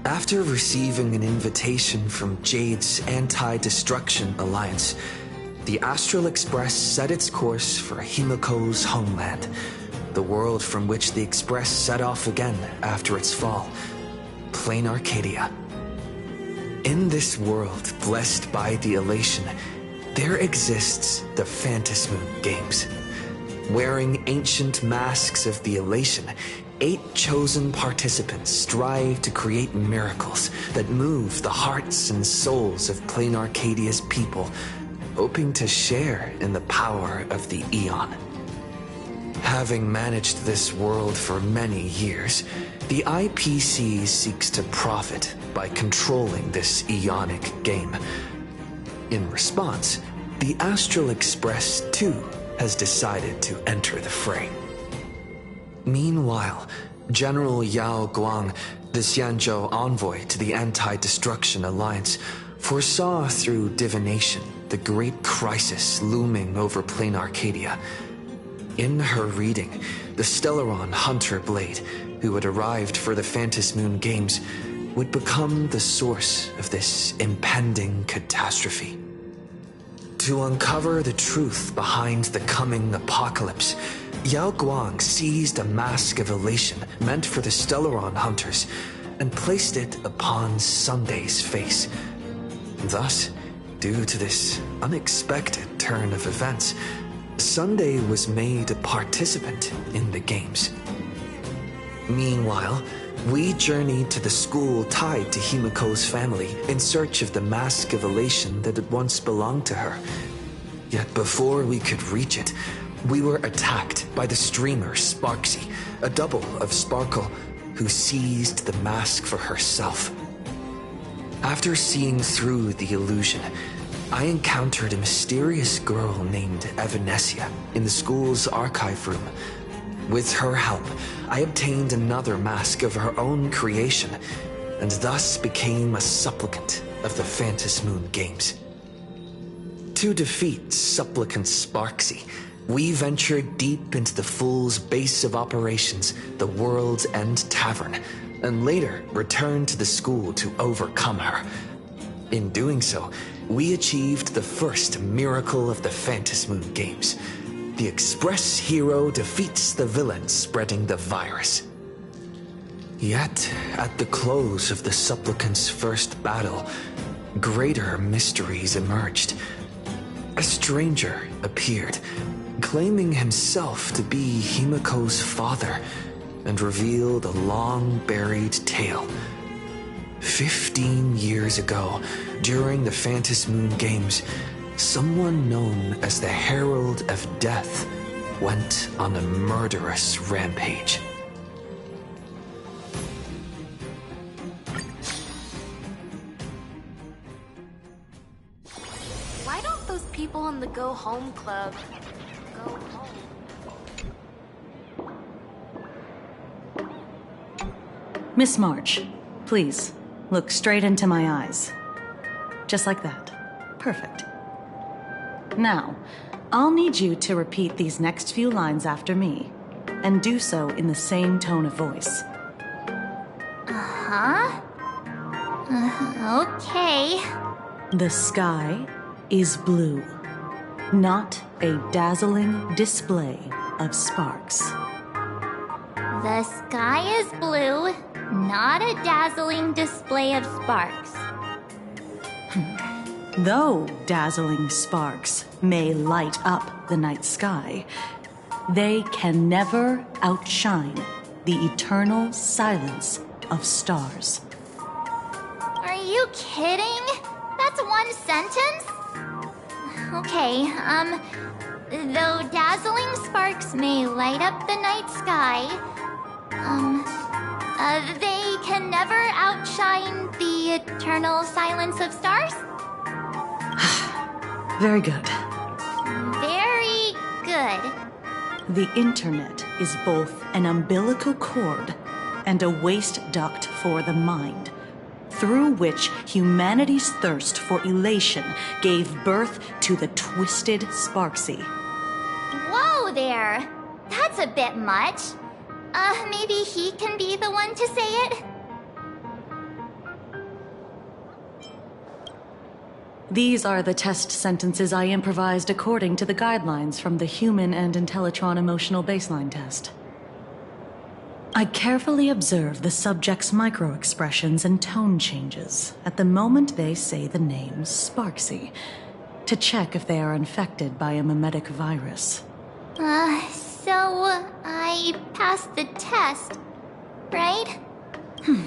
After receiving an invitation from Jade's Anti-Destruction Alliance, the Astral Express set its course for Himiko's homeland, the world from which the Express set off again after its fall, Plain Arcadia. In this world blessed by the Elation, there exists the Phantasmoon Games. Wearing ancient masks of the Elation, 8 chosen participants strive to create miracles that move the hearts and souls of Plain Arcadia's people, hoping to share in the power of the Eon. Having managed this world for many years, the IPC seeks to profit by controlling this Eonic game. In response, the Astral Express too has decided to enter the fray. Meanwhile, General Yao Guang, the Xianzhou envoy to the Anti-Destruction Alliance, foresaw through divination the great crisis looming over Plain Arcadia. In her reading, the Stellaron Hunter Blade, who had arrived for the Phantasmoon Games, would become the source of this impending catastrophe. To uncover the truth behind the coming apocalypse, Yao Guang seized a mask of elation meant for the Stellaron hunters and placed it upon Sunday's face. Thus, due to this unexpected turn of events, Sunday was made a participant in the games. Meanwhile, we journeyed to the school tied to Himiko's family in search of the mask of elation that had once belonged to her. Yet before we could reach it, we were attacked by the streamer Sparksy, a double of Sparkle, who seized the mask for herself. After seeing through the illusion, I encountered a mysterious girl named Evanesia in the school's archive room. With her help, I obtained another mask of her own creation, and thus became a supplicant of the Phantasmoon Games. To defeat Supplicant Sparksy, we ventured deep into the Fool's base of operations, the World's End Tavern, and later returned to the school to overcome her. In doing so, we achieved the first miracle of the Phantasmoon Games. The Express hero defeats the villain spreading the virus. Yet, at the close of the Supplicant's first battle, greater mysteries emerged. A stranger appeared, claiming himself to be Himiko's father, and revealed a long-buried tale. 15 years ago, during the Phantasmoon Games, someone known as the Herald of Death went on a murderous rampage. Why don't those people in the Go Home Club go home? Miss March, please, look straight into my eyes. Just like that. Perfect. Now, I'll need you to repeat these next few lines after me, and do so in the same tone of voice. Okay. The sky is blue, not a dazzling display of sparks. The sky is blue, not a dazzling display of sparks. Though dazzling sparks may light up the night sky, they can never outshine the eternal silence of stars. Are you kidding? That's one sentence? Okay, though dazzling sparks may light up the night sky, they can never outshine the eternal silence of stars? Very good. Very good. The internet is both an umbilical cord and a waste duct for the mind, through which humanity's thirst for elation gave birth to the twisted Sparksy. Whoa there! That's a bit much. Maybe he can be the one to say it? These are the test sentences I improvised according to the guidelines from the Human and Intellitron Emotional Baseline Test. I carefully observe the subject's micro-expressions and tone changes at the moment they say the name Sparksy, to check if they are infected by a mimetic virus. So I passed the test, right?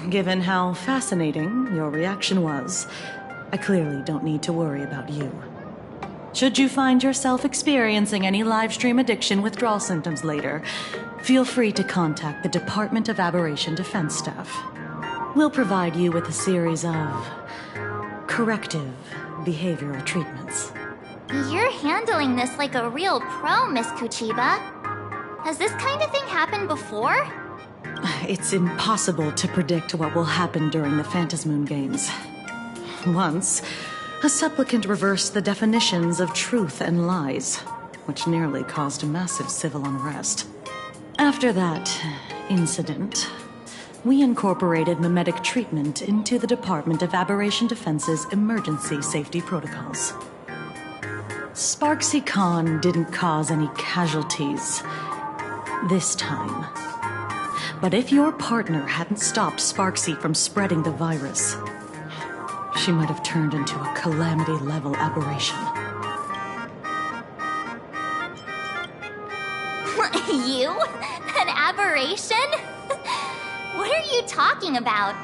Given how fascinating your reaction was, I clearly don't need to worry about you. Should you find yourself experiencing any livestream addiction withdrawal symptoms later, feel free to contact the Department of Aberration Defense staff. We'll provide you with a series of corrective behavioral treatments. You're handling this like a real pro, Miss Kuchiba. Has this kind of thing happened before? It's impossible to predict what will happen during the Phantasmoon Games. Once, a supplicant reversed the definitions of truth and lies, which nearly caused a massive civil unrest. After that incident, we incorporated mimetic treatment into the Department of Aberration Defense's emergency safety protocols. Sparksy Khan didn't cause any casualties this time. But if your partner hadn't stopped Sparksy from spreading the virus, she might have turned into a calamity-level aberration. You? An aberration? What are you talking about?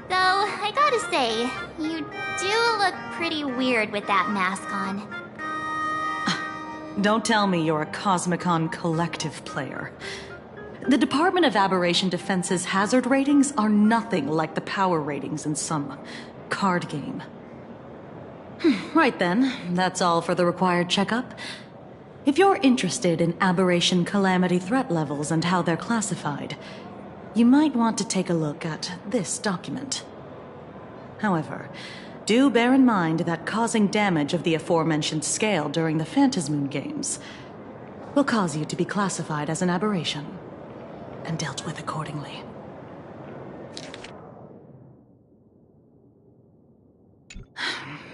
Though, I gotta say, you do look pretty weird with that mask on. Don't tell me you're a Cosmicon Collective player. The Department of Aberration Defense's hazard ratings are nothing like the power ratings in some card game. Right then, that's all for the required checkup. If you're interested in aberration calamity threat levels and how they're classified, you might want to take a look at this document. However, do bear in mind that causing damage of the aforementioned scale during the Phantasmoon Games will cause you to be classified as an aberration and dealt with accordingly.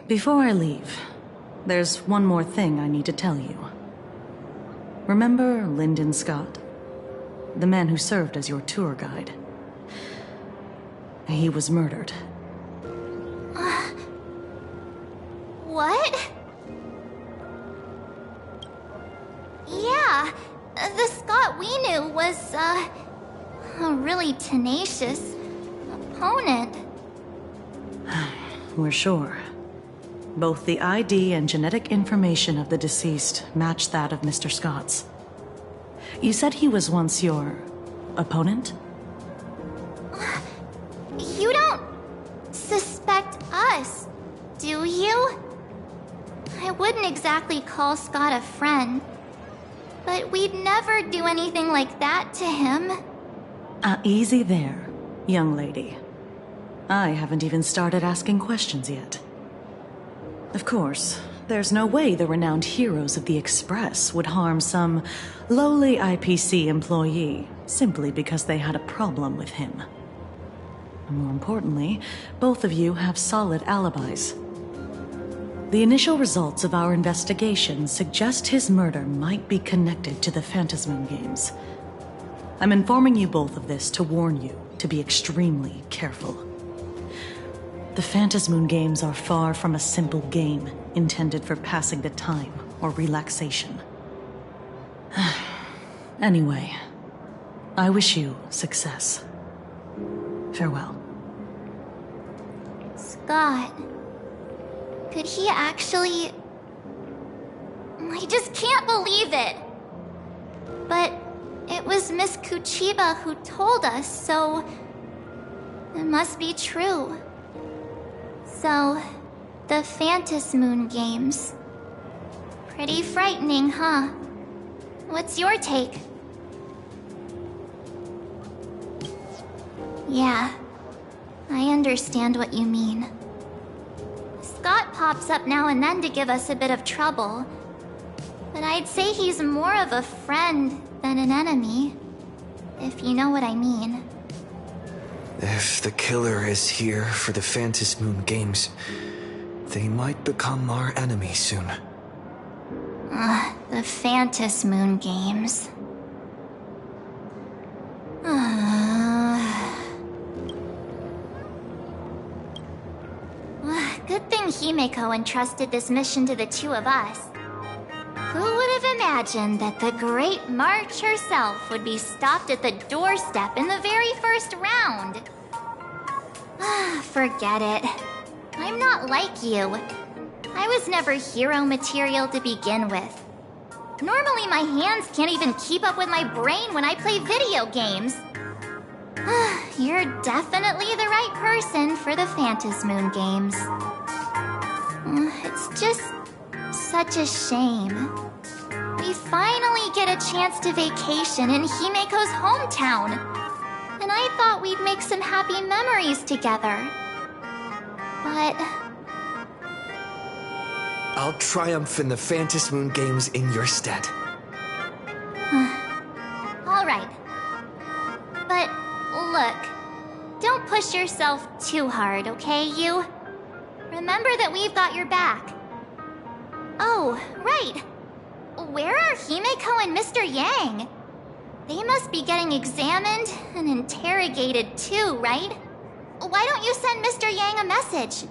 Before I leave, there's one more thing I need to tell you. Remember Lyndon Scott? The man who served as your tour guide. He was murdered. What? Yeah, the Scott we knew was, a really tenacious opponent. We're sure. Both the ID and genetic information of the deceased match that of Mr. Scott's. You said he was once your opponent? You don't suspect us, do you? I wouldn't exactly call Scott a friend, but we'd never do anything like that to him. Easy there, young lady. I haven't even started asking questions yet. Of course, there's no way the renowned heroes of the Express would harm some lowly IPC employee simply because they had a problem with him. More importantly, both of you have solid alibis. The initial results of our investigation suggest his murder might be connected to the Phantasmoon Games. I'm informing you both of this to warn you to be extremely careful. The Phantasmoon Games are far from a simple game intended for passing the time or relaxation. Anyway, I wish you success. Farewell. Scott. Could he actually... I just can't believe it! But it was Miss Kuchiba who told us, so... it must be true. So, the Phantasmoon Games. Pretty frightening, huh? What's your take? Yeah, I understand what you mean. Scott pops up now and then to give us a bit of trouble. But I'd say he's more of a friend than an enemy, if you know what I mean. If the killer is here for the Phantasmoon Games, They might become our enemy soon. The Phantom Moon games. Good thing Himeko entrusted this mission to the two of us. Who would have imagined that the Great March herself would be stopped at the doorstep in the very first round? Forget it. I'm not like you. I was never hero material to begin with. Normally my hands can't even keep up with my brain when I play video games. You're definitely the right person for the Phantom Moon games. It's just such a shame. We finally get a chance to vacation in Himeko's hometown. And I thought we'd make some happy memories together. But... I'll triumph in the Phantom Moon games in your stead. Alright. But, look. Don't push yourself too hard, okay, you? Remember that we've got your back. Oh, right. Where are Himeko and Mr. Yang? They must be getting examined and interrogated too, right? Why don't you send Mr. Yang a message?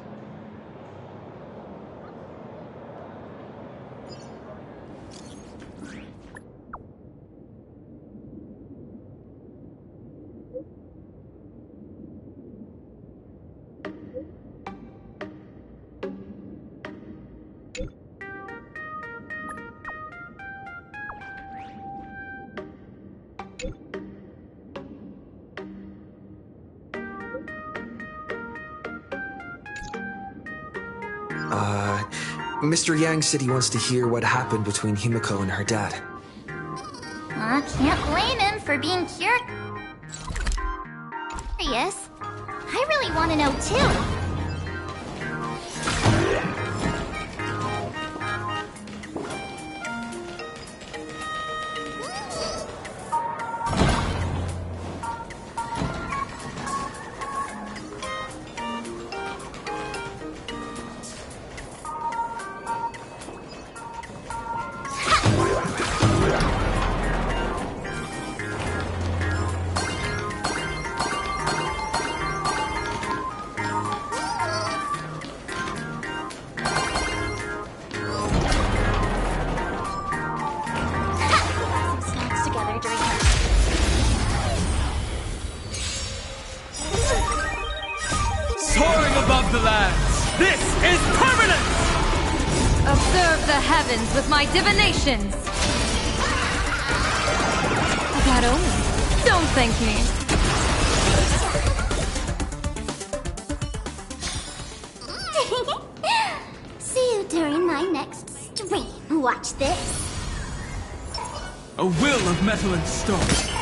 Mr. Yang said he wants to hear what happened between Himeko and her dad. Can't blame him for being curious. I really want to know too. With my divinations. That only. Don't thank me. See you during my next stream. Watch this. A will of metal and stone.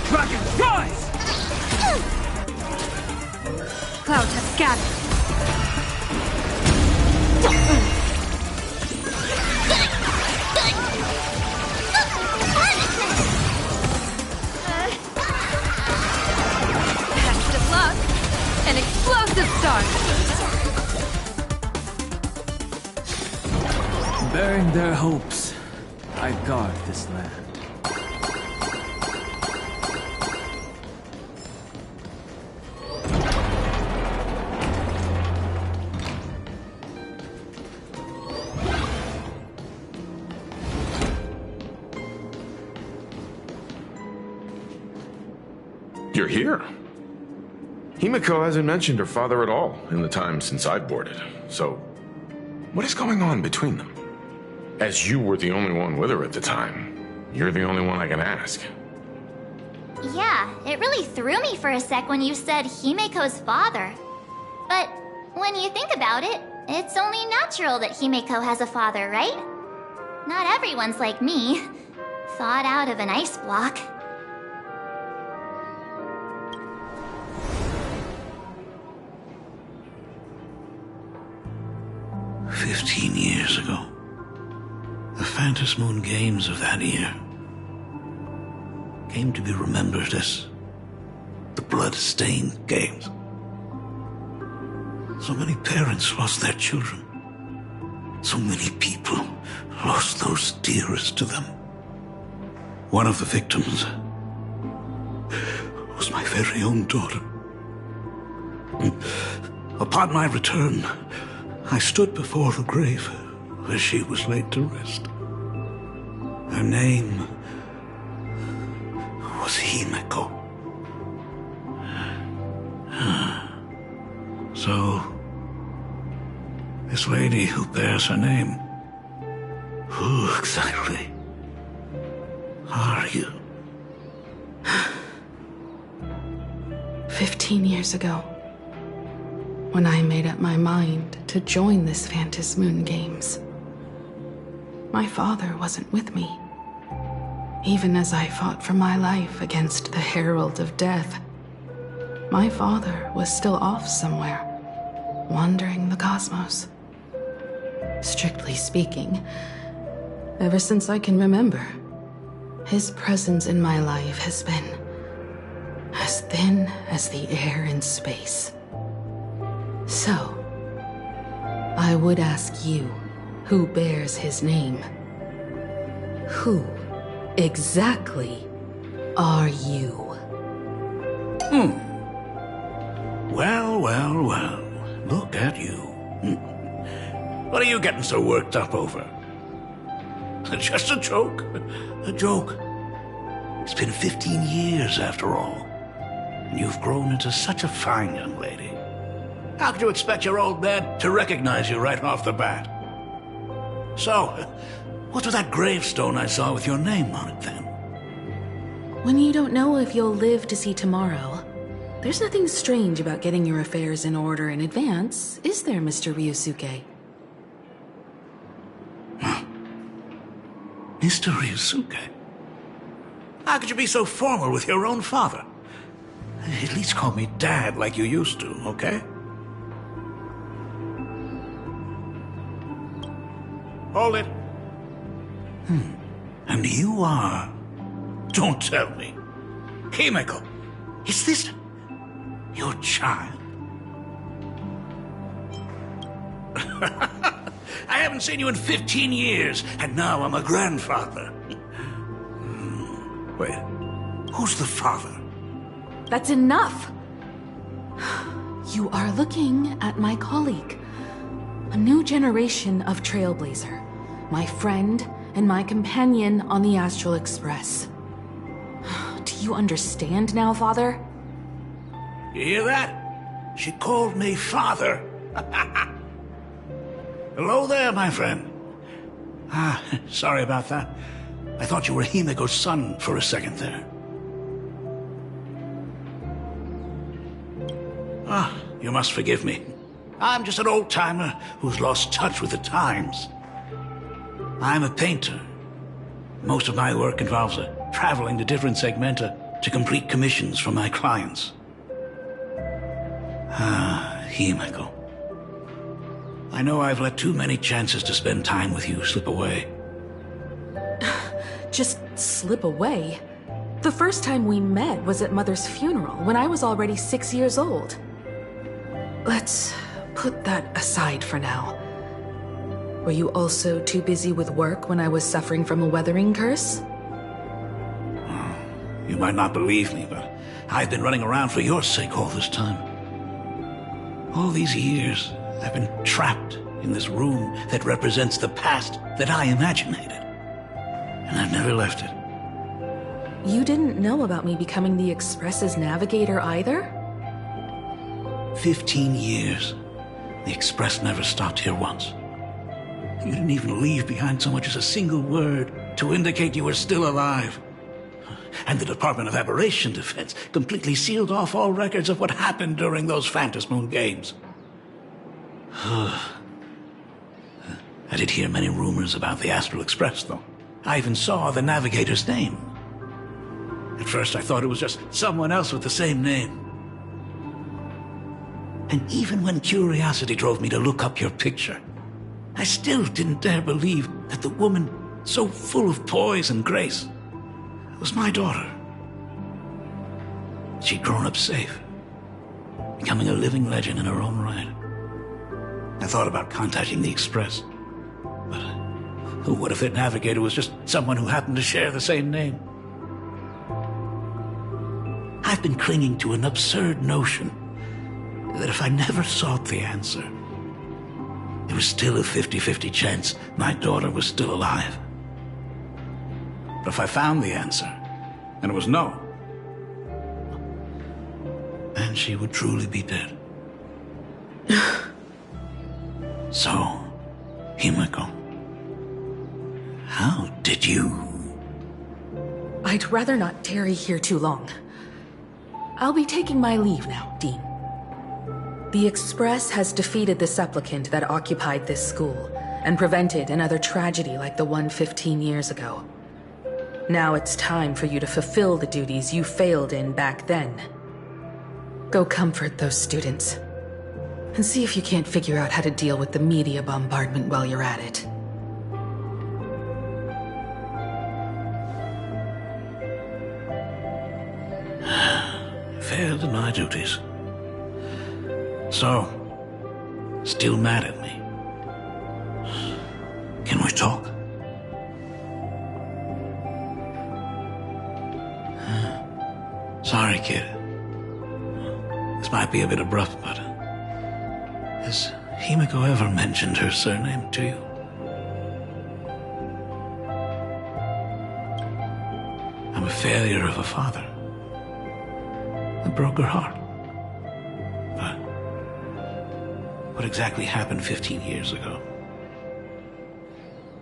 Dragons, rise! Clouds have scattered. Best of luck. An explosive start. Bearing their hopes, I guard this land. You're here. Himeko hasn't mentioned her father at all in the time since I've boarded. So, what is going on between them? As you were the only one with her at the time, you're the only one I can ask. Yeah, it really threw me for a sec when you said Himeko's father. But when you think about it, it's only natural that Himeko has a father, right? Not everyone's like me, thawed out of an ice block. 15 years ago. The Phantom Moon Games of that year came to be remembered as the Blood-Stained Games. So many parents lost their children. So many people lost those dearest to them. One of the victims was my very own daughter. Upon my return, I stood before the grave where she was laid to rest. Her name was Himeko. So, this lady who bears her name, who exactly are you? 15 years ago, when I made up my mind to join this Phantom Moon Games, my father wasn't with me. Even as I fought for my life against the Herald of Death, my father was still off somewhere, wandering the cosmos. Strictly speaking, ever since I can remember, his presence in my life has been as thin as the air in space. So, I would ask you, who bears his name, who exactly are you? Well, well, well. Look at you. What are you getting so worked up over? Just a joke. A joke. It's been 15 years after all. And you've grown into such a fine young lady. How could you expect your old man to recognize you right off the bat? So, what's with that gravestone I saw with your name on it then? When you don't know if you'll live to see tomorrow, there's nothing strange about getting your affairs in order in advance, is there, Mr. Ryusuke? Mr. Ryusuke? How could you be so formal with your own father? At least call me Dad like you used to, okay? Hold it. And you are... Don't tell me. Himeko, is this your child? I haven't seen you in 15 years, and now I'm a grandfather. Wait, who's the father? That's enough! You are looking at my colleague. A new generation of Trailblazer. My friend and my companion on the Astral Express. Do you understand now, Father? You hear that? She called me father. Hello there, my friend. Sorry about that. I thought you were Himeko's son for a second there. You must forgive me. I'm just an old-timer who's lost touch with the times. I'm a painter. Most of my work involves traveling to different segmenta to complete commissions for my clients. Himeko. I know I've let too many chances to spend time with you slip away. Just slip away? The first time we met was at Mother's funeral, when I was already 6 years old. Let's put that aside for now. Were you also too busy with work when I was suffering from a weathering curse? You might not believe me, but I've been running around for your sake all this time. All these years, I've been trapped in this room that represents the past that I imaginated. And I've never left it. You didn't know about me becoming the Express's navigator either? 15 years. The Express never stopped here once. You didn't even leave behind so much as a single word to indicate you were still alive. And the Department of Aberration Defense completely sealed off all records of what happened during those Phantom Moon Games. I did hear many rumors about the Astral Express, though. I even saw the navigator's name. At first, I thought it was just someone else with the same name. And even when curiosity drove me to look up your picture, I still didn't dare believe that the woman so full of poise and grace was my daughter. She'd grown up safe, becoming a living legend in her own right. I thought about contacting the Express, but what if their navigator was just someone who happened to share the same name? I've been clinging to an absurd notion that if I never sought the answer, there was still a 50-50 chance my daughter was still alive. But if I found the answer, and it was no, then she would truly be dead. So, Himiko, how did you... I'd rather not tarry here too long. I'll be taking my leave now, Dean. The Express has defeated the supplicant that occupied this school and prevented another tragedy like the one 15 years ago. Now it's time for you to fulfill the duties you failed in back then. Go comfort those students, and see if you can't figure out how to deal with the media bombardment while you're at it. Failed in my duties. So, still mad at me? Can we talk? Sorry, kid. This might be a bit abrupt, but... has Himiko ever mentioned her surname to you? I'm a failure of a father. It broke her heart. But what exactly happened 15 years ago?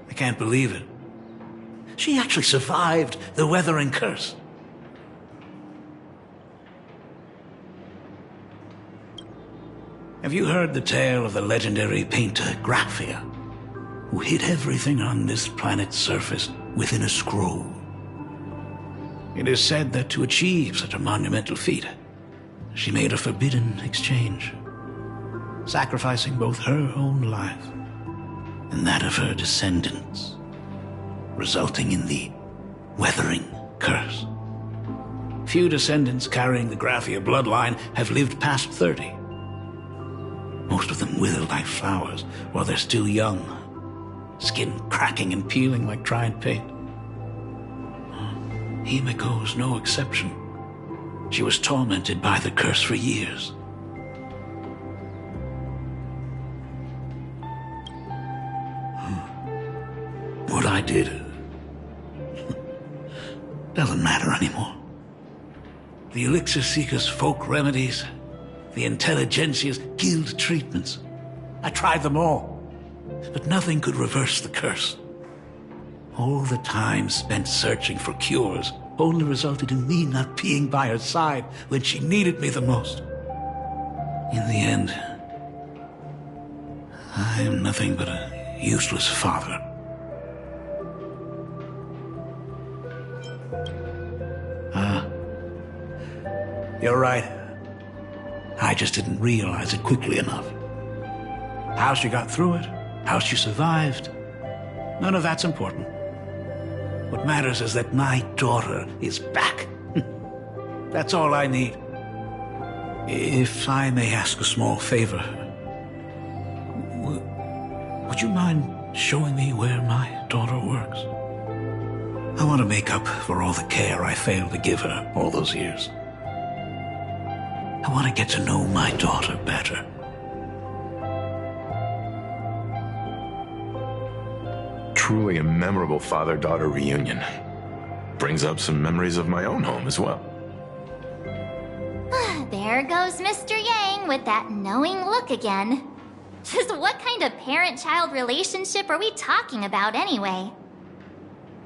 I can't believe it. She actually survived the weathering curse. Have you heard the tale of the legendary painter Graphia, who hid everything on this planet's surface within a scroll? It is said that to achieve such a monumental feat, she made a forbidden exchange, sacrificing both her own life and that of her descendants, resulting in the weathering curse. Few descendants carrying the Graphia bloodline have lived past 30. Most of them wither like flowers while they're still young, skin cracking and peeling like dried paint. Himiko's no exception. She was tormented by the curse for years. What I did doesn't matter anymore. The Elixir Seekers' folk remedies, the Intelligentsia's guild treatments. I tried them all, but nothing could reverse the curse. All the time spent searching for cures only resulted in me not being by her side when she needed me the most. In the end, I am nothing but a useless father. You're right. I just didn't realize it quickly enough. How she got through it, how she survived, none of that's important. What matters is that my daughter is back. That's all I need. If I may ask a small favor, would you mind showing me where my daughter works? I want to make up for all the care I failed to give her all those years. I want to get to know my daughter better. Truly a memorable father-daughter reunion. Brings up some memories of my own home as well. There goes Mr. Yang with that knowing look again. Just what kind of parent-child relationship are we talking about anyway?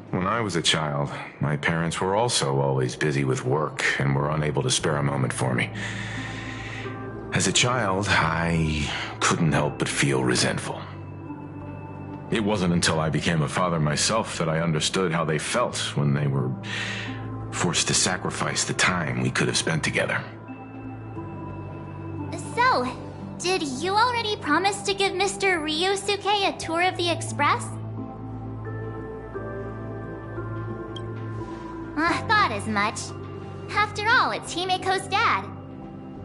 When I was a child, my parents were also always busy with work and were unable to spare a moment for me. As a child, I couldn't help but feel resentful. It wasn't until I became a father myself that I understood how they felt when they were forced to sacrifice the time we could have spent together. So, Did you already promise to give Mr. Ryusuke a tour of the Express? I thought as much. After all, it's Himeko's dad.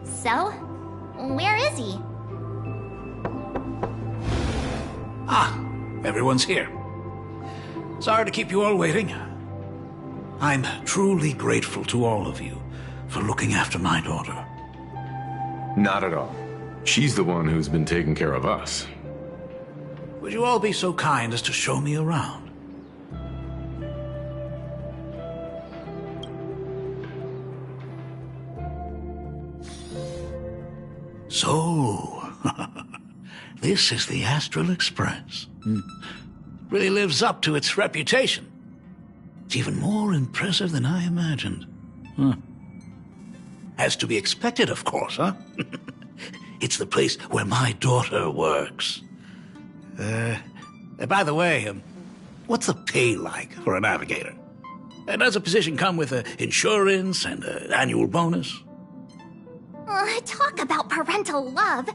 So, where is he? Ah, everyone's here. Sorry to keep you all waiting. I'm truly grateful to all of you for looking after my daughter. Not at all. She's the one who's been taking care of us. Would you all be so kind as to show me around? So, this is the Astral Express. Really lives up to its reputation. It's even more impressive than I imagined. As to be expected, of course, huh? It's the place where my daughter works. By the way, what's the pay like for a navigator? Does a position come with insurance and an annual bonus? Talk about parental love.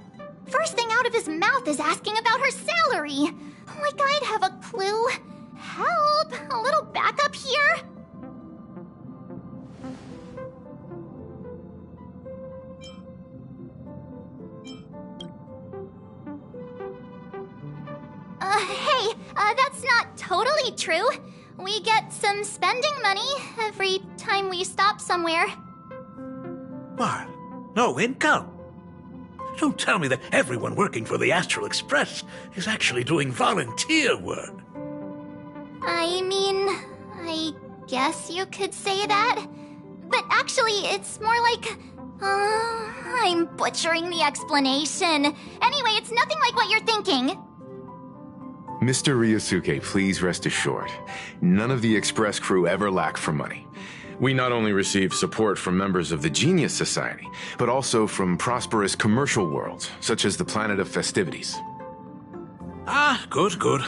First thing out of his mouth is asking about her salary. Like I'd have a clue. Help! A little backup here? Hey, that's not totally true. We get some spending money every time we stop somewhere. What? No income? Don't tell me that everyone working for the Astral Express is actually doing volunteer work. I mean, I guess you could say that. But actually, it's more like... I'm butchering the explanation. Anyway, it's nothing like what you're thinking. Mr. Ryusuke, please rest assured. None of the Express crew ever lack for money. We not only receive support from members of the Genius Society, but also from prosperous commercial worlds, such as the Planet of Festivities. Ah, good, good.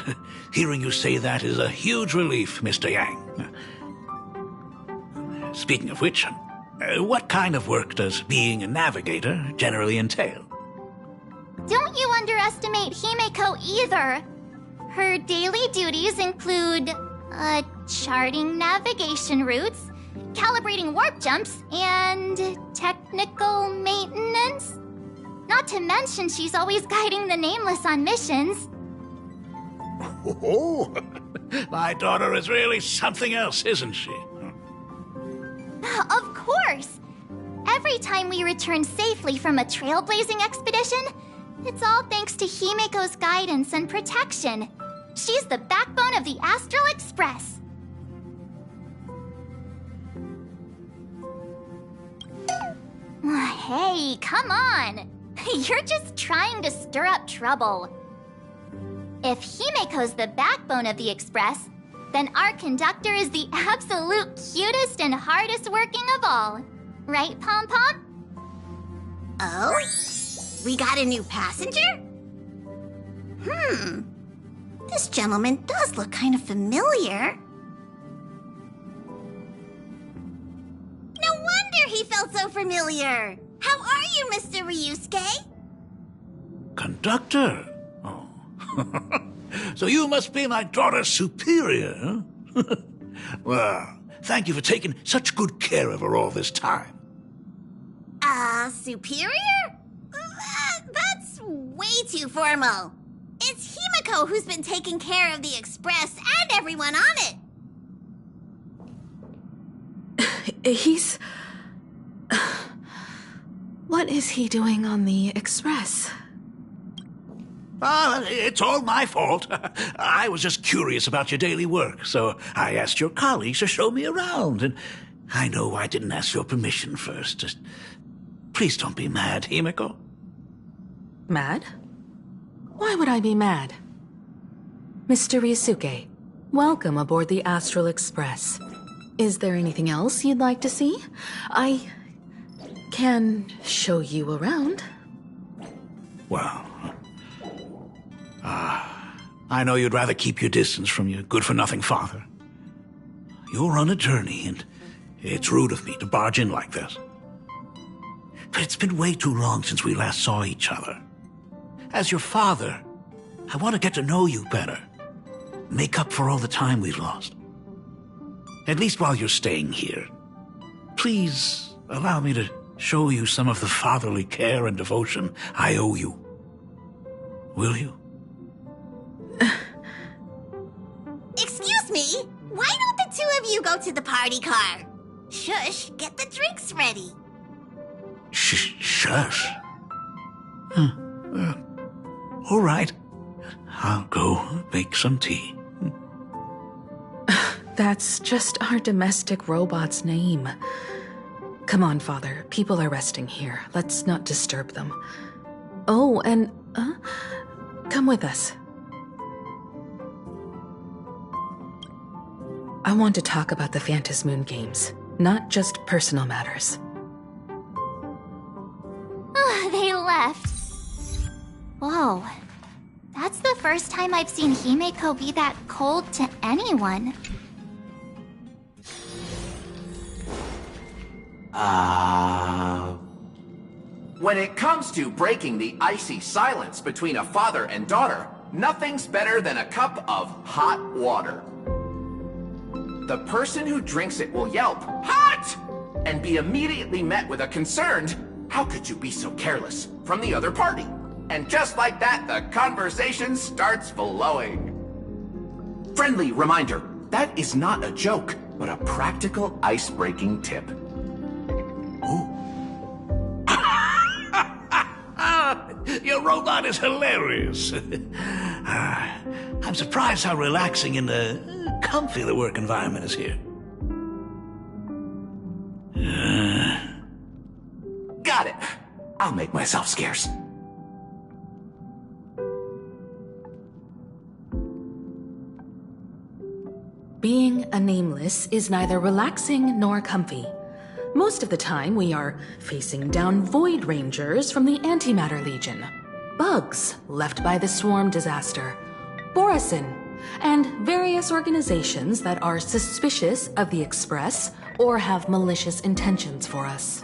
Hearing you say that is a huge relief, Mr. Yang. Speaking of which, what kind of work does being a navigator generally entail? Don't you underestimate Himeko either. Her daily duties include, charting navigation routes, calibrating warp jumps, and technical maintenance. Not to mention she's always guiding the Nameless on missions. Oh, my daughter is really something else, isn't she? Of course! Every time we return safely from a trailblazing expedition, it's all thanks to Himeko's guidance and protection. She's the backbone of the Astral Express. Hey, come on! You're just trying to stir up trouble. If Himeko's the backbone of the Express, then our conductor is the absolute cutest and hardest working of all. Right, Pom Pom? Oh? We got a new passenger? This gentleman does look kind of familiar. No wonder he felt so familiar. How are you, Mr. Ryusuke? Conductor? Oh. So you must be my daughter's superior, huh? Well, thank you for taking such good care of her all this time. Superior? That's way too formal. It's Himeko who's been taking care of the Express and everyone on it. He's... What is he doing on the Express? It's all my fault. I was just curious about your daily work, so I asked your colleagues to show me around. And I know I didn't ask your permission first. Just please don't be mad, Himeko. Mad? Why would I be mad? Mr. Ryusuke, welcome aboard the Astral Express. Is there anything else you'd like to see? I can show you around. Well, I know you'd rather keep your distance from your good-for-nothing father. You're on a journey, and it's rude of me to barge in like this. But it's been way too long since we last saw each other. As your father, I want to get to know you better. Make up for all the time we've lost. At least while you're staying here. Please allow me to show you some of the fatherly care and devotion I owe you. Will you? Excuse me? Why don't the two of you go to the party car? Shush, get the drinks ready. Shush. All right. I'll go make some tea. That's just our domestic robot's name. Come on, Father. People are resting here. Let's not disturb them. Oh, and come with us. I want to talk about the Phantasmoon games, not just personal matters. They left. Whoa. That's the first time I've seen Himeko be that cold to anyone. When it comes to breaking the icy silence between a father and daughter, nothing's better than a cup of hot water. The person who drinks it will yelp, "Hot!" and be immediately met with a concerned, "How could you be so careless?" from the other party. And just like that, the conversation starts flowing. Friendly reminder, that is not a joke, but a practical ice-breaking tip. Your robot is hilarious. I'm surprised how relaxing and comfy the work environment is here. Got it. I'll make myself scarce. Being a nameless is neither relaxing nor comfy. Most of the time, we are facing down Void Rangers from the Antimatter Legion, bugs left by the Swarm disaster, Borisin, and various organizations that are suspicious of the Express or have malicious intentions for us.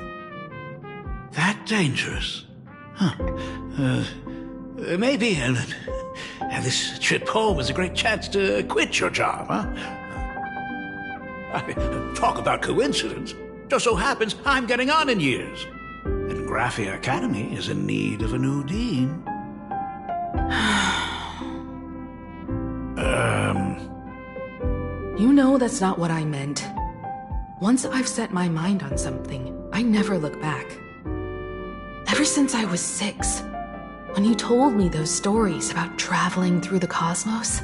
That dangerous? Huh. Maybe, and this trip home is a great chance to quit your job, huh? Talk about coincidence. Just so happens I'm getting on in years. And Graphia Academy is in need of a new dean. You know that's not what I meant. Once I've set my mind on something, I never look back. Ever since I was 6, when you told me those stories about traveling through the cosmos,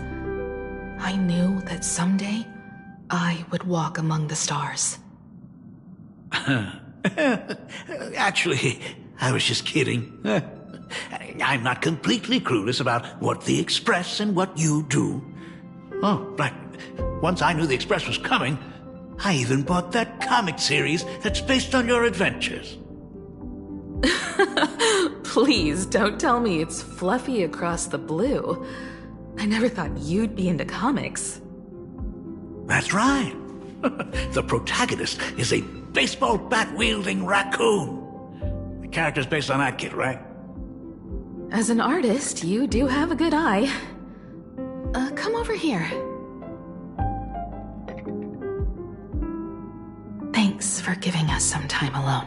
I knew that someday I would walk among the stars. Actually, I was just kidding. I'm not completely clueless about what the Express and what you do. Oh, right. Once I knew the Express was coming, I even bought that comic series that's based on your adventures. Please don't tell me it's fluffy across the blue. I never thought you'd be into comics. That's right. The protagonist is a baseball bat-wielding raccoon. The character's based on that kid, right? As an artist, you do have a good eye. Come over here. Thanks for giving us some time alone.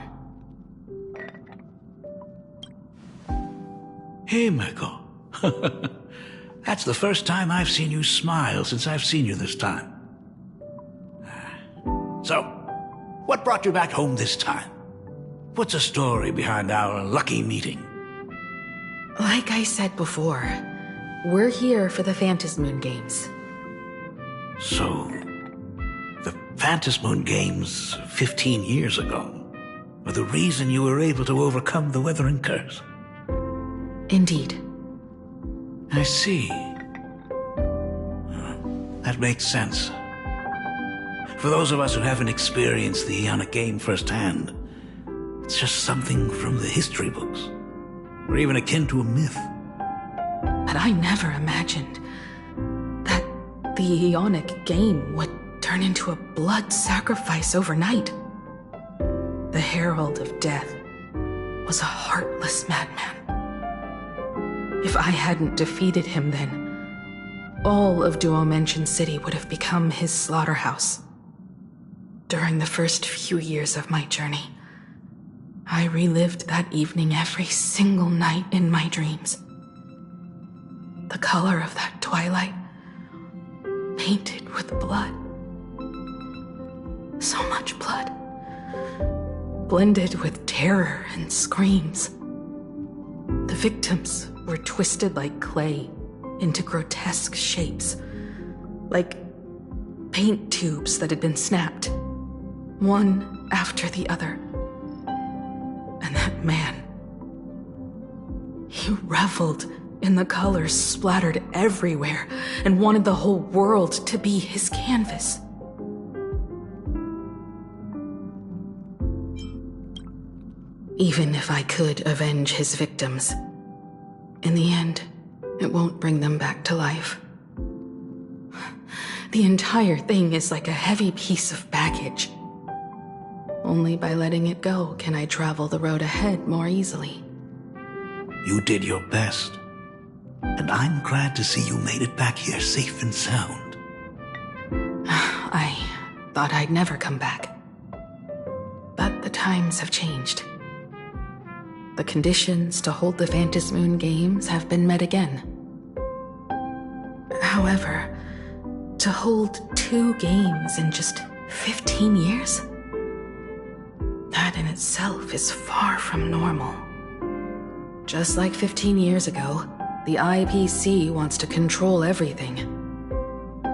Himeko. That's the first time I've seen you smile since I've seen you this time. So, what brought you back home this time? What's the story behind our lucky meeting? Like I said before, we're here for the Phantasmoon games. So, the Phantasmoon games 15 years ago were the reason you were able to overcome the Weathering Curse? Indeed. I see. That makes sense. For those of us who haven't experienced the Ionic game firsthand, it's just something from the history books, or even akin to a myth. But I never imagined that the Ionic game would turn into a blood sacrifice overnight. The Herald of Death was a heartless madman. If I hadn't defeated him then, all of Duomension City would have become his slaughterhouse. During the first few years of my journey, I relived that evening every single night in my dreams. The color of that twilight, painted with blood. So much blood, blended with terror and screams. The victims were twisted like clay into grotesque shapes, like paint tubes that had been snapped, one after the other. And that man, he reveled in the colors splattered everywhere and wanted the whole world to be his canvas. Even if I could avenge his victims, in the end, it won't bring them back to life. The entire thing is like a heavy piece of baggage. Only by letting it go can I travel the road ahead more easily. You did your best. And I'm glad to see you made it back here safe and sound. I thought I'd never come back. But the times have changed. The conditions to hold the Phantasmoon Games have been met again. However, to hold 2 games in just 15 years? That in itself is far from normal. Just like 15 years ago, the IPC wants to control everything.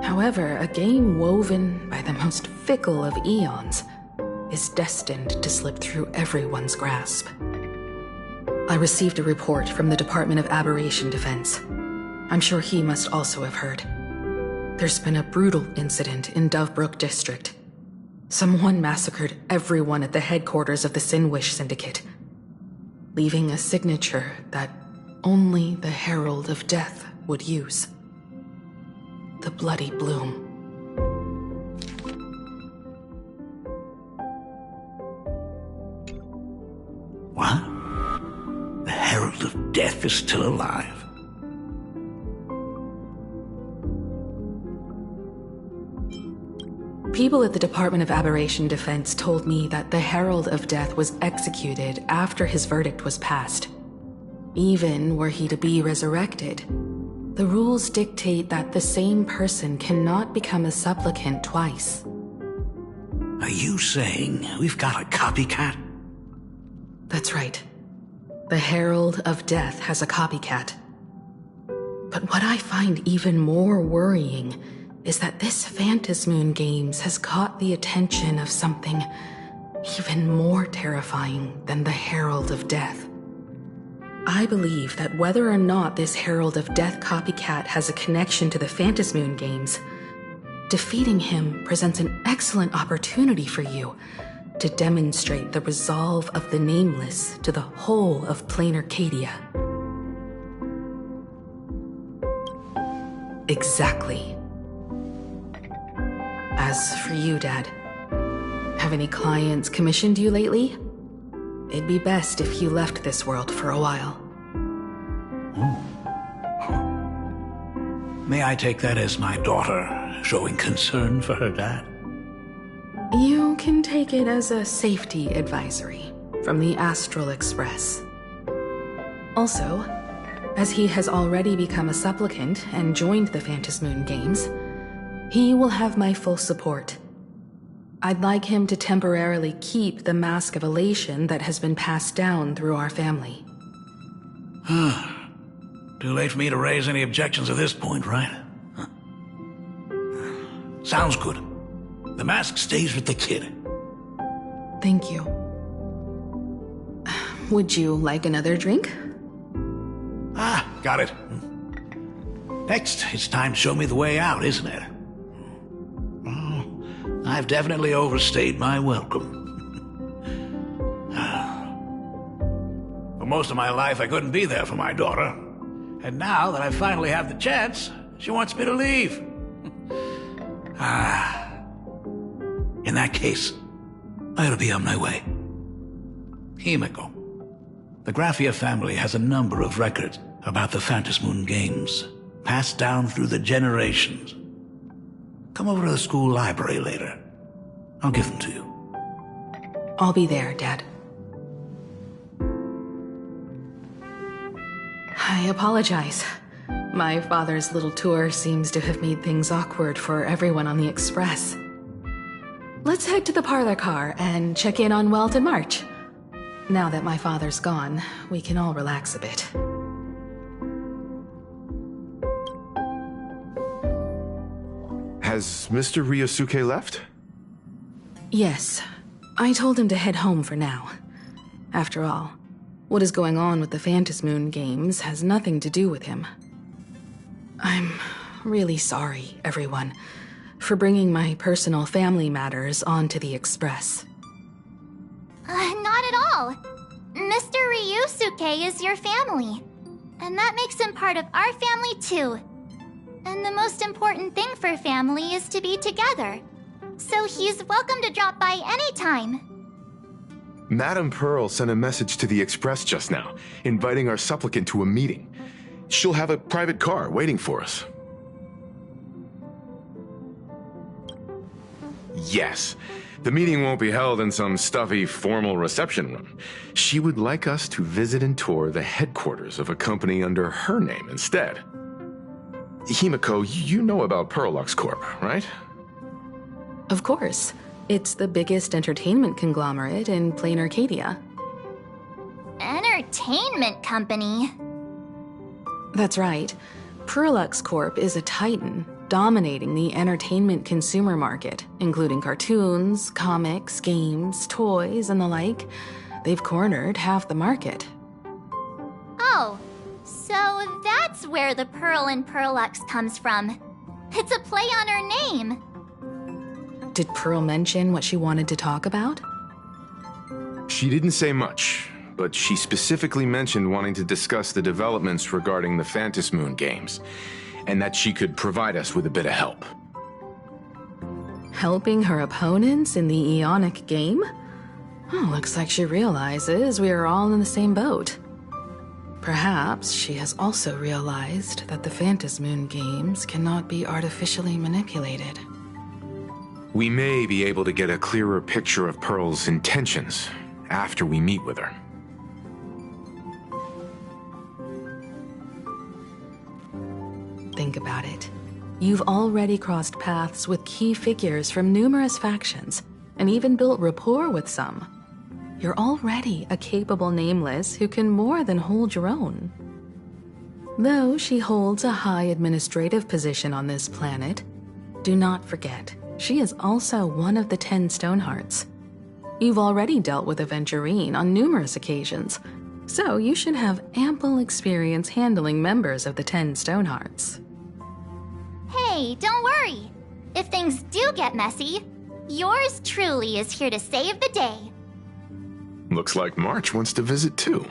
However, a game woven by the most fickle of eons is destined to slip through everyone's grasp. I received a report from the Department of Aberration Defense. I'm sure he must also have heard. There's been a brutal incident in Dovebrook District. Someone massacred everyone at the headquarters of the Sinwish Syndicate, leaving a signature that only the Herald of Death would use. The Bloody Bloom. What? The Herald of Death is still alive? People at the Department of Aberration Defense told me that the Herald of Death was executed after his verdict was passed. Even were he to be resurrected, the rules dictate that the same person cannot become a supplicant twice. Are you saying we've got a copycat? That's right. The Herald of Death has a copycat. But what I find even more worrying is that this Phantasmoon Games has caught the attention of something even more terrifying than the Herald of Death. I believe that whether or not this Herald of Death copycat has a connection to the Phantasmoon Games, defeating him presents an excellent opportunity for you to demonstrate the resolve of the Nameless to the whole of Plain Arcadia. Exactly. As for you, Dad, have any clients commissioned you lately? It'd be best if you left this world for a while. May I take that as my daughter showing concern for her dad? You can take it as a safety advisory from the Astral Express. Also, as he has already become a supplicant and joined the Phantasmoon Games, he will have my full support. I'd like him to temporarily keep the Mask of Elation that has been passed down through our family. Too late for me to raise any objections at this point, right? Huh. Sounds good. The mask stays with the kid. Thank you. Would you like another drink? Got it. Next, it's time to show me the way out, isn't it? I've definitely overstayed my welcome. For most of my life, I couldn't be there for my daughter. And now that I finally have the chance, she wants me to leave. In that case, I ought to be on my way. Himiko. The Graphia family has a number of records about the Phantasmoon games, passed down through the generations. Come over to the school library later. I'll give them to you. I'll be there, Dad. I apologize. My father's little tour seems to have made things awkward for everyone on the express. Let's head to the parlor car and check in on Welt and March. Now that my father's gone, we can all relax a bit. Has Mr. Ryosuke left? Yes. I told him to head home for now. After all, what is going on with the Phantasmoon games has nothing to do with him. I'm really sorry, everyone, for bringing my personal family matters onto the Express. Not at all. Mr. Ryusuke is your family. And that makes him part of our family too. And the most important thing for family is to be together. So he's welcome to drop by anytime. Madame Pearl sent a message to the Express just now, inviting our supplicant to a meeting. She'll have a private car waiting for us. Yes. The meeting won't be held in some stuffy, formal reception room. She would like us to visit and tour the headquarters of a company under her name instead. Himiko, you know about Pearlux Corp, right? Of course. It's the biggest entertainment conglomerate in plain Arcadia. Entertainment company? That's right. Pearlux Corp is a titan, dominating the entertainment consumer market, including cartoons, comics, games, toys, and the like. They've cornered half the market. Oh, so that's where the Pearl in Pearlux comes from. It's a play on her name. Did Pearl mention what she wanted to talk about? She didn't say much, but she specifically mentioned wanting to discuss the developments regarding the Phantasmoon games, and that she could provide us with a bit of help. Helping her opponents in the Ionic game? Oh, looks like she realizes we are all in the same boat. Perhaps she has also realized that the Phantasmoon games cannot be artificially manipulated. We may be able to get a clearer picture of Pearl's intentions after we meet with her. Think about it. You've already crossed paths with key figures from numerous factions, and even built rapport with some. You're already a capable nameless who can more than hold your own. Though she holds a high administrative position on this planet, do not forget, she is also one of the 10 Stonehearts. You've already dealt with Aventurine on numerous occasions, so you should have ample experience handling members of the 10 Stonehearts. Hey, don't worry. If things do get messy, yours truly is here to save the day. Looks like March wants to visit too.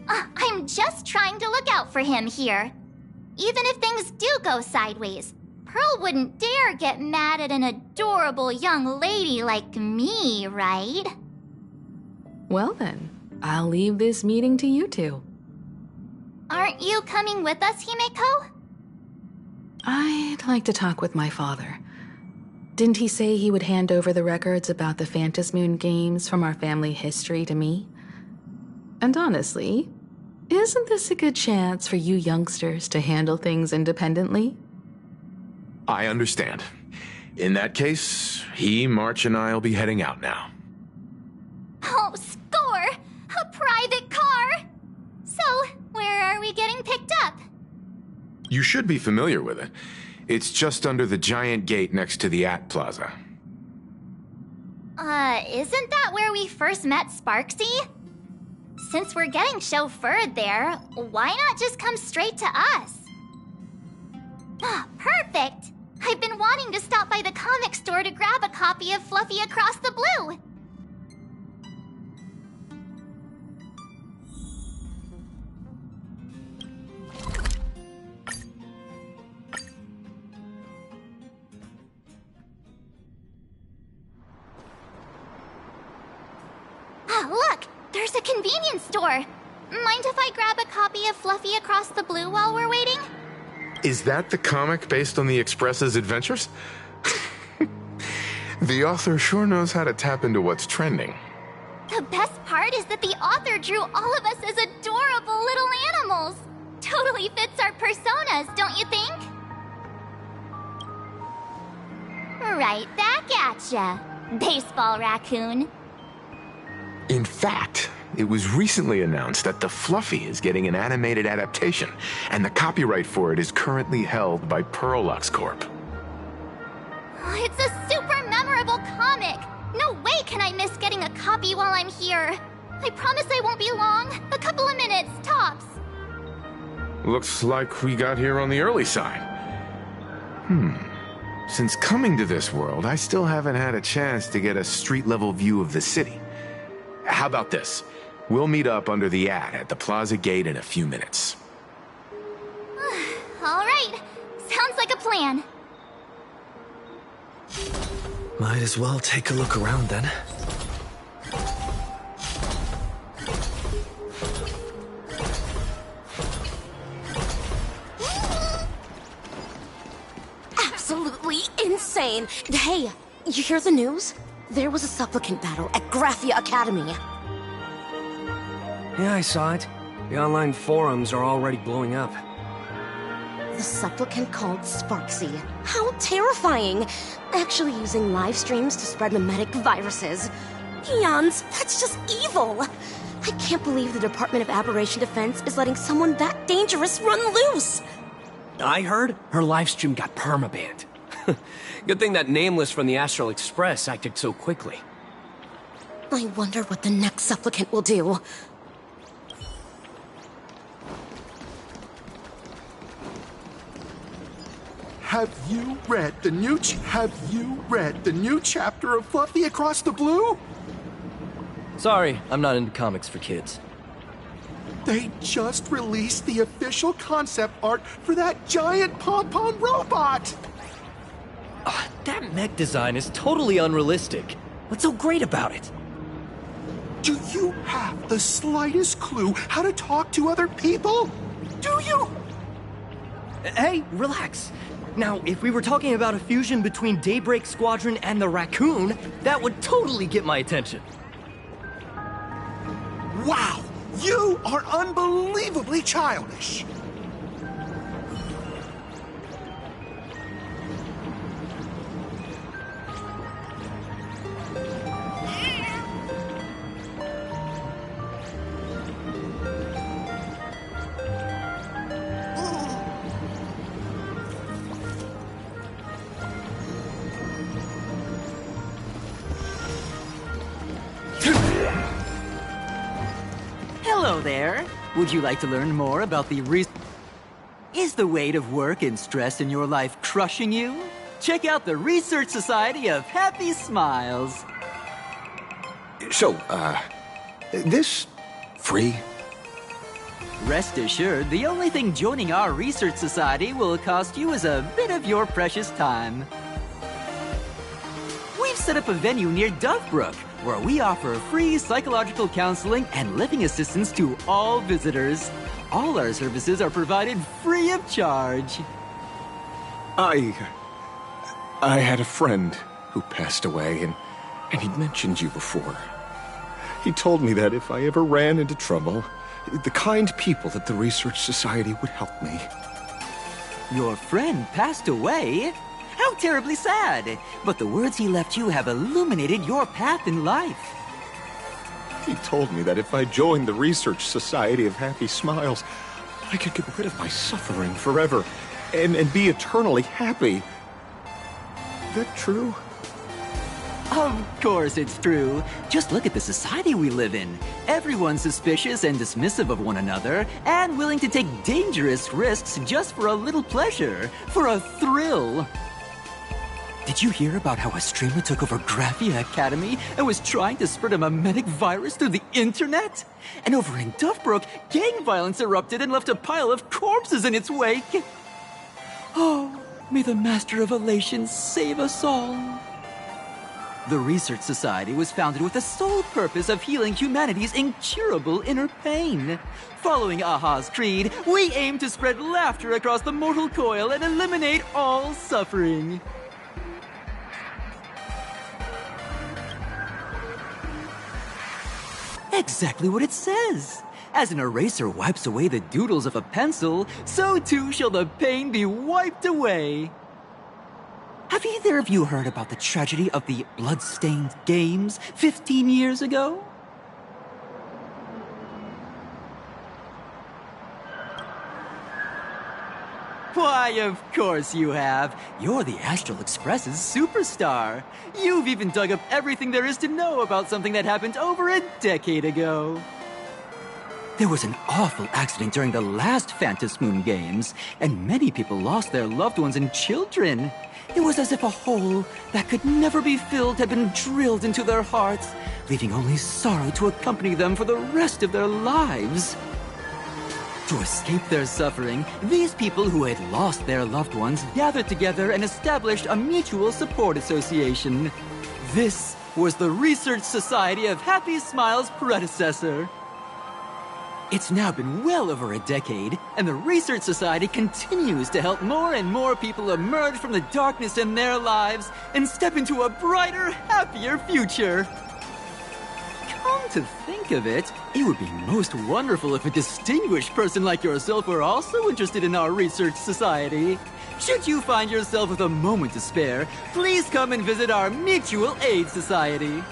I'm just trying to look out for him here. Even if things do go sideways, Pearl wouldn't dare get mad at an adorable young lady like me, right? Well then, I'll leave this meeting to you two. Aren't you coming with us, Himeko? I'd like to talk with my father. Didn't he say he would hand over the records about the Phantasmoon games from our family history to me? And honestly, isn't this a good chance for you youngsters to handle things independently? I understand. In that case, March, and I'll be heading out now. Oh, score! A private car! So, where are we getting picked up? You should be familiar with it. It's just under the giant gate next to the AT Plaza. Isn't that where we first met Sparksy? Since we're getting chauffeured there, why not just come straight to us? Perfect! I've been wanting to stop by the comic store to grab a copy of Fluffy Across the Blue. Look! There's a convenience store! mind if I grab a copy of Fluffy Across the Blue while we're waiting? Is that the comic based on the Express's adventures? The author sure knows how to tap into what's trending. The best part is that the author drew all of us as adorable little animals. Totally fits our personas, don't you think? Right back at ya, baseball raccoon. In fact, it was recently announced that the Fluffy is getting an animated adaptation, and the copyright for it is currently held by Pearlux Corp. It's a super memorable comic. No way can I miss getting a copy while I'm here. I promise I won't be long. A couple of minutes, tops. Looks like we got here on the early side. Since coming to this world, I still haven't had a chance to get a street-level view of the city. How about this? We'll meet up under the ad at the plaza gate in a few minutes. All right. Sounds like a plan. Might as well take a look around then. Absolutely insane. Hey, you hear the news? There was a supplicant battle at Graphia Academy. Yeah, I saw it. The online forums are already blowing up. The supplicant called Sparksy. How terrifying! Actually using live streams to spread mimetic viruses. Eons, that's just evil! I can't believe the Department of Aberration Defense is letting someone that dangerous run loose! I heard her livestream got permabanned. Good thing that Nameless from the Astral Express acted so quickly. I wonder what the next supplicant will do. Have you read the new chapter of Fluffy Across the Blue? Sorry, I'm not into comics for kids. They just released the official concept art for that giant pom-pom robot! That mech design is totally unrealistic. What's so great about it? Do you have the slightest clue how to talk to other people? Do you? Hey, relax. Now, if we were talking about a fusion between Daybreak Squadron and the Raccoon, that would totally get my attention. Wow! You are unbelievably childish! Hello there. Would you like to learn more about the Is the weight of work and stress in your life crushing you? Check out the Research Society of Happy Smiles. So, this free? Rest assured, the only thing joining our Research Society will cost you is a bit of your precious time. We've set up a venue near Dovebrook, where we offer free psychological counseling and living assistance to all visitors. All our services are provided free of charge. I had a friend who passed away, and he'd mentioned you before. He told me that if I ever ran into trouble, the kind people at the Research Society would help me. Your friend passed away? How terribly sad! But the words he left you have illuminated your path in life. He told me that if I joined the Research Society of Happy Smiles, I could get rid of my suffering forever and be eternally happy. Is that true? Of course it's true. Just look at the society we live in. Everyone's suspicious and dismissive of one another, and willing to take dangerous risks just for a little pleasure, for a thrill. Did you hear about how a streamer took over Graphia Academy and was trying to spread a mimetic virus through the internet? And over in Dovebrook, gang violence erupted and left a pile of corpses in its wake. Oh, may the Master of Elation save us all. The Research Society was founded with the sole purpose of healing humanity's incurable inner pain. Following Aha's creed, we aim to spread laughter across the mortal coil and eliminate all suffering. Exactly what it says. As an eraser wipes away the doodles of a pencil, so too shall the pain be wiped away. Have either of you heard about the tragedy of the blood-stained games 15 years ago? Why, of course you have. You're the Astral Express's superstar. You've even dug up everything there is to know about something that happened over a decade ago. There was an awful accident during the last Phantom Moon Games, and many people lost their loved ones and children. It was as if a hole that could never be filled had been drilled into their hearts, leaving only sorrow to accompany them for the rest of their lives. To escape their suffering, these people who had lost their loved ones gathered together and established a mutual support association. This was the Research Society of Happy Smile's predecessor. It's now been well over a decade, and the Research Society continues to help more and more people emerge from the darkness in their lives and step into a brighter, happier future. Come to think of it, it would be most wonderful if a distinguished person like yourself were also interested in our Research Society. Should you find yourself with a moment to spare, please come and visit our Mutual Aid Society.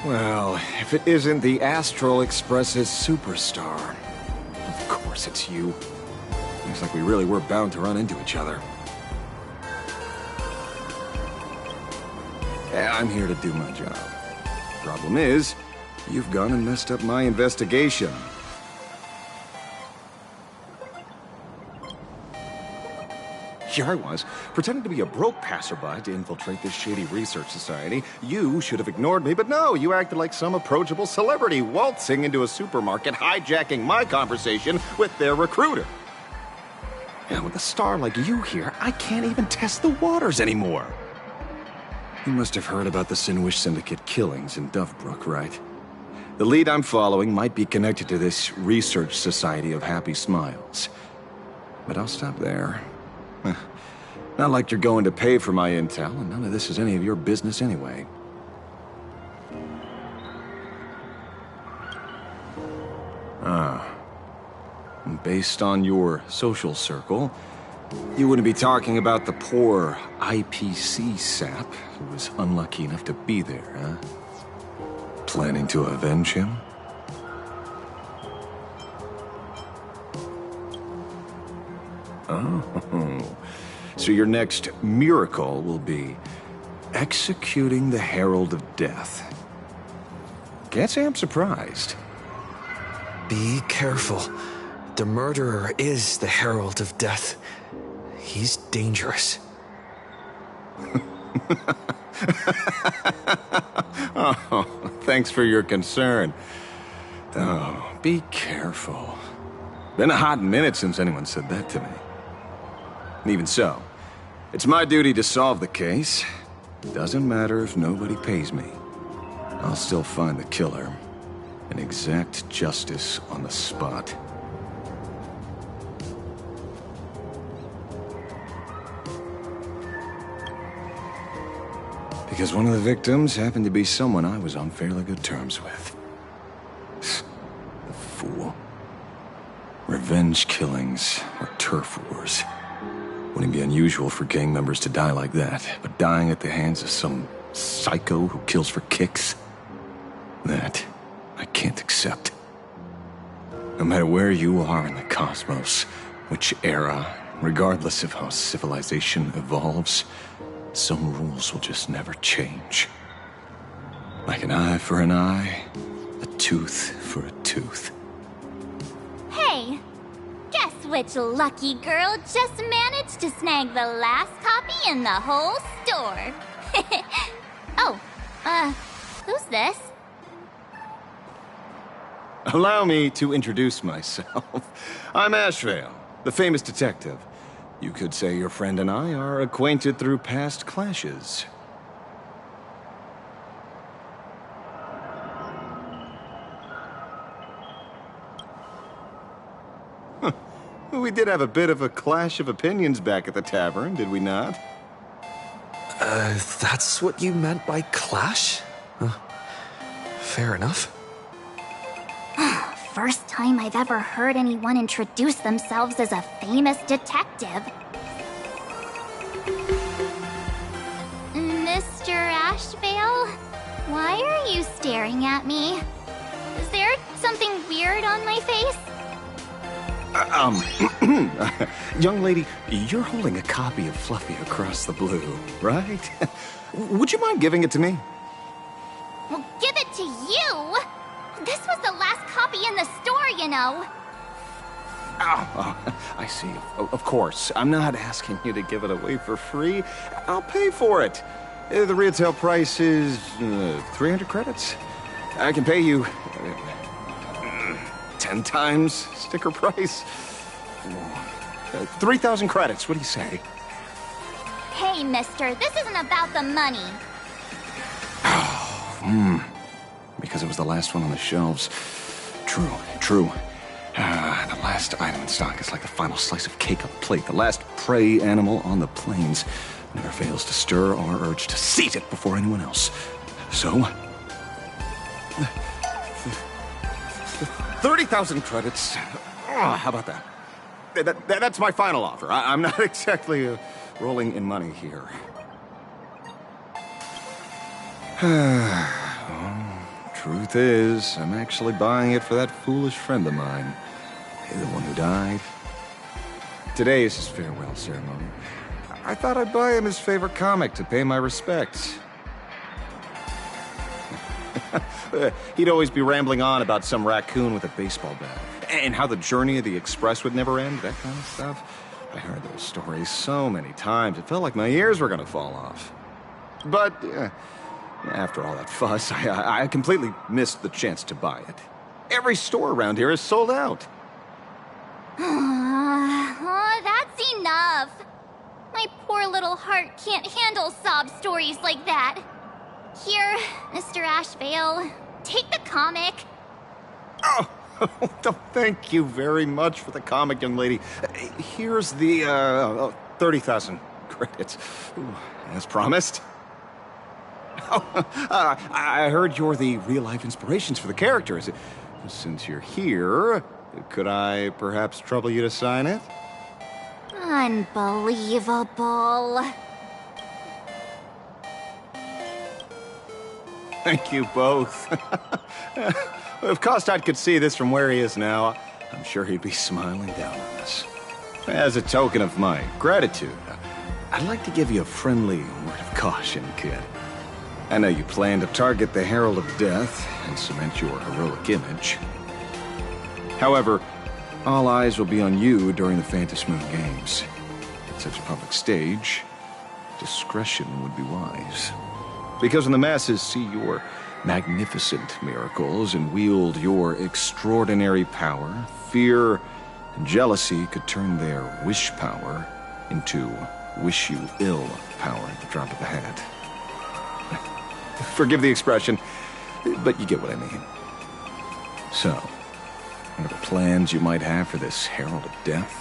Well, if it isn't the Astral Express's superstar. Of course it's you. Looks like we really were bound to run into each other. I'm here to do my job. Problem is, you've gone and messed up my investigation. Here I was, pretending to be a broke passerby to infiltrate this shady research society. You should have ignored me, but no, you acted like some approachable celebrity waltzing into a supermarket, hijacking my conversation with their recruiter. And with a star like you here, I can't even test the waters anymore. You must have heard about the Sinwish Syndicate killings in Dovebrook, right? The lead I'm following might be connected to this Research Society of Happy Smiles. But I'll stop there. Not like you're going to pay for my intel, and none of this is any of your business anyway. And based on your social circle, you wouldn't be talking about the poor IPC sap who was unlucky enough to be there, huh? Planning to avenge him? Oh, so your next miracle will be executing the Herald of Death. Can't say I'm surprised. Be careful. The murderer is the Herald of Death. He's dangerous. Oh, thanks for your concern. Oh, be careful. Been a hot minute since anyone said that to me. And even so, it's my duty to solve the case. Doesn't matter if nobody pays me. I'll still find the killer and exact justice on the spot. Because one of the victims happened to be someone I was on fairly good terms with. The fool. Revenge killings or turf wars. Wouldn't be unusual for gang members to die like that, but dying at the hands of some psycho who kills for kicks? That I can't accept. No matter where you are in the cosmos, which era, regardless of how civilization evolves, some rules will just never change. Like an eye for an eye, a tooth for a tooth. Hey, guess which lucky girl just managed to snag the last copy in the whole store? Who's this? Allow me to introduce myself. I'm Ashvale, the famous detective. You could say your friend and I are acquainted through past clashes. Huh. We did have a bit of a clash of opinions back at the tavern, did we not? That's what you meant by clash? Fair enough. First time I've ever heard anyone introduce themselves as a famous detective. Mr. Ashvale? Why are you staring at me? Is there something weird on my face? Young lady, you're holding a copy of Fluffy Across the Blue, right? Would you mind giving it to me? Well, give it to you? This was the last copy in the store, you know. Oh, I see. Of course. I'm not asking you to give it away for free. I'll pay for it. The retail price is 300 credits. I can pay you 10 times sticker price. 3,000 credits. What do you say? Hey, mister, this isn't about the money. Because it was the last one on the shelves. True. The last item in stock is like the final slice of cake on the plate. The last prey animal on the plains never fails to stir our urge to seize it before anyone else. So, 30,000 credits. How about that? That's my final offer. I'm not exactly rolling in money here. Truth is, I'm actually buying it for that foolish friend of mine. The one who died. Today is his farewell ceremony. I thought I'd buy him his favorite comic to pay my respects. He'd always be rambling on about some raccoon with a baseball bat. And how the journey of the Express would never end, that kind of stuff. I heard those stories so many times, it felt like my ears were gonna fall off. But, after all that fuss, I completely missed the chance to buy it. Every store around here is sold out. Oh, that's enough. My poor little heart can't handle sob stories like that. Here, Mr. Ashvale, take the comic. Oh, thank you very much for the comic, young lady. Here's the 30,000 credits. Ooh, as promised. Oh, I heard you're the real-life inspirations for the characters. Since you're here, could I perhaps trouble you to sign it? Unbelievable. Thank you both. If Kostad could see this from where he is now, I'm sure he'd be smiling down on us. As a token of my gratitude, I'd like to give you a friendly word of caution, kid. I know you plan to target the Herald of Death and cement your heroic image. However, all eyes will be on you during the Phantom Moon Games. At such a public stage, discretion would be wise. Because when the masses see your magnificent miracles and wield your extraordinary power, fear and jealousy could turn their wish power into wish you ill power at the drop of a hat. Forgive the expression, but you get what I mean. So, whatever plans you might have for this Herald of Death,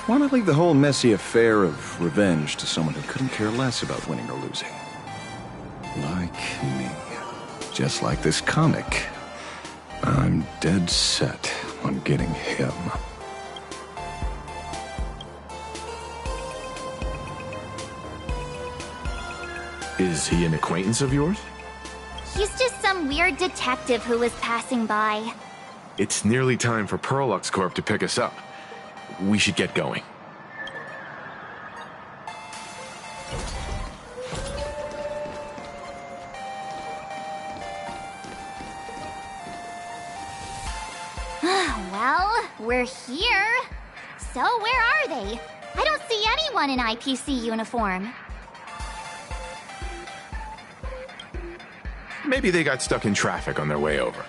why not leave the whole messy affair of revenge to someone who couldn't care less about winning or losing? Like me. Just like this comic. I'm dead set on getting him. Is he an acquaintance of yours? He's just some weird detective who was passing by. It's nearly time for Perlux Corp to pick us up. We should get going. Well, we're here. So where are they? I don't see anyone in IPC uniform. Maybe they got stuck in traffic on their way over.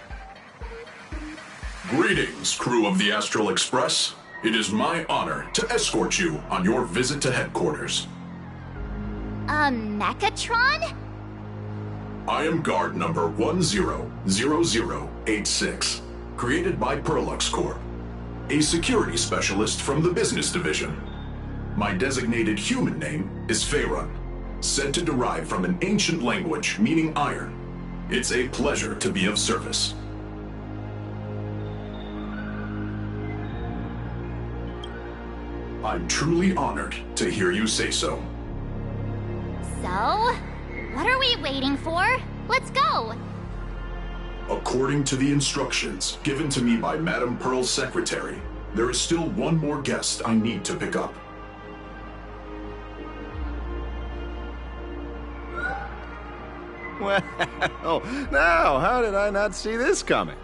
Greetings, crew of the Astral Express. It is my honor to escort you on your visit to headquarters. Mechatron? I am guard number 100086, created by Perlux Corp, a security specialist from the business division. My designated human name is Faerun, said to derive from an ancient language meaning iron. It's a pleasure to be of service. I'm truly honored to hear you say so. So, what are we waiting for? Let's go! According to the instructions given to me by Madame Pearl's secretary, there is still one more guest I need to pick up. Well, now, how did I not see this coming?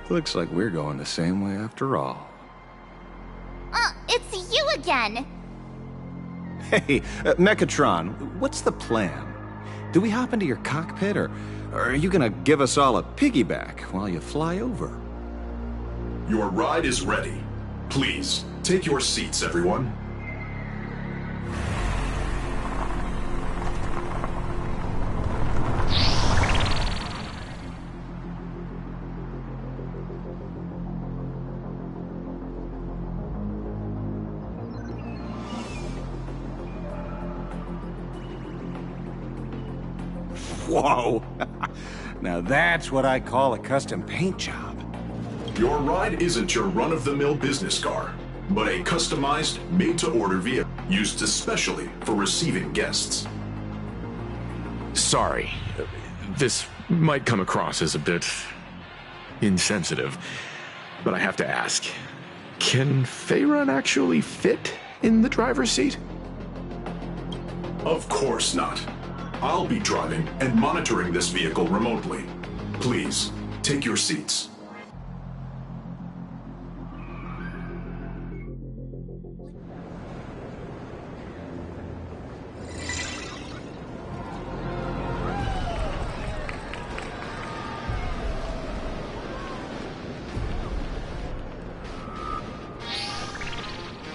Looks like we're going the same way after all. It's you again! Hey, Mechatron, what's the plan? Do we hop into your cockpit, or are you gonna give us all a piggyback while you fly over? Your ride is ready. Please, take your seats, everyone. Whoa! Now that's what I call a custom paint job. Your ride isn't your run-of-the-mill business car, but a customized, made-to-order vehicle used especially for receiving guests. Sorry. This might come across as a bit insensitive, but I have to ask. Can Faerun actually fit in the driver's seat? Of course not. I'll be driving and monitoring this vehicle remotely. Please, take your seats.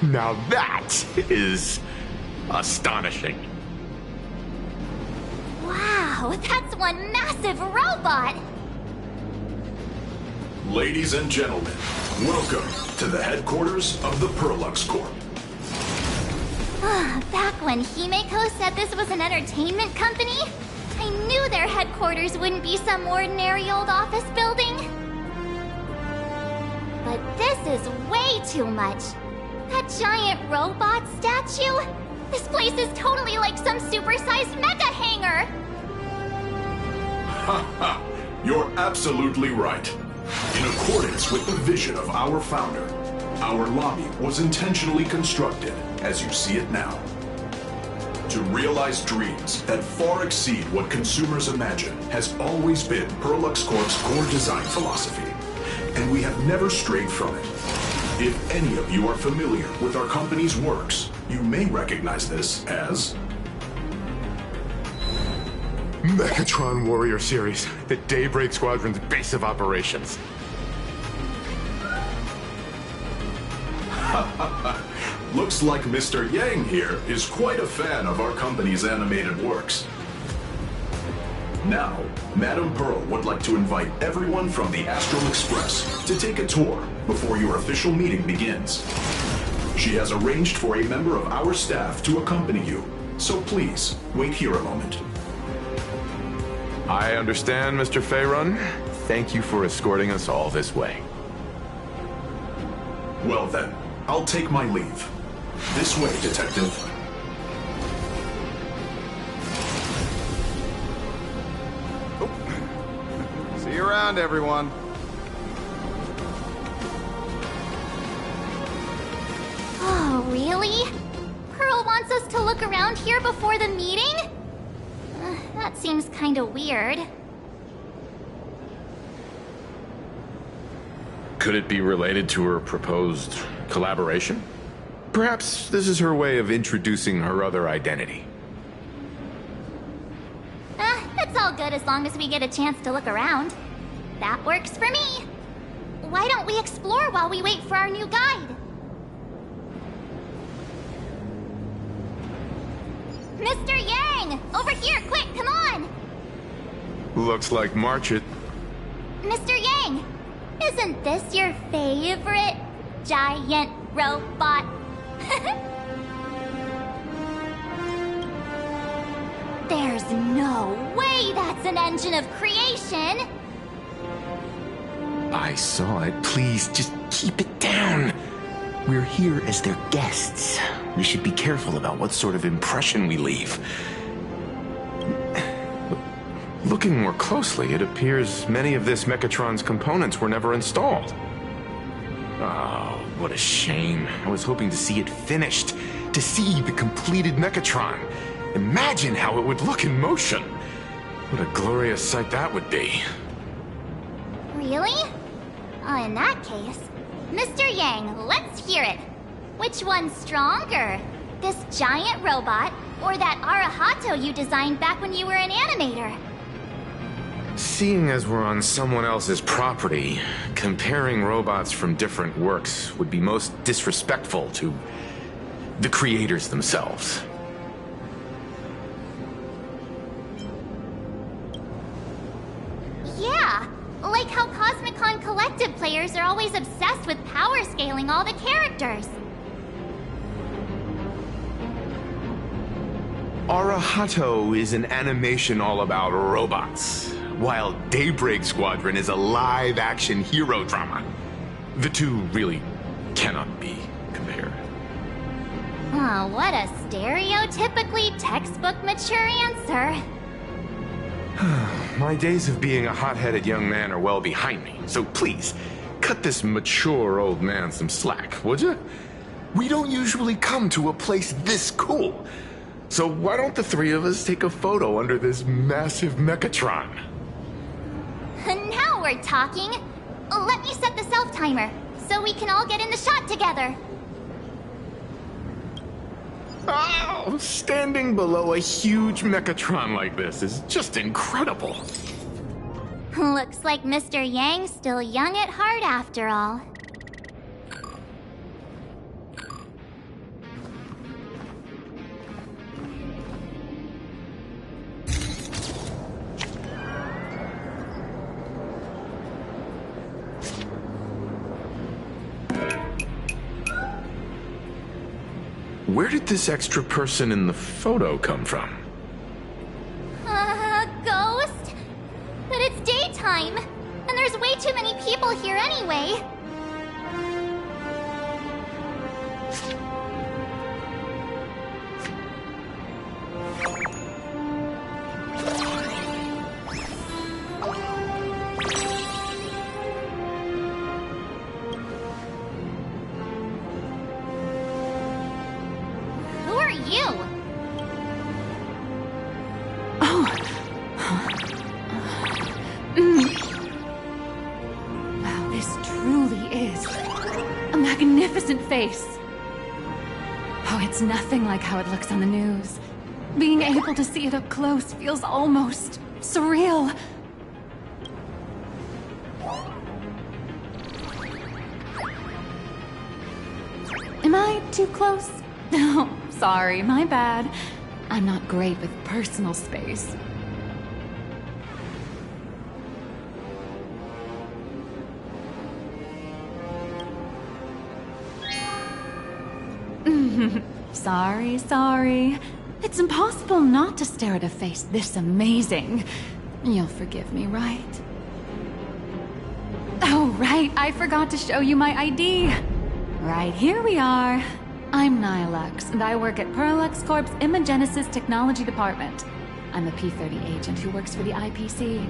Now that is astonishing. Wow, that's one massive robot! Ladies and gentlemen, welcome to the headquarters of the Perlux Corp. Back when Himeko said this was an entertainment company, I knew their headquarters wouldn't be some ordinary old office building. But this is way too much. That giant robot statue? This place is totally like some supersized mecha hangar! Ha ha! You're absolutely right. In accordance with the vision of our founder, our lobby was intentionally constructed as you see it now. To realize dreams that far exceed what consumers imagine has always been Perlux Corp's core design philosophy, and we have never strayed from it. If any of you are familiar with our company's works, you may recognize this as Mechatron Warrior Series, the Daybreak Squadron's base of operations. Looks like Mr. Yang here is quite a fan of our company's animated works. Now, Madame Pearl would like to invite everyone from the Astral Express to take a tour before your official meeting begins. She has arranged for a member of our staff to accompany you, so please, wait here a moment. I understand, Mr. Faerun. Thank you for escorting us all this way. Well then, I'll take my leave. This way, Detective. See you around, everyone. Oh, really? Pearl wants us to look around here before the meeting? That seems kinda weird. Could it be related to her proposed collaboration? Perhaps this is her way of introducing her other identity. It's all good as long as we get a chance to look around. That works for me. Why don't we explore while we wait for our new guide? Mr. Yang! Over here, quick, come on! Looks like March it. Mr. Yang! Isn't this your favorite giant robot? There's no way that's an engine of creation! I saw it. Please, just keep it down. We're here as their guests. We should be careful about what sort of impression we leave. Looking more closely, it appears many of this Mechatron's components were never installed. Oh, what a shame. I was hoping to see it finished, to see the completed Mechatron. Imagine how it would look in motion. What a glorious sight that would be. Really? In that case, Mr. Yang, let's hear it. Which one's stronger? This giant robot, or that Arahato you designed back when you were an animator? Seeing as we're on someone else's property, comparing robots from different works would be most disrespectful to the creators themselves. Yeah, like how Cosmicon Collective players are always obsessed with power scaling all the characters. Arahato is an animation all about robots, while Daybreak Squadron is a live-action hero drama. The two really cannot be compared. Oh, what a stereotypically textbook mature answer. My days of being a hot-headed young man are well behind me, so please, cut this mature old man some slack, would you? We don't usually come to a place this cool, so why don't the three of us take a photo under this massive Mechatron? Now we're talking. Let me set the self-timer, so we can all get in the shot together. Oh, standing below a huge Mechatron like this is just incredible. Looks like Mr. Yang's still young at heart after all. Where did this extra person in the photo come from? Ghost? But it's daytime, and there's way too many people here anyway. Who are you? Wow, this truly is a magnificent face. Oh, it's nothing like how it looks on the news. Being able to see it up close feels almost surreal. Am I too close? Oh, sorry, my bad. I'm not great with personal space. Sorry. It's impossible not to stare at a face this amazing. You'll forgive me, right? Oh, right, I forgot to show you my ID. Right, here we are. I'm Nihilux, and I work at Parallax Corp's Imagenesis Technology Department. I'm a P-30 agent who works for the IPC.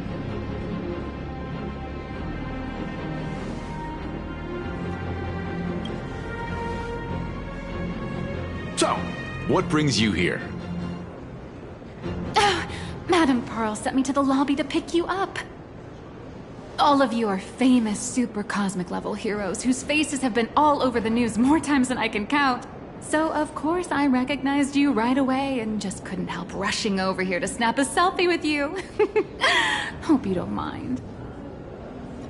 So, what brings you here? Madam Pearl sent me to the lobby to pick you up. All of you are famous super cosmic level heroes whose faces have been all over the news more times than I can count. So of course I recognized you right away and just couldn't help rushing over here to snap a selfie with you. Hope you don't mind.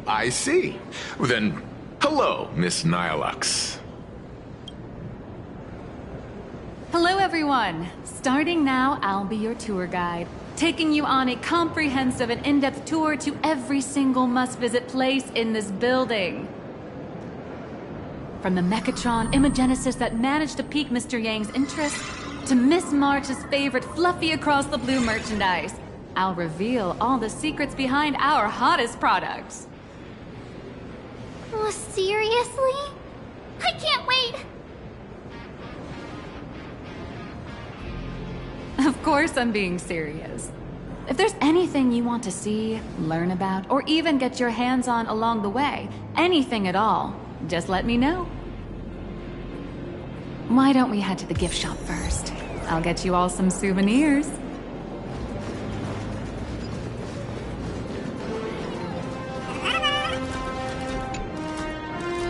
I see. Then, hello, Miss Nihilux. Hello everyone! Starting now, I'll be your tour guide, taking you on a comprehensive and in-depth tour to every single must-visit place in this building. From the Mechatron Imogenesis that managed to pique Mr. Yang's interest, to Miss March's favorite fluffy across the blue merchandise, I'll reveal all the secrets behind our hottest products. Oh, seriously? I can't wait! Of course I'm being serious. If there's anything you want to see, learn about, or even get your hands on along the way, anything at all, just let me know. Why don't we head to the gift shop first? I'll get you all some souvenirs.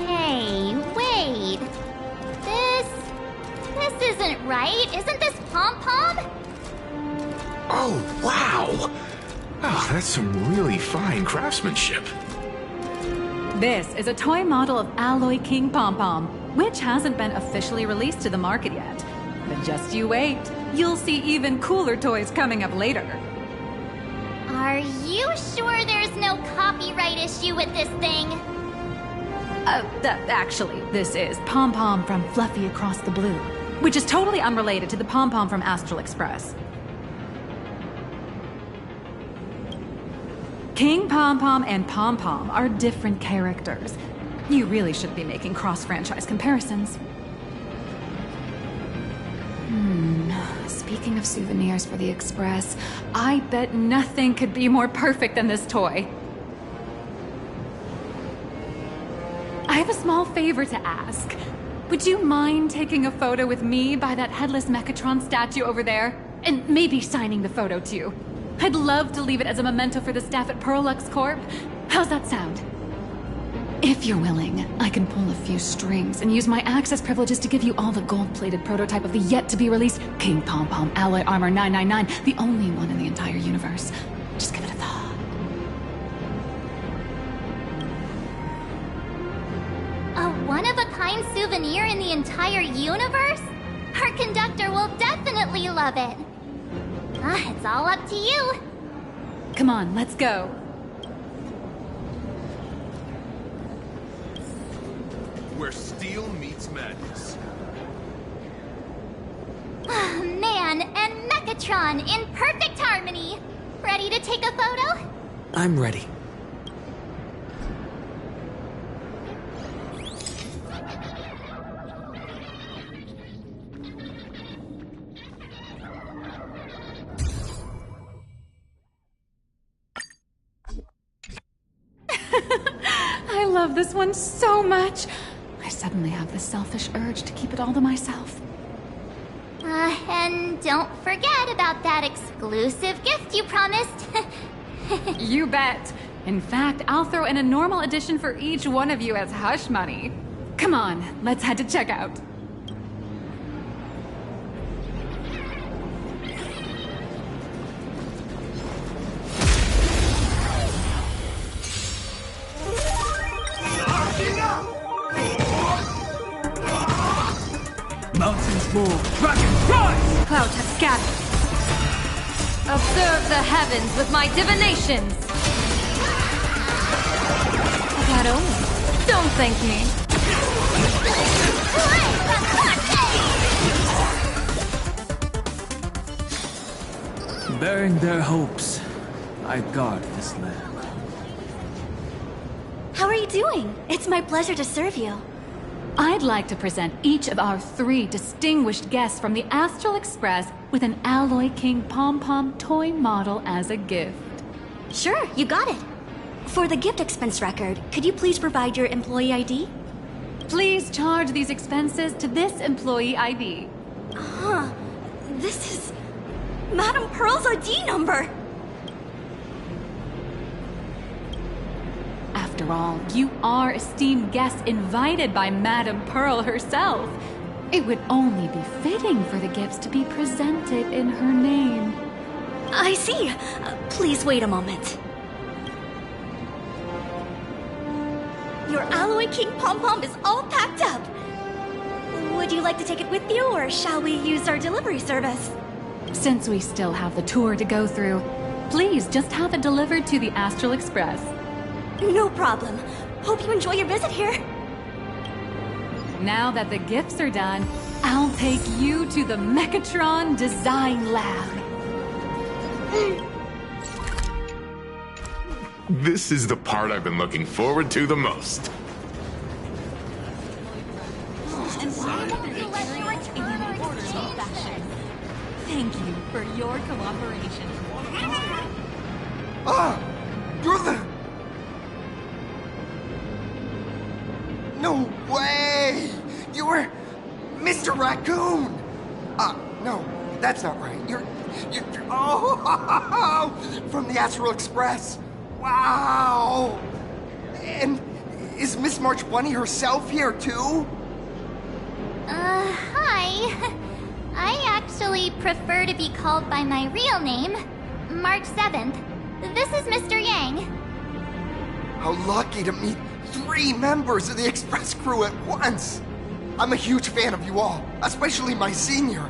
Hey, wait. This isn't right. Isn't this Pom-Pom? Oh, wow! Oh, that's some really fine craftsmanship. This is a toy model of Alloy King Pom-Pom, which hasn't been officially released to the market yet. But just you wait. You'll see even cooler toys coming up later. Are you sure there's no copyright issue with this thing? Actually, this is Pom-Pom from Fluffy Across the Blue, which is totally unrelated to the Pom-Pom from Astral Express. King Pom-Pom and Pom-Pom are different characters. You really should be making cross-franchise comparisons. Speaking of souvenirs for the Express, I bet nothing could be more perfect than this toy. I have a small favor to ask. Would you mind taking a photo with me by that headless Mechatron statue over there? And maybe signing the photo too. I'd love to leave it as a memento for the staff at Perlux Corp. How's that sound? If you're willing, I can pull a few strings and use my access privileges to give you all the gold-plated prototype of the yet-to-be-released King Pom-Pom Alloy Armor 999, the only one in the entire universe. Just give it a thought. A one-of-a-kind souvenir in the entire universe? Our conductor will definitely love it. It's all up to you. Come on, let's go. Where steel meets madness. Man and Mechatron in perfect harmony. Ready to take a photo? I'm ready. I love this one so much. I suddenly have this selfish urge to keep it all to myself. And don't forget about that exclusive gift you promised. You bet. In fact, I'll throw in a normal edition for each one of you as hush money. Come on, let's head to checkout. Mountains fall, dragons rise! Clouds have scattered. Observe the heavens with my divinations! That only. Don't thank me. Bearing their hopes, I guard this land. How are you doing? It's my pleasure to serve you. I'd like to present each of our 3 distinguished guests from the Astral Express with an Alloy King Pom-Pom toy model as a gift. Sure, you got it. For the gift expense record, could you please provide your employee ID? Please charge these expenses to this employee ID. Huh. This is Madame Pearl's ID number. After all, you are esteemed guests invited by Madame Pearl herself. It would only be fitting for the gifts to be presented in her name. I see. Please wait a moment. Your Alloy King Pom-Pom is all packed up. Would Would you like to take it with you, or shall we use our delivery service? Since we still have the tour to go through, please just have it delivered to the Astral Express. No problem. Hope you enjoy your visit here. Now that the gifts are done, I'll take you to the Mechatron Design Lab. This is the part I've been looking forward to the most. Thank you for your cooperation. Ah! You're the... No way! You were Mr. Raccoon! No, that's not right. You're oh! From the Astral Express. Wow! And is Miss March Bunny herself here too? Hi. I actually prefer to be called by my real name, March 7th. This is Mr. Yang. How lucky to meet 3 members of the Express crew at once. I'm a huge fan of you all, especially my senior.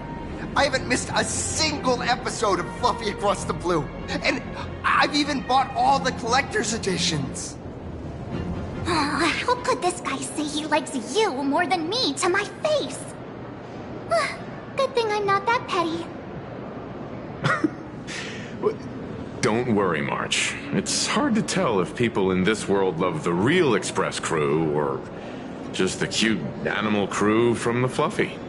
I haven't missed a single episode of Fluffy Across the Blue. And I've even bought all the collector's editions. Oh, how could this guy say he likes you more than me to my face? Good thing I'm not that petty. Don't worry, March. It's hard to tell if people in this world love the real Express crew or just the cute animal crew from the Fluffy.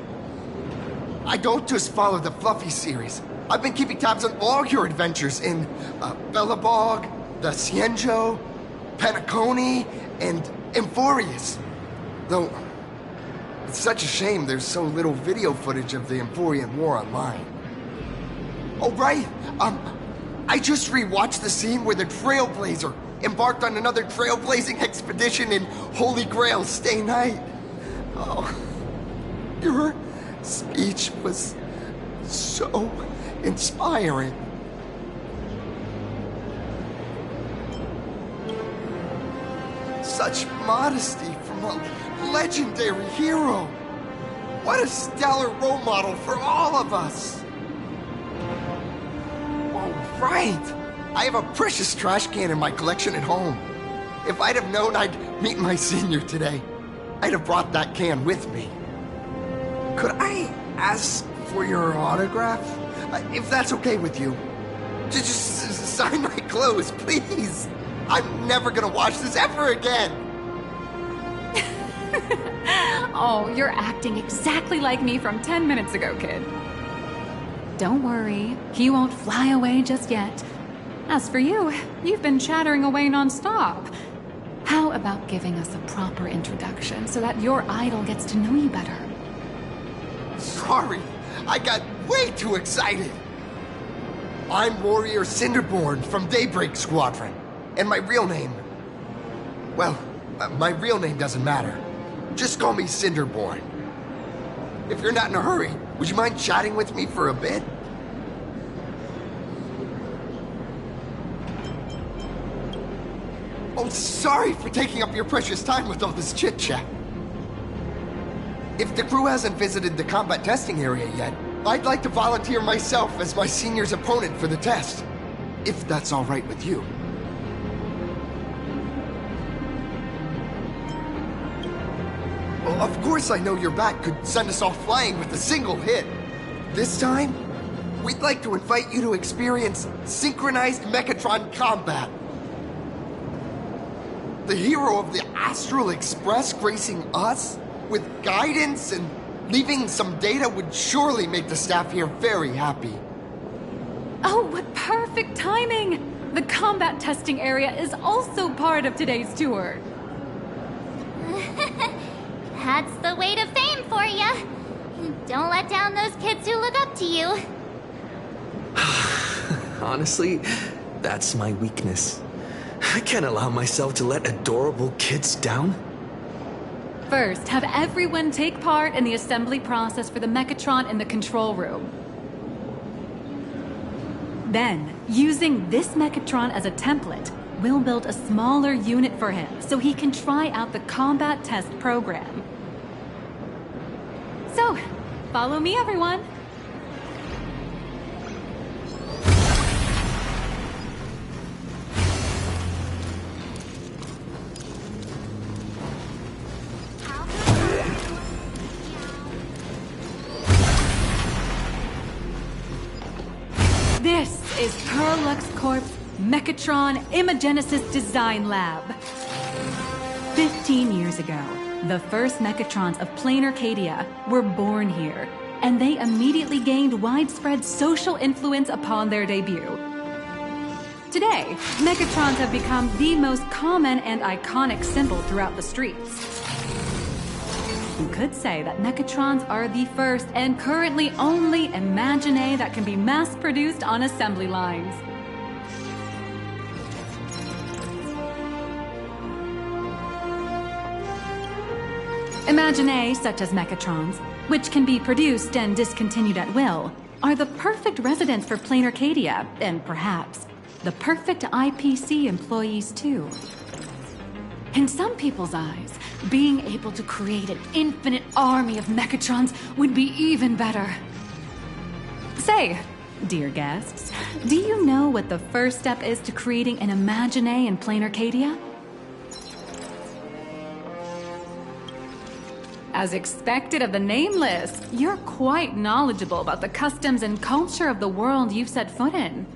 I don't just follow the Fluffy series. I've been keeping tabs on all your adventures in Bellabog, the Cienjo, Penacony, and Emphorius. Though, it's such a shame there's so little video footage of the Emphorian War online. Oh, right! I just rewatched the scene where the Trailblazer embarked on another trailblazing expedition in Holy Grail Stay Night. Oh, your speech was so inspiring. Such modesty from a legendary hero. What a stellar role model for all of us. Oh, right. I have a precious trash can in my collection at home. If I'd have known I'd meet my senior today, I'd have brought that can with me. Could I ask for your autograph? If that's okay with you. Just sign my clothes, please. I'm never gonna watch this ever again. Oh, you're acting exactly like me from 10 minutes ago, kid. Don't worry, he won't fly away just yet. As for you, you've been chattering away non-stop. How about giving us a proper introduction so that your idol gets to know you better? Sorry, I got way too excited. I'm Warrior Cinderborn from Daybreak Squadron. And my real name... Well, my real name doesn't matter. Just call me Cinderborn. If you're not in a hurry, would you mind chatting with me for a bit? Oh, sorry for taking up your precious time with all this chit-chat. If the crew hasn't visited the combat testing area yet, I'd like to volunteer myself as my senior's opponent for the test. If that's all right with you. Well, of course I know your bat could send us all flying with a single hit. This time, we'd like to invite you to experience synchronized Mechatron combat. The hero of the Astral Express gracing us with guidance and leaving some data would surely make the staff here very happy. Oh, what perfect timing! The combat testing area is also part of today's tour. That's the way to fame for ya. Don't let down those kids who look up to you. Honestly, that's my weakness. I can't allow myself to let adorable kids down. First, have everyone take part in the assembly process for the Mechatron in the control room. Then, using this Mechatron as a template, we'll build a smaller unit for him so he can try out the combat test program. So, follow me, everyone. This is Perlux Corp's Mechatron Imagenesis Design Lab. 15 years ago, the first Mechatrons of Plain Arcadia were born here, and they immediately gained widespread social influence upon their debut. Today, Mechatrons have become the most common and iconic symbol throughout the streets. You could say that Mechatrons are the first and currently only Imagine that can be mass-produced on assembly lines. Imagine such as Mechatrons, which can be produced and discontinued at will, are the perfect residents for Plain Arcadia, and perhaps the perfect IPC employees too. In some people's eyes, being able to create an infinite army of Mechatrons would be even better. Say, dear guests, do you know what the first step is to creating an Imagine in Plain Arcadia? As expected of the Nameless, you're quite knowledgeable about the customs and culture of the world you've set foot in.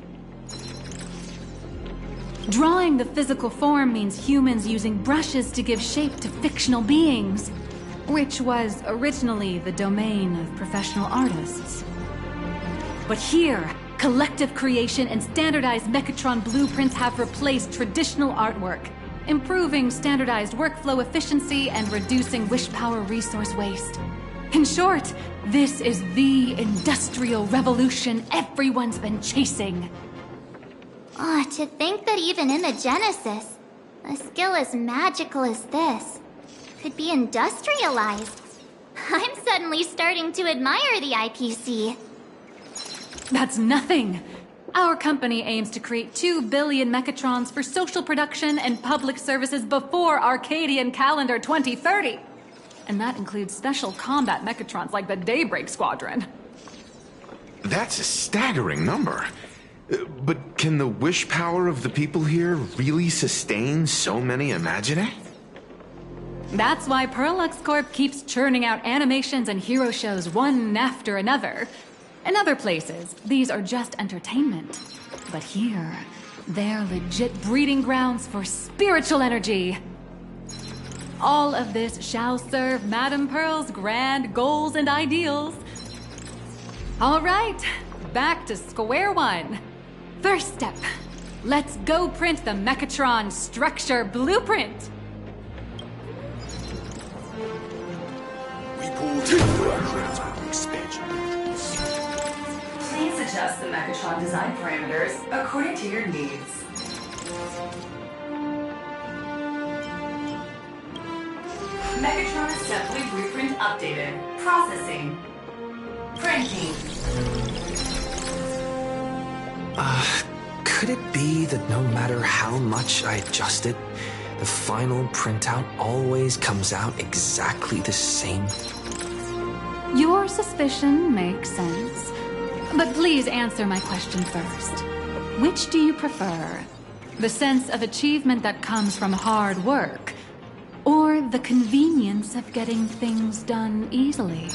Drawing the physical form means humans using brushes to give shape to fictional beings, which was originally the domain of professional artists. But here, collective creation and standardized Mechatron blueprints have replaced traditional artwork, improving standardized workflow efficiency and reducing wish power resource waste. In short, this is the industrial revolution everyone's been chasing. Oh, to think that even Imagenesis, a skill as magical as this, could be industrialized. I'm suddenly starting to admire the IPC. That's nothing. Our company aims to create 2 billion Mechatrons for social production and public services before Arcadian calendar 2030. And that includes special combat Mechatrons like the Daybreak Squadron. That's a staggering number. But can the wish power of the people here really sustain so many Imagine? That's why Perlux Corp keeps churning out animations and hero shows one after another. In other places, these are just entertainment. But here, they're legit breeding grounds for spiritual energy. All of this shall serve Madame Pearl's grand goals and ideals. All right, back to square one. First step, let's go print the Mechatron structure blueprint. We pulled in expansion. Please adjust the Mechatron design parameters according to your needs. Mechatron assembly blueprint updated. Processing. Printing. Could it be that no matter how much I adjust it, the final printout always comes out exactly the same? Your suspicion makes sense. But please answer my question first. Which do you prefer? The sense of achievement that comes from hard work, or the convenience of getting things done easily?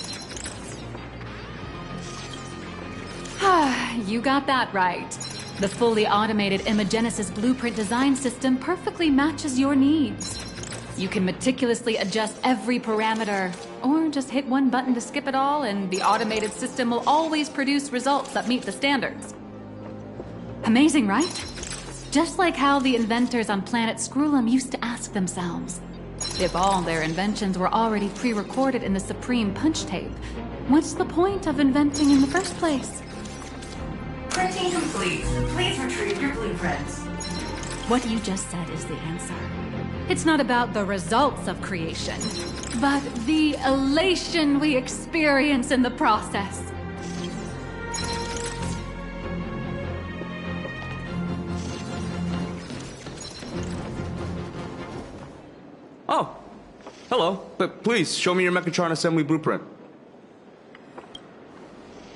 You got that right. The fully automated Imagenesis blueprint design system perfectly matches your needs. You can meticulously adjust every parameter, or just hit one button to skip it all, and the automated system will always produce results that meet the standards. Amazing, right? Just like how the inventors on planet Scrulum used to ask themselves, if all their inventions were already pre-recorded in the Supreme Punch Tape, what's the point of inventing in the first place? Printing complete. Please retrieve your blueprints. What you just said is the answer. It's not about the results of creation, but the elation we experience in the process. Oh, hello. But please, show me your Mechatron assembly blueprint.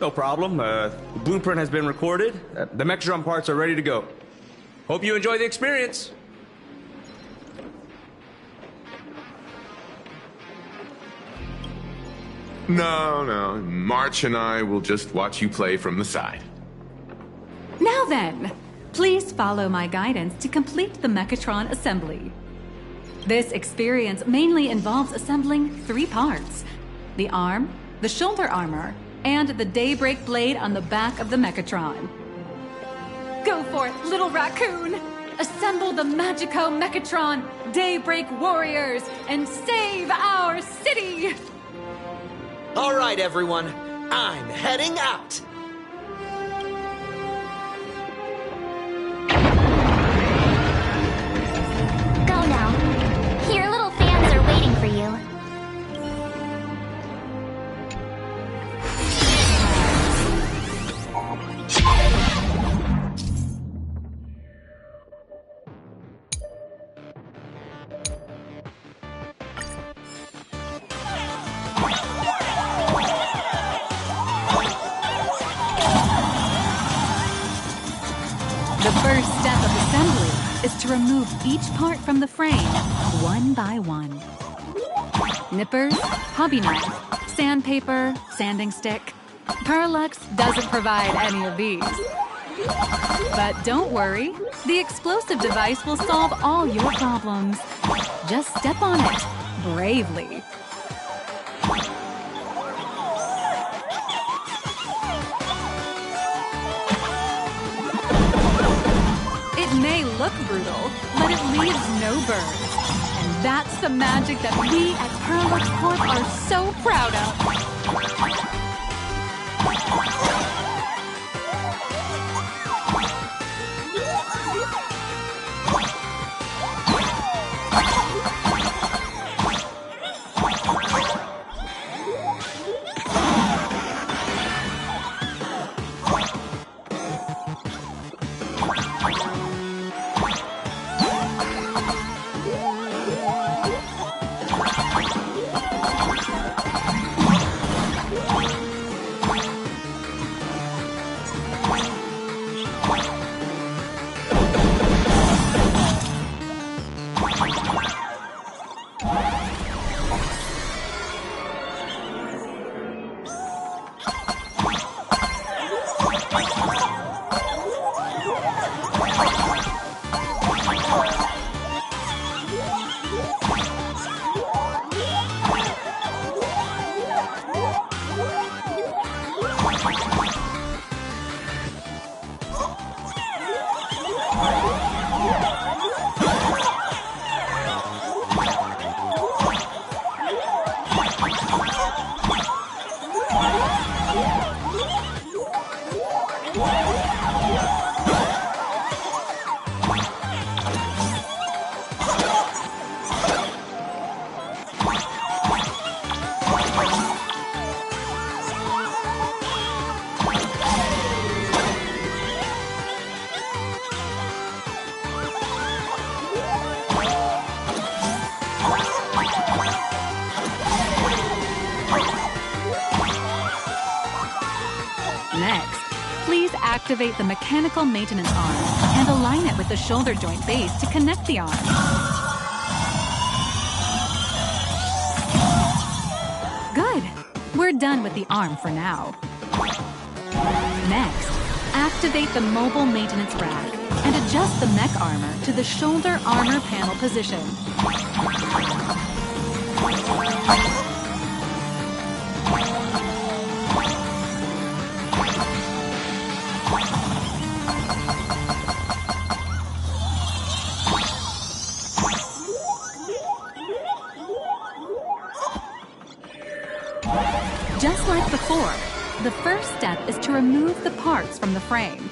No problem. The blueprint has been recorded. The Mechatron parts are ready to go. Hope you enjoy the experience. No. March and I will just watch you play from the side. Now then, please follow my guidance to complete the Mechatron assembly. This experience mainly involves assembling 3 parts: the arm, the shoulder armor, and the Daybreak blade on the back of the Mechatron. Go forth, little raccoon! Assemble the Magico Mechatron Daybreak warriors and save our city! All right, everyone. I'm heading out. Go now. Your little fans are waiting for you. The first step of assembly is to remove each part from the frame, one by one. Nippers, hobby knife, sandpaper, sanding stick. Parallax doesn't provide any of these. But don't worry, the explosive device will solve all your problems. Just step on it, bravely. It may look brutal, but it leaves no burns. And that's the magic that we at Parallax Corp are so proud of. Next, please activate the mechanical maintenance arm and align it with the shoulder joint base to connect the arm. Good. We're done with the arm for now. Next, activate the mobile maintenance rack and adjust the mech armor to the shoulder armor panel position. Just like before, the first step is to remove the parts from the frame.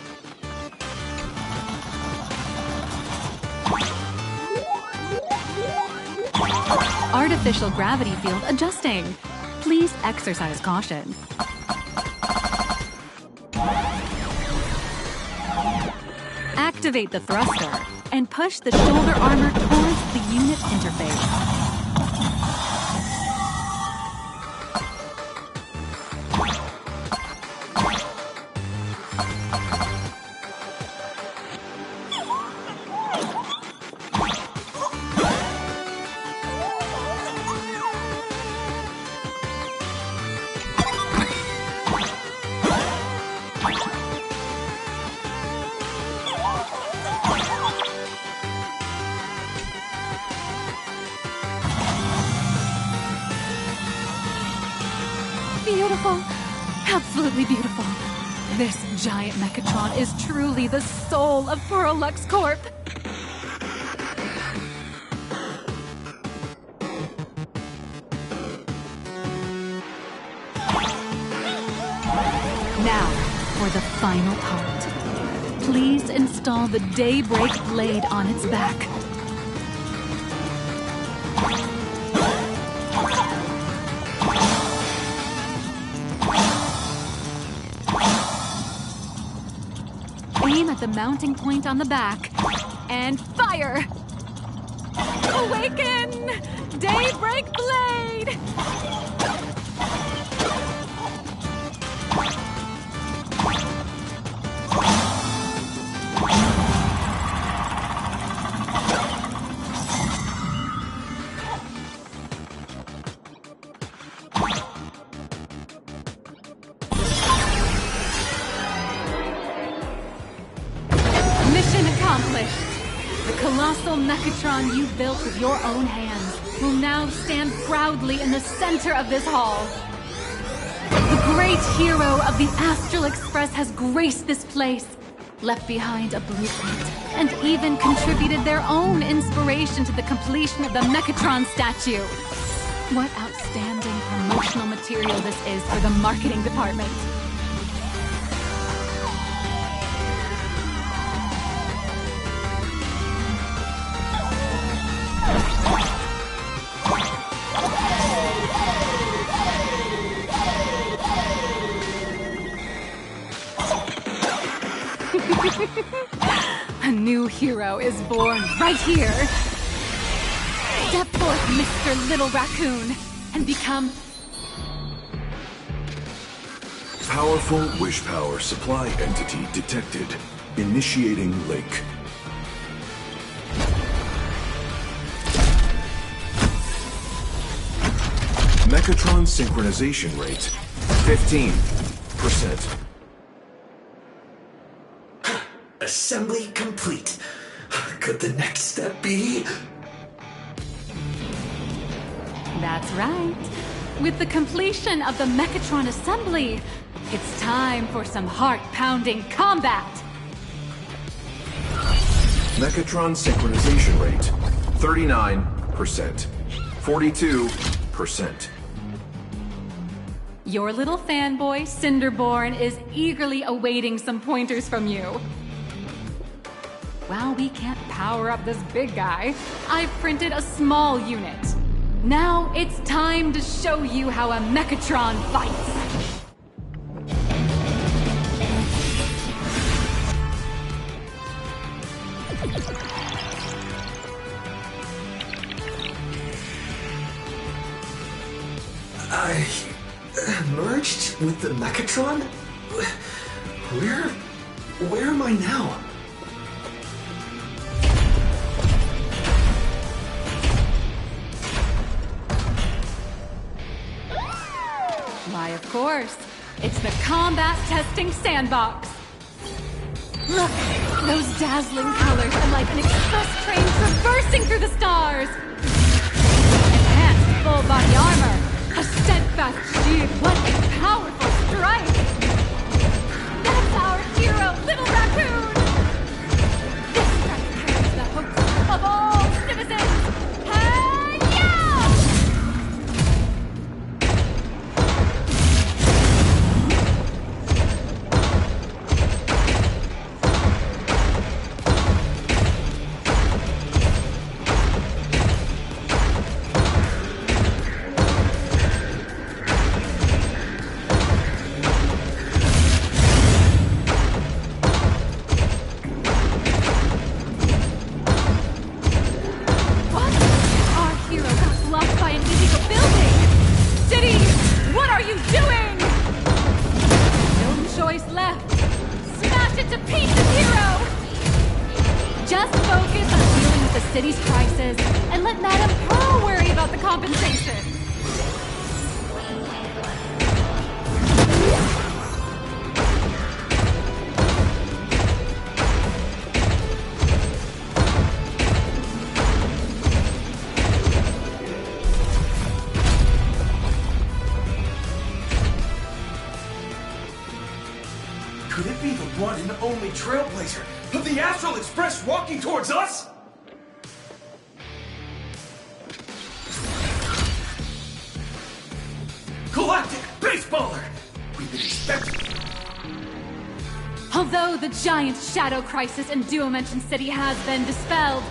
Artificial gravity field adjusting. Please exercise caution. Activate the thruster and push the shoulder armor towards the unit interface. beautiful. Absolutely beautiful. This giant Mechatron is truly the soul of Lux Corp. Now, for the final part. Please install the Daybreak blade on its back. Aim at the mounting point on the back, and fire! Awaken! Daybreak blade! Mission accomplished! The colossal Mechatron you built with your own hands will now stand proudly in the center of this hall. The great hero of the Astral Express has graced this place, left behind a blueprint, and even contributed their own inspiration to the completion of the Mechatron statue. What outstanding promotional material this is for the marketing department. A new hero is born right here. Step forth, Mr. Little Raccoon, and become... Powerful wish power supply entity detected. Initiating link. Mechatron synchronization rate 15%. Assembly complete. Could the next step be? That's right. With the completion of the Mechatron assembly, it's time for some heart-pounding combat. Mechatron synchronization rate 39%. 42%. Your little fanboy, Cinderborn, is eagerly awaiting some pointers from you. While we can't power up this big guy, I've printed a small unit. Now it's time to show you how a Mechatron fights. I merged with the Mechatron? Where am I now? Why, of course. It's the combat testing sandbox. Look, those dazzling colors are like an express train traversing through the stars. Enhanced full body armor, a steadfast shield. What a powerful strike! That's our hero, Little Raccoon! This strike carries the hopes of all citizens. one and only Trailblazer of the Astral Express walking towards us? Galactic Baseballer! We've been expecting... Although the giant shadow crisis in Duomension City has been dispelled,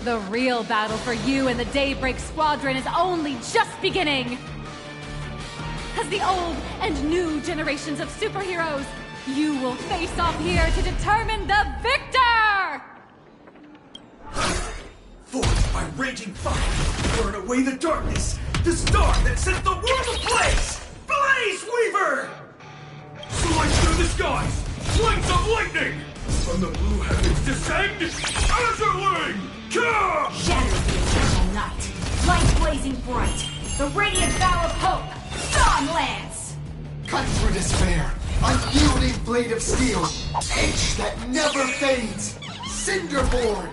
the real battle for you and the Daybreak Squadron is only just beginning! As the old and new generations of superheroes, you will face off here to determine the victor! Forged by raging fire, burn away the darkness, the star that sets the world ablaze! Blaze Weaver! Slice through the skies, flames of lightning! From the blue heavens descend, Azurling! Shadow the eternal night, light blazing bright, the radiant bow of hope, Dawn Lance! Cut through despair, unyielding blade of steel, edge that never fades, Cinderborn!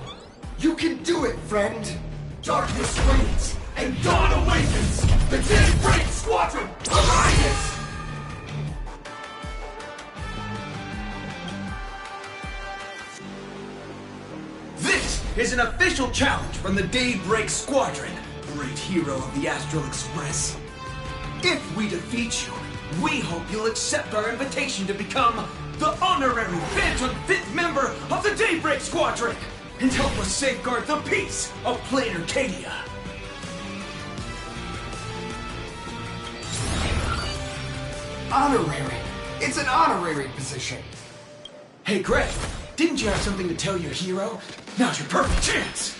You can do it, friend! Darkness waits, and dawn awakens! The Daybreak Squadron arises! This is an official challenge from the Daybreak Squadron, great hero of the Astral Express. If we defeat you, we hope you'll accept our invitation to become the honorary Phantom 5th member of the Daybreak Squadron and help us safeguard the peace of Planet Arcadia. Honorary. It's an honorary position. Hey, Greg, didn't you have something to tell your hero? Now's your perfect chance!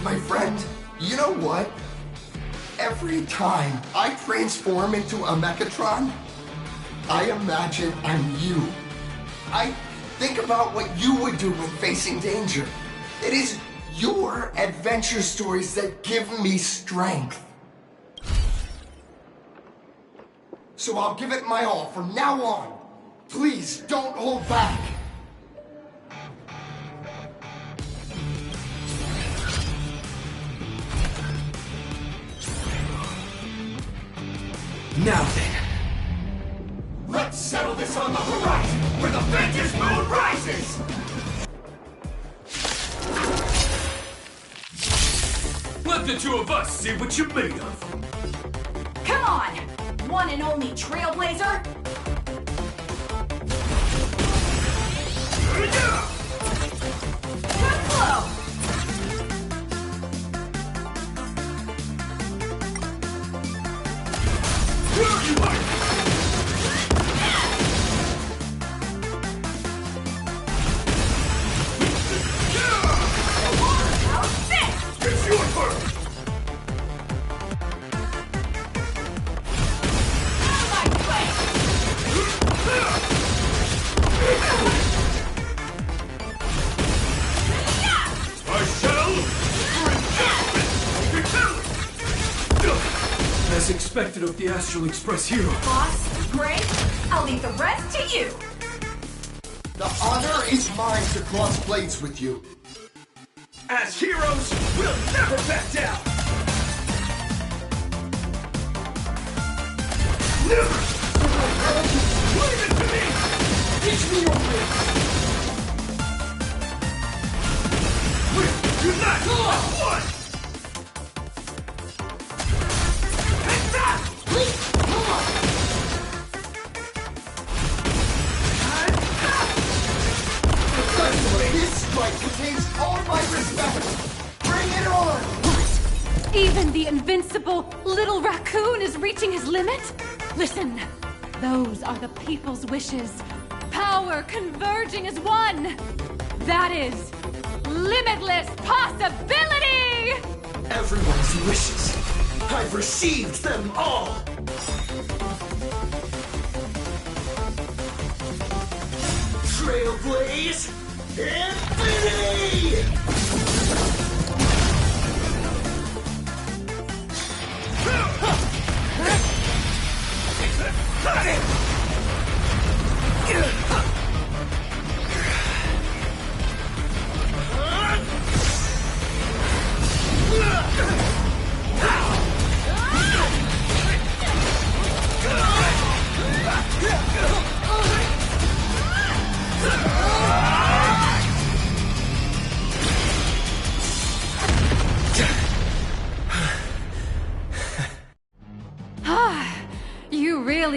My friend, you know what? Every time I transform into a Mechatron, I imagine I'm you. I think about what you would do when facing danger. It is your adventure stories that give me strength. So I'll give it my all from now on. Please don't hold back. Now then. Let's settle this on the horizon, where the Ventus moon rises! Let the two of us see what you're made of. Come on! One and only Trailblazer! Good flow! Where you are! It's your turn! I shall as expected of the Astral Express hero. Boss, great. I'll leave the rest to you. The honor is mine to cross blades with you. As heroes, we'll never back down! Never! Leave it to me! Teach me your ways! We're united as one! And that! Please, come on! This strike contains all my respect! Bring it on! What? Even the invincible little raccoon is reaching his limit? Listen, those are the people's wishes. Power converging as one! That is limitless possibility! Everyone's wishes. I've received them all! Trailblaze Infinity!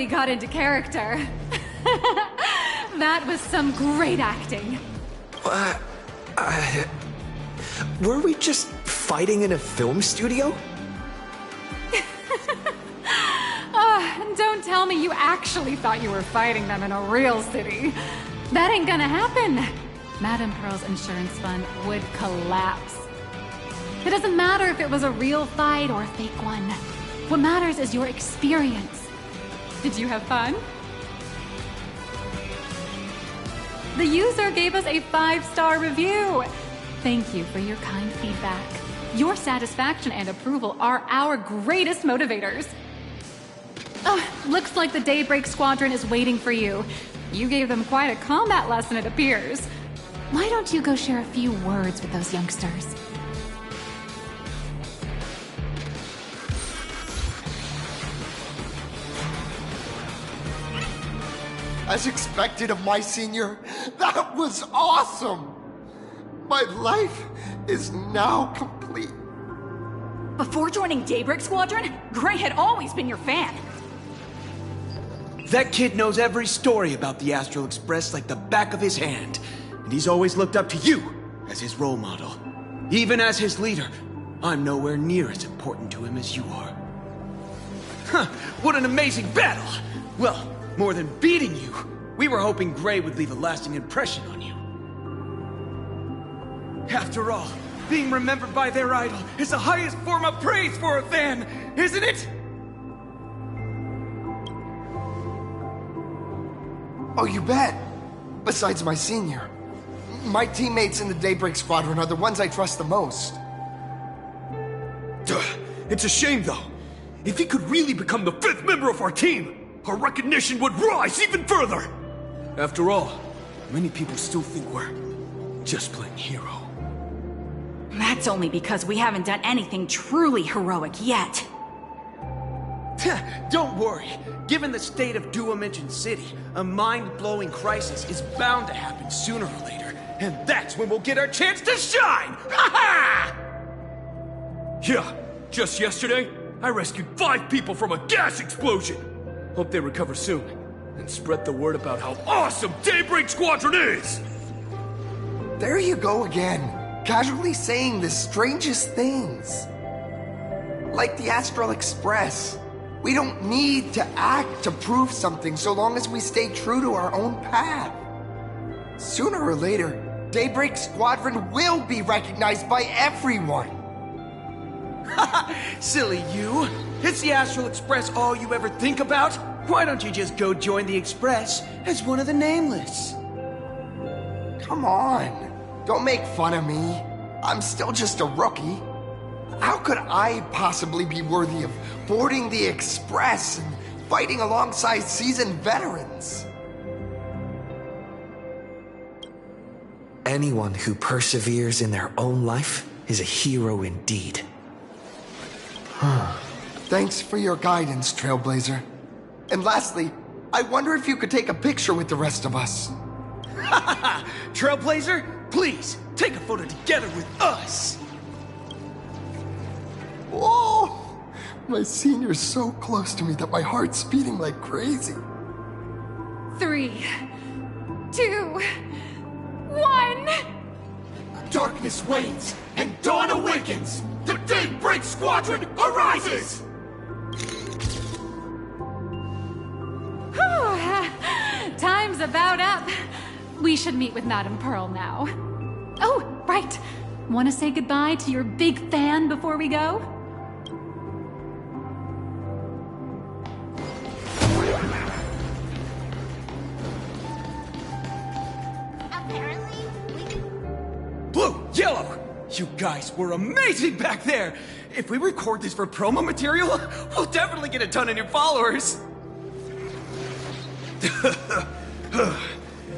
really got into character. That was some great acting. Were we just fighting in a film studio? Don't tell me you actually thought you were fighting them in a real city. That ain't gonna happen. Madame Pearl's insurance fund would collapse. It doesn't matter if it was a real fight or a fake one. What matters is your experience. Did you have fun? The user gave us a 5-star review. Thank you for your kind feedback. Your satisfaction and approval are our greatest motivators. Looks like the Daybreak Squadron is waiting for you. You gave them quite a combat lesson, it appears. Why don't you go share a few words with those youngsters? As expected of my senior, that was awesome! My life is now complete. Before joining Daybreak Squadron, Gray had always been your fan. That kid knows every story about the Astral Express like the back of his hand. And he's always looked up to you as his role model. Even as his leader, I'm nowhere near as important to him as you are. Huh, what an amazing battle! Well, more than beating you, we were hoping Gray would leave a lasting impression on you. After all, being remembered by their idol is the highest form of praise for a fan, isn't it? Oh, you bet. Besides my senior. My teammates in the Daybreak Squadron are the ones I trust the most. It's a shame, though. If he could really become the 5th member of our team, our recognition would rise even further. After all, many people still think we're just playing hero. That's only because we haven't done anything truly heroic yet. Don't worry. Given the state of Duomension City, a mind-blowing crisis is bound to happen sooner or later. And that's when we'll get our chance to shine! Ha-ha! Yeah, just yesterday, I rescued 5 people from a gas explosion. Hope they recover soon. And spread the word about how awesome Daybreak Squadron is! There you go again. Casually saying the strangest things. Like the Astral Express. We don't need to act to prove something so long as we stay true to our own path. Sooner or later, Daybreak Squadron will be recognized by everyone. Silly you. Is the Astral Express all you ever think about? Why don't you just go join the Express as one of the Nameless? Come on. Don't make fun of me. I'm still just a rookie. How could I possibly be worthy of boarding the Express and fighting alongside seasoned veterans? Anyone who perseveres in their own life is a hero indeed. Thanks for your guidance, Trailblazer. And lastly, I wonder if you could take a picture with the rest of us. Trailblazer, please, take a photo together with us! Whoa! My senior's so close to me that my heart's beating like crazy. 3, 2, 1... Darkness wanes, and dawn awakens! The Daybreak Squadron arises! Time's about up. We should meet with Madame Pearl now. Oh, right. Want to say goodbye to your big fan before we go? Blue, yellow! You guys were amazing back there! If we record this for promo material, we'll definitely get a ton of new followers!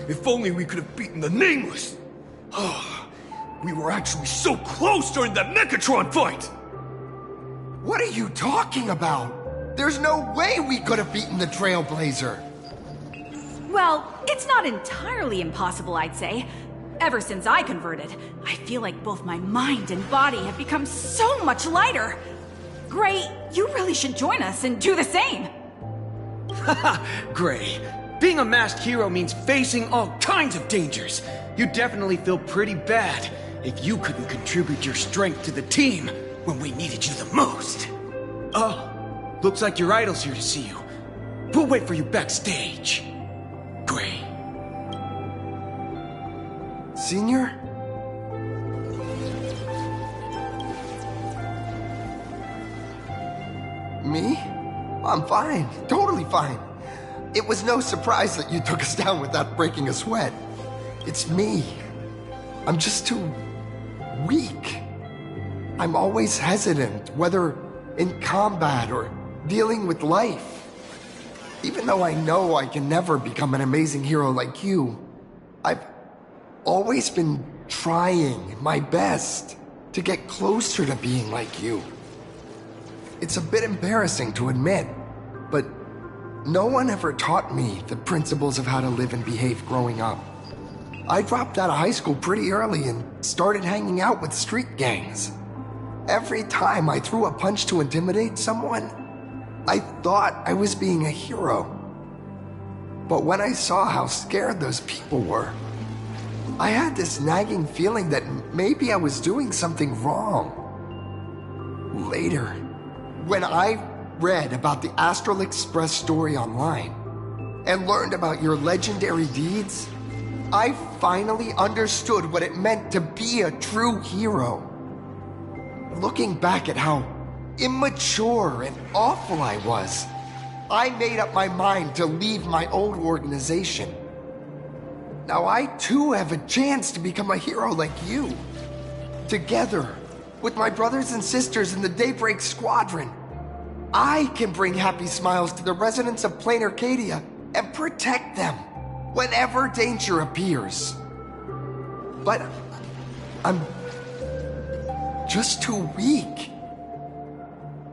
If only we could have beaten the Nameless! We were actually so close during that Mechatron fight! What are you talking about? There's no way we could have beaten the Trailblazer. Well, it's not entirely impossible, I'd say. Ever since I converted, I feel like both my mind and body have become so much lighter. Gray, you really should join us and do the same. Haha, Gray. Being a masked hero means facing all kinds of dangers. You definitely feel pretty bad if you couldn't contribute your strength to the team when we needed you the most. Oh, looks like your idol's here to see you. We'll wait for you backstage. Gray. Senior? Me? I'm fine. Totally fine. It was no surprise that you took us down without breaking a sweat. It's me. I'm just too weak. I'm always hesitant, whether in combat or dealing with life. Even though I know I can never become an amazing hero like you, I've always been trying my best to get closer to being like you. It's a bit embarrassing to admit, but no one ever taught me the principles of how to live and behave growing up. I dropped out of high school pretty early and started hanging out with street gangs. Every time I threw a punch to intimidate someone, I thought I was being a hero. But when I saw how scared those people were, I had this nagging feeling that maybe I was doing something wrong. Later, when I read about the Astral Express story online and learned about your legendary deeds, I finally understood what it meant to be a true hero. Looking back at how immature and awful I was, I made up my mind to leave my old organization. Now I too have a chance to become a hero like you. Together, with my brothers and sisters in the Daybreak Squadron, I can bring happy smiles to the residents of Plain Arcadia and protect them whenever danger appears. But I'm just too weak.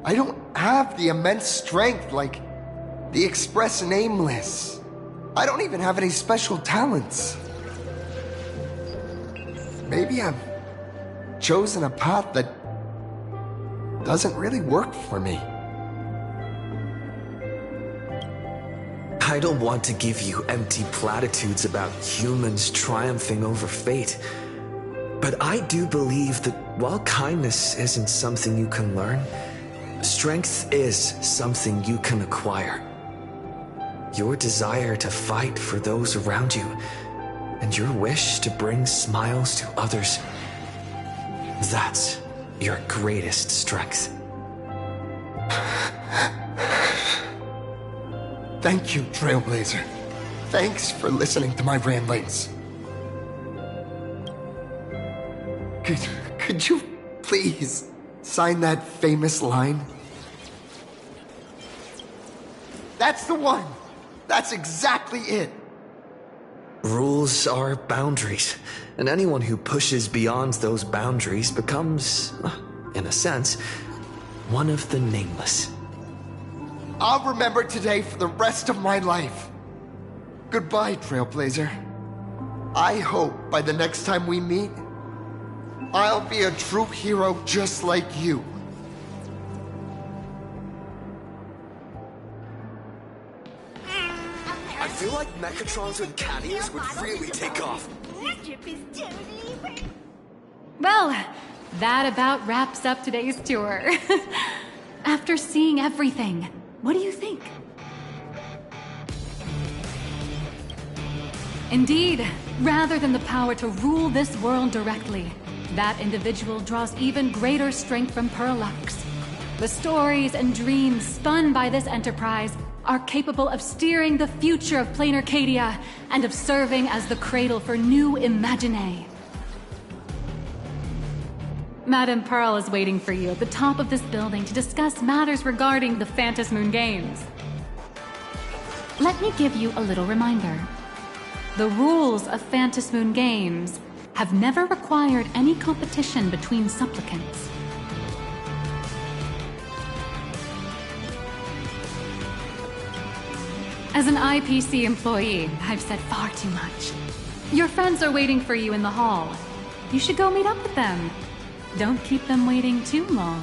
I don't have the immense strength like the Express Nameless. I don't even have any special talents. Maybe I've chosen a path that doesn't really work for me. I don't want to give you empty platitudes about humans triumphing over fate, but I do believe that while kindness isn't something you can learn, strength is something you can acquire. Your desire to fight for those around you, and your wish to bring smiles to others, that's your greatest strength. Thank you, Trailblazer. Thanks for listening to my ramblings. Could you please sign that famous line? That's the one! That's exactly it! Rules are boundaries, and anyone who pushes beyond those boundaries becomes, in a sense, one of the nameless. I'll remember today for the rest of my life. Goodbye, Trailblazer. I hope by the next time we meet, I'll be a true hero just like you. I feel like Mechatrons with caddies would really take off. Well, that about wraps up today's tour. After seeing everything, what do you think? Indeed, rather than the power to rule this world directly, that individual draws even greater strength from Parallax. The stories and dreams spun by this enterprise are capable of steering the future of Plain Arcadia and of serving as the cradle for new Imaginae. Madame Pearl is waiting for you at the top of this building to discuss matters regarding the Phantom Moon Games. Let me give you a little reminder. The rules of Phantom Moon Games have never required any competition between supplicants. As an IPC employee, I've said far too much. Your friends are waiting for you in the hall. You should go meet up with them. Don't keep them waiting too long.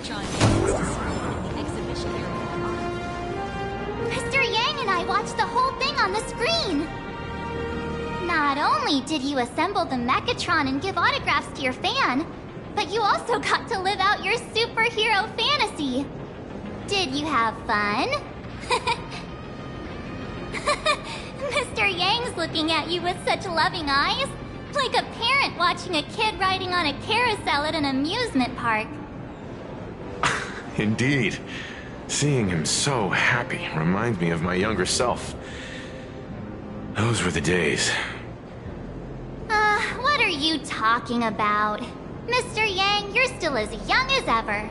Megatron exhibition area. Mr. Yang and I watched the whole thing on the screen! Not only did you assemble the Megatron and give autographs to your fan, but you also got to live out your superhero fantasy. Did you have fun? Mr. Yang's looking at you with such loving eyes, like a parent watching a kid riding on a carousel at an amusement park. Indeed. Seeing him so happy reminds me of my younger self. Those were the days. What are you talking about? Mr. Yang, you're still as young as ever.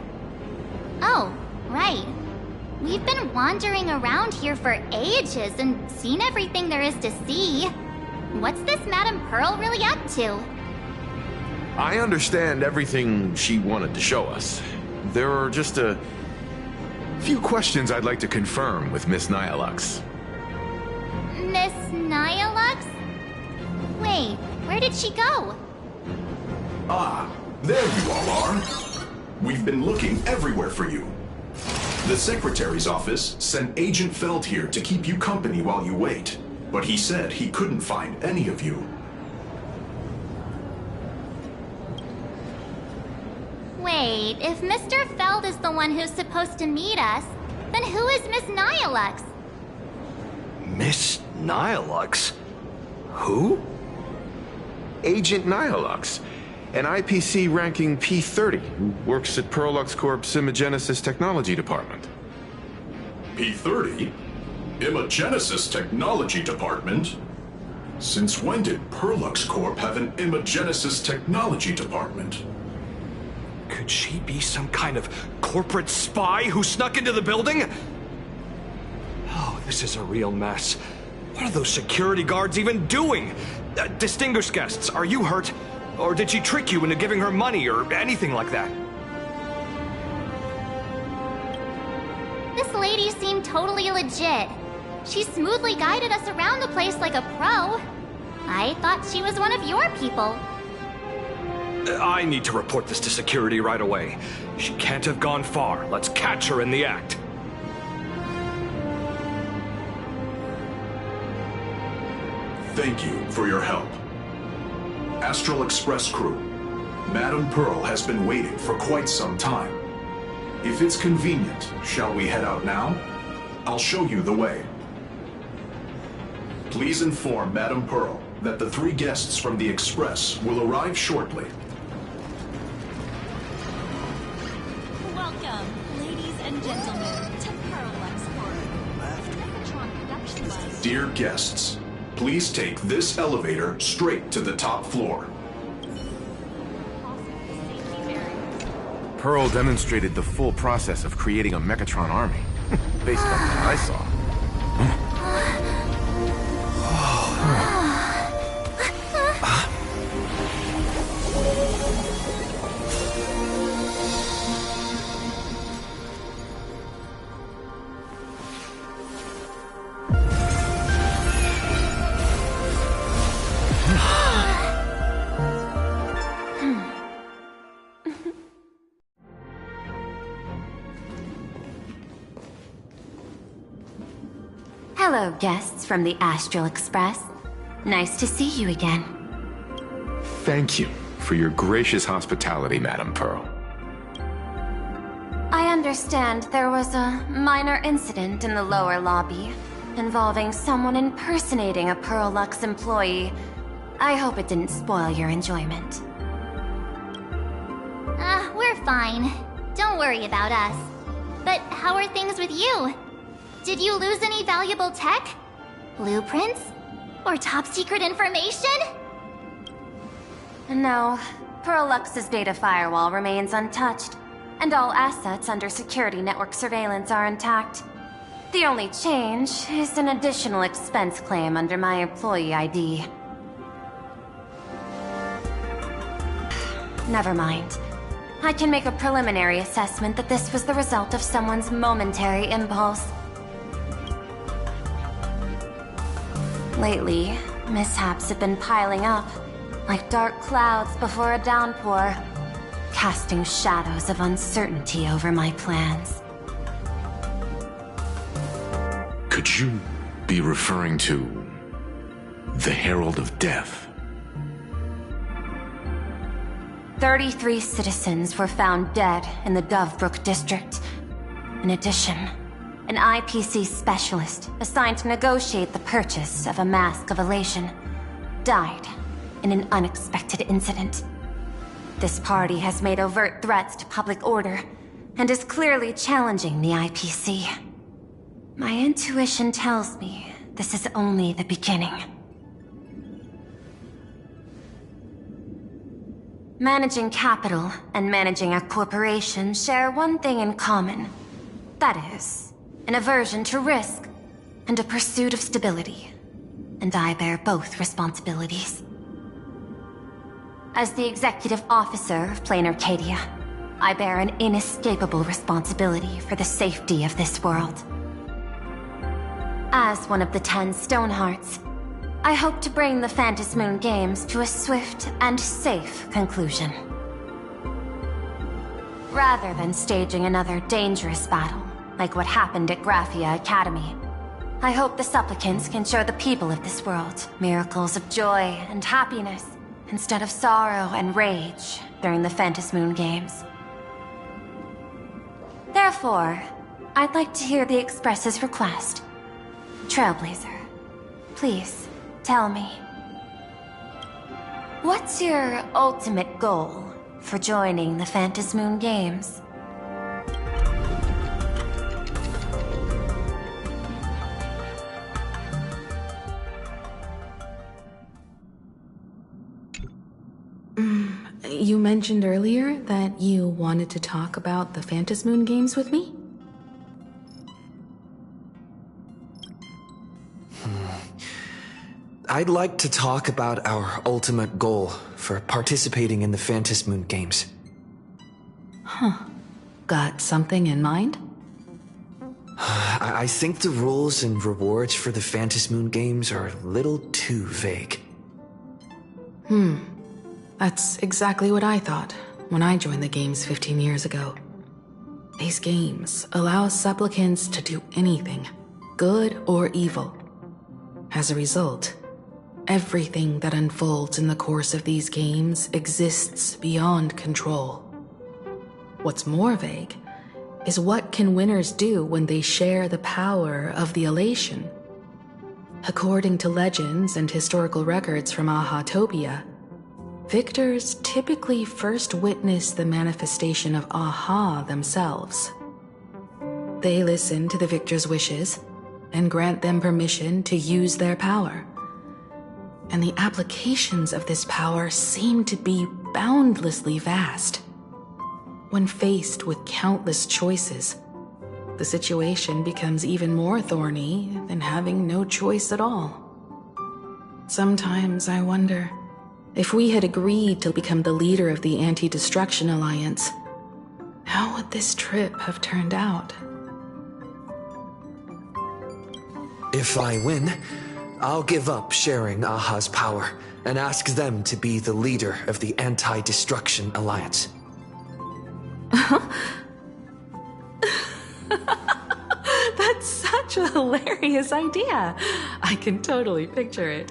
Oh, right. We've been wandering around here for ages and seen everything there is to see. What's this Madame Pearl really up to? I understand everything she wanted to show us. There are just a few questions I'd like to confirm with Miss Nihilux. Miss Nihilux? Wait, where did she go? Ah, there you all are. We've been looking everywhere for you. The Secretary's office sent Agent Feld here to keep you company while you wait, but he said he couldn't find any of you. Wait, if Mr. Feld is the one who's supposed to meet us, then who is Miss Nihilux? Miss Nihilux? Who? Agent Nihilux, an IPC ranking P30 who works at Perlux Corp's Imagenesis Technology Department. P30? Imagenesis Technology Department? Since when did Perlux Corp have an Imagenesis Technology Department? Could she be some kind of corporate spy who snuck into the building? Oh, this is a real mess. What are those security guards even doing? Distinguished guests, are you hurt? Or did she trick you into giving her money or anything like that? This lady seemed totally legit. She smoothly guided us around the place like a pro. I thought she was one of your people. I need to report this to security right away. She can't have gone far. Let's catch her in the act. Thank you for your help. Astral Express crew, Madame Pearl has been waiting for quite some time. If it's convenient, shall we head out now? I'll show you the way. Please inform Madame Pearl that the 3 guests from the Express will arrive shortly. Welcome, ladies and gentlemen, to Perlux Corp. Megatron production line. Dear guests, please take this elevator straight to the top floor. Pearl demonstrated the full process of creating a Megatron army, based on what I saw. Hello, guests from the Astral Express. Nice to see you again. Thank you for your gracious hospitality, Madame Pearl. I understand there was a minor incident in the lower lobby involving someone impersonating a Perlux employee. I hope it didn't spoil your enjoyment. We're fine. Don't worry about us. But how are things with you? Did you lose any valuable tech? Blueprints? Or top secret information? No, Perlux's data firewall remains untouched, and all assets under security network surveillance are intact. The only change is an additional expense claim under my employee ID. Never mind. I can make a preliminary assessment that this was the result of someone's momentary impulse. Lately, mishaps have been piling up, like dark clouds before a downpour. casting shadows of uncertainty over my plans. Could you be referring to the Herald of Death? 33 citizens were found dead in the Dovebrook district. In addition, an IPC specialist assigned to negotiate the purchase of a Mask of Elation died in an unexpected incident. This party has made overt threats to public order and is clearly challenging the IPC. My intuition tells me this is only the beginning. Managing capital and managing a corporation share one thing in common. That is, an aversion to risk and a pursuit of stability. And I bear both responsibilities. As the executive officer of Plain Arcadia, I bear an inescapable responsibility for the safety of this world. As one of the 10 Stonehearts, I hope to bring the Phantasmoon Games to a swift and safe conclusion. Rather than staging another dangerous battle, like what happened at Graphia Academy, I hope the supplicants can show the people of this world miracles of joy and happiness, instead of sorrow and rage during the Phantasmoon Games. Therefore, I'd like to hear the Express's request. Trailblazer, please, tell me. What's your ultimate goal for joining the Phantasmoon Games? You mentioned earlier that you wanted to talk about the Phantasmoon Games with me? I'd like to talk about our ultimate goal for participating in the Phantasmoon Games. Huh. Got something in mind? I think the rules and rewards for the Phantasmoon Games are a little too vague. That's exactly what I thought when I joined the games 15 years ago. These games allow supplicants to do anything, good or evil. As a result, everything that unfolds in the course of these games exists beyond control. What's more vague is what can winners do when they share the power of the elation. According to legends and historical records from Ahatopia, victors typically first witness the manifestation of Aha themselves. They listen to the victor's wishes and grant them permission to use their power. And the applications of this power seem to be boundlessly vast. When faced with countless choices, the situation becomes even more thorny than having no choice at all. Sometimes I wonder, if we had agreed to become the leader of the Anti-Destruction Alliance, how would this trip have turned out? If I win, I'll give up sharing Aha's power and ask them to be the leader of the Anti-Destruction Alliance. That's such a hilarious idea. I can totally picture it.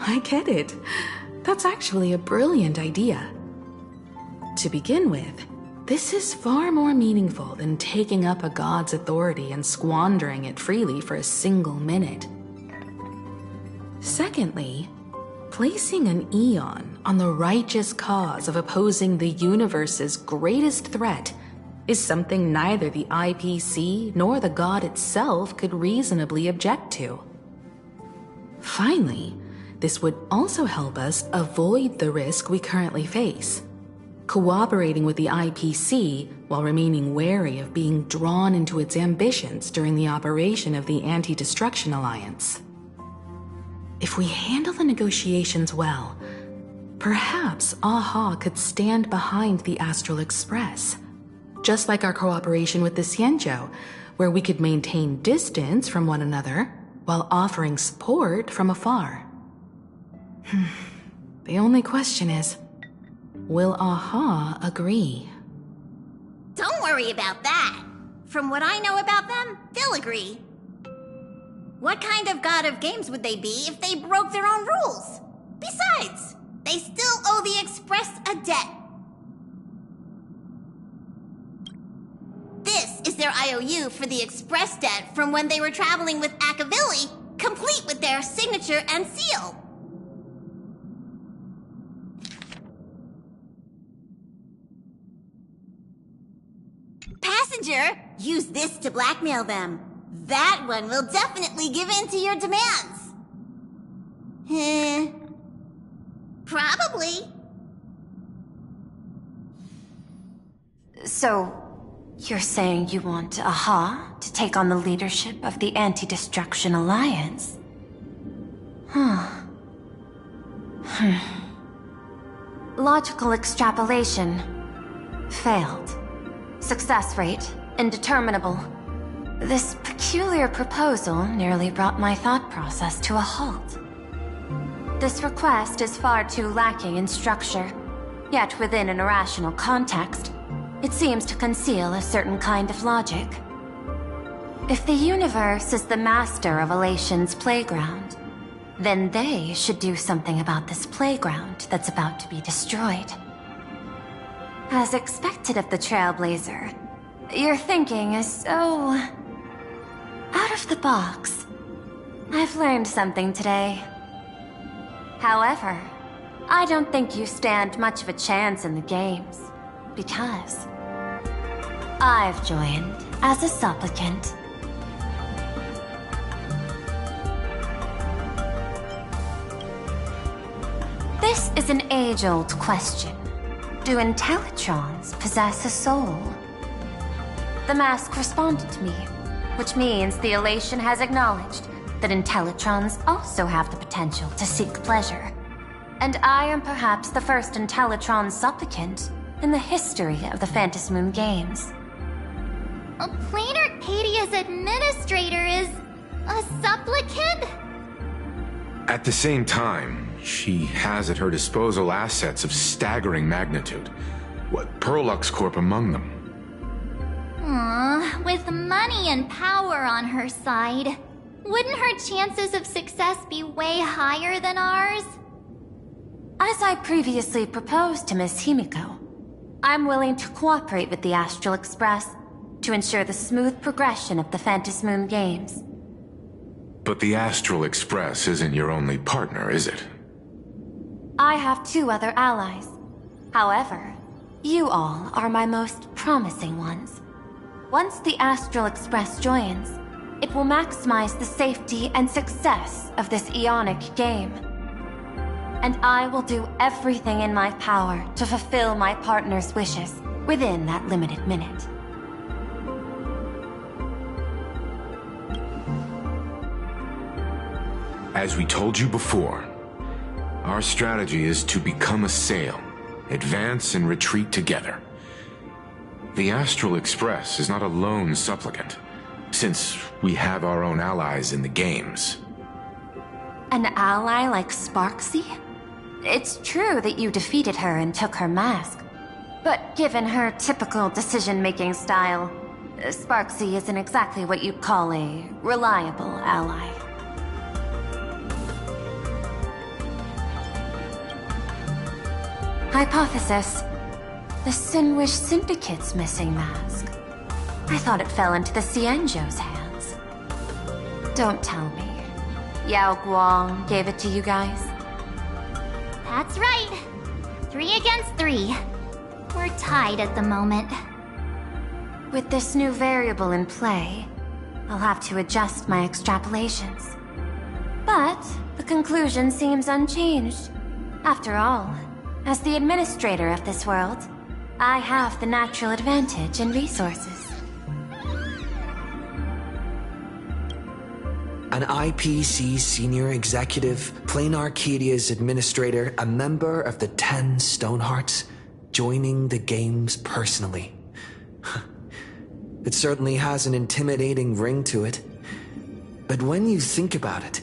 I get it. That's actually a brilliant idea. To begin with, this is far more meaningful than taking up a god's authority and squandering it freely for a single minute. Secondly, placing an Eon on the righteous cause of opposing the universe's greatest threat is something neither the IPC nor the god itself could reasonably object to. Finally, this would also help us avoid the risk we currently face. Cooperating with the IPC while remaining wary of being drawn into its ambitions during the operation of the Anti-Destruction Alliance. If we handle the negotiations well, perhaps Aha could stand behind the Astral Express, just like our cooperation with the Xianzhou, where we could maintain distance from one another while offering support from afar. The only question is, will Aha agree? Don't worry about that. From what I know about them, they'll agree. What kind of god of games would they be if they broke their own rules? Besides, they still owe the Express a debt. This is their IOU for the Express debt from when they were traveling with Akavilli, complete with their signature and seal. Passenger, use this to blackmail them. That one will definitely give in to your demands. Probably. So, you're saying you want Aha to take on the leadership of the Anti-Destruction Alliance? Logical extrapolation. Failed. Success rate indeterminable. This peculiar proposal nearly brought my thought process to a halt. This request is far too lacking in structure, yet within an irrational context, it seems to conceal a certain kind of logic. If the universe is the master of Elation's playground, then they should do something about this playground that's about to be destroyed. As expected of the Trailblazer, your thinking is so... out of the box. I've learned something today. However, I don't think you stand much of a chance in the games, because I've joined as a supplicant. This is an age-old question. Do Intellitrons possess a soul? The mask responded to me, which means the Elation has acknowledged that Intellitrons also have the potential to seek pleasure. And I am perhaps the first Intellitron supplicant in the history of the Phantasmoon games. A Plain Arcadia's administrator is a supplicant? At the same time, she has at her disposal assets of staggering magnitude. What Perlux Corp among them. With money and power on her side, wouldn't her chances of success be way higher than ours? As I previously proposed to Miss Himiko, I'm willing to cooperate with the Astral Express to ensure the smooth progression of the Phantasmoon games. But the Astral Express isn't your only partner, is it? I have 2 other allies. However, you all are my most promising ones. Once the Astral Express joins, it will maximize the safety and success of this Ionic game. And I will do everything in my power to fulfill my partner's wishes within that limited minute. As we told you before, our strategy is to become a sail, advance and retreat together. The Astral Express is not a lone supplicant, since we have our own allies in the games. An ally like Sparksy? It's true that you defeated her and took her mask, but given her typical decision-making style, Sparksy isn't exactly what you'd call a reliable ally. Hypothesis. The Sinwish Syndicate's missing mask. I thought it fell into the Xianzhou's hands. Don't tell me. Yao Guang gave it to you guys? That's right. 3 against 3. We're tied at the moment. With this new variable in play, I'll have to adjust my extrapolations. But the conclusion seems unchanged. After all, as the administrator of this world, I have the natural advantage in resources. An IPC senior executive, Plain Arcadia's administrator, a member of the 10 Stonehearts, joining the games personally. It certainly has an intimidating ring to it. But when you think about it,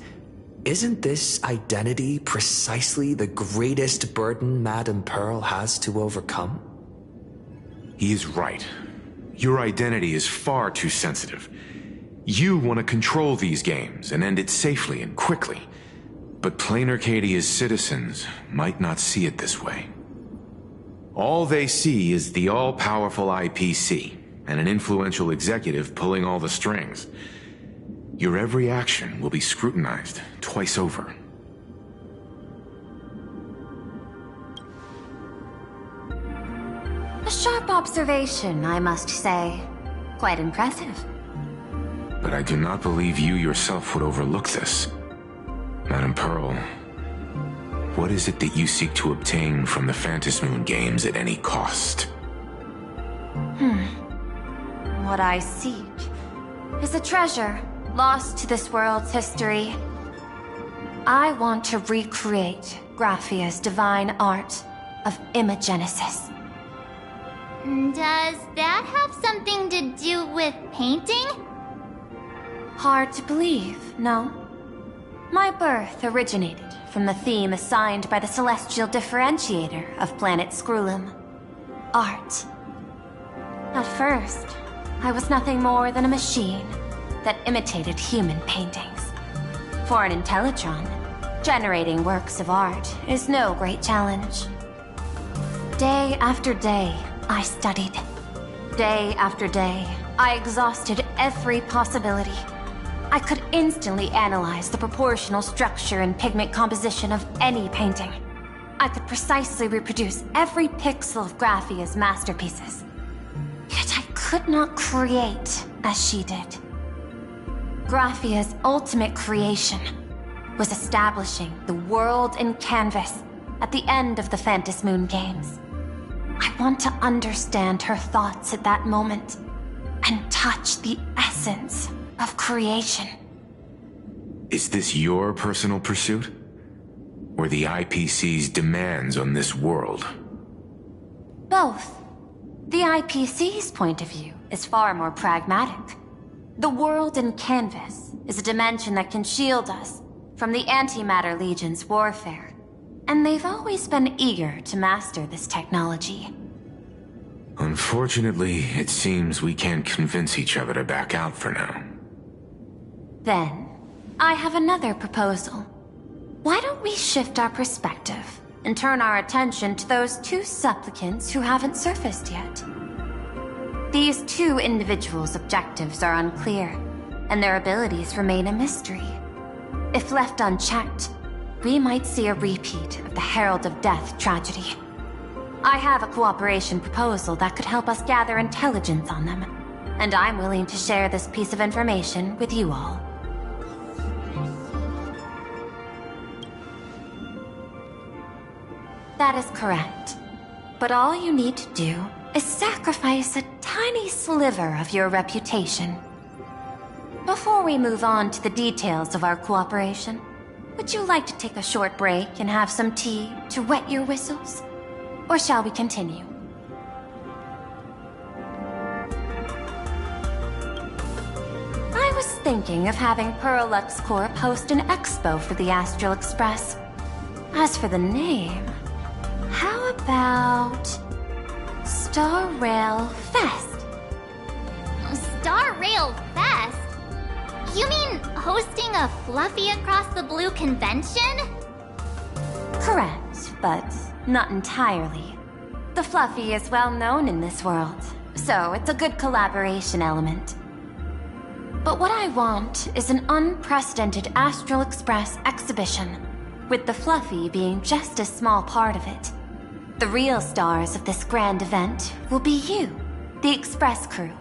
Isn't this identity precisely the greatest burden Madame Pearl has to overcome? He is right. Your identity is far too sensitive. You want to control these games and end it safely and quickly. But Plain Arcadia's citizens might not see it this way. All they see is the all-powerful IPC and an influential executive pulling all the strings. Your every action will be scrutinized twice over. A sharp observation, I must say. Quite impressive. But I do not believe you yourself would overlook this. Madame Pearl, what is it that you seek to obtain from the Phantasmoon games at any cost? What I seek is a treasure lost to this world's history. I want to recreate Graphia's divine art of imagenesis. Does that have something to do with painting? Hard to believe, no? My birth originated from the theme assigned by the celestial differentiator of planet Scrulum: art. At first, I was nothing more than a machine that imitated human paintings. For an Intellitron, generating works of art is no great challenge. Day after day, I studied. Day after day, I exhausted every possibility. I could instantly analyze the proportional structure and pigment composition of any painting. I could precisely reproduce every pixel of Graphia's masterpieces. Yet I could not create as she did. Graphia's ultimate creation was establishing the world in canvas at the end of the Phantasmoon games. I want to understand her thoughts at that moment and touch the essence of creation. Is this your personal pursuit? Or the IPC's demands on this world? Both. The IPC's point of view is far more pragmatic. The world in canvas is a dimension that can shield us from the Antimatter Legion's warfare, and they've always been eager to master this technology. Unfortunately, it seems we can't convince each other to back out for now. Then, I have another proposal. Why don't we shift our perspective and turn our attention to those two supplicants who haven't surfaced yet? These two individuals' objectives are unclear, and their abilities remain a mystery. If left unchecked, we might see a repeat of the Herald of Death tragedy. I have a cooperation proposal that could help us gather intelligence on them, and I'm willing to share this piece of information with you all. That is correct. But all you need to do is sacrifice a tiny sliver of your reputation. Before we move on to the details of our cooperation, would you like to take a short break and have some tea to wet your whistles? Or shall we continue? I was thinking of having Perlux Corp host an expo for the Astral Express. As for the name, how about Star Rail Fest? Star Rail Fest? You mean hosting a Fluffy Across the Blue convention? Correct, but not entirely. The Fluffy is well known in this world, so it's a good collaboration element. But what I want is an unprecedented Astral Express exhibition, with the Fluffy being just a small part of it. The real stars of this grand event will be you, the Express crew.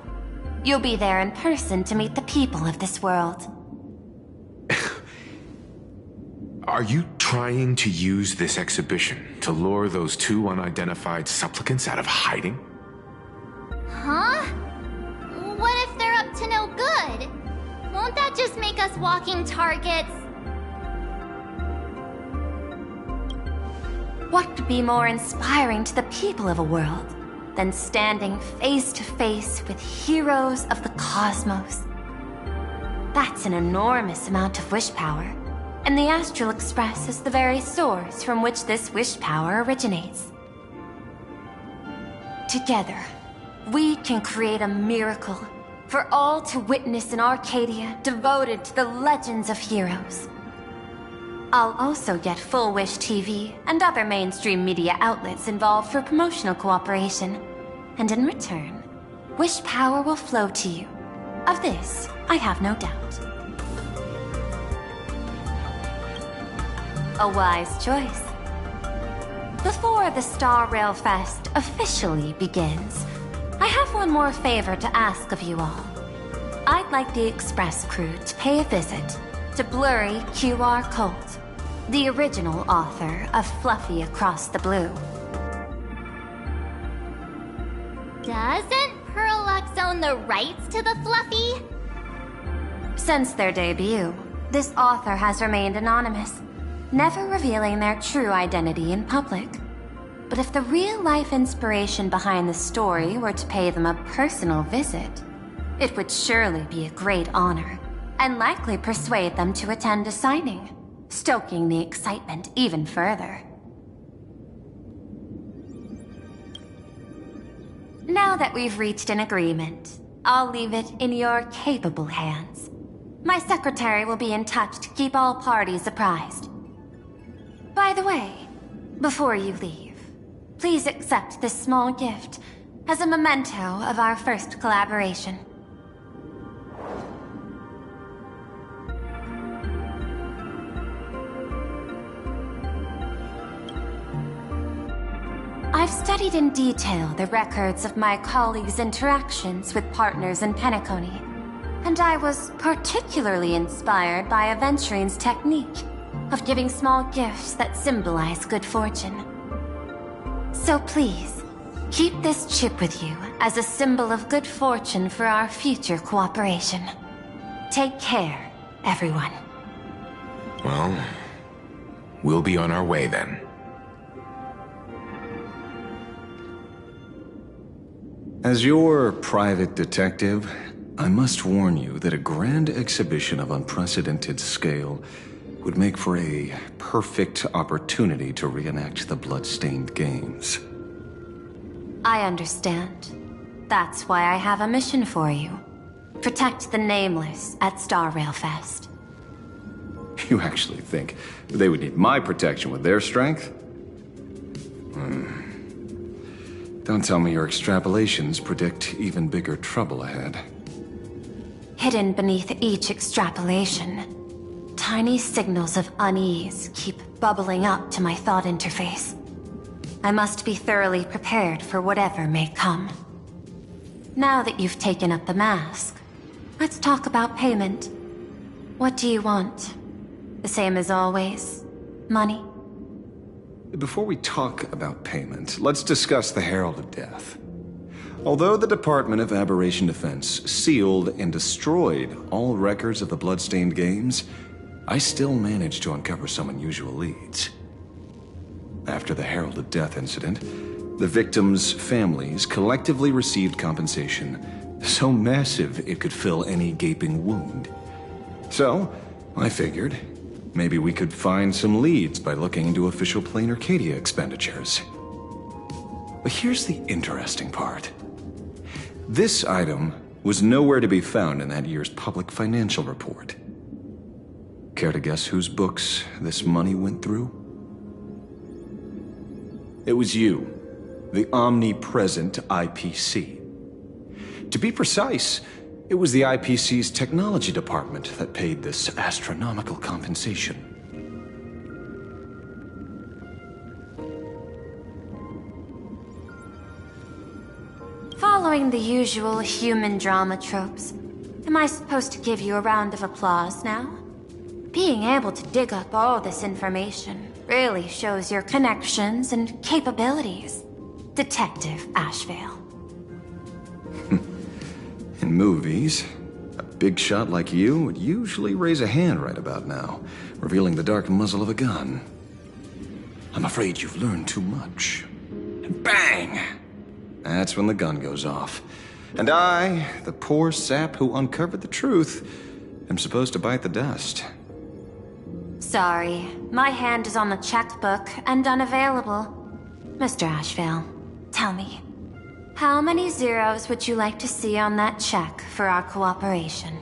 You'll be there in person to meet the people of this world. Are you trying to use this exhibition to lure those two unidentified supplicants out of hiding? Huh? What if they're up to no good? Won't that just make us walking targets? What could be more inspiring to the people of a world than standing face to face with heroes of the cosmos? That's an enormous amount of wish power, And the Astral Express is the very source from which this wish power originates. Together, we can create a miracle for all to witness in Arcadia devoted to the legends of heroes. I'll also get Full Wish TV and other mainstream media outlets involved for promotional cooperation. And in return, wish power will flow to you. Of this, I have no doubt. A wise choice. Before the Star Rail Fest officially begins, I have one more favor to ask of you all. I'd like the Express crew to pay a visit to Blurry QR Colt, the original author of Fluffy Across the Blue. Doesn't Parallax own the rights to the Fluffy? Since their debut, this author has remained anonymous, never revealing their true identity in public. But if the real-life inspiration behind the story were to pay them a personal visit, it would surely be a great honor, and likely persuade them to attend a signing, stoking the excitement even further. Now that we've reached an agreement, I'll leave it in your capable hands. My secretary will be in touch to keep all parties apprised. By the way, before you leave, please accept this small gift as a memento of our first collaboration. I've studied in detail the records of my colleagues' interactions with partners in Penacony, and I was particularly inspired by Aventurine's technique of giving small gifts that symbolize good fortune. So please, keep this chip with you as a symbol of good fortune for our future cooperation. Take care, everyone. Well, we'll be on our way then. As your private detective, I must warn you that a grand exhibition of unprecedented scale would make for a perfect opportunity to reenact the blood-stained games. I understand. That's why I have a mission for you. Protect the Nameless at Star Rail Fest. You actually think they would need my protection with their strength? Don't tell me your extrapolations predict even bigger trouble ahead. Hidden beneath each extrapolation, tiny signals of unease keep bubbling up to my thought interface. I must be thoroughly prepared for whatever may come. Now that you've taken up the mask, let's talk about payment. What do you want? The same as always? Money? Before we talk about payment, let's discuss the Herald of Death. Although the Department of Aberration Defense sealed and destroyed all records of the Bloodstained Games, I still managed to uncover some unusual leads. After the Herald of Death incident, the victims' families collectively received compensation so massive it could fill any gaping wound. So, I figured, maybe we could find some leads by looking into official Plain Arcadia expenditures. But here's the interesting part. This item was nowhere to be found in that year's public financial report. Care to guess whose books this money went through? It was you, the omnipresent IPC. To be precise, it was the IPC's technology department that paid this astronomical compensation. Following the usual human drama tropes, am I supposed to give you a round of applause now? Being able to dig up all this information really shows your connections and capabilities, Detective Ashvale. In movies, a big shot like you would usually raise a hand right about now, revealing the dark muzzle of a gun. I'm afraid you've learned too much. And bang! That's when the gun goes off. And I, the poor sap who uncovered the truth, am supposed to bite the dust. Sorry, my hand is on the checkbook and unavailable. Mr. Ashvale, tell me, how many zeros would you like to see on that check for our cooperation?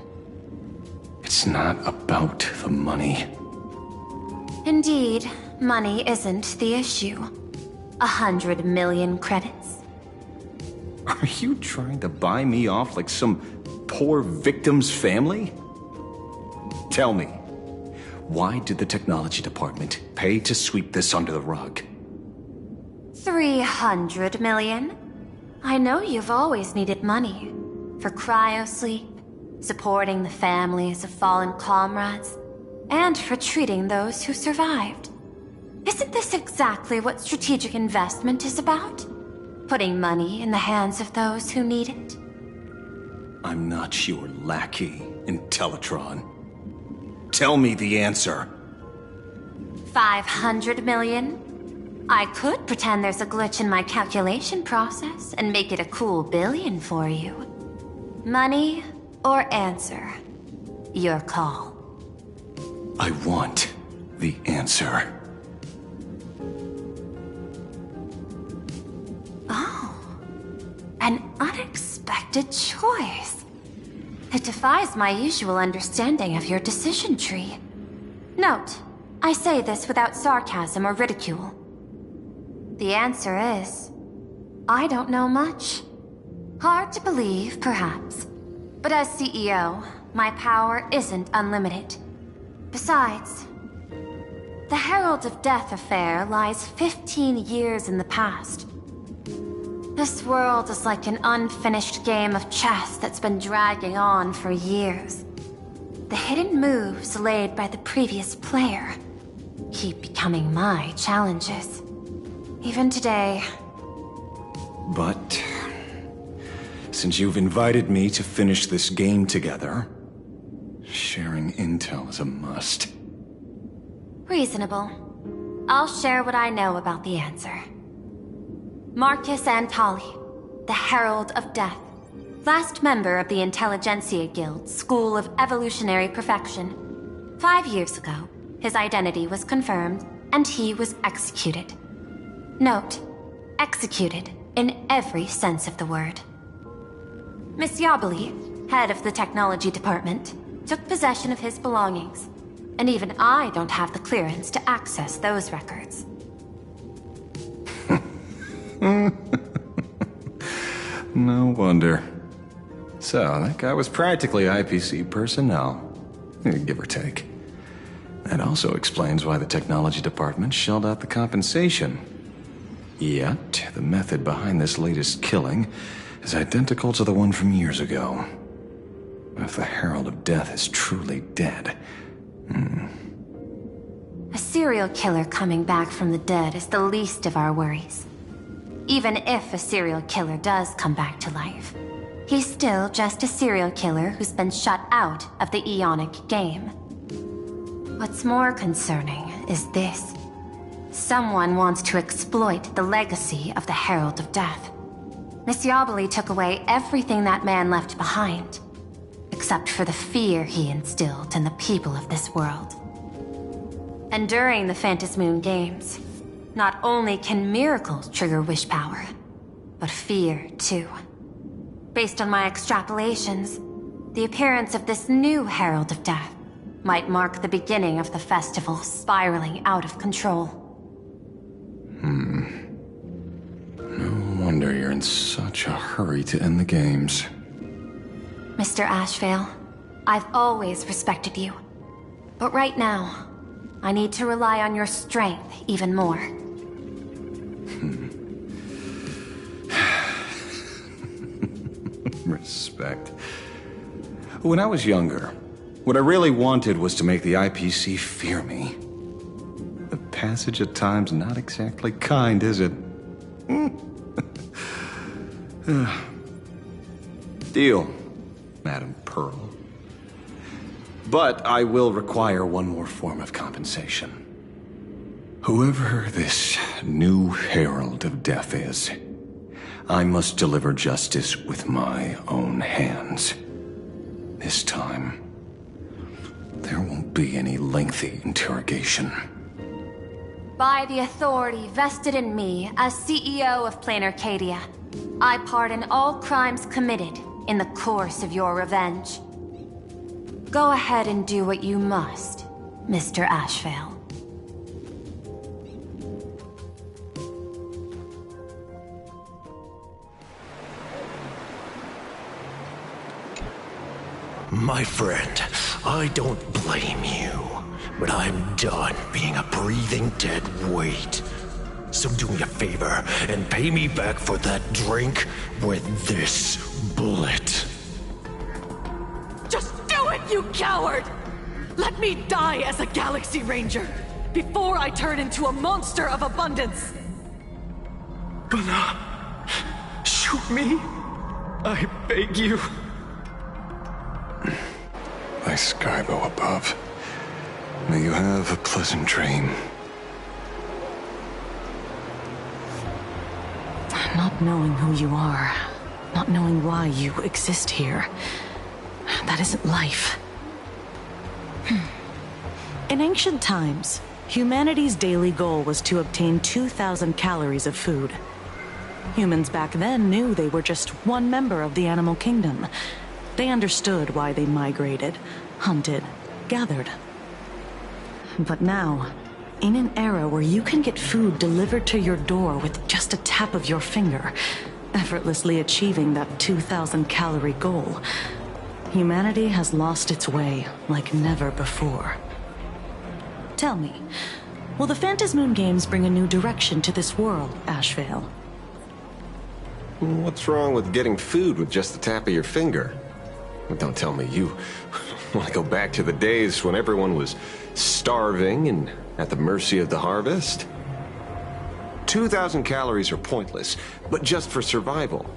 It's not about the money. Indeed, money isn't the issue. 100 million credits. Are you trying to buy me off like some poor victim's family? Tell me, why did the technology department pay to sweep this under the rug? 300 million? I know you've always needed money. For cryosleep, supporting the families of fallen comrades, and for treating those who survived. Isn't this exactly what strategic investment is about? Putting money in the hands of those who need it? I'm not your lackey, Intellitron. Tell me the answer. 500 million? I could pretend there's a glitch in my calculation process and make it a cool billion for you. Money or answer? Your call. I want the answer. Oh, an unexpected choice. It defies my usual understanding of your decision tree. Note, I say this without sarcasm or ridicule. The answer is, I don't know much. Hard to believe, perhaps. But as CEO, my power isn't unlimited. Besides, the Herald of Death affair lies 15 years in the past. This world is like an unfinished game of chess that's been dragging on for years. The hidden moves laid by the previous player keep becoming my challenges. Even today. But since you've invited me to finish this game together, sharing intel is a must. Reasonable. I'll share what I know about the answer. Marcus Antali, the Herald of Death, last member of the Intelligentsia Guild School of Evolutionary Perfection. 5 years ago, his identity was confirmed, and he was executed. Note, executed in every sense of the word. Miss Yabali, head of the technology department, took possession of his belongings, and even I don't have the clearance to access those records. No wonder. So, that guy was practically IPC personnel. Give or take. That also explains why the technology department shelled out the compensation. Yet, the method behind this latest killing is identical to the one from years ago. If the Herald of Death is truly dead... A serial killer coming back from the dead is the least of our worries. Even if a serial killer does come back to life, he's still just a serial killer who's been shut out of the Ionic game. What's more concerning is this. Someone wants to exploit the legacy of the Herald of Death. Miss Yabali took away everything that man left behind, except for the fear he instilled in the people of this world. And during the Phantasmoon Games, not only can miracles trigger wish power, but fear too. Based on my extrapolations, the appearance of this new Herald of Death might mark the beginning of the festival spiraling out of control. No wonder you're in such a hurry to end the games. Mr. Ashvale, I've always respected you. But right now, I need to rely on your strength even more. Respect. When I was younger, what I really wanted was to make the IPC fear me. The passage of time's not exactly kind, is it? Deal, Madam Pearl. But I will require one more form of compensation. Whoever this new Herald of Death is, I must deliver justice with my own hands. This time, there won't be any lengthy interrogation. By the authority vested in me as CEO of Plain Arcadia, I pardon all crimes committed in the course of your revenge. Go ahead and do what you must, Mr. Ashvale. My friend, I don't blame you, but I'm done being a breathing dead weight. So do me a favor and pay me back for that drink with this bullet. Just do it, you coward! Let me die as a Galaxy Ranger before I turn into a monster of abundance! But shoot me. I beg you. My Skybo above, may you have a pleasant dream. Not knowing who you are, not knowing why you exist here, that isn't life. In ancient times, humanity's daily goal was to obtain 2,000 calories of food. Humans back then knew they were just one member of the animal kingdom. They understood why they migrated, hunted, gathered. But now, in an era where you can get food delivered to your door with just a tap of your finger, effortlessly achieving that 2,000 calorie goal, humanity has lost its way like never before. Tell me, will the Phantasmoon Games bring a new direction to this world, Ashvale? What's wrong with getting food with just the tap of your finger? Don't tell me you want to go back to the days when everyone was starving and at the mercy of the harvest? 2,000 calories are pointless, but just for survival.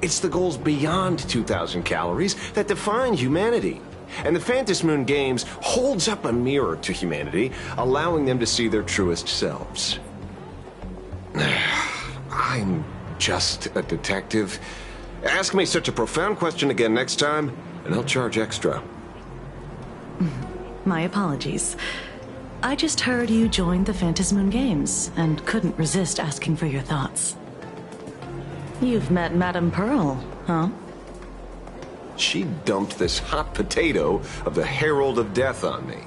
It's the goals beyond 2,000 calories that define humanity. And the Phantasmoon Games holds up a mirror to humanity, allowing them to see their truest selves. I'm just a detective. Ask me such a profound question again next time, and I'll charge extra. My apologies. I just heard you joined the Phantasmoon Games, and couldn't resist asking for your thoughts. You've met Madame Pearl, huh? She dumped this hot potato of the Herald of Death on me.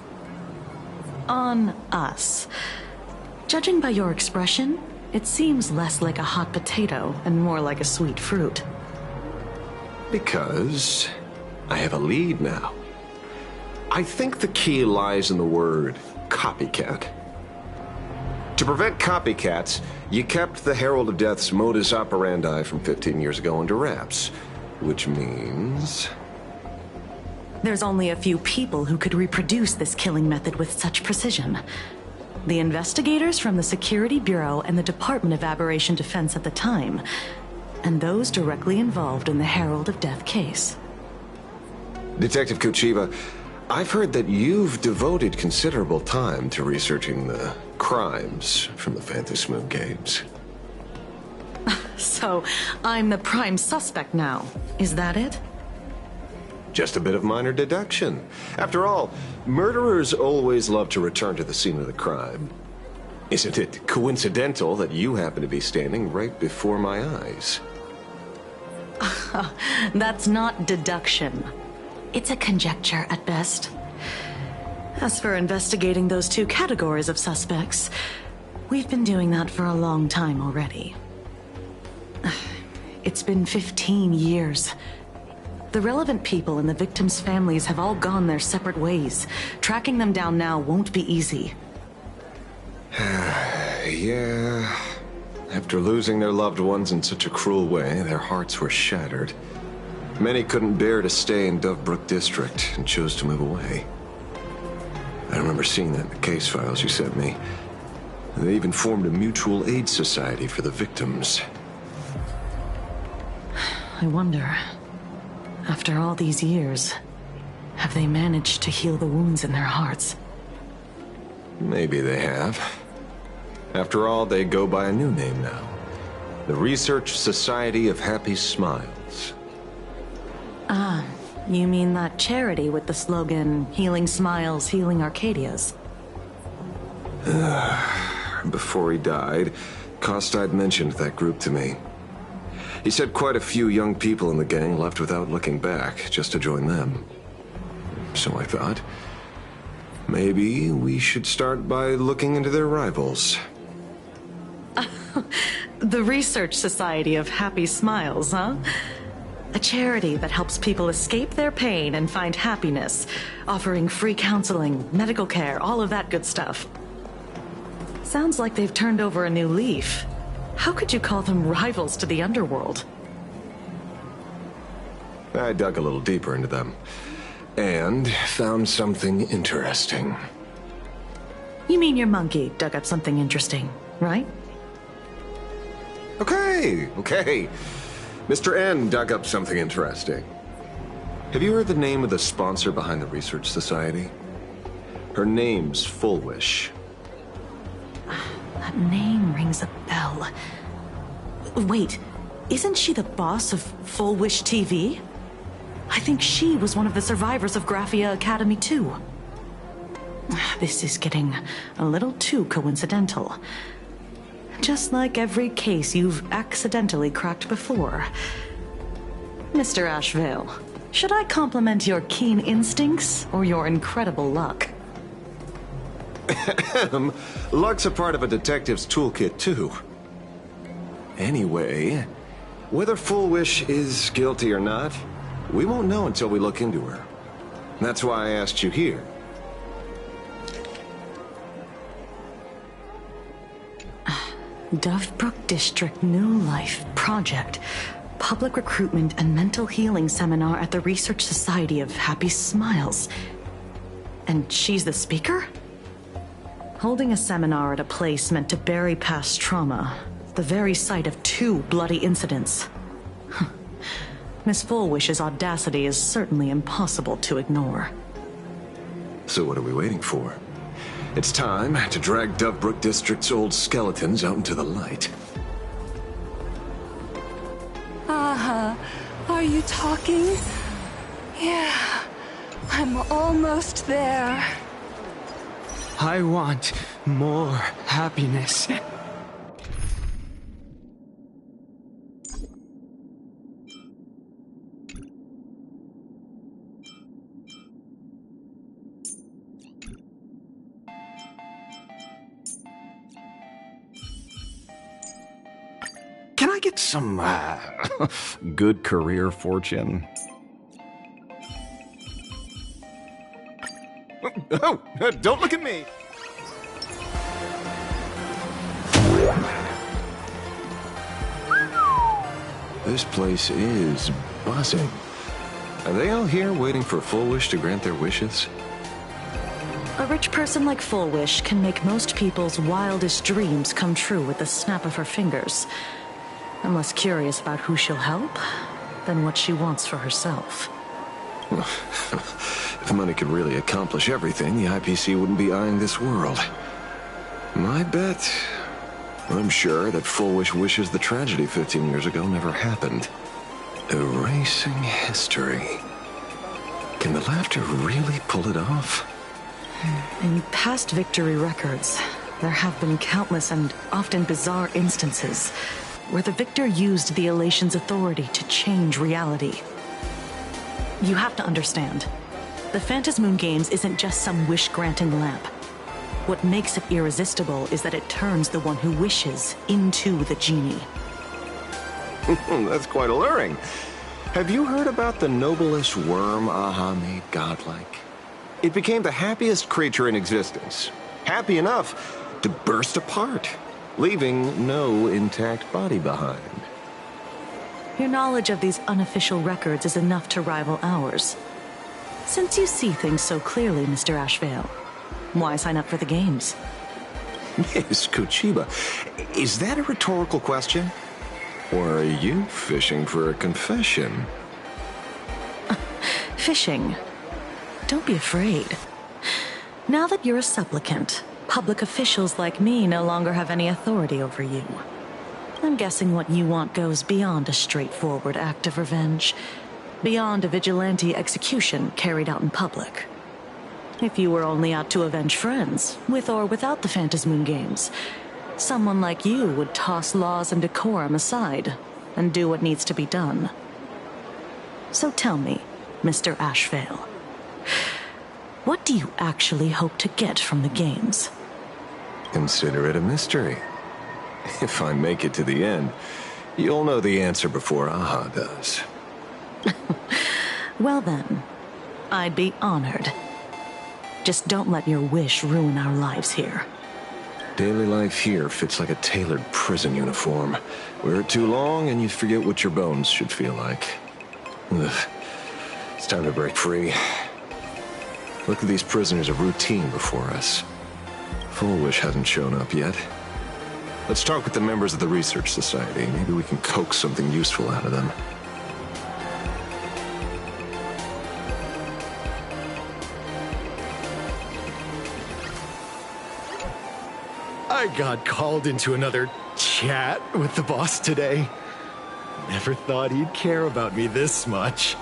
On us. Judging by your expression, it seems less like a hot potato and more like a sweet fruit. Because I have a lead now. I think the key lies in the word copycat. To prevent copycats, you kept the Herald of Death's modus operandi from 15 years ago under wraps. Which means... There's only a few people who could reproduce this killing method with such precision. The investigators from the Security Bureau and the Department of Aberration Defense at the time, and those directly involved in the Herald of Death case. Detective Kuchiba, I've heard that you've devoted considerable time to researching the crimes from the Phantasmoon Games. So, I'm the prime suspect now. Is that it? Just a bit of minor deduction. After all, murderers always love to return to the scene of the crime. Isn't it coincidental that you happen to be standing right before my eyes? That's not deduction. It's a conjecture at best. As for investigating those two categories of suspects, we've been doing that for a long time already. It's been 15 years. The relevant people and the victims' families have all gone their separate ways. Tracking them down now won't be easy. Yeah. After losing their loved ones in such a cruel way, their hearts were shattered. Many couldn't bear to stay in Dovebrook District and chose to move away. I remember seeing that in the case files you sent me. They even formed a mutual aid society for the victims. I wonder, after all these years, have they managed to heal the wounds in their hearts? Maybe they have. After all, they go by a new name now. The Research Society of Happy Smiles. Ah, You mean that charity with the slogan, Healing Smiles, Healing Arcadias? Before he died, Kostide mentioned that group to me. He said quite a few young people in the gang left without looking back, just to join them. So I thought, maybe we should start by looking into their rivals. The Research Society of Happy Smiles, huh? A charity that helps people escape their pain and find happiness, offering free counseling, medical care, all of that good stuff. Sounds like they've turned over a new leaf. How could you call them rivals to the underworld? I dug a little deeper into them, and found something interesting. You mean your monkey dug up something interesting, right? Okay. Mr. N dug up something interesting. Have you heard the name of the sponsor behind the Research Society? Her name's Full Wish. That name rings a bell. Wait, isn't she the boss of Full Wish TV? I think she was one of the survivors of Graphia Academy too. This is getting a little too coincidental. Just like every case you've accidentally cracked before. Mr. Ashvale, should I compliment your keen instincts or your incredible luck? Luck's a part of a detective's toolkit, too. Anyway, whether Full Wish is guilty or not, we won't know until we look into her. That's why I asked you here. Dovebrook District New Life Project. Public Recruitment and Mental Healing Seminar at the Research Society of Happy Smiles. And she's the speaker? Holding a seminar at a place meant to bury past trauma. The very site of 2 bloody incidents. Miss Fullwish's audacity is certainly impossible to ignore. So what are we waiting for? It's time to drag Dovebrook District's old skeletons out into the light. Are you talking? Yeah, I'm almost there. I want more happiness. Can I get some, good career fortune? Oh, don't look at me! This place is buzzing. Are they all here waiting for Full Wish to grant their wishes? A rich person like Full Wish can make most people's wildest dreams come true with the snap of her fingers. I'm less curious about who she'll help than what she wants for herself. If money could really accomplish everything, the IPC wouldn't be eyeing this world. My bet, I'm sure that Full Wish wishes the tragedy 15 years ago never happened. Erasing history. Can the laughter really pull it off? In past victory records, there have been countless and often bizarre instances where the victor used the elation's authority to change reality. You have to understand, the Phantasmoon Games isn't just some wish-granting lamp. What makes it irresistible is that it turns the one who wishes into the genie. That's quite alluring. Have you heard about the noblest worm Aha made godlike? It became the happiest creature in existence. Happy enough to burst apart, leaving no intact body behind. Your knowledge of these unofficial records is enough to rival ours. Since you see things so clearly, Mr. Ashvale, why sign up for the games? Miss Kochiba, is that a rhetorical question? Or are you fishing for a confession? Fishing? Don't be afraid. Now that you're a supplicant, public officials like me no longer have any authority over you. I'm guessing what you want goes beyond a straightforward act of revenge. beyond a vigilante execution carried out in public. If you were only out to avenge friends, with or without the Phantasmoon games, someone like you would toss laws and decorum aside and do what needs to be done. So tell me, Mr. Ashvale, what do you actually hope to get from the games? Consider it a mystery. If I make it to the end, you'll know the answer before Aha does. Well then, I'd be honored. Just don't let your wish ruin our lives here. Daily life here fits like a tailored prison uniform. Wear it too long and you forget what your bones should feel like. Ugh. It's time to break free. Look at these prisoners of routine before us. Full Wish hasn't shown up yet. Let's talk with the members of the Research Society. Maybe we can coax something useful out of them. I got called into another chat with the boss today. Never thought he'd care about me this much.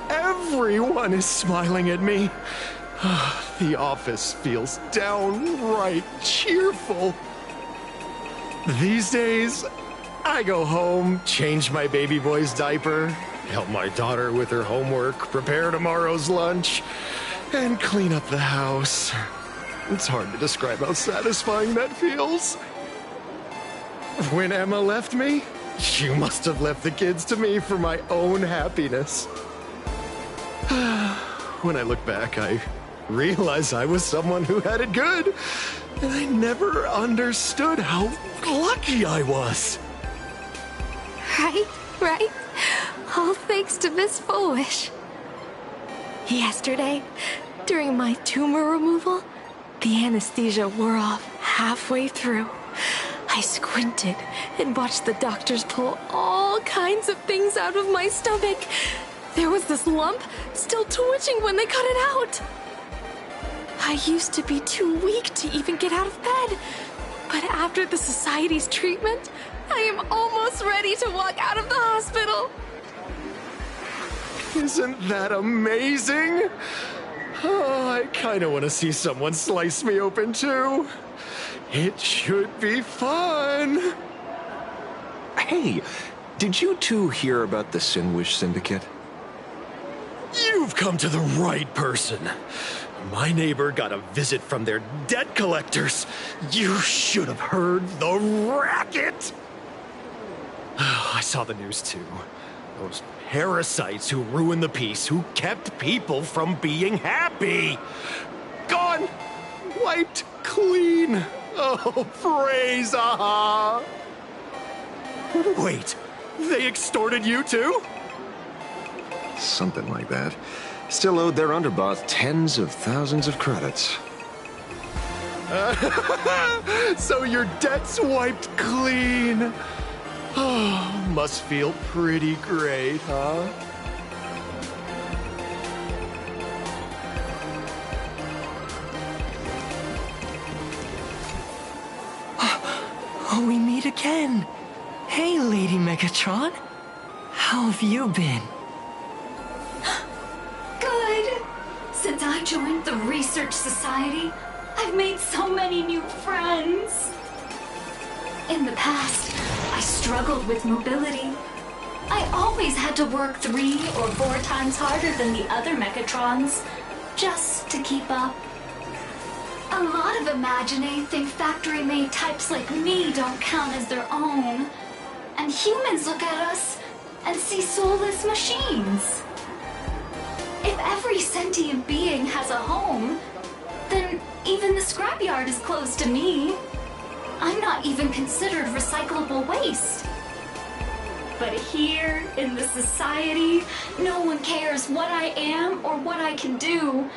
Everyone is smiling at me. The office feels downright cheerful. These days, I go home, change my baby boy's diaper, help my daughter with her homework, prepare tomorrow's lunch, and clean up the house. It's hard to describe how satisfying that feels. When Emma left me, she must have left the kids to me for my own happiness. When I look back, I realize I was someone who had it good, and I never understood how lucky I was. Right? All thanks to Miss Foolish. Yesterday, during my tumor removal, the anesthesia wore off halfway through. I squinted and watched the doctors pull all kinds of things out of my stomach. There was this lump still twitching when they cut it out. I used to be too weak to even get out of bed. But after the Society's treatment, I am almost ready to walk out of the hospital. Isn't that amazing? Oh, I kind of want to see someone slice me open too. It should be fun. Hey, did you two hear about the Sinwish Syndicate? You've come to the right person. My neighbor got a visit from their debt collectors. You should have heard the racket. I saw the news too. Those parasites who ruined the peace, who kept people from being happy. Gone! Wiped clean! Oh, praise Aha! Wait, they extorted you too? Something like that. Still owed their underboss tens of thousands of credits. So your debt's wiped clean. Oh, must feel pretty great, huh? Oh, we meet again. Hey, Lady Megatron. How have you been? Good. Since I joined the Research Society, I've made so many new friends. In the past, I struggled with mobility. I always had to work 3 or 4 times harder than the other Megatrons, just to keep up. A lot of Imaginae think factory-made types like me don't count as their own. And humans look at us and see soulless machines. If every sentient being has a home, then even the scrapyard is closed to me. I'm not even considered recyclable waste. But here, in the society, no one cares what I am or what I can do.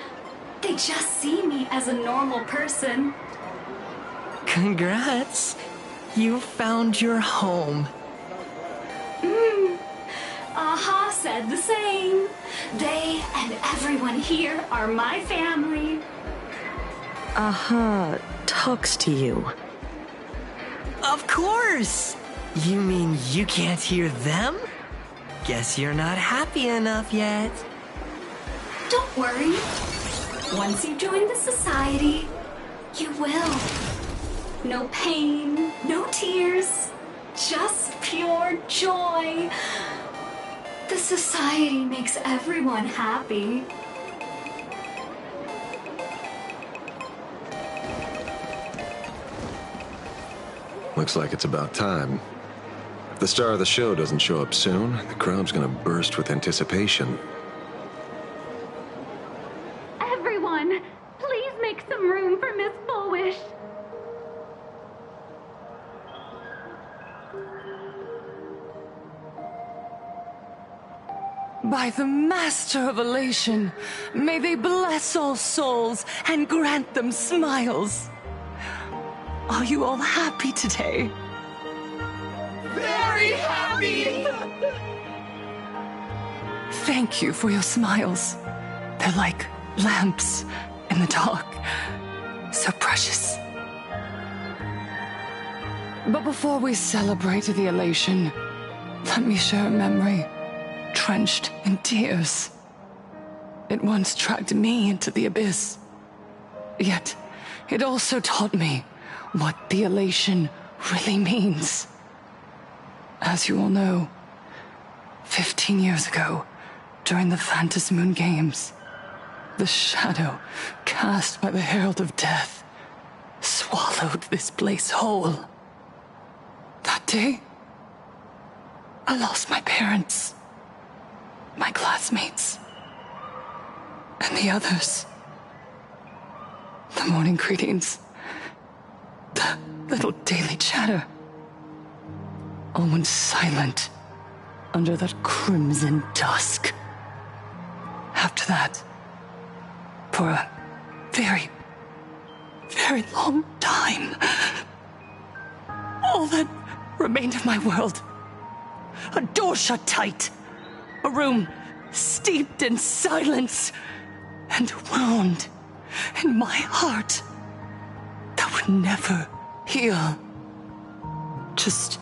They just see me as a normal person. Congrats. You found your home. Aha said the same. They and everyone here are my family. Aha talks to you. Of course! You mean you can't hear them? Guess you're not happy enough yet. Don't worry. Once you join the society, you will. No pain, no tears, just pure joy. The society makes everyone happy. Looks like it's about time. If the star of the show doesn't show up soon, the crowd's gonna burst with anticipation. Everyone, please make some room for Miss Fullwish. By the Master of Elation, may they bless all souls and grant them smiles. Are you all happy today? Very happy! Thank you for your smiles. They're like lamps in the dark. So precious. But before we celebrate the elation, let me share a memory drenched in tears. It once dragged me into the abyss. Yet, it also taught me what the elation really means. As you all know, 15 years ago, during the Phantom Moon Games, the shadow cast by the Herald of Death swallowed this place whole. That day, I lost my parents, my classmates, and the others. The morning greetings, the little daily chatter, all went silent under that crimson dusk. After that, for a very, very long time, all that remained of my world, a door shut tight, a room steeped in silence, and a wound in my heart that would never heal. Just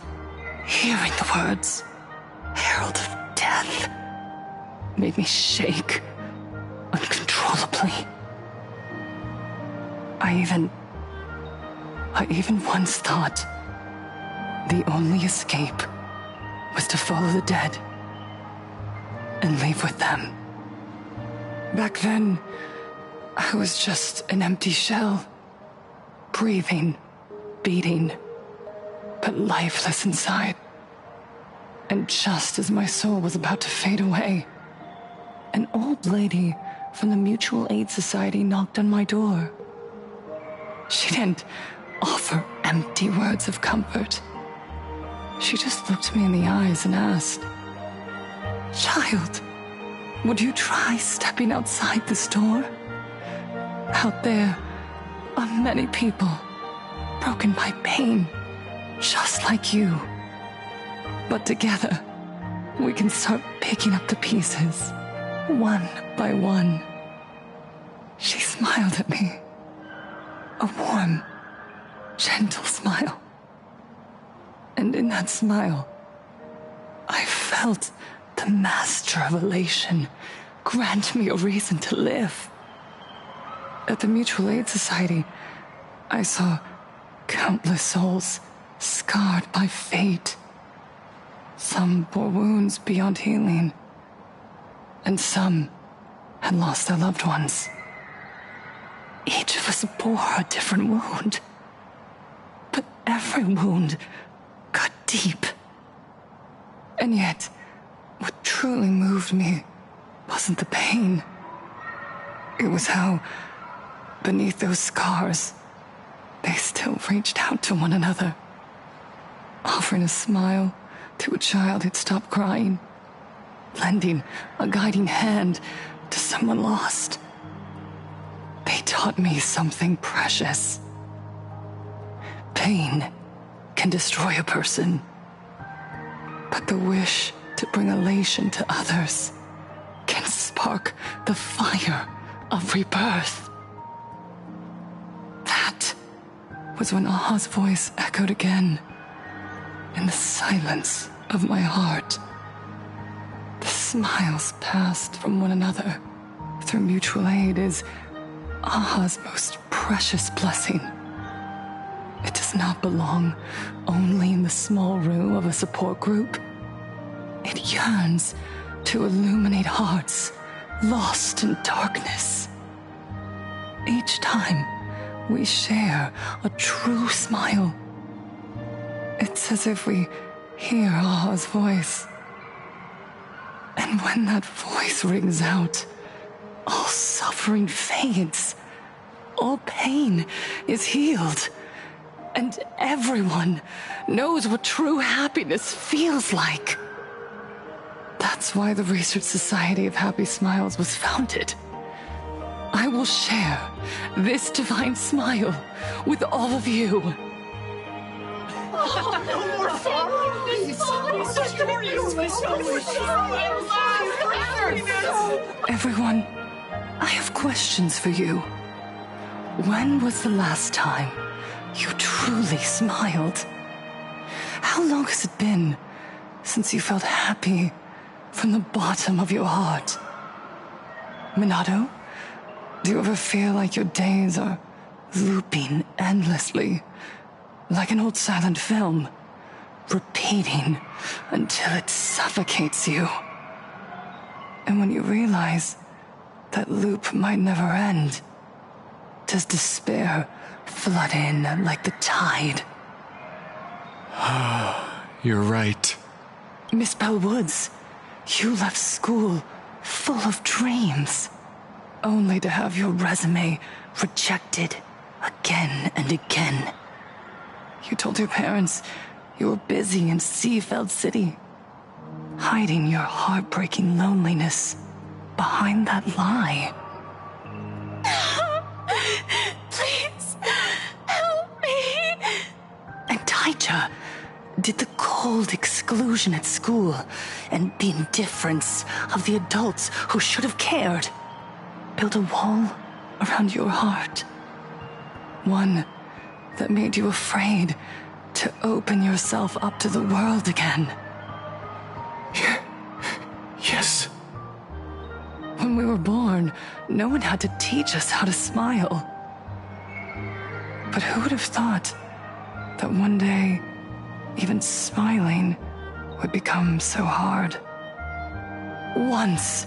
hearing the words, Herald of Death, made me shake uncontrollably. I even once thought the only escape was to follow the dead and leave with them. Back then, I was just an empty shell, breathing, beating, but lifeless inside. And just as my soul was about to fade away, an old lady from the Mutual Aid Society knocked on my door. She didn't offer empty words of comfort. She just looked me in the eyes and asked, "Child, would you try stepping outside this door? Out there are many people broken by pain, just like you. But together, we can start picking up the pieces, one by one." She smiled at me. A warm, gentle smile. And in that smile, I felt the Master of Elation grant me a reason to live. At the Mutual Aid Society, I saw countless souls scarred by fate. Some bore wounds beyond healing, and some had lost their loved ones. Each of us bore a different wound, but every wound got deep. And yet, what truly moved me wasn't the pain. It was how, beneath those scars, they still reached out to one another, offering a smile to a child who'd stopped crying, lending a guiding hand to someone lost. They taught me something precious. Pain can destroy a person, but the wish to bring elation to others can spark the fire of rebirth. That was when Aha's voice echoed again in the silence of my heart. smiles passed from one another through mutual aid is Aha's most precious blessing. It does not belong only in the small room of a support group. It yearns to illuminate hearts lost in darkness. Each time we share a true smile, it's as if we hear Aha's voice. And when that voice rings out, all suffering fades, all pain is healed, and everyone knows what true happiness feels like. That's why the Research Society of Happy Smiles was founded. I will share this divine smile with all of you. No more Everyone, I have questions for you. When was the last time you truly smiled? How long has it been since you felt happy from the bottom of your heart? Minato, do you ever feel like your days are looping endlessly, like an old silent film, repeating until it suffocates you? And when you realize that loop might never end, does despair flood in like the tide? You're right. Miss Bellwoods, you left school full of dreams, only to have your resume rejected again and again. You told your parents you were busy in Seafeld City, hiding your heartbreaking loneliness behind that lie. Please, help me. And Taija did the cold exclusion at school and the indifference of the adults who should have cared build a wall around your heart. One that made you afraid to open yourself up to the world again. Yes. When we were born, no one had to teach us how to smile. But who would have thought that one day, even smiling would become so hard? Once,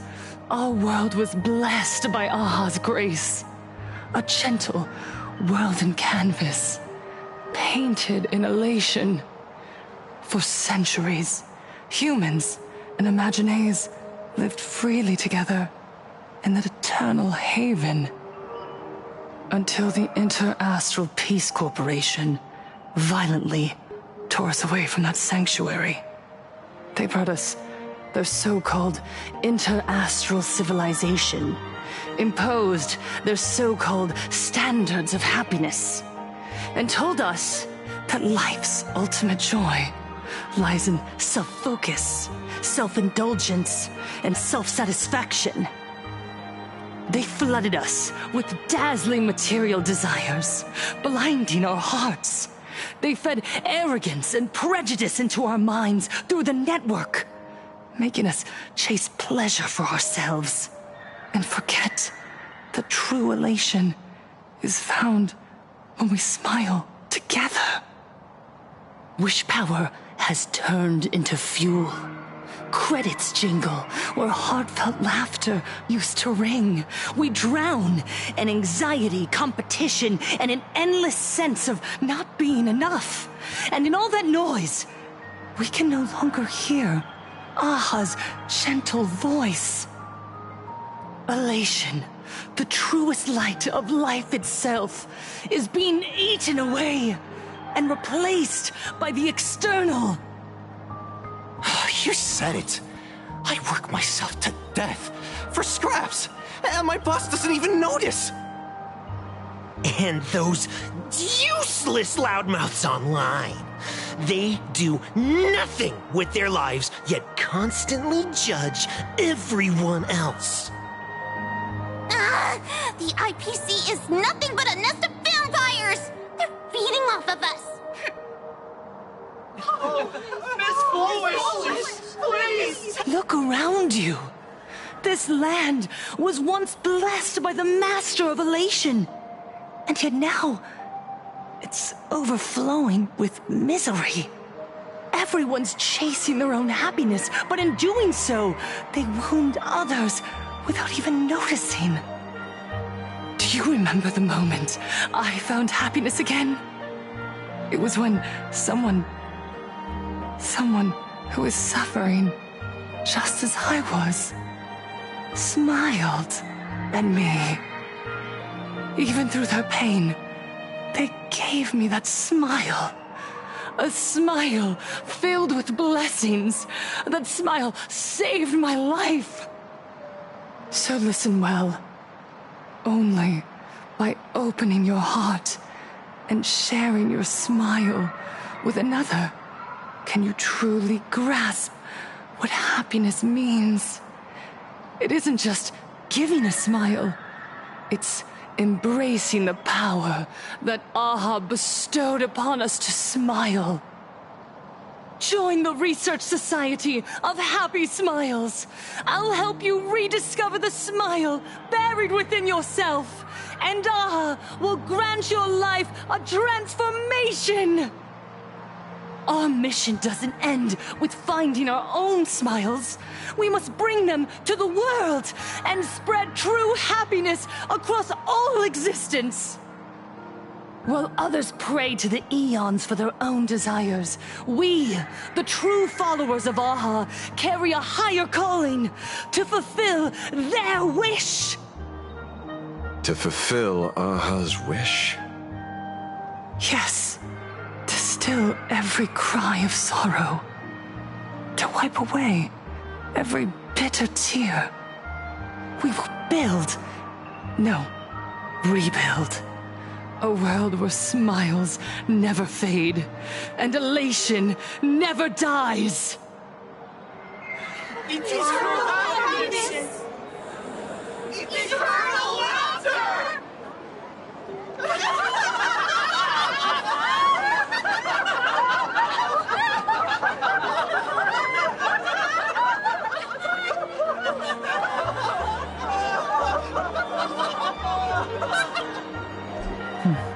our world was blessed by Aha's grace. A gentle world in canvas, painted in elation. For centuries, humans and Imaginaes lived freely together in that eternal haven. Until the Inter-Astral Peace Corporation violently tore us away from that sanctuary. They brought us their so-called inter-astral civilization, imposed their so-called standards of happiness, and told us that life's ultimate joy lies in self-focus, self-indulgence, and self-satisfaction. They flooded us with dazzling material desires, blinding our hearts. They fed arrogance and prejudice into our minds through the network, making us chase pleasure for ourselves and forget that true elation is found when we smile together. Wish power has turned into fuel. Credits jingle where heartfelt laughter used to ring. We drown in anxiety, competition, and an endless sense of not being enough. And in all that noise, we can no longer hear Aha's gentle voice. Elation, the truest light of life itself, is being eaten away and replaced by the external. You said it. I work myself to death for scraps, and my boss doesn't even notice. And those useless loudmouths online. They do nothing with their lives, yet constantly judge everyone else. The IPC is nothing but a nest of vampires! They're feeding off of us! Miss Foolish! Please! Look around you. This land was once blessed by the Master of Elation. And yet now, it's overflowing with misery. Everyone's chasing their own happiness, but in doing so, they wound others without even noticing. Do you remember the moment I found happiness again? It was when someone who was suffering just as I was, smiled at me. Even through their pain, they gave me that smile. A smile filled with blessings. That smile saved my life. So listen well. Only by opening your heart and sharing your smile with another can you truly grasp what happiness means. It isn't just giving a smile. It's embracing the power that Aha bestowed upon us to smile. Join the Research Society of Happy Smiles. I'll help you rediscover the smile buried within yourself, and Aha will grant your life a transformation. Our mission doesn't end with finding our own smiles. We must bring them to the world and spread true happiness across all existence. While others pray to the eons for their own desires, we, the true followers of Aha, carry a higher calling to fulfill their wish. To fulfill Aha's wish? Yes. To still every cry of sorrow. To wipe away every bitter tear. We will build, no, rebuild. A world where smiles never fade and elation never dies. Eternal happiness! Eternal laughter!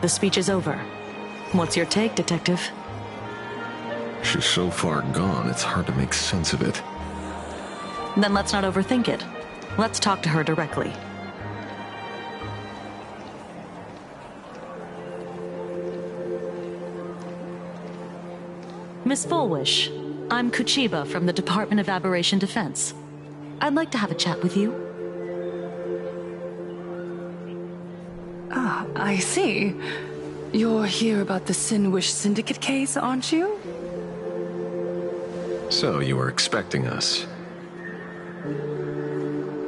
The speech is over. What's your take, Detective? She's so far gone, it's hard to make sense of it. Then let's not overthink it. Let's talk to her directly. Miss Fullwish, I'm Kuchiba from the Department of Aberration Defense. I'd like to have a chat with you. Ah, I see. You're here about the Sinwish Syndicate case, aren't you? So, you were expecting us.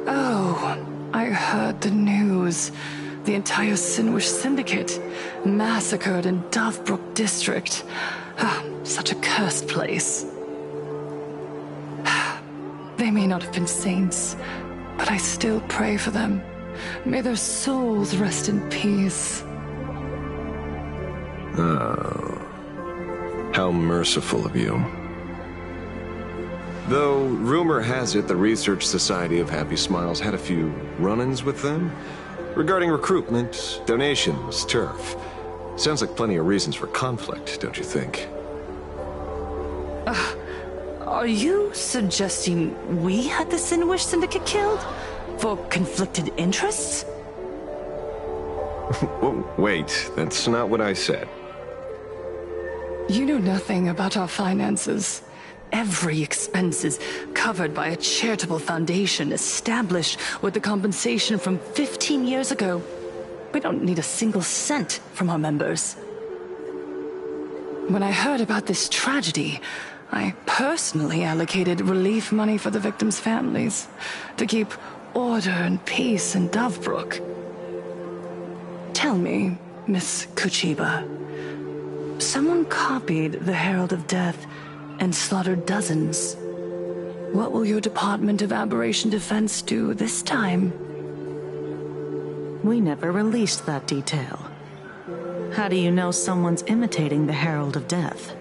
Oh, I heard the news. The entire Sinwish Syndicate massacred in Dovebrook District. Ah, such a cursed place. They may not have been saints, but I still pray for them. May their souls rest in peace. Oh. How merciful of you. Though, rumor has it the Research Society of Happy Smiles had a few run-ins with them regarding recruitment, donations, turf. Sounds like plenty of reasons for conflict, don't you think? Are you suggesting we had the Sinwish Syndicate killed? For conflicted interests? Wait, that's not what I said. You know nothing about our finances. Every expense is covered by a charitable foundation established with the compensation from 15 years ago. We don't need a single cent from our members. When I heard about this tragedy, I personally allocated relief money for the victims' families to keep order and peace in Dovebrook. Tell me, Miss Kuchiba, someone copied the Herald of Death and slaughtered dozens. What will your Department of Aberration Defense do this time? We never released that detail. How do you know someone's imitating the Herald of Death?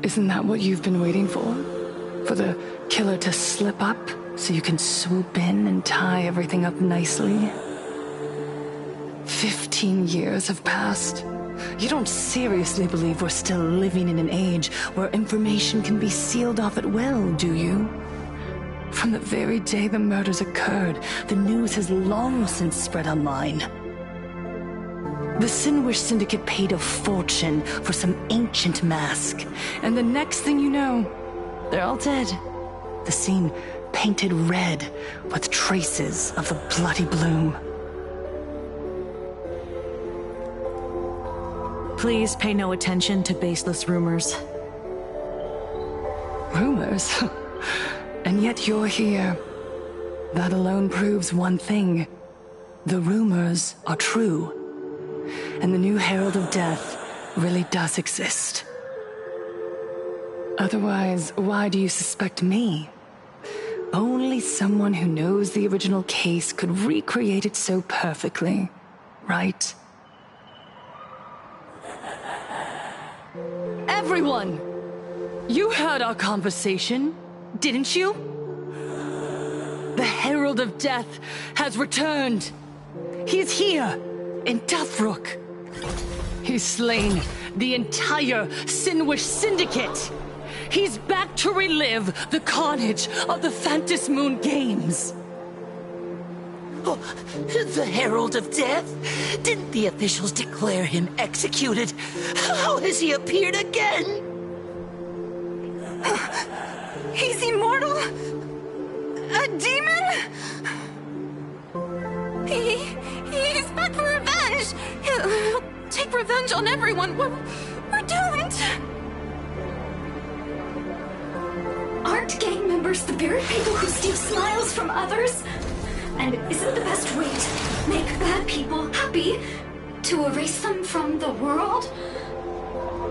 Isn't that what you've been waiting for? For the killer to slip up so you can swoop in and tie everything up nicely? 15 years have passed. You don't seriously believe we're still living in an age where information can be sealed off at will, do you? From the very day the murders occurred, the news has long since spread online. The Sinwish Syndicate paid a fortune for some ancient mask, and the next thing you know, they're all dead. The scene painted red with traces of the bloody bloom. Please pay no attention to baseless rumors. Rumors? And yet you're here. That alone proves one thing. The rumors are true. And the new Herald of Death really does exist. Otherwise, why do you suspect me? Only someone who knows the original case could recreate it so perfectly, right? Everyone! You heard our conversation, didn't you? The Herald of Death has returned. He's here, in Deathrook. He's slain the entire Sinwish Syndicate. He's back to relive the carnage of the Phantom Moon Games. Oh, the Herald of Death? Didn't the officials declare him executed? How has he appeared again? He's immortal? A demon? He's back for revenge! He'll take revenge on everyone. We're doomed! Aren't gang members the very people who steal smiles from others? And isn't the best way to make bad people happy to erase them from the world?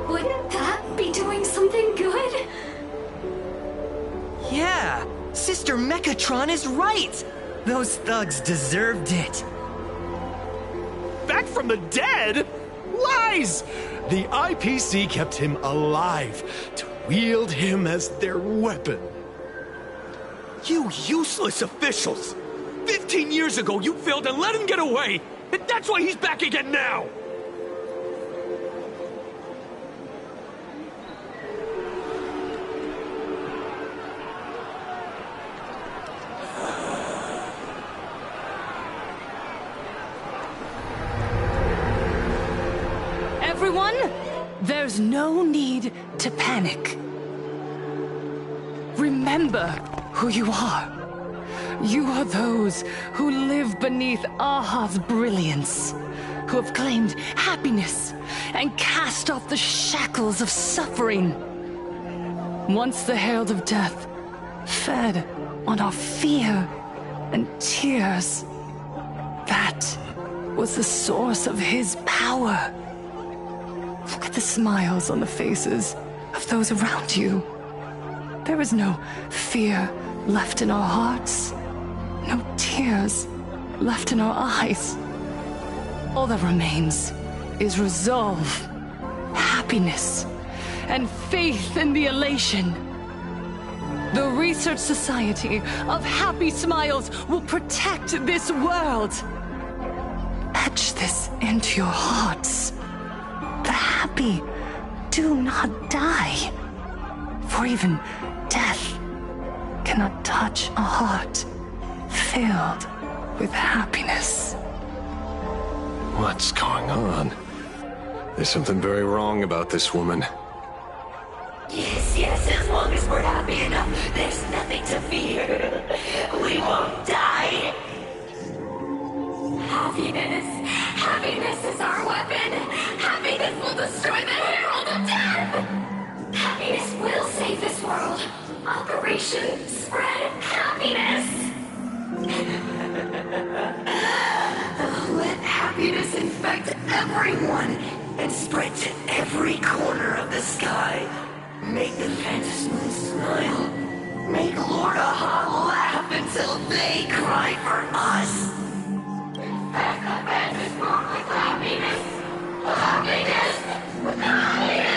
Wouldn't that be doing something good? Yeah, Sister Mechatron is right. Those thugs deserved it. Back from the dead? Lies! The IPC kept him alive to wield him as their weapon. You useless officials! 15 years ago, you failed and let him get away! And that's why he's back again now! Everyone, there's no need to panic. Remember who you are. You are those who live beneath Aha's brilliance, who have claimed happiness and cast off the shackles of suffering. Once the Herald of Death fed on our fear and tears, that was the source of his power. Look at the smiles on the faces of those around you. There is no fear left in our hearts. No tears left in our eyes. All that remains is resolve, happiness, and faith in the elation. The Research Society of Happy Smiles will protect this world. Etch this into your hearts. The happy do not die, for even death cannot touch a heart filled with happiness. What's going on? There's something very wrong about this woman. Yes, as long as we're happy enough, there's nothing to fear. We won't die. Happiness is our weapon. Happiness will destroy the Herald of Death. Happiness will save this world. Operation Spread Happiness. Let happiness infect everyone and spread to every corner of the sky. Make the Phantom Moon smile. Make Lord Aha laugh until they cry for us. Infect the Phantom Moon with happiness. Happiness with happiness.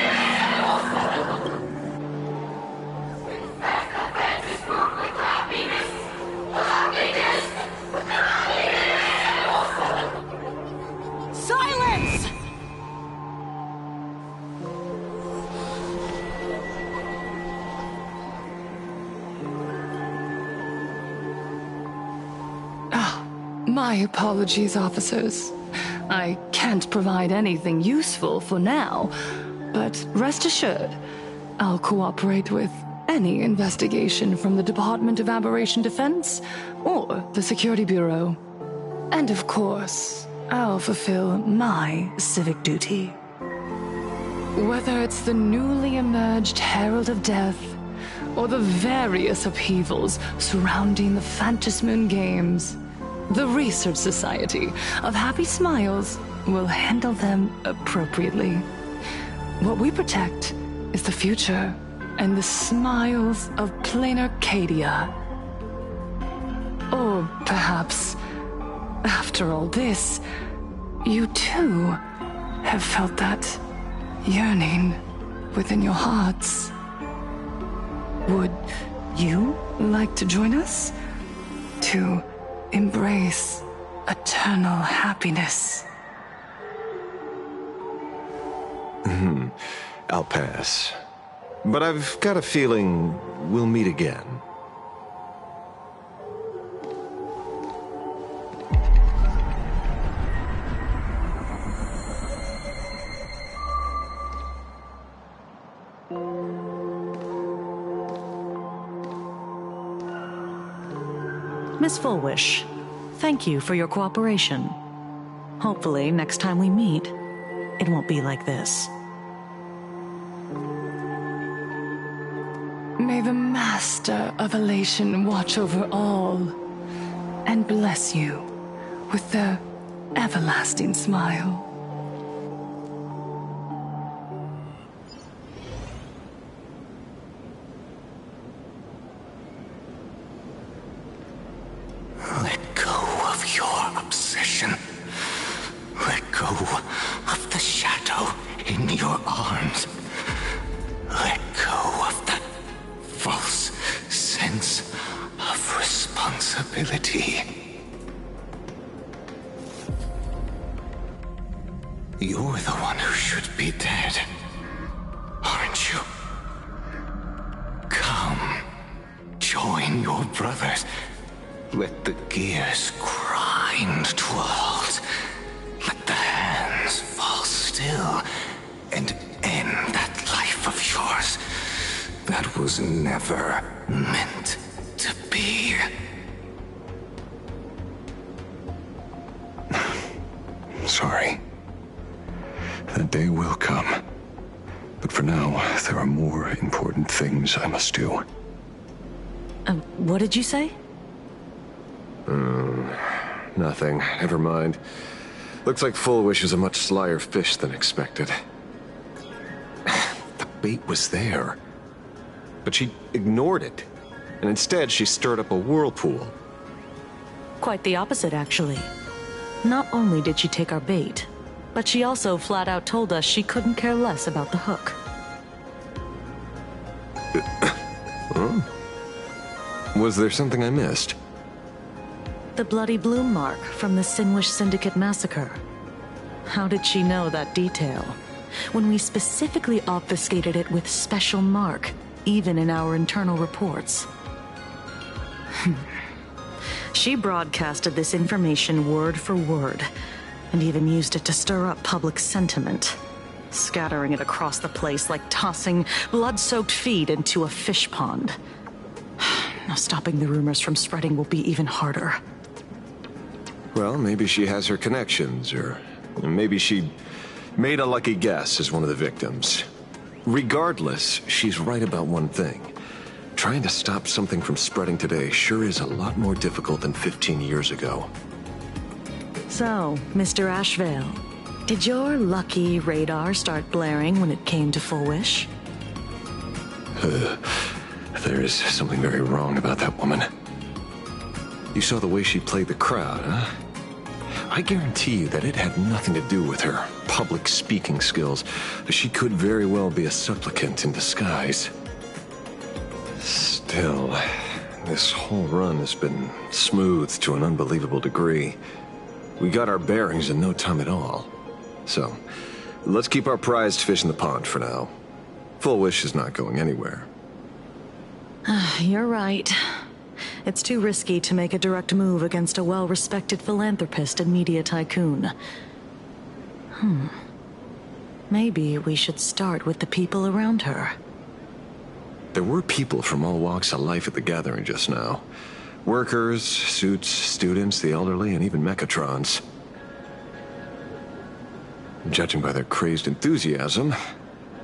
My apologies, officers. I can't provide anything useful for now, but rest assured, I'll cooperate with any investigation from the Department of Aberration Defense or the Security Bureau. And of course, I'll fulfill my civic duty. Whether it's the newly emerged Herald of Death, or the various upheavals surrounding the Phantasmoon Games, the Research Society of Happy Smiles will handle them appropriately. What we protect is the future and the smiles of plain Arcadia. Or perhaps, after all this, you too have felt that yearning within your hearts. Would you like to join us to embrace eternal happiness? I'll pass. But I've got a feeling we'll meet again. Miss Fullwish, thank you for your cooperation. Hopefully, next time we meet, it won't be like this. May the Master of Elation watch over all and bless you with their everlasting smile. Let go of your obsession. Let go of the shadow in your arms. Let go of that false sense of responsibility. You're the one who should be dead, aren't you? Come, join your brothers. Let the gears grind to a halt. Let the hands fall still and end that life of yours that was never meant to be. Sorry. That day will come. But for now, there are more important things I must do. What did you say? Nothing. Never mind. Looks like Fullwish is a much slyer fish than expected. The bait was there. But she ignored it. And instead, she stirred up a whirlpool. Quite the opposite, actually. Not only did she take our bait, but she also flat out told us she couldn't care less about the hook. Huh? Was there something I missed? The bloody bloom mark from the Sinwish Syndicate massacre. How did she know that detail? When we specifically obfuscated it with special mark, even in our internal reports. She broadcasted this information word for word, and even used it to stir up public sentiment, scattering it across the place like tossing blood-soaked feed into a fish pond. Now stopping the rumors from spreading will be even harder. Well, maybe she has her connections, or maybe she made a lucky guess as one of the victims. Regardless, she's right about one thing. Trying to stop something from spreading today sure is a lot more difficult than 15 years ago. So, Mr. Ashvale, did your lucky radar start blaring when it came to Fullwish? There is something very wrong about that woman. You saw the way she played the crowd, huh? I guarantee you that it had nothing to do with her public speaking skills. She could very well be a supplicant in disguise. Still, this whole run has been smooth to an unbelievable degree. We got our bearings in no time at all. So, let's keep our prized fish in the pond for now. Fullwish is not going anywhere. You're right. It's too risky to make a direct move against a well-respected philanthropist and media tycoon. Maybe we should start with the people around her. There were people from all walks of life at the gathering just now. Workers, suits, students, the elderly, and even Mechatrons. Judging by their crazed enthusiasm,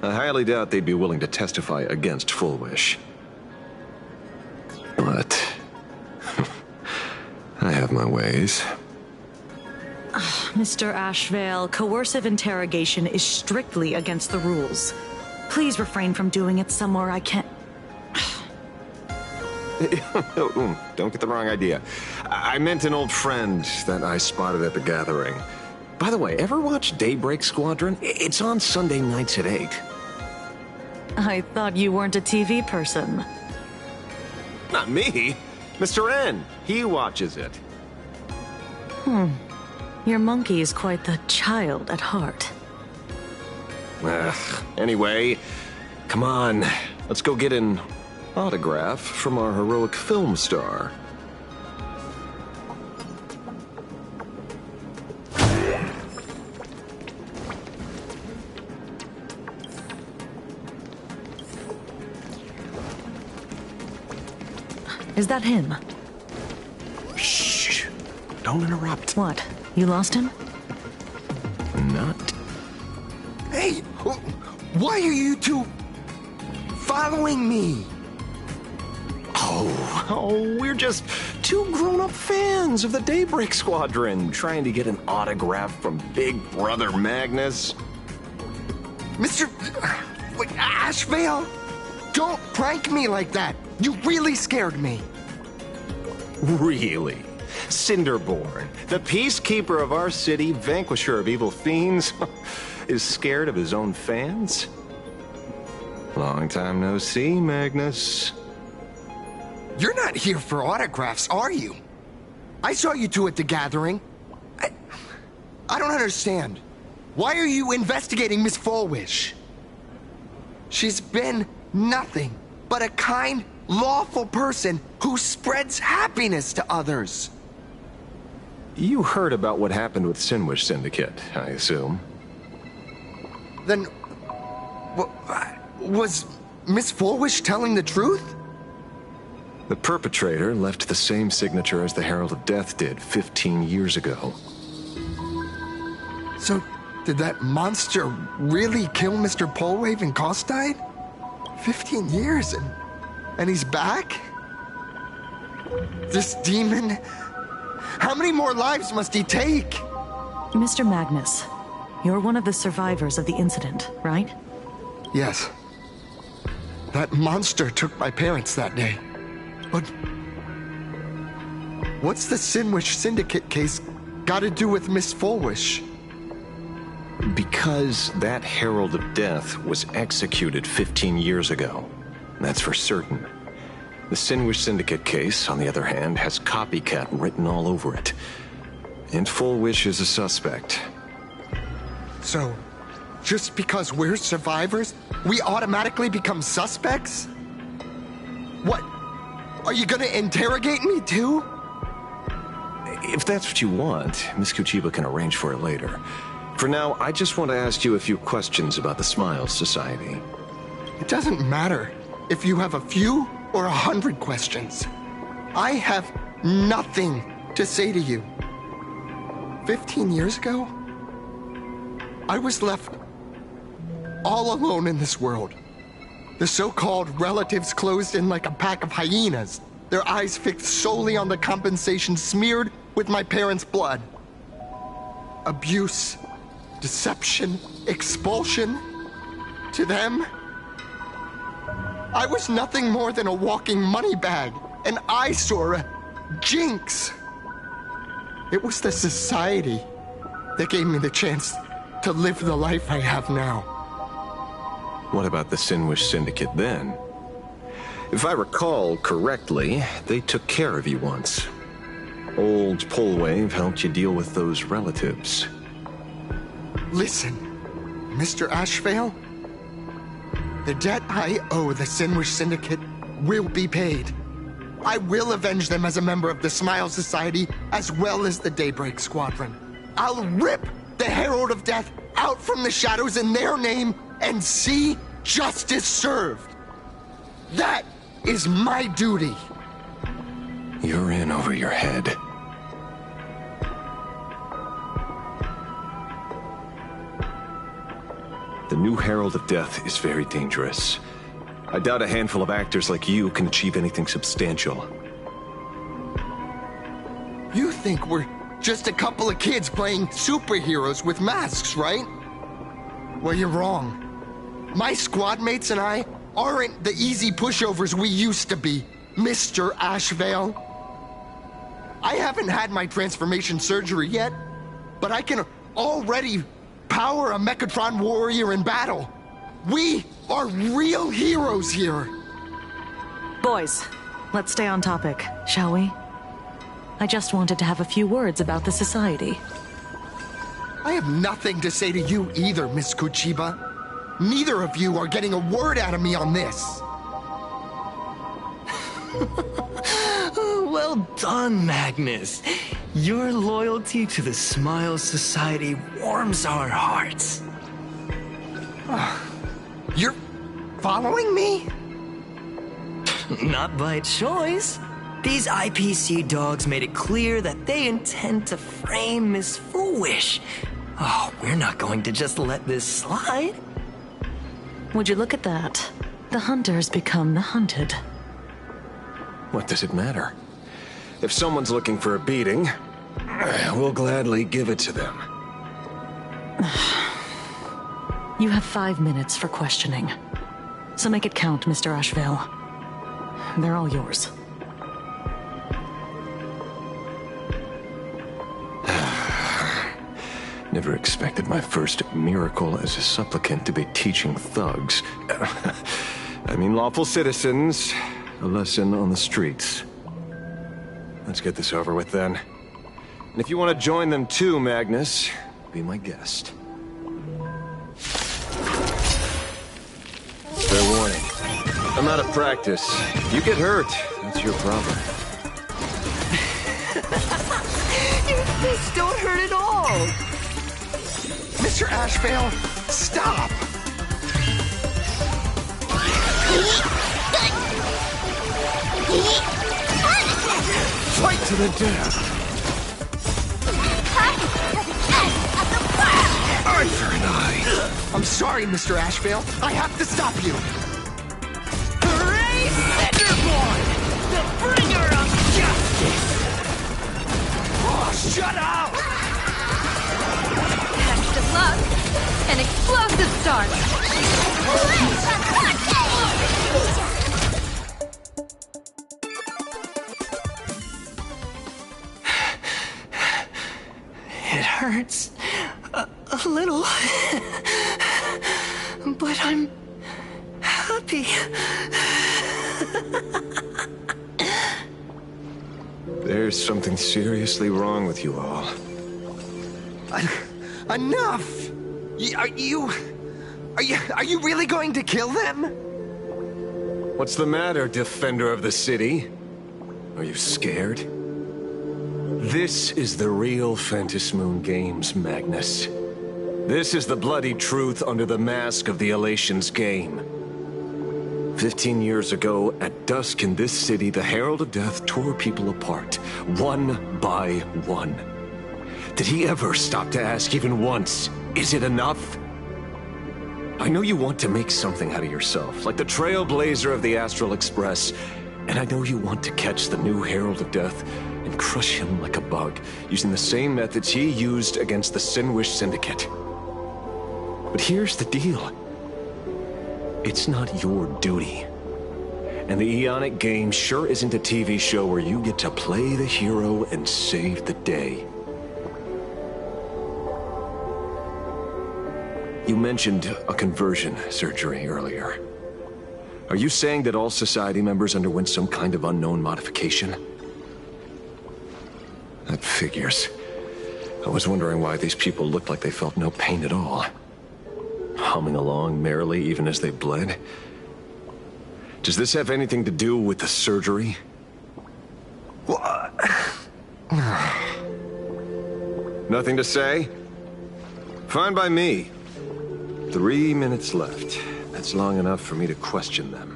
I highly doubt they'd be willing to testify against Full Wish. But I have my ways. Mr. Ashvale, coercive interrogation is strictly against the rules. Please refrain from doing it somewhere I can't... Don't get the wrong idea. I meant an old friend that I spotted at the gathering. By the way, ever watch Daybreak Squadron? It's on Sunday nights at 8. I thought you weren't a TV person. Not me. Mr. N. He watches it. Your monkey is quite the child at heart. Anyway, come on. Let's go get an autograph from our heroic film star. Is that him? Shh. Don't interrupt. What? You lost him? Not. Hey! Why are you two following me? Oh, we're just two grown-up fans of the Daybreak Squadron trying to get an autograph from Big Brother Magnus. Mr. Ashvale? Don't prank me like that. You really scared me. Really? Cinderborn, the peacekeeper of our city, vanquisher of evil fiends, is scared of his own fans? Long time no see, Magnus. You're not here for autographs, are you? I saw you two at the gathering. I don't understand. Why are you investigating Miss Fullwish? She's been nothing but a kind, lawful person who spreads happiness to others. You heard about what happened with Sinwish Syndicate, I assume. Then, was Miss Fullwish telling the truth? The perpetrator left the same signature as the Herald of Death did 15 years ago. So, did that monster really kill Mr. Polwave and Costide? 15 years and he's back? This demon? How many more lives must he take? Mr. Magnus, you're one of the survivors of the incident, right? Yes. That monster took my parents that day. But what's the Sinwish Syndicate case got to do with Miss Fullwish? Because that Herald of Death was executed 15 years ago. That's for certain. The Sinwish Syndicate case, on the other hand, has copycat written all over it. And Fullwish is a suspect. So, just because we're survivors, we automatically become suspects? What? Are you gonna interrogate me too? If that's what you want, Miss Kuchiba can arrange for it later. For now, I just want to ask you a few questions about the Smiles Society. It doesn't matter if you have a few or 100 questions. I have nothing to say to you. 15 years ago, I was left all alone in this world. The so-called relatives closed in like a pack of hyenas, their eyes fixed solely on the compensation smeared with my parents' blood. Abuse, deception, expulsion. To them, I was nothing more than a walking money bag, an eyesore, a jinx. It was the society that gave me the chance to live the life I have now. What about the Sinwish Syndicate then? If I recall correctly, they took care of you once. Old Polwave helped you deal with those relatives. Listen, Mr. Ashvale, the debt I owe the Sinwish Syndicate will be paid. I will avenge them as a member of the Smile Society, as well as the Daybreak Squadron. I'll rip the Herald of Death out from the shadows in their name and see justice served. That is my duty. You're in over your head. The new Herald of Death is very dangerous. I doubt a handful of actors like you can achieve anything substantial. You think we're just a couple of kids playing superheroes with masks, right? Well, you're wrong. My squad mates and I aren't the easy pushovers we used to be, Mr. Ashvale. I haven't had my transformation surgery yet, but I can already power a Mechatron warrior in battle. We are real heroes here. Boys, let's stay on topic, shall we? I just wanted to have a few words about the society. I have nothing to say to you either, Miss Kuchiba. Neither of you are getting a word out of me on this. Well done, Magnus. Your loyalty to the Smile Society warms our hearts. You're following me? Not by choice. These IPC dogs made it clear that they intend to frame Miss Foolish. Oh, we're not going to just let this slide. Would you look at that? The hunters become the hunted. What does it matter? If someone's looking for a beating, we'll gladly give it to them. You have 5 minutes for questioning. So make it count, Mr. Ashvale. They're all yours. Never expected my first miracle as a supplicant to be teaching thugs. I mean lawful citizens, a lesson on the streets. Let's get this over with then. And if you want to join them too, Magnus, be my guest. Fair warning. I'm out of practice. You get hurt, that's your problem. Your fists don't hurt at all. Mr. Ashvale, stop! Fight to the death! Eye for an eye! I'm sorry, Mr. Ashvale. I have to stop you! Hooray, Cinderborn! The bringer of justice! Oh, shut up! Best of luck. An explosive start. It hurts a little, but I'm happy. There's something seriously wrong with you all. Enough! Are you really going to kill them? What's the matter, defender of the city? Are you scared? This is the real Phantasmoon Games, Magnus. This is the bloody truth under the mask of the Elations game. 15 years ago, at dusk in this city, the Herald of Death tore people apart, one by one. Did he ever stop to ask even once, is it enough? I know you want to make something out of yourself, like the Trailblazer of the Astral Express, and I know you want to catch the new Herald of Death and crush him like a bug, using the same methods he used against the Sinwish Syndicate. But here's the deal. It's not your duty. And the Eonic game sure isn't a TV show where you get to play the hero and save the day. You mentioned a conversion surgery earlier. Are you saying that all Society members underwent some kind of unknown modification? That figures. I was wondering why these people looked like they felt no pain at all. Humming along merrily even as they bled. Does this have anything to do with the surgery? Nothing to say? Fine by me. 3 minutes left. That's long enough for me to question them.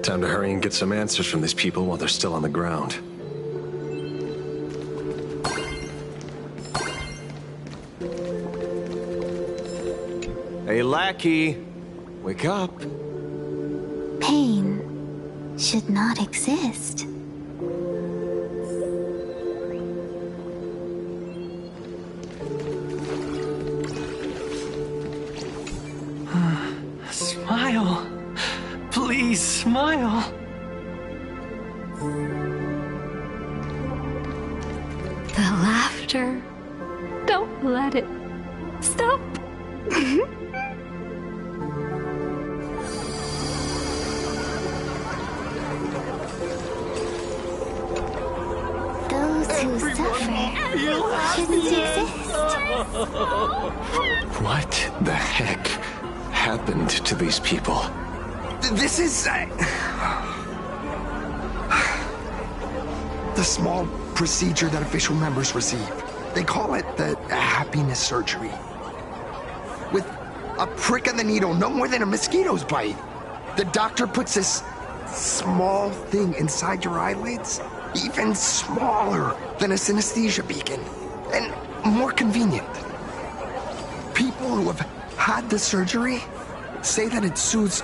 Time to hurry and get some answers from these people while they're still on the ground. Hey, lackey! Wake up! Pain should not exist. Smile. Please smile. The laughter. Don't let it stop. Those who suffer shouldn't exist. What the heck happened to these people? This is... the small procedure that official members receive. They call it the happiness surgery. With a prick of the needle, no more than a mosquito's bite. The doctor puts this small thing inside your eyelids, even smaller than a synesthesia beacon, and more convenient. People who have had the surgery say that it soothes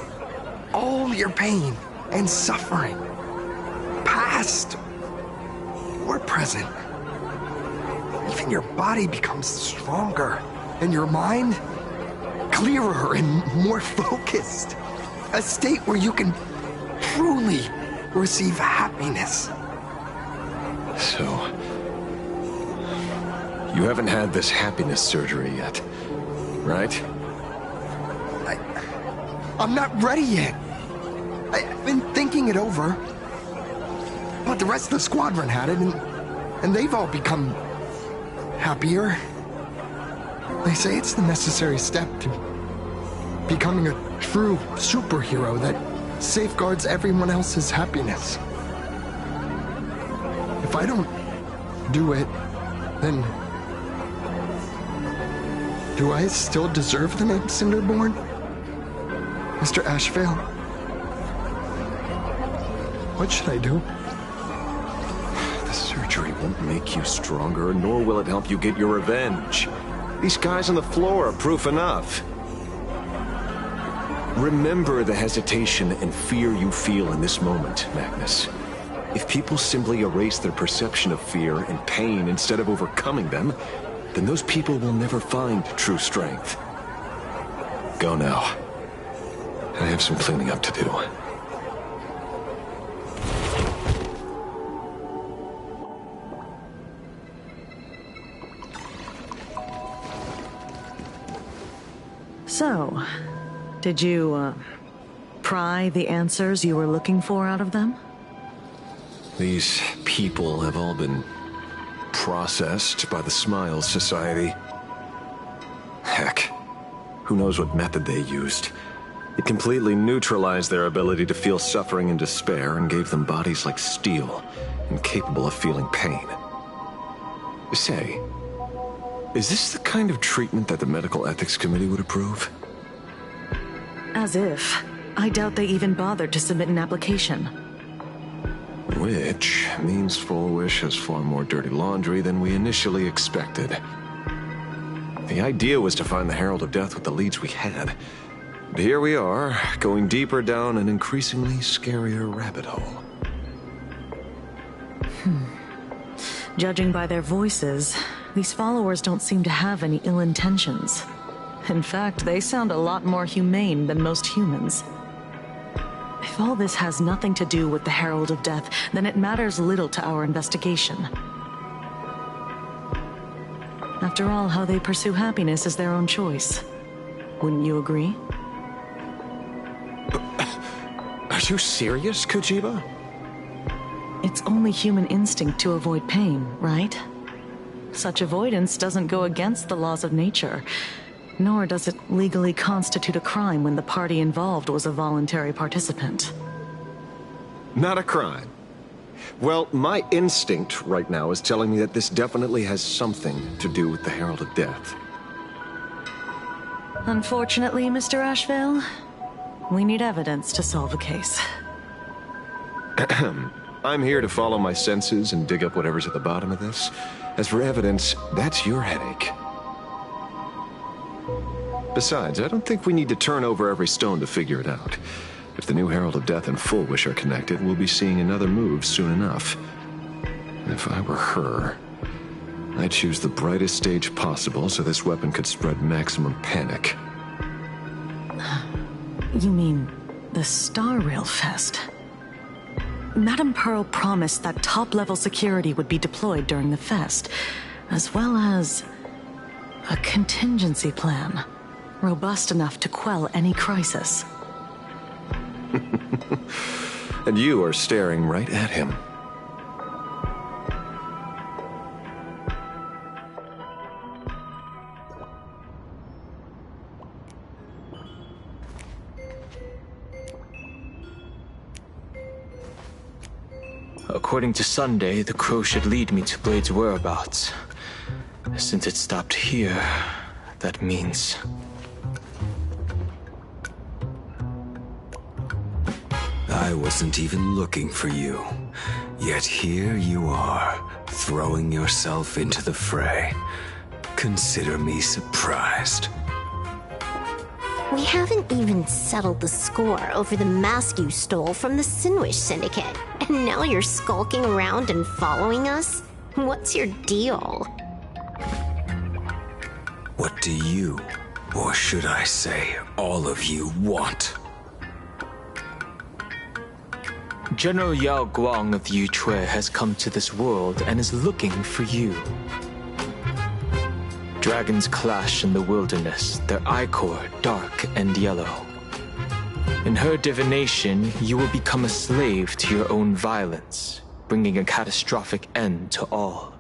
all your pain and suffering, past or present. Even your body becomes stronger, and your mind clearer and more focused. A state where you can truly receive happiness. So, you haven't had this happiness surgery yet, right? I'm not ready yet. I've been thinking it over. But the rest of the squadron had it, and they've all become happier. They say it's the necessary step to becoming a true superhero that safeguards everyone else's happiness. If I don't do it, then do I still deserve the name Cinderborn? Mr. Ashvale? What should I do? The surgery won't make you stronger, nor will it help you get your revenge. These guys on the floor are proof enough. Remember the hesitation and fear you feel in this moment, Magnus. If people simply erase their perception of fear and pain instead of overcoming them, then those people will never find true strength. Go now. I have some cleaning up to do. So, did you, pry the answers you were looking for out of them? These people have all been processed by the Smile Society. Heck, who knows what method they used. It completely neutralized their ability to feel suffering and despair and gave them bodies like steel, incapable of feeling pain. Say, is this the kind of treatment that the Medical Ethics Committee would approve? As if. I doubt they even bothered to submit an application. Which means Full Wish has far more dirty laundry than we initially expected. The idea was to find the Herald of Death with the leads we had. But here we are, going deeper down an increasingly scarier rabbit hole. Judging by their voices, these followers don't seem to have any ill intentions. In fact, they sound a lot more humane than most humans. If all this has nothing to do with the Herald of Death, then it matters little to our investigation. After all, how they pursue happiness is their own choice. Wouldn't you agree? Are you serious, Kojiba? It's only human instinct to avoid pain, right? Such avoidance doesn't go against the laws of nature, nor does it legally constitute a crime when the party involved was a voluntary participant. Not a crime. Well, my instinct right now is telling me that this definitely has something to do with the Herald of Death. Unfortunately, Mr. Ashvale, we need evidence to solve a case. I'm here to follow my senses and dig up whatever's at the bottom of this. As for evidence, that's your headache. Besides, I don't think we need to turn over every stone to figure it out. If the new Herald of Death and Full Wish are connected, we'll be seeing another move soon enough. And if I were her, I'd choose the brightest stage possible so this weapon could spread maximum panic. You mean the Star Rail Fest? Madame Pearl promised that top-level security would be deployed during the fest, as well as a contingency plan, robust enough to quell any crisis. And you are staring right at him. According to Sunday, the crow should lead me to Blade's whereabouts. Since it stopped here, that means... I wasn't even looking for you. Yet here you are, throwing yourself into the fray. Consider me surprised. We haven't even settled the score over the mask you stole from the Sinwish Syndicate. And now you're skulking around and following us? What's your deal? What do you, or should I say, all of you, want? General Yao Guang of the Yuchui has come to this world and is looking for you. Dragons clash in the wilderness, their ichor dark and yellow. In her divination, you will become a slave to your own violence, bringing a catastrophic end to all.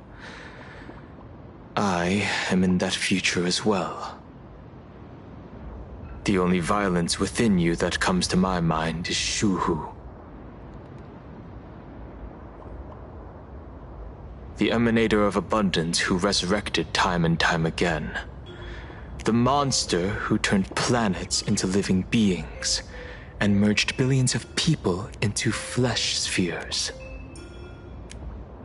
I am in that future as well. The only violence within you that comes to my mind is Shuhu. The emanator of abundance who resurrected time and time again. The monster who turned planets into living beings and merged billions of people into flesh spheres.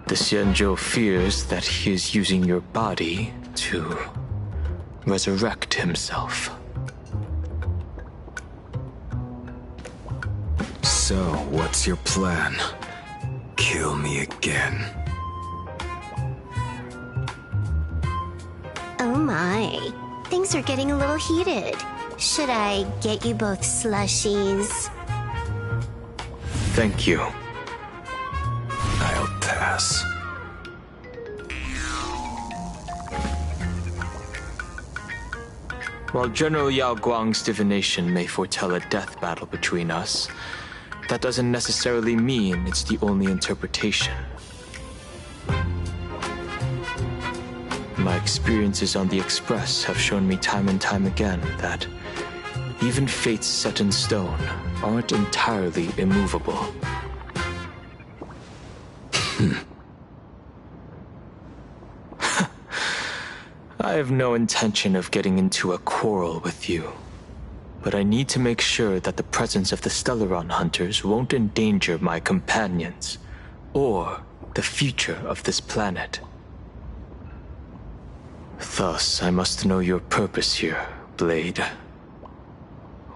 The Xianzhou fears that he is using your body to resurrect himself. So, what's your plan? Kill me again. Oh my, things are getting a little heated. Should I get you both slushies? Thank you. I'll pass. While General Yao Guang's divination may foretell a death battle between us, that doesn't necessarily mean it's the only interpretation. My experiences on the Express have shown me time and time again that even fates set in stone aren't entirely immovable. I have no intention of getting into a quarrel with you, but I need to make sure that the presence of the Stellaron hunters won't endanger my companions or the future of this planet. Thus, I must know your purpose here, Blade.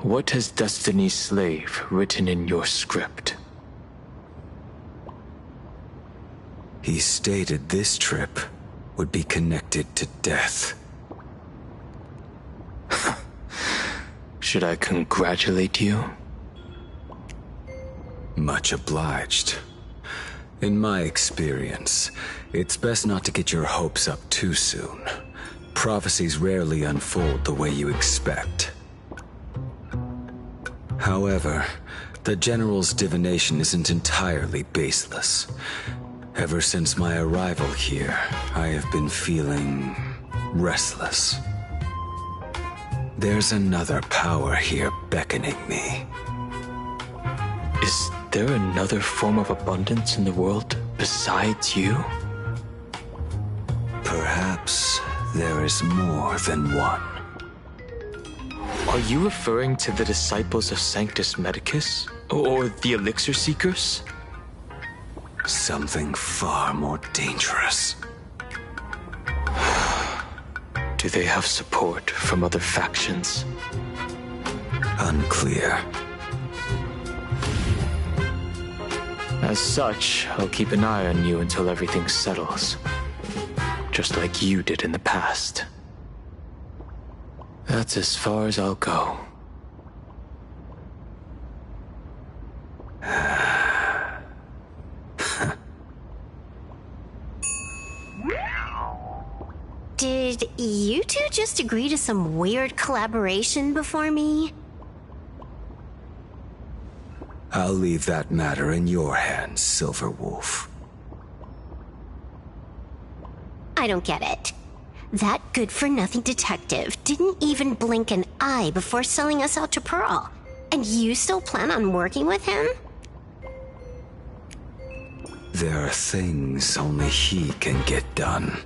What has Destiny's Slave written in your script? He stated this trip would be connected to death. Should I congratulate you? Much obliged. In my experience, it's best not to get your hopes up too soon. Prophecies rarely unfold the way you expect. However, the General's divination isn't entirely baseless. Ever since my arrival here, I have been feeling restless. There's another power here beckoning me. Is there another form of abundance in the world besides you? Perhaps there is more than one. Are you referring to the disciples of Sanctus Medicus? Or the Elixir Seekers? Something far more dangerous. Do they have support from other factions? Unclear. As such, I'll keep an eye on you until everything settles. Just like you did in the past. That's as far as I'll go. Did you two just agree to some weird collaboration before me? I'll leave that matter in your hands, Silver Wolf. I don't get it. That good-for-nothing detective didn't even blink an eye before selling us out to Pearl. And you still plan on working with him? There are things only he can get done.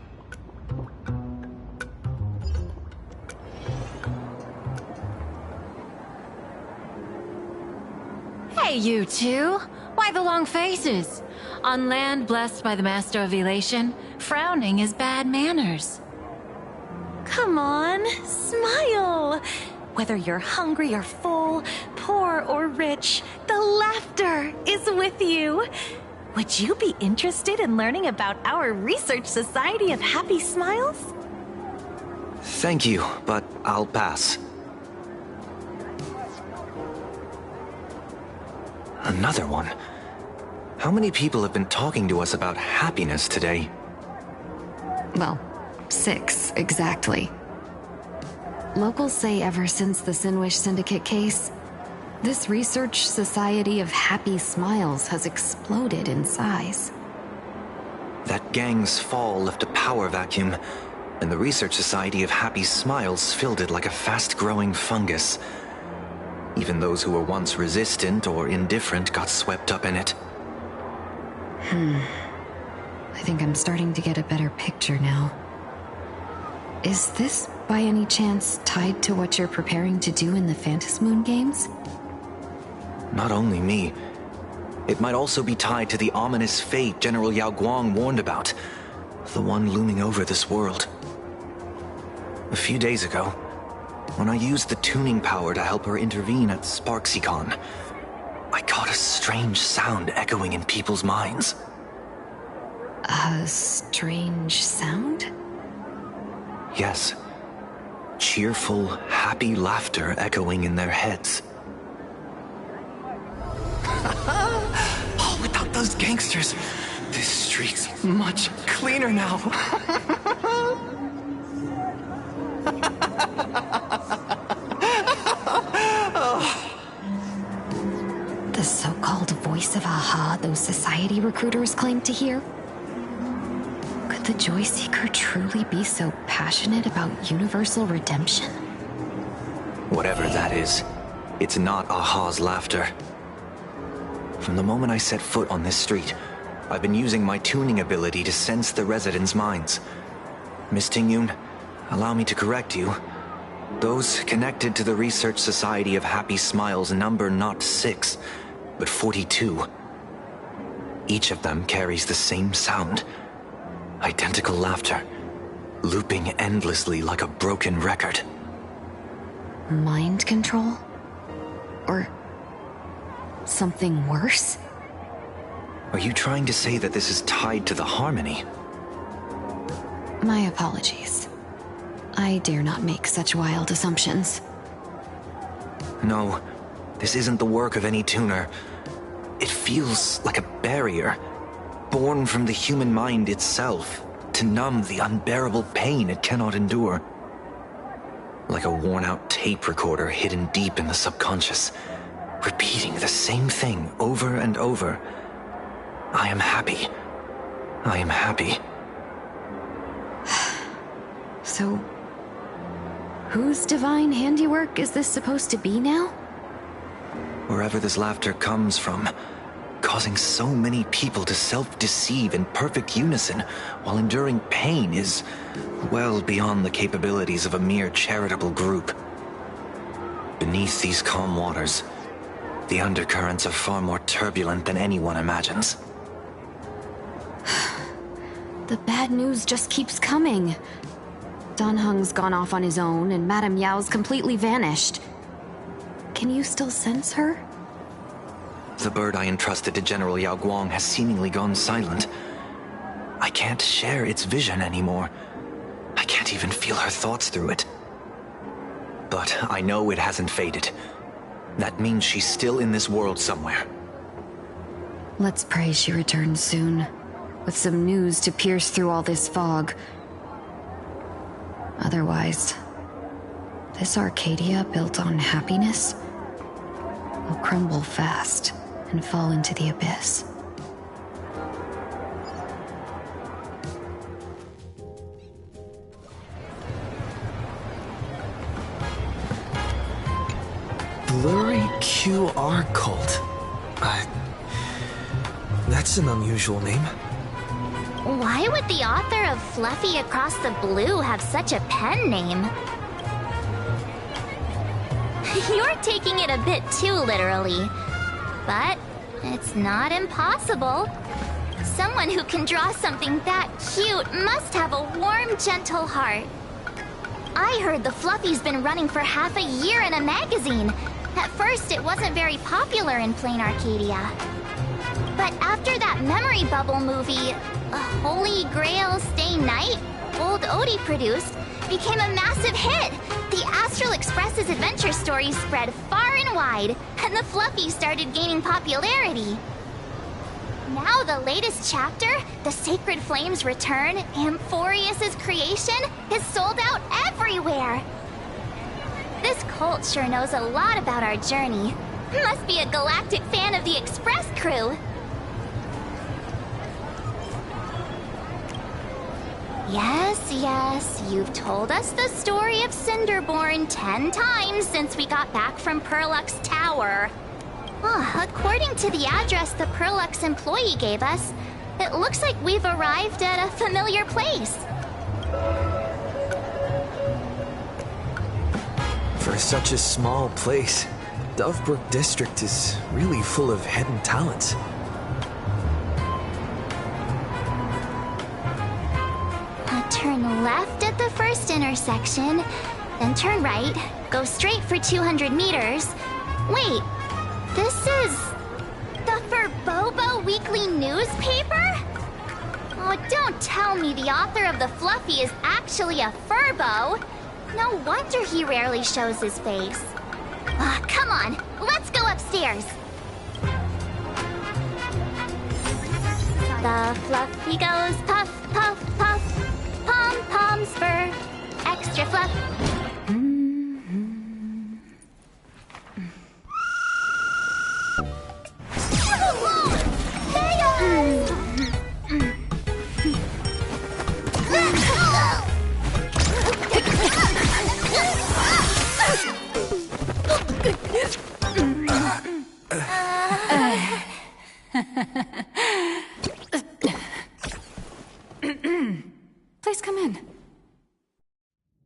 Hey, you two! Why the long faces? On land blessed by the Master of Elation, frowning is bad manners. Come on, smile! Whether you're hungry or full, poor or rich, the laughter is with you. Would you be interested in learning about our Research Society of Happy Smiles? Thank you, but I'll pass. Another one. How many people have been talking to us about happiness today? Well, 6, exactly. Locals say ever since the Sinwish Syndicate case, this Research Society of Happy Smiles has exploded in size. That gang's fall left a power vacuum, and the Research Society of Happy Smiles filled it like a fast-growing fungus. Even those who were once resistant or indifferent got swept up in it. I think I'm starting to get a better picture now. Is this, by any chance, tied to what you're preparing to do in the Phantasmoon games? Not only me. It might also be tied to the ominous fate General Yao Guang warned about. The one looming over this world. A few days ago, when I used the tuning power to help her intervene at SparksyCon, I caught a strange sound echoing in people's minds. A strange sound? Yes. Cheerful, happy laughter echoing in their heads. Oh, without those gangsters, this street's much cleaner now. The so-called voice of Aha those society recruiters claim to hear? Could the Joy Seeker truly be so passionate about universal redemption? Whatever that is, it's not Aha's laughter. From the moment I set foot on this street, I've been using my tuning ability to sense the residents' minds. Miss Tingyun, allow me to correct you. Those connected to the Research Society of Happy Smiles number not 6, but 42. Each of them carries the same sound. Identical laughter, looping endlessly like a broken record. Mind control? Or something worse? Are you trying to say that this is tied to the harmony? My apologies. I dare not make such wild assumptions. No, this isn't the work of any tuner. It feels like a barrier, born from the human mind itself, to numb the unbearable pain it cannot endure. Like a worn-out tape recorder hidden deep in the subconscious, repeating the same thing over and over. I am happy. I am happy. So, whose divine handiwork is this supposed to be now? Wherever this laughter comes from, causing so many people to self-deceive in perfect unison while enduring pain is well beyond the capabilities of a mere charitable group. Beneath these calm waters, the undercurrents are far more turbulent than anyone imagines. The bad news just keeps coming. Dan Heng's gone off on his own, and Madame Yao's completely vanished. Can you still sense her? The bird I entrusted to General Yao Guang has seemingly gone silent. I can't share its vision anymore. I can't even feel her thoughts through it. But I know it hasn't faded. That means she's still in this world somewhere. Let's pray she returns soon, with some news to pierce through all this fog. Otherwise, this Arcadia built on happiness will crumble fast and fall into the abyss. Blurry QR cult. That's an unusual name. Why would the author of Fluffy Across the Blue have such a pen name? You're taking it a bit too literally. But it's not impossible. Someone who can draw something that cute must have a warm, gentle heart. I heard the Fluffy's been running for half a year in a magazine. At first, it wasn't very popular in Plain Arcadia. But after that memory bubble movie, Holy Grail Stay Night, Old Odie produced, became a massive hit. The Astral Express's adventure stories spread far and wide, and the Fluffies started gaining popularity. Now the latest chapter, The Sacred Flames Return, Amphorius's creation, is sold out everywhere. This cult sure knows a lot about our journey. Must be a galactic fan of the Express crew. Yes, you've told us the story of Cinderborn 10 times since we got back from Perlux Tower. According to the address the Perlux employee gave us, it looks like we've arrived at a familiar place. For such a small place, Dovebrook District is really full of hidden talents. Turn left at the first intersection, then turn right, go straight for 200 meters. Wait, this is the Furbobo Weekly newspaper? Oh, don't tell me the author of the Fluffy is actually a Furbo. No wonder he rarely shows his face. Come on, let's go upstairs. The Fluffy goes puff, puff, puff. Pom-pom spur, extra fluff. Please come in.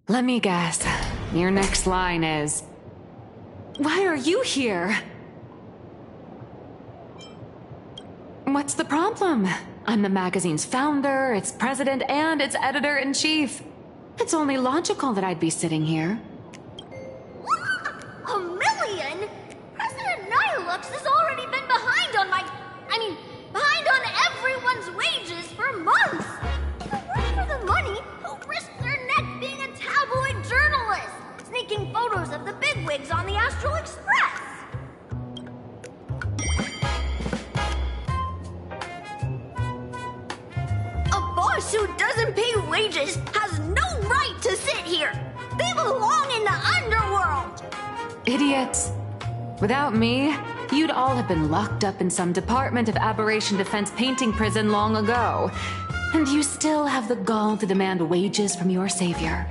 Let me guess. Your next line is, why are you here? What's the problem? I'm the magazine's founder, its president, and its editor-in-chief. It's only logical that I'd be sitting here. $1 million? President Nihilux has already been behind on behind on everyone's wages for months. If it weren't for the money, who'd risk their neck being a tabloid journalist, sneaking photos of the bigwigs on the Astral Express? A boss who doesn't pay wages has no right to sit here. They belong in the underworld. Idiots. Without me, you'd all have been locked up in some Department of Aberration Defense painting prison long ago. And you still have the gall to demand wages from your savior.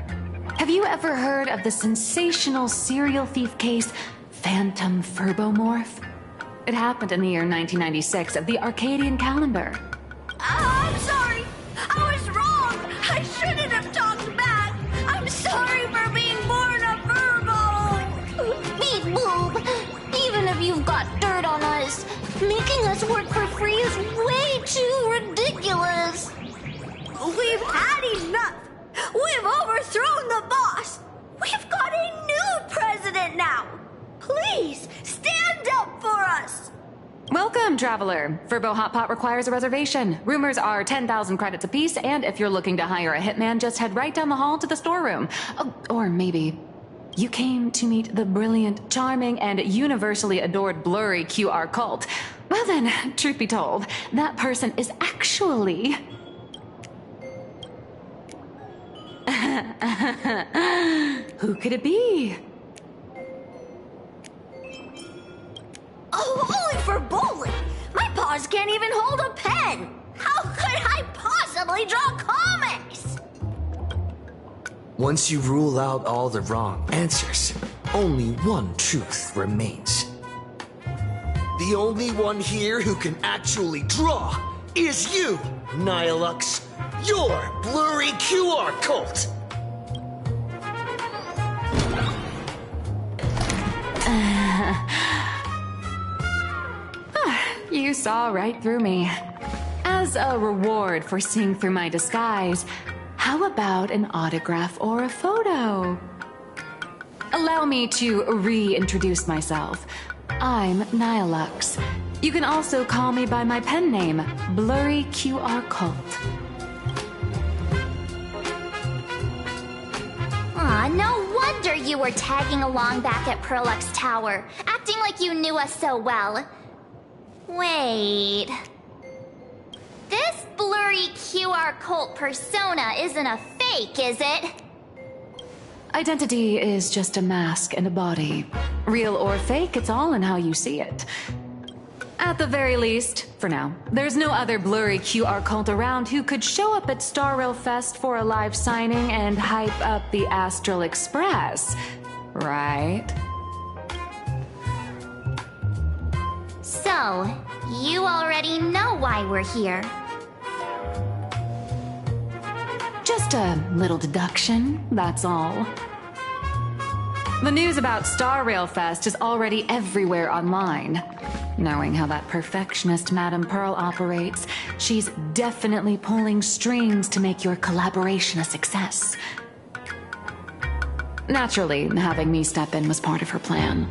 Have you ever heard of the sensational serial thief case, Phantom Furbomorph? It happened in the year 1996 of the Arcadian calendar. I'm sorry. I was wrong. I shouldn't have talked back. I'm sorry for being born a Virgo. Beep boop. Even if you've got dirt on us, making us work for free is way too ridiculous. We've had enough. We've overthrown the boss. We've got a new president now. Please, stand up for us. Welcome, traveler. Furbo Hot Pot requires a reservation. Rumors are 10,000 credits apiece, and if you're looking to hire a hitman, just head right down the hall to the storeroom. Oh, or maybe you came to meet the brilliant, charming, and universally adored blurry QR cult. Well then, truth be told, that person is actually... Who could it be? Oh, only for bowling. My paws can't even hold a pen. How could I possibly draw comics? Once you rule out all the wrong answers, only one truth remains. The only one here who can actually draw is you, Nihilux. Your blurry QR cult. You saw right through me. As a reward for seeing through my disguise, how about an autograph or a photo? Allow me to reintroduce myself. I'm Nihilux. You can also call me by my pen name, Blurry QR Cult. Aw, no wonder you were tagging along back at Perlux Tower, acting like you knew us so well. Wait... This blurry QR cult persona isn't a fake, is it? Identity is just a mask and a body. Real or fake, it's all in how you see it. At the very least, for now, there's no other blurry QR cult around who could show up at Star Rail Fest for a live signing and hype up the Astral Express, right? So, you already know why we're here. Just a little deduction, that's all. The news about Star Rail Fest is already everywhere online. Knowing how that perfectionist Madame Pearl operates, she's definitely pulling strings to make your collaboration a success. Naturally, having me step in was part of her plan.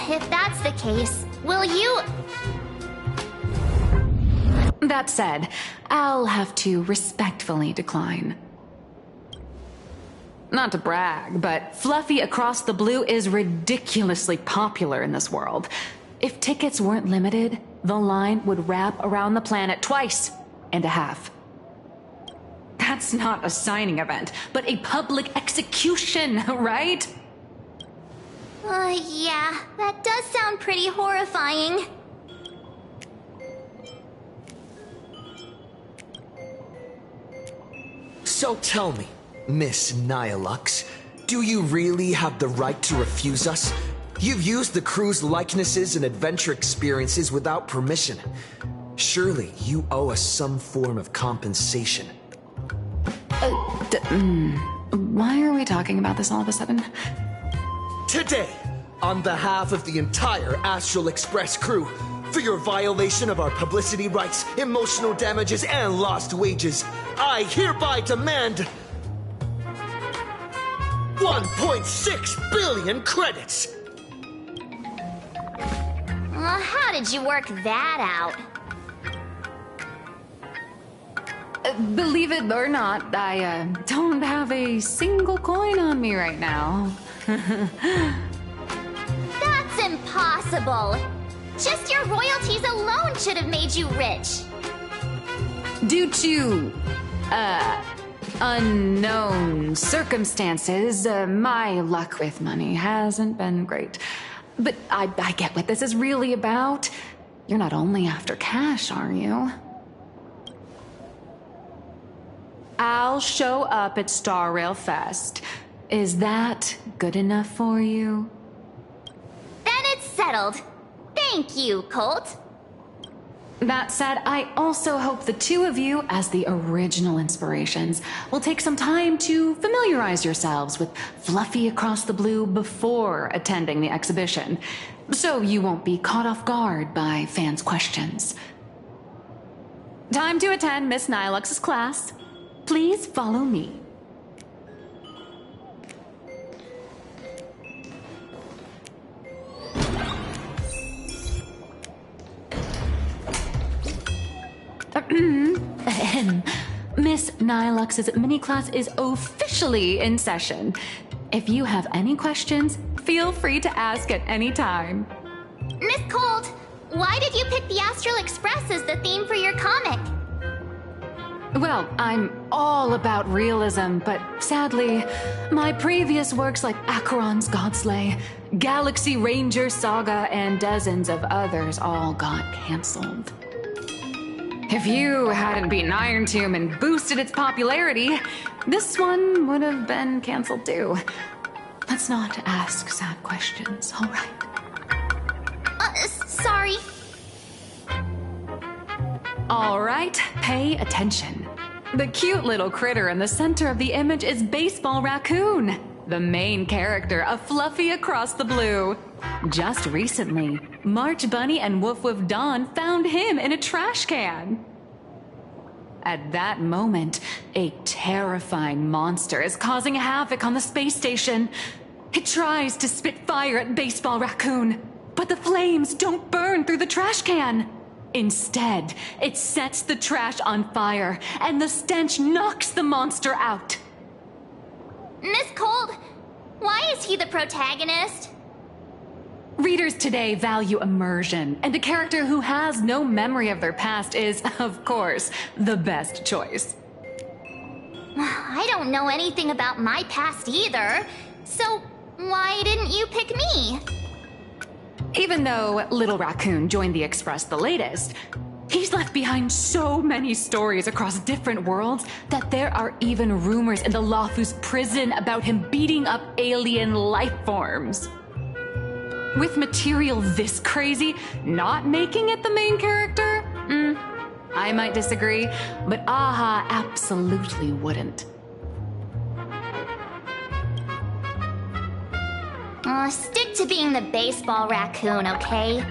If that's the case, will you... That said, I'll have to respectfully decline. Not to brag, but Fluffy Across the Blue is ridiculously popular in this world. If tickets weren't limited, the line would wrap around the planet twice and a half. That's not a signing event, but a public execution, right? Yeah, that does sound pretty horrifying. So tell me, Miss Nihilux, do you really have the right to refuse us? You've used the crew's likenesses and adventure experiences without permission. Surely you owe us some form of compensation. Why are we talking about this all of a sudden? Today, on behalf of the entire Astral Express crew, for your violation of our publicity rights, emotional damages, and lost wages, I hereby demand 1.6 billion credits! How did you work that out? Believe it or not, I don't have a single coin on me right now. That's impossible! Just your royalties alone should have made you rich! Due to, unknown circumstances, my luck with money hasn't been great. But I get what this is really about. You're not only after cash, are you? I'll show up at Star Rail Fest. Is that good enough for you? Then it's settled. Thank you, Colt. That said, I also hope the two of you, as the original inspirations, will take some time to familiarize yourselves with Fluffy Across the Blue before attending the exhibition, so you won't be caught off guard by fans' questions. Time to attend Miss Nilux's class. Please follow me. Miss Nilux's mini class is officially in session. If you have any questions, feel free to ask at any time. Miss Colt, why did you pick the Astral Express as the theme for your comic? Well, I'm all about realism, but sadly, my previous works like Acheron's Godslay, Galaxy Ranger Saga, and dozens of others all got cancelled. If you hadn't beaten Iron Tomb and boosted its popularity, this one would have been cancelled too. Let's not ask sad questions, all right? Sorry. All right, pay attention. The cute little critter in the center of the image is Baseball Raccoon, the main character of Fluffy Across the Blue. Just recently, March Bunny and Woof Woof Dawn found him in a trash can. At that moment, a terrifying monster is causing havoc on the space station. It tries to spit fire at Baseball Raccoon, but the flames don't burn through the trash can. Instead, it sets the trash on fire, and the stench knocks the monster out. Miss Colt, why is he the protagonist? Readers today value immersion, and a character who has no memory of their past is, of course, the best choice. I don't know anything about my past either, so why didn't you pick me? Even though Little Raccoon joined the Express the latest, he's left behind so many stories across different worlds that there are even rumors in the Lawfus prison about him beating up alien life forms. With material this crazy, not making it the main character? I might disagree, but AHA absolutely wouldn't. Stick to being the Baseball Raccoon, okay?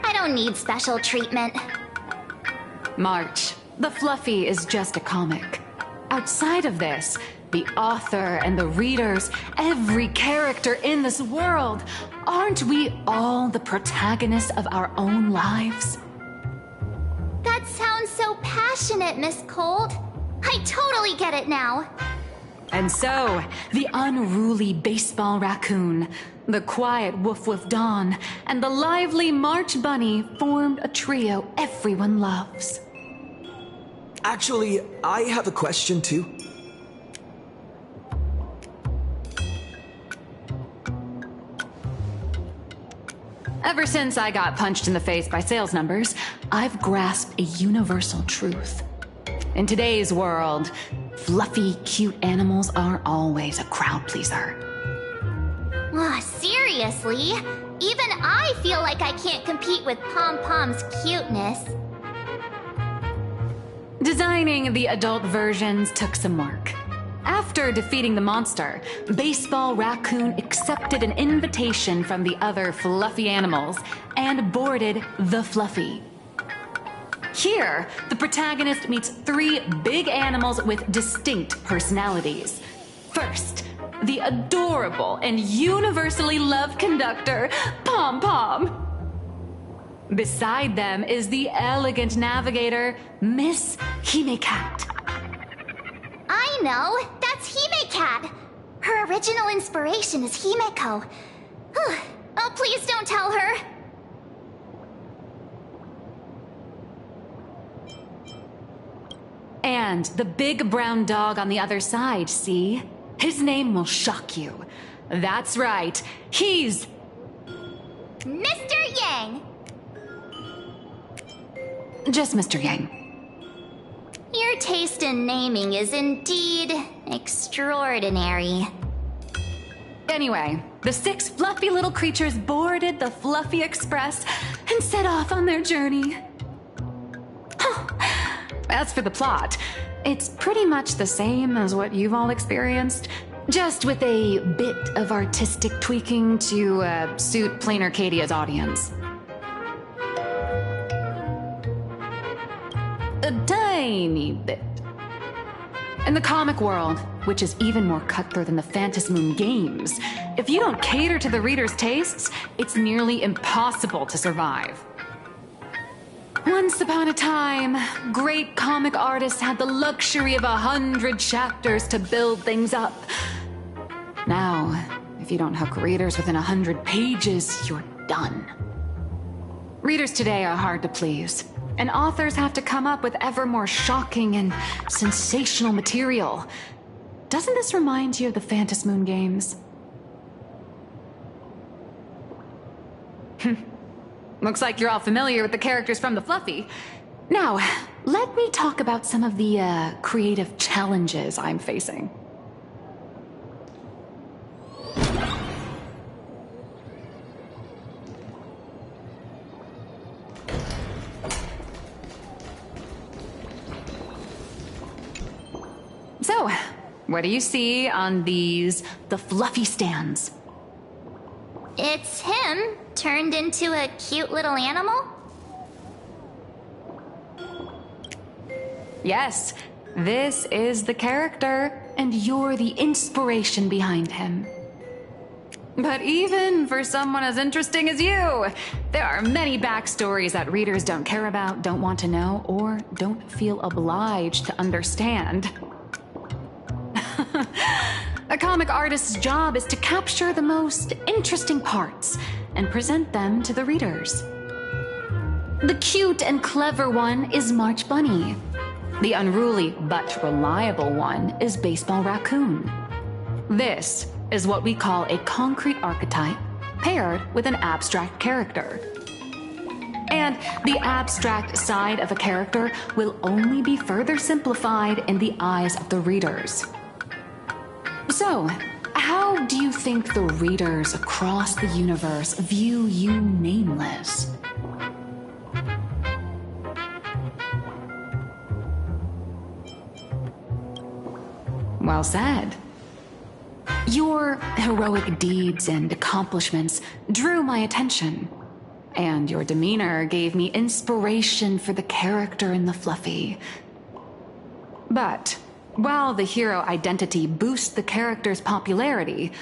I don't need special treatment. March, the Fluffy is just a comic. Outside of this, the author and the readers, every character in this world, aren't we all the protagonists of our own lives? That sounds so passionate, Miss Colt. I totally get it now. And so, the unruly Baseball Raccoon, the quiet Woof Woof Dawn, and the lively March Bunny formed a trio everyone loves. Actually, I have a question too. Ever since I got punched in the face by sales numbers, I've grasped a universal truth. In today's world, fluffy, cute animals are always a crowd pleaser. Seriously? Even I feel like I can't compete with Pom Pom's cuteness. Designing the adult versions took some work. After defeating the monster, Baseball Raccoon accepted an invitation from the other fluffy animals and boarded the Fluffy. Here, the protagonist meets 3 big animals with distinct personalities. First, the adorable and universally loved conductor, Pom Pom. Beside them is the elegant navigator, Miss Hime-Cat. I know! That's Hime-Cat! Her original inspiration is Himeko. Oh, please don't tell her! And the big brown dog on the other side, see? His name will shock you. That's right, he's... Mr. Yang! Just Mr. Yang. Your taste in naming is indeed extraordinary. Anyway, the 6 fluffy little creatures boarded the Fluffy Express and set off on their journey. As for the plot, it's pretty much the same as what you've all experienced, just with a bit of artistic tweaking to suit Plain Arcadia's audience. A tiny bit. In the comic world, which is even more cutthroat than the Phantom Moon games, if you don't cater to the reader's tastes, it's nearly impossible to survive. Once upon a time, great comic artists had the luxury of 100 chapters to build things up. Now, if you don't hook readers within 100 pages, you're done. Readers today are hard to please, and authors have to come up with ever more shocking and sensational material. Doesn't this remind you of the Phantom Moon games? Looks like you're all familiar with the characters from the Fluffy. Now, let me talk about some of the creative challenges I'm facing. So, what do you see on the Fluffy stands? It's him turned into a cute little animal? Yes, this is the character, and you're the inspiration behind him. But even for someone as interesting as you, there are many backstories that readers don't care about, don't want to know, or don't feel obliged to understand. A comic artist's job is to capture the most interesting parts and present them to the readers. The cute and clever one is March Bunny. The unruly but reliable one is Baseball Raccoon. This is what we call a concrete archetype paired with an abstract character. And the abstract side of a character will only be further simplified in the eyes of the readers. So, how do you think the readers across the universe view you nameless? Well said. Your heroic deeds and accomplishments drew my attention, and your demeanor gave me inspiration for the character in the Fluffy. But while the hero identity boosts the character's popularity,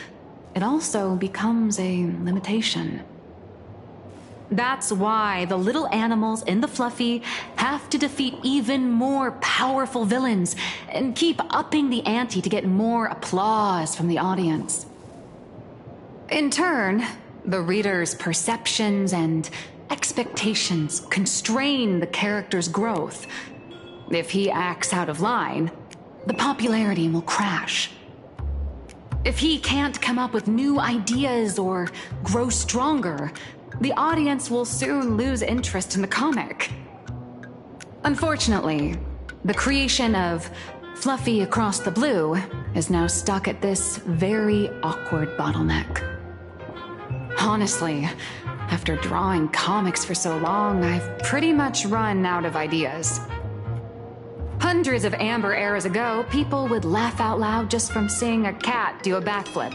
it also becomes a limitation. That's why the little animals in the Fluffy have to defeat even more powerful villains and keep upping the ante to get more applause from the audience. In turn, the reader's perceptions and expectations constrain the character's growth. If he acts out of line, the popularity will crash. If he can't come up with new ideas or grow stronger, the audience will soon lose interest in the comic. Unfortunately, the creation of Fluffy Across the Blue is now stuck at this very awkward bottleneck. Honestly, after drawing comics for so long, I've pretty much run out of ideas. Hundreds of amber eras ago, people would laugh out loud just from seeing a cat do a backflip.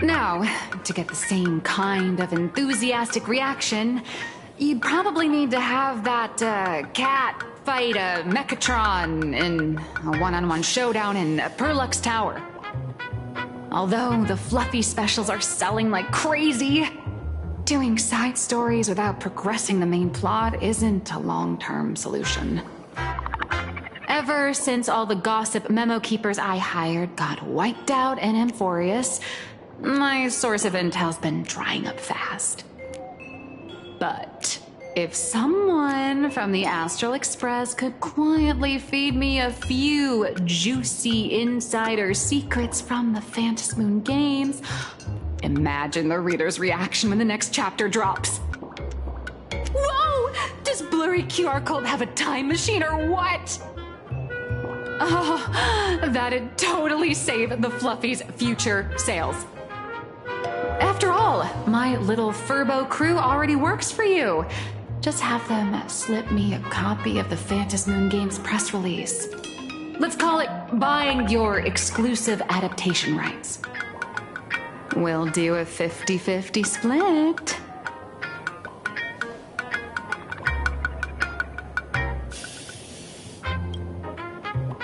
Now, to get the same kind of enthusiastic reaction, you'd probably need to have that cat fight a Mechatron in a one-on-one showdown in Perlux Tower. Although the Fluffy specials are selling like crazy, doing side stories without progressing the main plot isn't a long-term solution. Ever since all the gossip memo keepers I hired got wiped out in Amphorius, my source of intel's been drying up fast. But if someone from the Astral Express could quietly feed me a few juicy insider secrets from the Phantom Moon games, imagine the reader's reaction when the next chapter drops. Whoa! Does Blurry QR Code have a time machine or what? Oh, that'd totally save the Fluffy's future sales. After all, all. My little Furbo crew already works for you. Just have them slip me a copy of the Phantasm Moon Games press release. Let's call it buying your exclusive adaptation rights. We'll do a 50-50 split.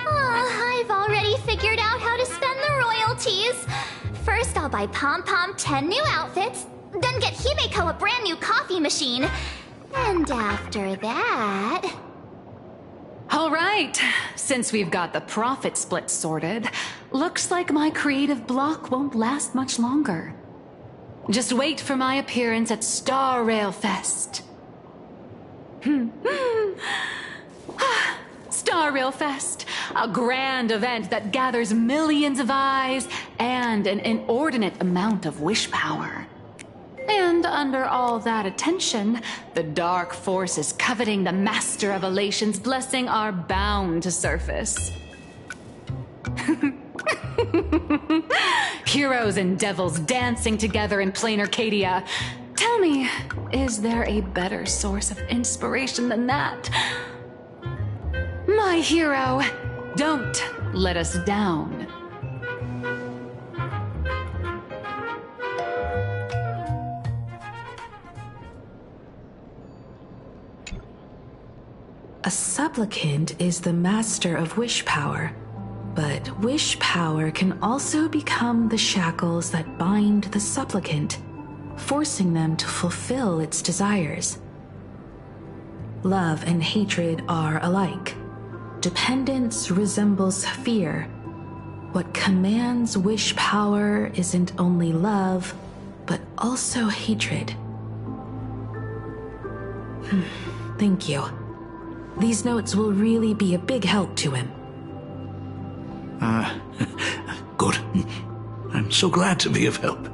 I've already figured out how to spend the royalties. First, I'll buy Pom Pom 10 new outfits, then get Himeko a brand new coffee machine. And after that... All right, since we've got the profit split sorted, looks like my creative block won't last much longer. Just wait for my appearance at Star Rail Fest. Star Rail Fest, a grand event that gathers millions of eyes and an inordinate amount of wish power. And under all that attention, the dark forces coveting the Master of Elation's blessing are bound to surface. Heroes and devils dancing together in plain Arcadia. Tell me, is there a better source of inspiration than that? My hero, don't let us down. A supplicant is the master of wish power, but wish power can also become the shackles that bind the supplicant, forcing them to fulfill its desires. Love and hatred are alike. Dependence resembles fear. What commands wish power isn't only love, but also hatred. Thank you. These notes will really be a big help to him. Good. I'm so glad to be of help.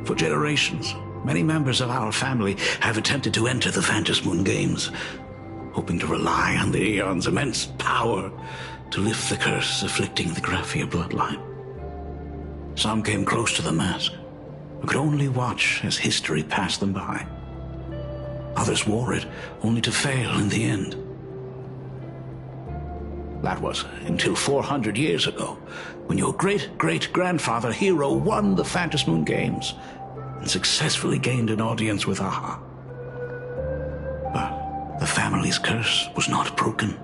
For generations, many members of our family have attempted to enter the Phantasm Moon Games, hoping to rely on the Aeon's immense power to lift the curse afflicting the Graphia bloodline. Some came close to the mask, but could only watch as history passed them by. Others wore it, only to fail in the end. That was until 400 years ago, when your great-great-grandfather Hero won the Phantasm Moon Games and successfully gained an audience with Aha. But the family's curse was not broken.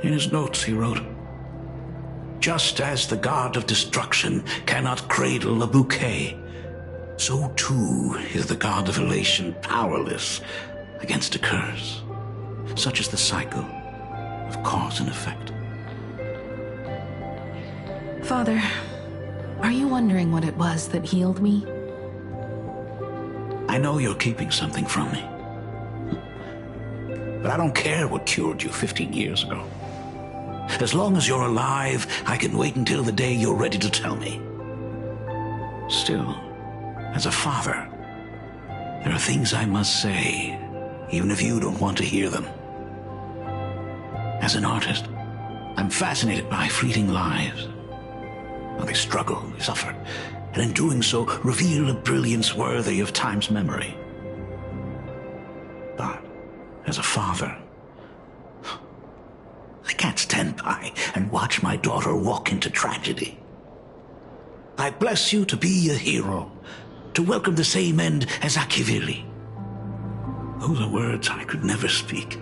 In his notes he wrote, "Just as the god of destruction cannot cradle a bouquet, so too is the god of elation powerless against a curse. Such is the cycle of cause and effect." Father, are you wondering what it was that healed me? I know you're keeping something from me. But I don't care what cured you 15 years ago. As long as you're alive, I can wait until the day you're ready to tell me. Still, as a father, there are things I must say, even if you don't want to hear them. As an artist, I'm fascinated by fleeting lives. How they struggle, they suffer, and in doing so, reveal a brilliance worthy of time's memory. But, as a father, I can't stand by and watch my daughter walk into tragedy. I bless you to be a hero, to welcome the same end as Akivili. Those are words I could never speak.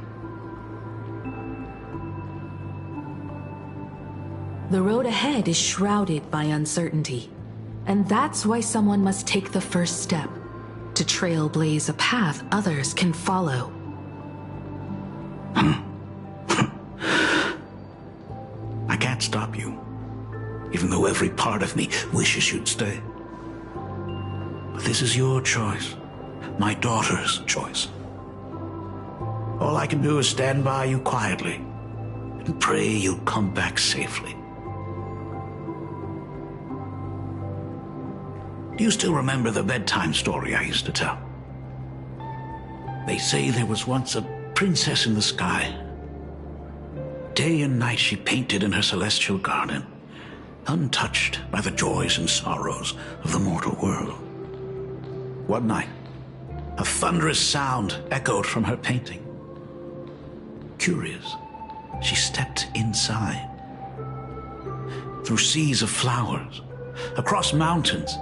The road ahead is shrouded by uncertainty, and that's why someone must take the first step, to trailblaze a path others can follow. I can't stop you, even though every part of me wishes you'd stay. But this is your choice, my daughter's choice. All I can do is stand by you quietly and pray you'll come back safely. Do you still remember the bedtime story I used to tell? They say there was once a princess in the sky. Day and night she painted in her celestial garden, untouched by the joys and sorrows of the mortal world. One night, a thunderous sound echoed from her painting. Curious, she stepped inside. Through seas of flowers, across mountains,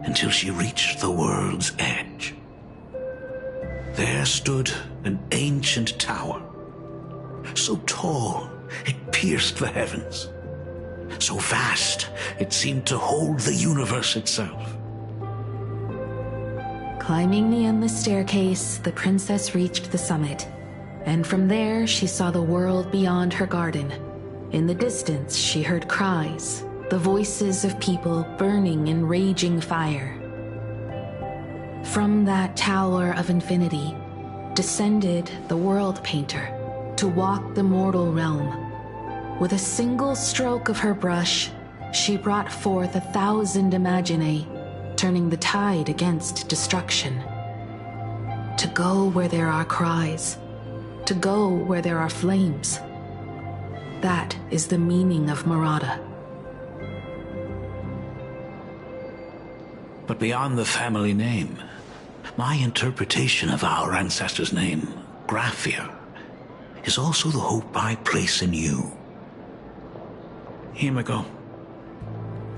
until she reached the world's edge. There stood an ancient tower, so tall it pierced the heavens, so vast it seemed to hold the universe itself. Climbing the endless staircase, the princess reached the summit, and from there she saw the world beyond her garden. In the distance, she heard cries, the voices of people burning in raging fire. From that tower of infinity descended the world painter to walk the mortal realm. With a single stroke of her brush, she brought forth 1,000 imaginae, turning the tide against destruction. To go where there are cries, to go where there are flames. That is the meaning of Murata. But beyond the family name, my interpretation of our ancestor's name, Graphia, is also the hope I place in you. Himiko,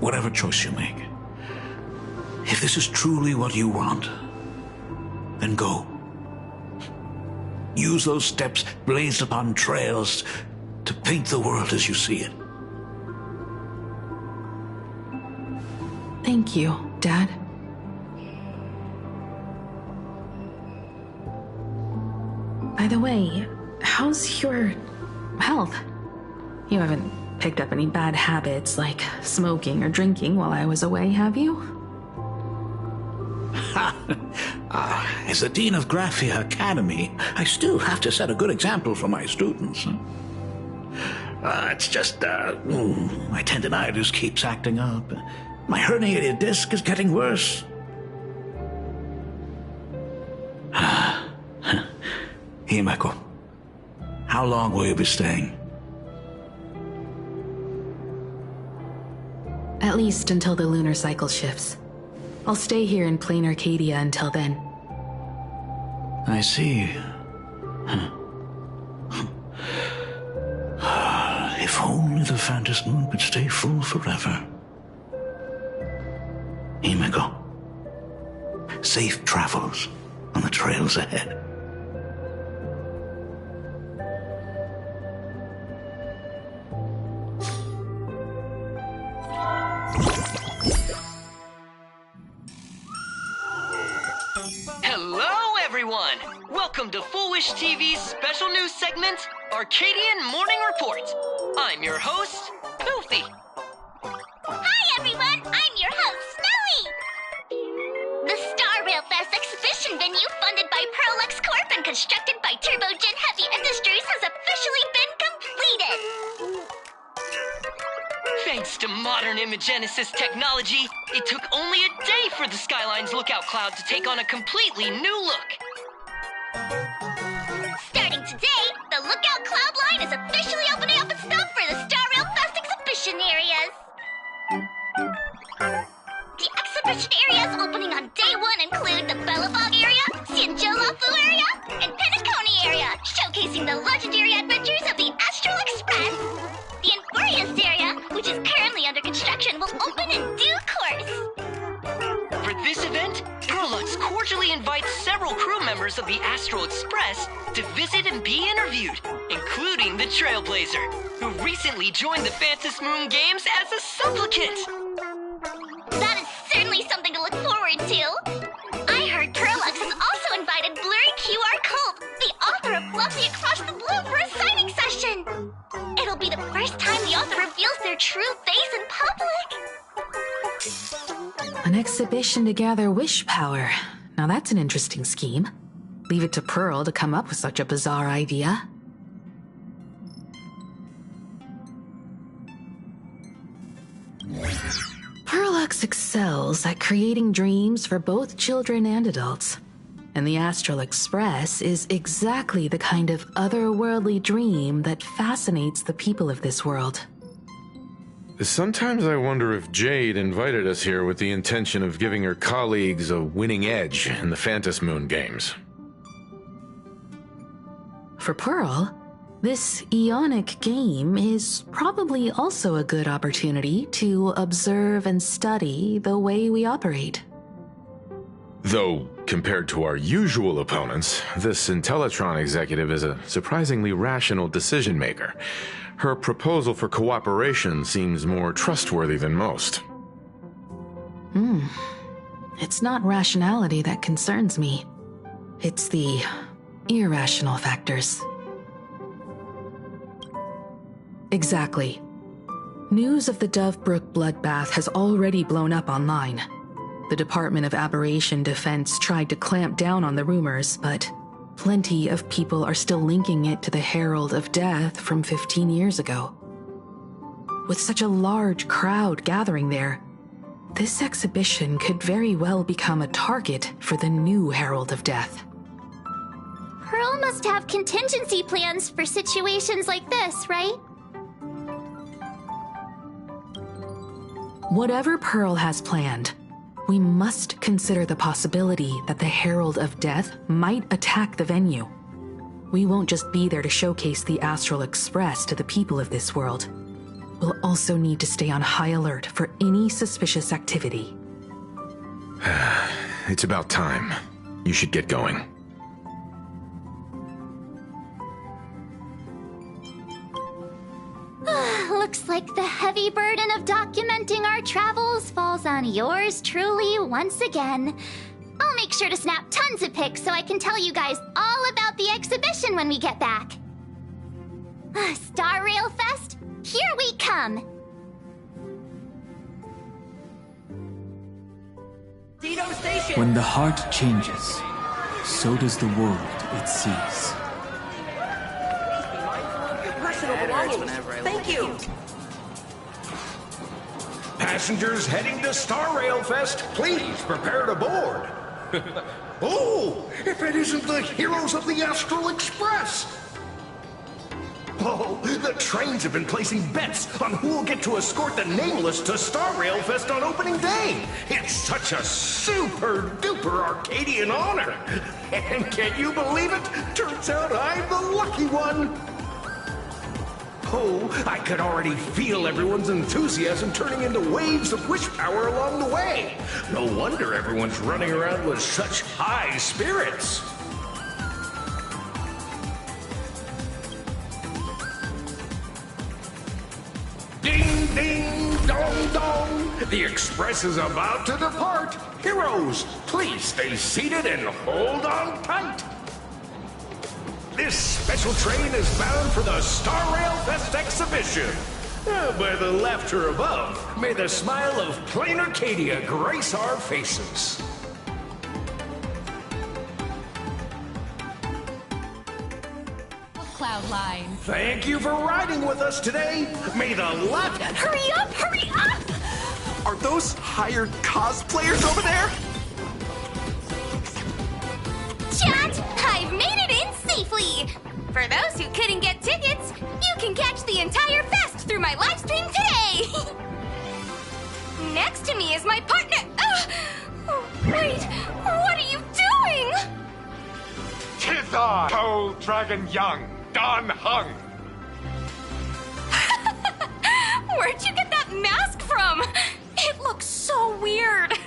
whatever choice you make, if this is truly what you want, then go. Use those steps blazed upon trails to paint the world as you see it. Thank you, Dad. By the way, how's your health? You haven't picked up any bad habits like smoking or drinking while I was away, have you? As the Dean of Graphia Academy, I still have to set a good example for my students. It's just, my tendinitis keeps acting up. My herniated disc is getting worse. Himeko, how long will you be staying? At least until the lunar cycle shifts. I'll stay here in plain Arcadia until then. I see. If only the Phantom Moon could stay full forever. Himeko, safe travels on the trails ahead. Hello, everyone! Welcome to Foolish TV's special news segment, Arcadian Morning Report. I'm your host, Filthy. Hi, everyone! I'm your host, Snowy! The Star Rail Fest exhibition venue, funded by Prolux Corp and constructed by Turbogen Heavy Industries, has officially been completed! Thanks to modern imagenesis technology, it took only a day for the Skyline's lookout cloud to take on a completely new look. Starting today, the Lookout Cloud line is officially opening up its stuff for the Star Rail Fest exhibition areas. The exhibition areas opening on day one include the Belobog area, Sianjolafu area, and Penacony area, showcasing the legendary adventures of the Astral Express. The Enfurious area, which is currently under construction, will open in due course. For this event, Prolux cordially invites several crew members of the Astral Express to visit and be interviewed, including the Trailblazer, who recently joined the Phantom Moon Games as a supplicant. That is certainly something to look forward to. I heard Prolux has also invited Blurry QR Cult, the author of Fluffy Across the Blue, for a signing session. It'll be the first time the author reveals their true face in public. An exhibition to gather wish power. Now that's an interesting scheme. Leave it to Pearl to come up with such a bizarre idea. Prolux excels at creating dreams for both children and adults. And the Astral Express is exactly the kind of otherworldly dream that fascinates the people of this world. Sometimes I wonder if Jade invited us here with the intention of giving her colleagues a winning edge in the Phantom Moon games. For Pearl, this Ionic game is probably also a good opportunity to observe and study the way we operate. Though, compared to our usual opponents, this Intellitron executive is a surprisingly rational decision-maker. Her proposal for cooperation seems more trustworthy than most. It's not rationality that concerns me. It's the irrational factors. Exactly. News of the Dovebrook bloodbath has already blown up online. The Department of Aberration Defense tried to clamp down on the rumors, but plenty of people are still linking it to the Herald of Death from 15 years ago. With such a large crowd gathering there, this exhibition could very well become a target for the new Herald of Death. Pearl must have contingency plans for situations like this, right? Whatever Pearl has planned, we must consider the possibility that the Herald of Death might attack the venue. We won't just be there to showcase the Astral Express to the people of this world. We'll also need to stay on high alert for any suspicious activity. It's about time. You should get going. Looks like the heavy burden of documenting our travels falls on yours truly once again. I'll make sure to snap tons of pics so I can tell you guys all about the exhibition when we get back. Star Rail Fest, here we come! When the heart changes, so does the world it sees. Thank you. Passengers heading to Star Rail Fest, please prepare to board. Oh, if it isn't the heroes of the Astral Express! Oh, the trains have been placing bets on who will get to escort the Nameless to Star Rail Fest on opening day. It's such a super-duper Arcadian honor. And can you believe it? Turns out I'm the lucky one. Oh, I could already feel everyone's enthusiasm turning into waves of wish power along the way. No wonder everyone's running around with such high spirits. Ding, ding, dong, dong. The Express is about to depart. Heroes, please stay seated and hold on tight. This special train is bound for the Star Rail Fest exhibition. By the laughter above, may the smile of plain Arcadia grace our faces. Cloudline. Thank you for riding with us today. May the left... Hurry up! Hurry up! Are those hired cosplayers over there? Chat, I've made it in safely. For those who couldn't get tickets, you can catch the entire fest through my live stream today. Next to me is my partner. Wait, what are you doing? 'Tis I, Cold Dragon Young, Don Hung. Where'd you get that mask from? It looks so weird.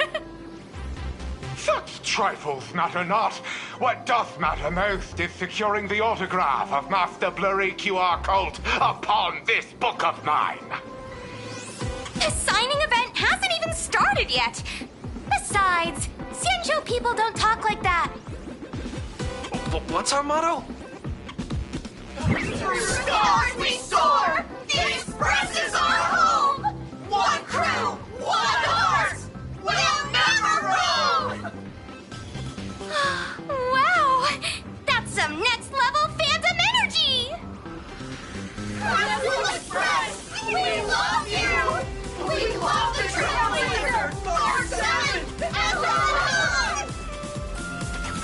Such trifles matter not. What doth matter most is securing the autograph of Master Blurry QR Cult upon this book of mine. The signing event hasn't even started yet. Besides, Xianzhou people don't talk like that. What's our motto? Through stars we soar! The Express is our home! One crew, one heart! We'll never roam! Wow! That's some next level Phantom energy! Astral Express! We love you! We love the Trailblazer! R7!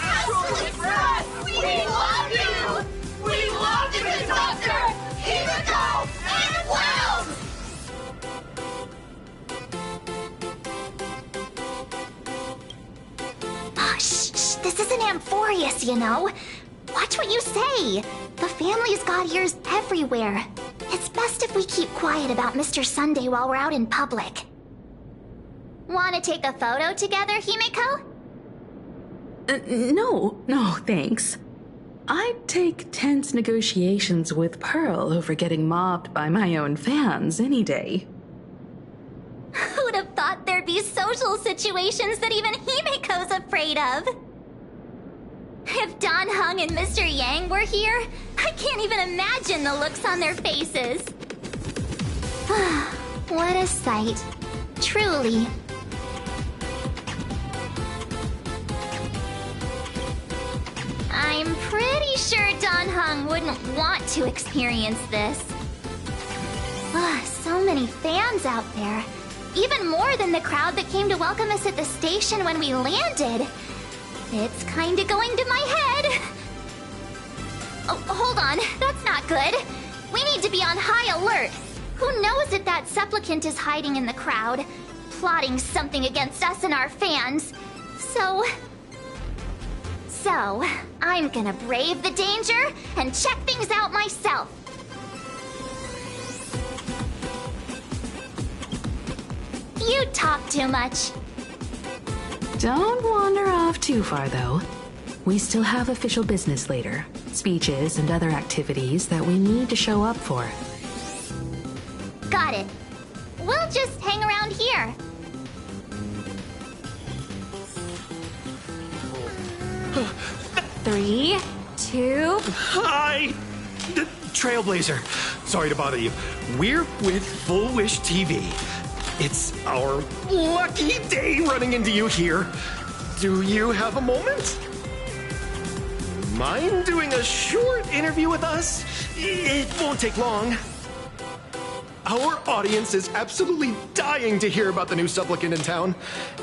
Astral Express! We love you! We love the conductor! Himiko! And This isn't Amphorius, you know. Watch what you say. The family's got ears everywhere. It's best if we keep quiet about Mr. Sunday while we're out in public. Want to take a photo together, Himeko? No, thanks. I'd take tense negotiations with Pearl over getting mobbed by my own fans any day. Who'd have thought there'd be social situations that even Himeko's afraid of? If Don Hung and Mr. Yang were here, I can't even imagine the looks on their faces. What a sight. Truly. I'm pretty sure Don Hung wouldn't want to experience this. So many fans out there. Even more than the crowd that came to welcome us at the station when we landed. It's kinda going to my head. Oh, hold on. That's not good. We need to be on high alert. Who knows if that supplicant is hiding in the crowd, plotting something against us and our fans. So, I'm gonna brave the danger and check things out myself. You talk too much. Don't wander off too far, though. We still have official business later. Speeches and other activities that we need to show up for. Got it. We'll just hang around here. Three, two... Hi! Trailblazer. Sorry to bother you. We're with Full Wish TV. It's our lucky day running into you here. Do you have a moment? Mind doing a short interview with us? It won't take long. Our audience is absolutely dying to hear about the new supplicant in town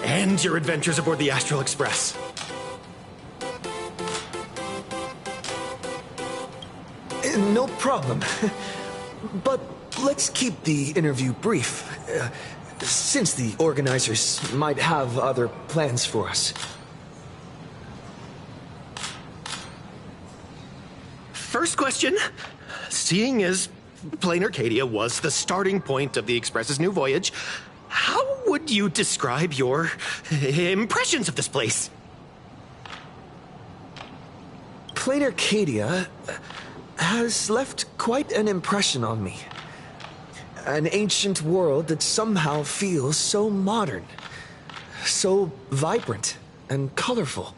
and your adventures aboard the Astral Express. No problem. But let's keep the interview brief, since the organizers might have other plans for us. First question. Seeing as Plain Arcadia was the starting point of the Express's new voyage, how would you describe your impressions of this place? Plain Arcadia has left quite an impression on me. An ancient world that somehow feels so modern, so vibrant and colorful.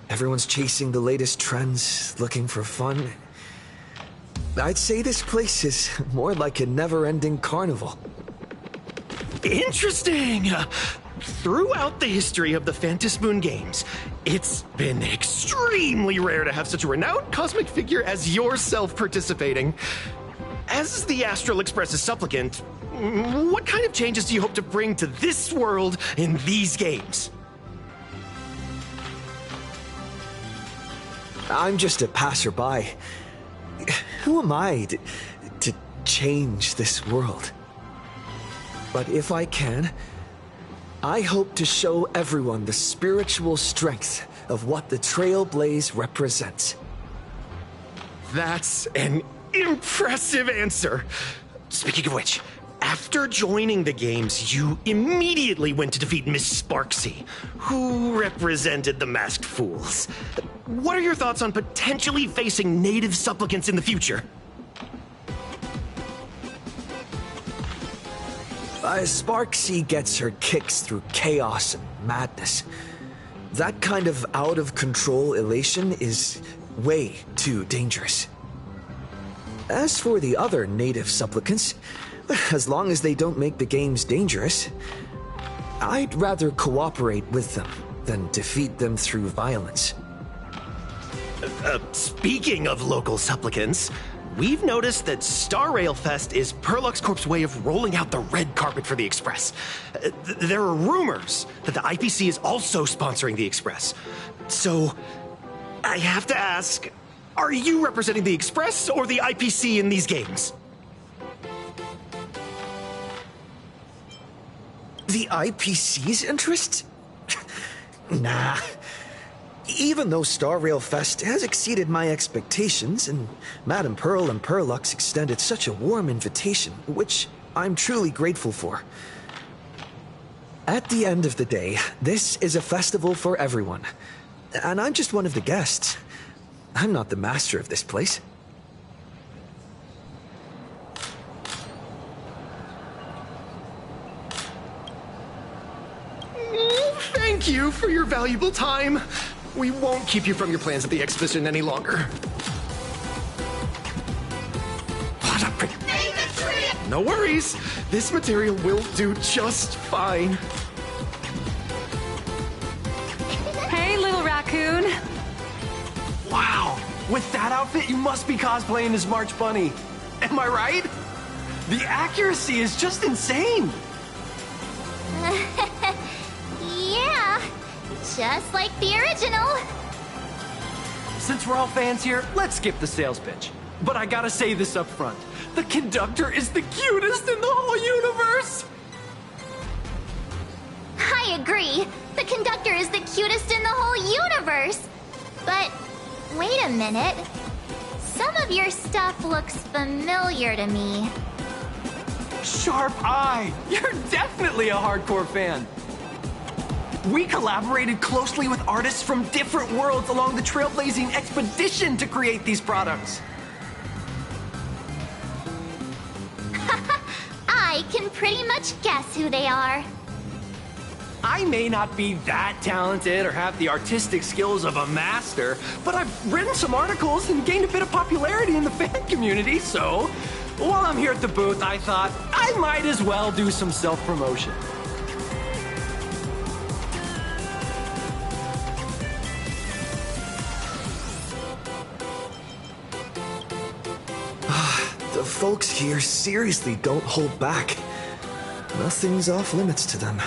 Everyone's chasing the latest trends, looking for fun. I'd say this place is more like a never-ending carnival. Interesting! Throughout the history of the Phantom Moon games, it's been extremely rare to have such a renowned cosmic figure as yourself participating. As the Astral Express's supplicant, what kind of changes do you hope to bring to this world in these games? I'm just a passerby. Who am I to change this world? But if I can, I hope to show everyone the spiritual strength of what the Trailblaze represents. That's an impressive answer. Speaking of which, after joining the games, you immediately went to defeat Miss Sparksy, who represented the Masked Fools. What are your thoughts on potentially facing native supplicants in the future? Sparksy gets her kicks through chaos and madness. That kind of out-of-control elation is way too dangerous. As for the other native supplicants, as long as they don't make the games dangerous, I'd rather cooperate with them than defeat them through violence. Speaking of local supplicants, we've noticed that Star Rail Fest is Perlux Corp's way of rolling out the red carpet for the Express. There are rumors that the IPC is also sponsoring the Express. So, I have to ask, are you representing the Express or the IPC in these games? The IPC's interest? Nah. Even though Star Rail Fest has exceeded my expectations, and Madame Pearl and Perlux extended such a warm invitation, which I'm truly grateful for. At the end of the day, this is a festival for everyone. And I'm just one of the guests. I'm not the master of this place. Thank you for your valuable time. We won't keep you from your plans at the exhibition any longer. What a No worries. This material will do just fine. Hey, little raccoon. Wow. With that outfit, you must be cosplaying as March Bunny. Am I right? The accuracy is just insane. Yeah, just like the original. Since we're all fans here, let's skip the sales pitch. But I gotta say this up front. The conductor is the cutest in the whole universe! I agree. The conductor is the cutest in the whole universe. But wait a minute. Some of your stuff looks familiar to me. Sharp eye! You're definitely a hardcore fan. We collaborated closely with artists from different worlds along the Trailblazing expedition to create these products. I can pretty much guess who they are. I may not be that talented or have the artistic skills of a master, but I've written some articles and gained a bit of popularity in the fan community, so while I'm here at the booth, I thought I might as well do some self-promotion. The folks here seriously don't hold back. Nothing's off limits to them.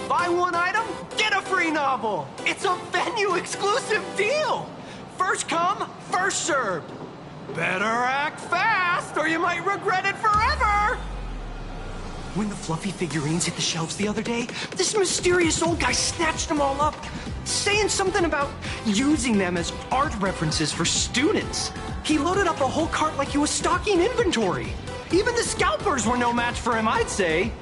Buy one item, get a free novel! It's a venue-exclusive deal! First come, first served. Better act fast, or you might regret it forever! When the fluffy figurines hit the shelves the other day, this mysterious old guy snatched them all up, saying something about using them as art references for students. He loaded up a whole cart like he was stocking inventory. Even the scalpers were no match for him, I'd say.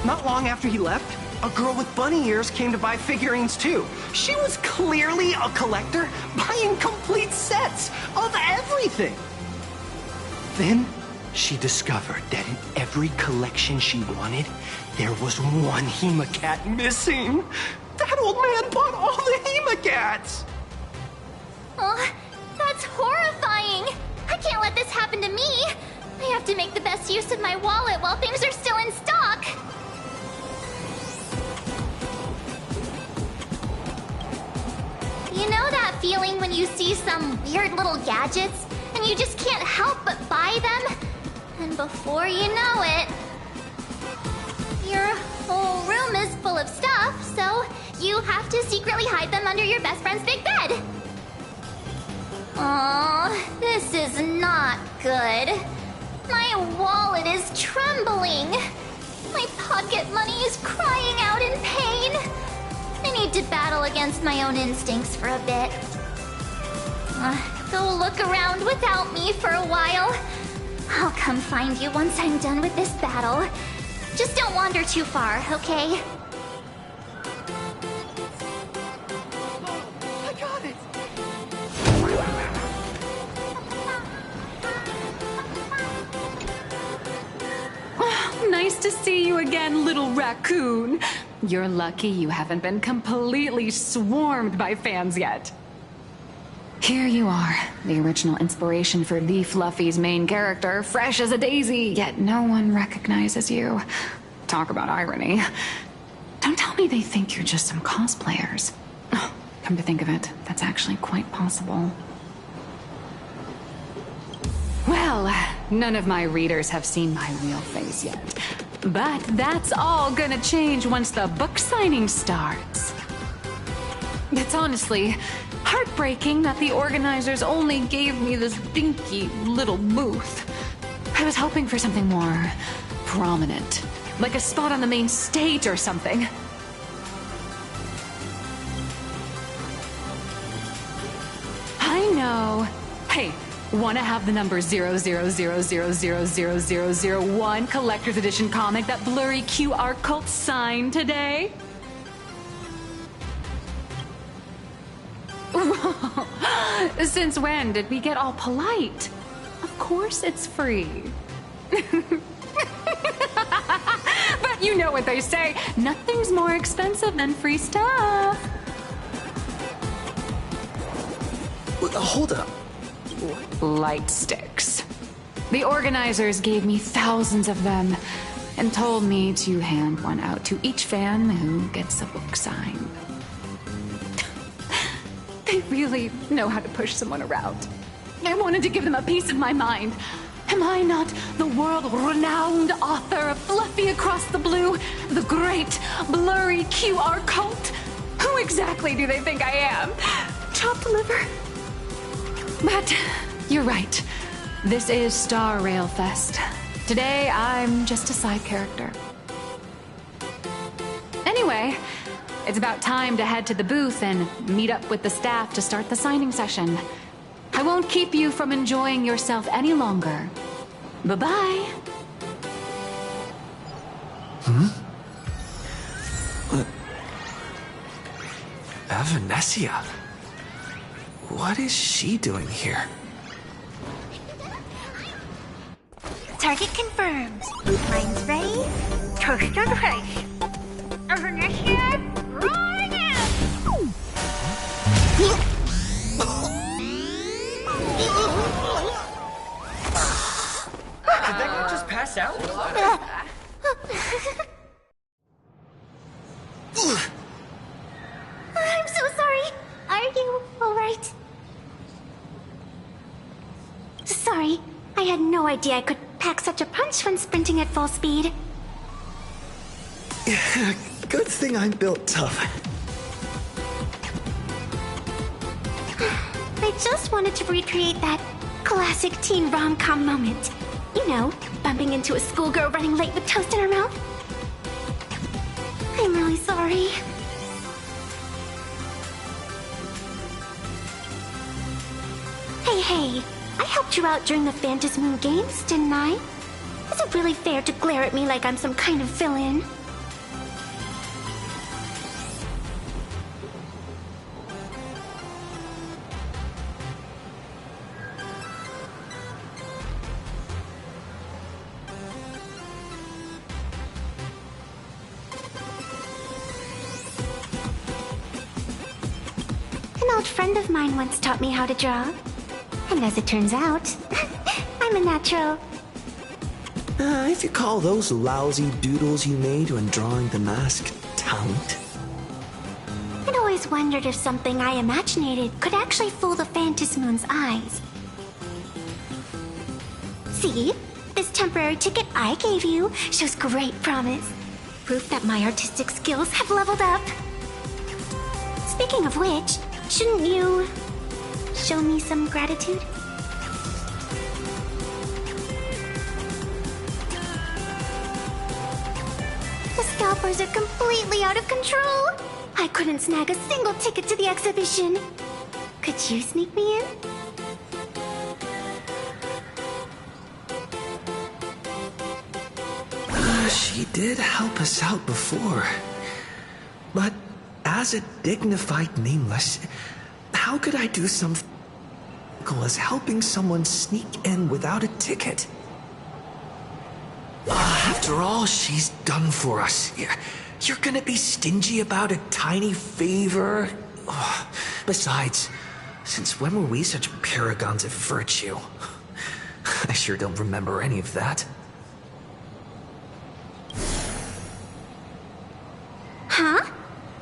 Not long after he left, a girl with bunny ears came to buy figurines too. She was clearly a collector, buying complete sets of everything. Then she discovered that in every collection she wanted, there was one Hemacat missing. That old man bought all the Hemacats! Oh, that's horrifying! I can't let this happen to me! I have to make the best use of my wallet while things are still in stock! You know that feeling when you see some weird little gadgets, and you just can't help but buy them? And before you know it, your whole room is full of stuff, so you have to secretly hide them under your best friend's big bed. Aw, this is not good. My wallet is trembling. My pocket money is crying out in pain. I need to battle against my own instincts for a bit. Go look around without me for a while. I'll come find you once I'm done with this battle. Just don't wander too far, okay? I got it! Nice to see you again, little raccoon. You're lucky you haven't been completely swarmed by fans yet. Here you are, the original inspiration for the Fluffy's main character, fresh as a daisy, yet no one recognizes you. Talk about irony. Don't tell me they think you're just some cosplayers. Oh, come to think of it, that's actually quite possible. Well, none of my readers have seen my real face yet. But that's all gonna change once the book signing starts. It's honestly heartbreaking that the organizers only gave me this dinky little booth. I was hoping for something more prominent, like a spot on the main stage or something. know. Hey, wanna have the number 000000001 collector's edition comic that blurry QR cult signed today? Since when did we get all polite? Of course it's free. But you know what they say, nothing's more expensive than free stuff. Hold up. Light sticks. The organizers gave me thousands of them and told me to hand one out to each fan who gets a book signed. They really know how to push someone around. I wanted to give them a piece of my mind. Am I not the world-renowned author of Fluffy Across the Blue, the great blurry QR cult? Who exactly do they think I am? Chopped liver? But you're right. This is Star Rail Fest. Today, I'm just a side character. Anyway, it's about time to head to the booth and meet up with the staff to start the signing session. I won't keep you from enjoying yourself any longer. Bye-bye. Evanesia? What is she doing here? Target confirmed. Mine's ready. Toast on face. Evanesia, rolling out! Did that guy just pass out? I'm so sorry. Are you alright? Sorry, I had no idea I could pack such a punch when sprinting at full speed. Good thing I'm built tough. I just wanted to recreate that classic teen rom-com moment. You know, bumping into a schoolgirl running late with toast in her mouth. I'm really sorry. Hey, I helped you out during the Phantasmoon Games, didn't I? Is it really fair to glare at me like I'm some kind of villain? An old friend of mine once taught me how to draw. And as it turns out, I'm a natural. If you call those lousy doodles you made when drawing the mask talent. I'd always wondered if something I imaginated could actually fool the Phantasmoon's eyes. See? This temporary ticket I gave you shows great promise. Proof that my artistic skills have leveled up. Speaking of which, shouldn't you show me some gratitude? The scalpers are completely out of control. I couldn't snag a single ticket to the exhibition. Could you sneak me in? She did help us out before. But as a dignified nameless, how could I do something as helping someone sneak in without a ticket? After all she's done for us, you're gonna be stingy about a tiny favor? Besides, since when were we such paragons of virtue? I sure don't remember any of that. Huh?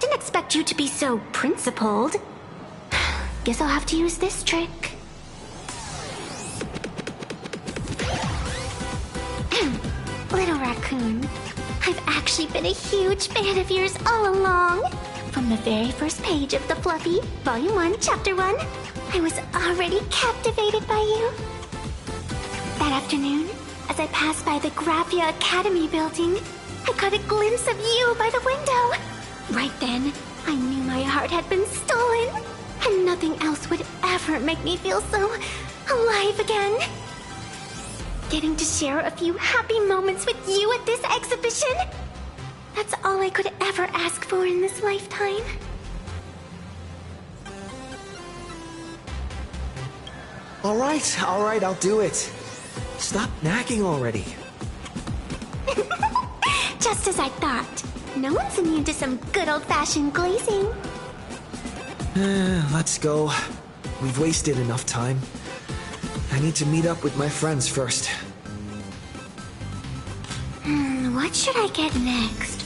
Didn't expect you to be so principled. Guess I'll have to use this trick. Little raccoon, I've actually been a huge fan of yours all along. From the very first page of The Fluffy, Volume 1, Chapter 1, I was already captivated by you. That afternoon, as I passed by the Graphia Academy building, I caught a glimpse of you by the window. Right then, I knew my heart had been stolen. And nothing else would ever make me feel so alive again. Getting to share a few happy moments with you at this exhibition. That's all I could ever ask for in this lifetime. All right, I'll do it. Stop nagging already. Just as I thought. No one's immune to some good old-fashioned glazing. Let's go. We've wasted enough time. I need to meet up with my friends first. What should I get next?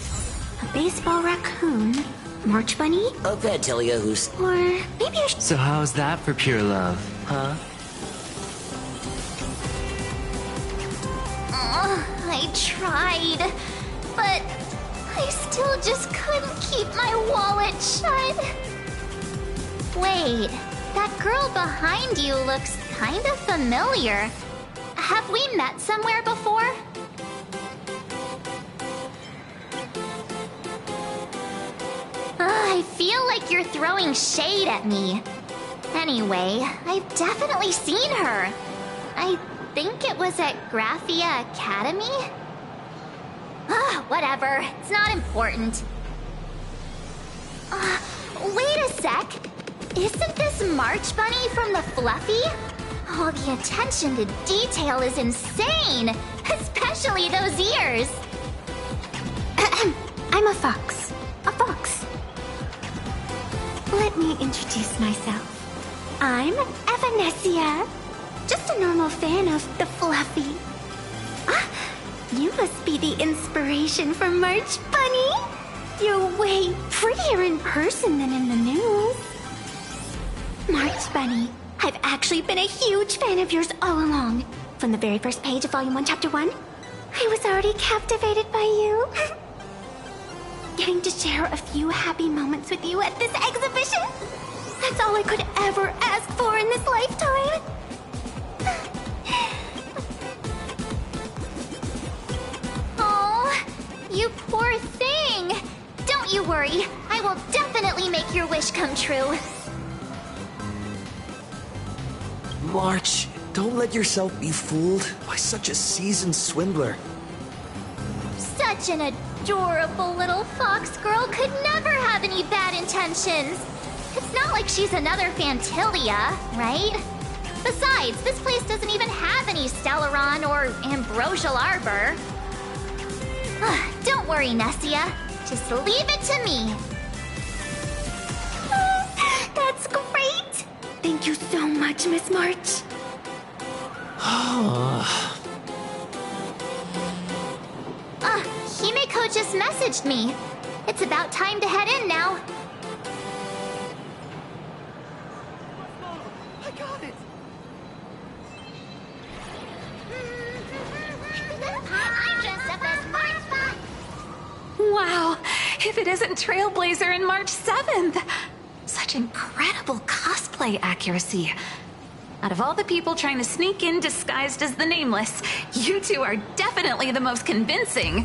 A baseball raccoon? March bunny? A Vantillia who's... Or maybe I should... So how's that for pure love, huh? I tried, but I still just couldn't keep my wallet shut. Wait, that girl behind you looks kind of familiar. Have we met somewhere before? I feel like you're throwing shade at me. Anyway, I've definitely seen her. I think it was at Graphia Academy? Whatever. It's not important. Wait a sec. Isn't this March Bunny from the Fluffy? Oh, the attention to detail is insane! Especially those ears! I'm a fox. A fox. Let me introduce myself. I'm Evanescia. Just a normal fan of the Fluffy. You must be the inspiration for March Bunny. You're way prettier in person than in the news. March Bunny, I've actually been a huge fan of yours all along. From the very first page of Volume 1, Chapter 1, I was already captivated by you. Getting to share a few happy moments with you at this exhibition, that's all I could ever ask for in this lifetime. Oh, you poor thing. Don't you worry. I will definitely make your wish come true. March, don't let yourself be fooled by such a seasoned swindler. Such an adorable little fox girl could never have any bad intentions. It's not like she's another Fantilia, right? Besides, this place doesn't even have any Stellaron or Ambrosial Arbor. Don't worry, Nessia. Just leave it to me. That's great. Thank you so much, Miss March. Himeko just messaged me. It's about time to head in now. I got it. I'm dressed up as March. Wow, if it isn't Trailblazer and March 7th! Such incredible cosplay accuracy. Out of all the people trying to sneak in disguised as the Nameless, you two are definitely the most convincing.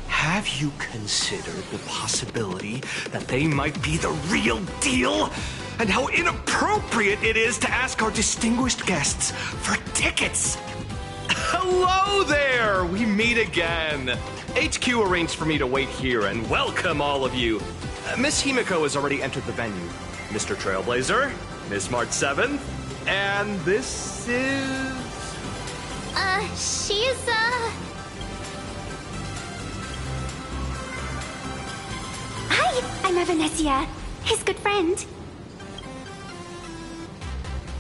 Have you considered the possibility that they might be the real deal? And how inappropriate it is to ask our distinguished guests for tickets? Hello there! We meet again. HQ arranged for me to wait here and welcome all of you. Miss Himeko has already entered the venue. Mr. Trailblazer, Miss March 7th, and this is... She's, Hi, I'm Evanescia, his good friend.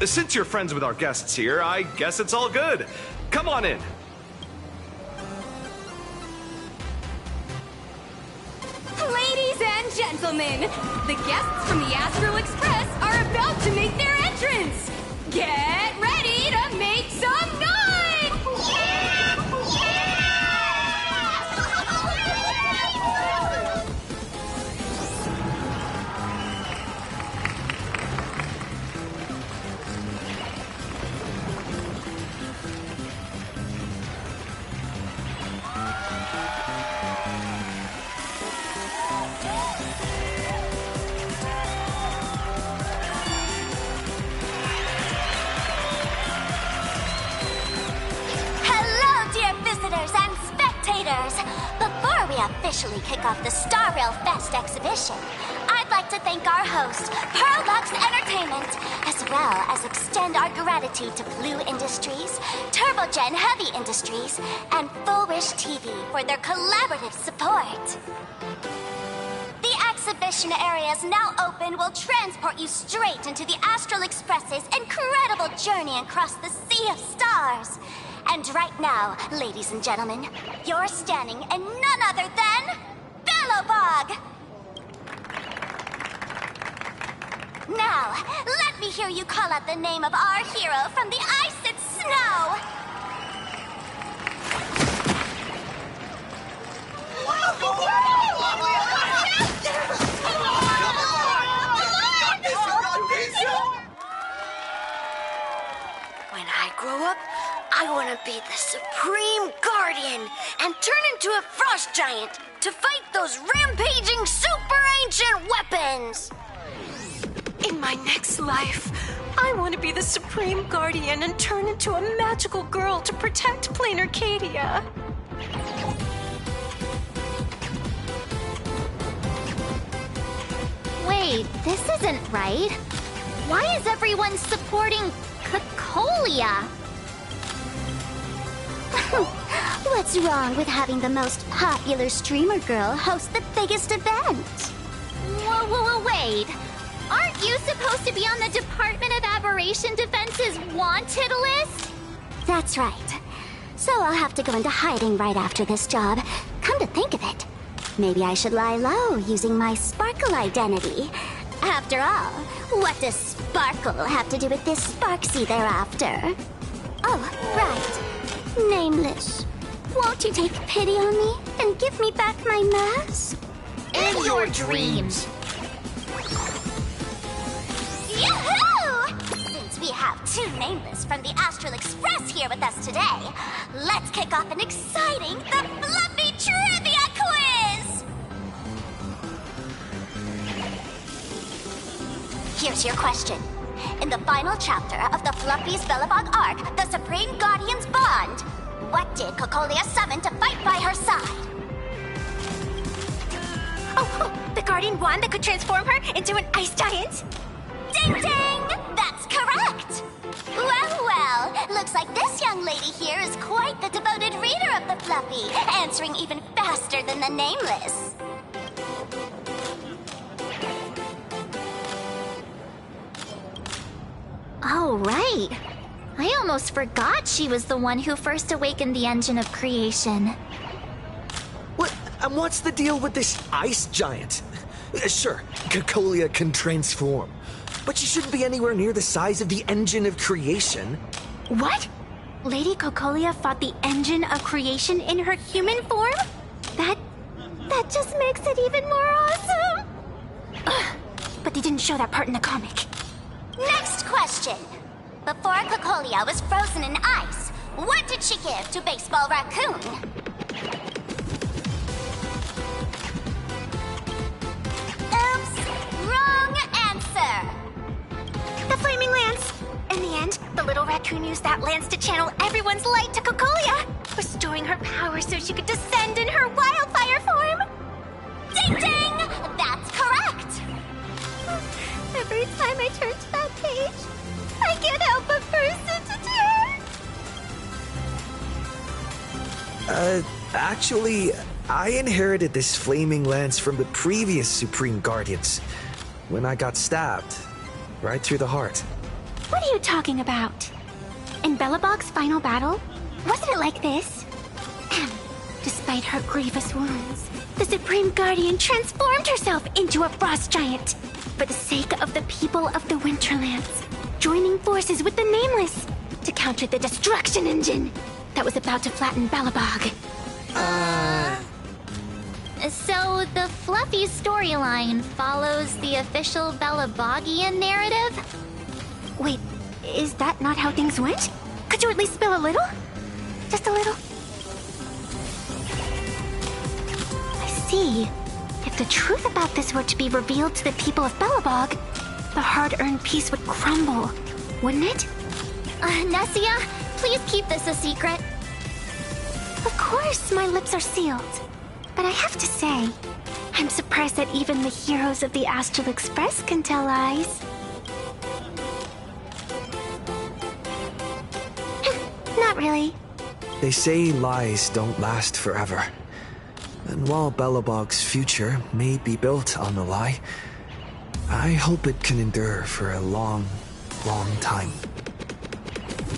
Since you're friends with our guests here, I guess it's all good. Come on in. Ladies and gentlemen, the guests from the Astral Express are about to make their entrance. Get ready to make some noise! visitors! Before we officially kick off the Star Rail Fest exhibition, I'd like to thank our host, Pearlbox Entertainment, as well as extend our gratitude to Blue Industries, Turbogen Heavy Industries, and Full Wish TV for their collaborative support. The exhibition area is now open will transport you straight into the Astral Express's incredible journey across the Sea of Stars. And right now, ladies and gentlemen, you're standing in none other than Bellowbog! Now, let me hear you call out the name of our hero from the ice and snow! When I grow up, I want to be the Supreme Guardian and turn into a frost giant to fight those rampaging super ancient weapons! In my next life, I want to be the Supreme Guardian and turn into a magical girl to protect Plain Arcadia. Wait, this isn't right. Why is everyone supporting Cocolia? What's wrong with having the most popular streamer girl host the biggest event? Whoa, wait. Aren't you supposed to be on the Department of Aberration Defense's wanted list? That's right. So I'll have to go into hiding right after this job. Come to think of it, maybe I should lie low using my Sparkle identity. After all, what does Sparkle have to do with this Sparksy thereafter? Oh, right. Nameless. Won't you take pity on me and give me back my mask? In your dreams. Yoo-hoo! Since we have two Nameless from the Astral Express here with us today, let's kick off an exciting The Fluffy Trivia Quiz! Here's your question. In the final chapter of the Fluffy's Bellowbog arc, The Supreme Guardian's Bond, what did Cocolia summon to fight by her side? Oh, the Guardian wand that could transform her into an ice giant? Ding ding! That's correct! Well, looks like this young lady here is quite the devoted reader of the Fluffy, answering even faster than the Nameless. Oh, right. I almost forgot she was the one who first awakened the engine of creation. What? And what's the deal with this ice giant? Sure, Cocolia can transform, but she shouldn't be anywhere near the size of the engine of creation. What? Lady Cocolia fought the engine of creation in her human form? That just makes it even more awesome! Ugh, but they didn't show that part in the comic. Next question. Before Cocolia was frozen in ice, what did she give to Baseball Raccoon? Oops, wrong answer. The Flaming Lance. In the end, the little raccoon used that lance to channel everyone's light to Cocolia, restoring her power so she could descend in her wildfire form. Ding ding! That's correct! Every time I turn to that page, I can't help but burst into tears. Actually, I inherited this flaming lance from the previous Supreme Guardians when I got stabbed right through the heart. What are you talking about? In Bellowbog's final battle, wasn't it like this? Despite her grievous wounds, the Supreme Guardian transformed herself into a frost giant for the sake of the people of the Winterlands, joining forces with the Nameless to counter the destruction engine that was about to flatten Bellowbog. So the Fluffy storyline follows the official Bellobogian narrative? Wait, is that not how things went? Could you at least spill a little? Just a little? I see. If the truth about this were to be revealed to the people of Bellowbog, the hard-earned peace would crumble, wouldn't it? Nessia, please keep this a secret. Of course, my lips are sealed. But I have to say, I'm surprised that even the heroes of the Astral Express can tell lies. Not really. They say lies don't last forever. And while Belobog's future may be built on the lie, I hope it can endure for a long, long time.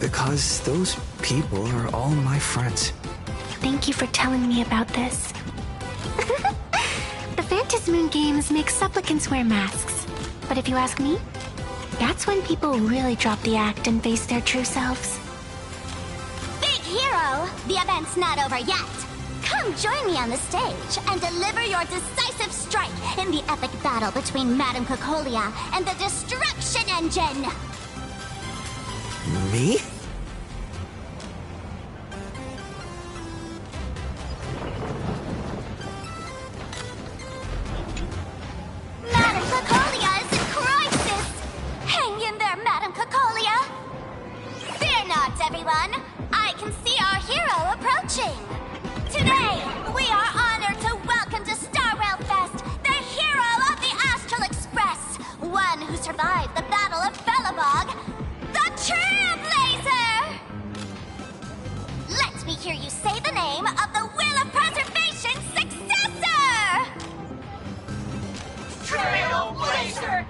Because those people are all my friends. Thank you for telling me about this. The Phantasmoon games make supplicants wear masks. But if you ask me, that's when people really drop the act and face their true selves. Big hero! The event's not over yet! Come join me on the stage and deliver your decisive strike in the epic battle between Madame Cocolia and the Destruction Engine! Me? Madame Cocolia is in crisis! Hang in there, Madame Cocolia! Fear not, everyone! I can see our hero approaching! Today, we are honored to welcome to Star Rail Fest the hero of the Astral Express, one who survived the Battle of Belobog, the Trailblazer! Let me hear you say the name of the Will of Preservation's successor! Trailblazer!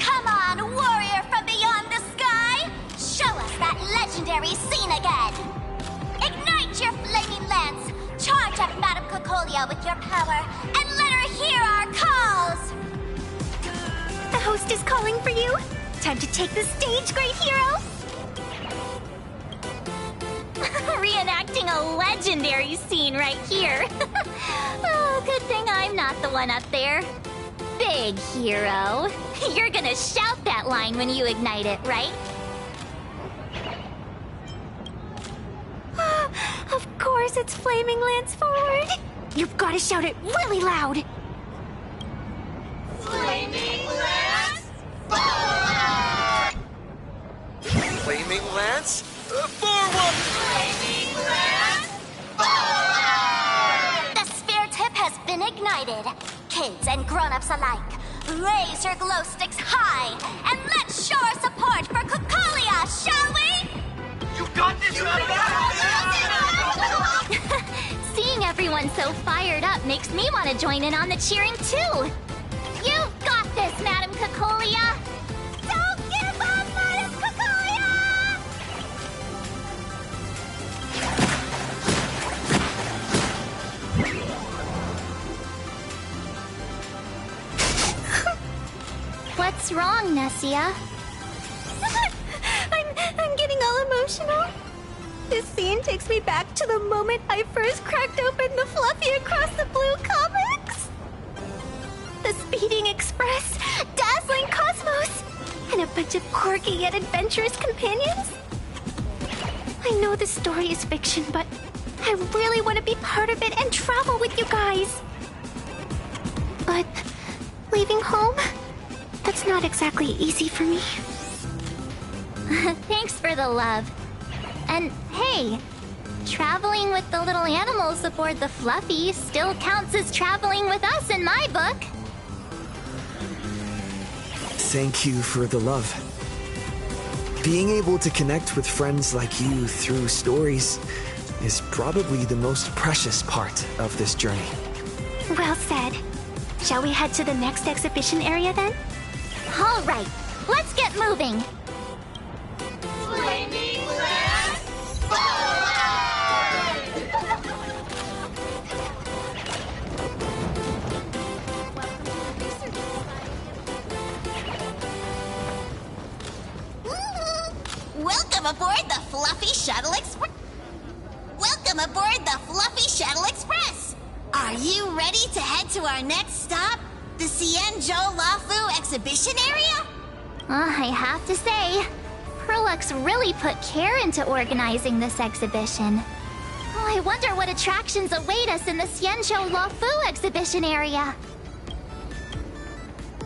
Come on, warrior from beyond the sky! Show us that legendary scene again! Ignite your flaming lance! Charge up Madame Cocolia with your power, and let her hear our calls! The host is calling for you. Time to take the stage, great hero! Reenacting a legendary scene right here. Oh, good thing I'm not the one up there. Big hero. You're gonna shout that line when you ignite it, right? Of course, it's Flaming Lance forward. You've got to shout it really loud. Flaming Lance forward! Flaming Lance? Forward! Flaming Lance forward! The sphere tip has been ignited. Kids and grown-ups alike, raise your glow sticks high, and let's show our support for Cocolia, shall we? You got this, Seeing everyone so fired up makes me want to join in on the cheering too. You've got this, Madame Cocolia! Don't give up, Madame Cocolia! What's wrong, Nessia? I'm getting all emotional. This scene takes me back to the moment I first cracked open the Fluffy Across the Blue comics. The Speeding Express, Dazzling Cosmos, and a bunch of quirky yet adventurous companions. I know this story is fiction, but I really want to be part of it and travel with you guys. But leaving home, that's not exactly easy for me. Thanks for the love. And hey, traveling with the little animals aboard the Fluffy still counts as traveling with us in my book. Thank you for the love. Being able to connect with friends like you through stories is probably the most precious part of this journey. Well said. Shall we head to the next exhibition area then? All right, let's get moving. Flaming Lance forward! Welcome aboard the Fluffy Shuttle Express. Welcome aboard the Fluffy Shuttle Express. Are you ready to head to our next stop, the Xianzhou Lafu exhibition area? I have to say, Perlux really put care into organizing this exhibition. Oh, I wonder what attractions await us in the Xianzhou Lafu exhibition area.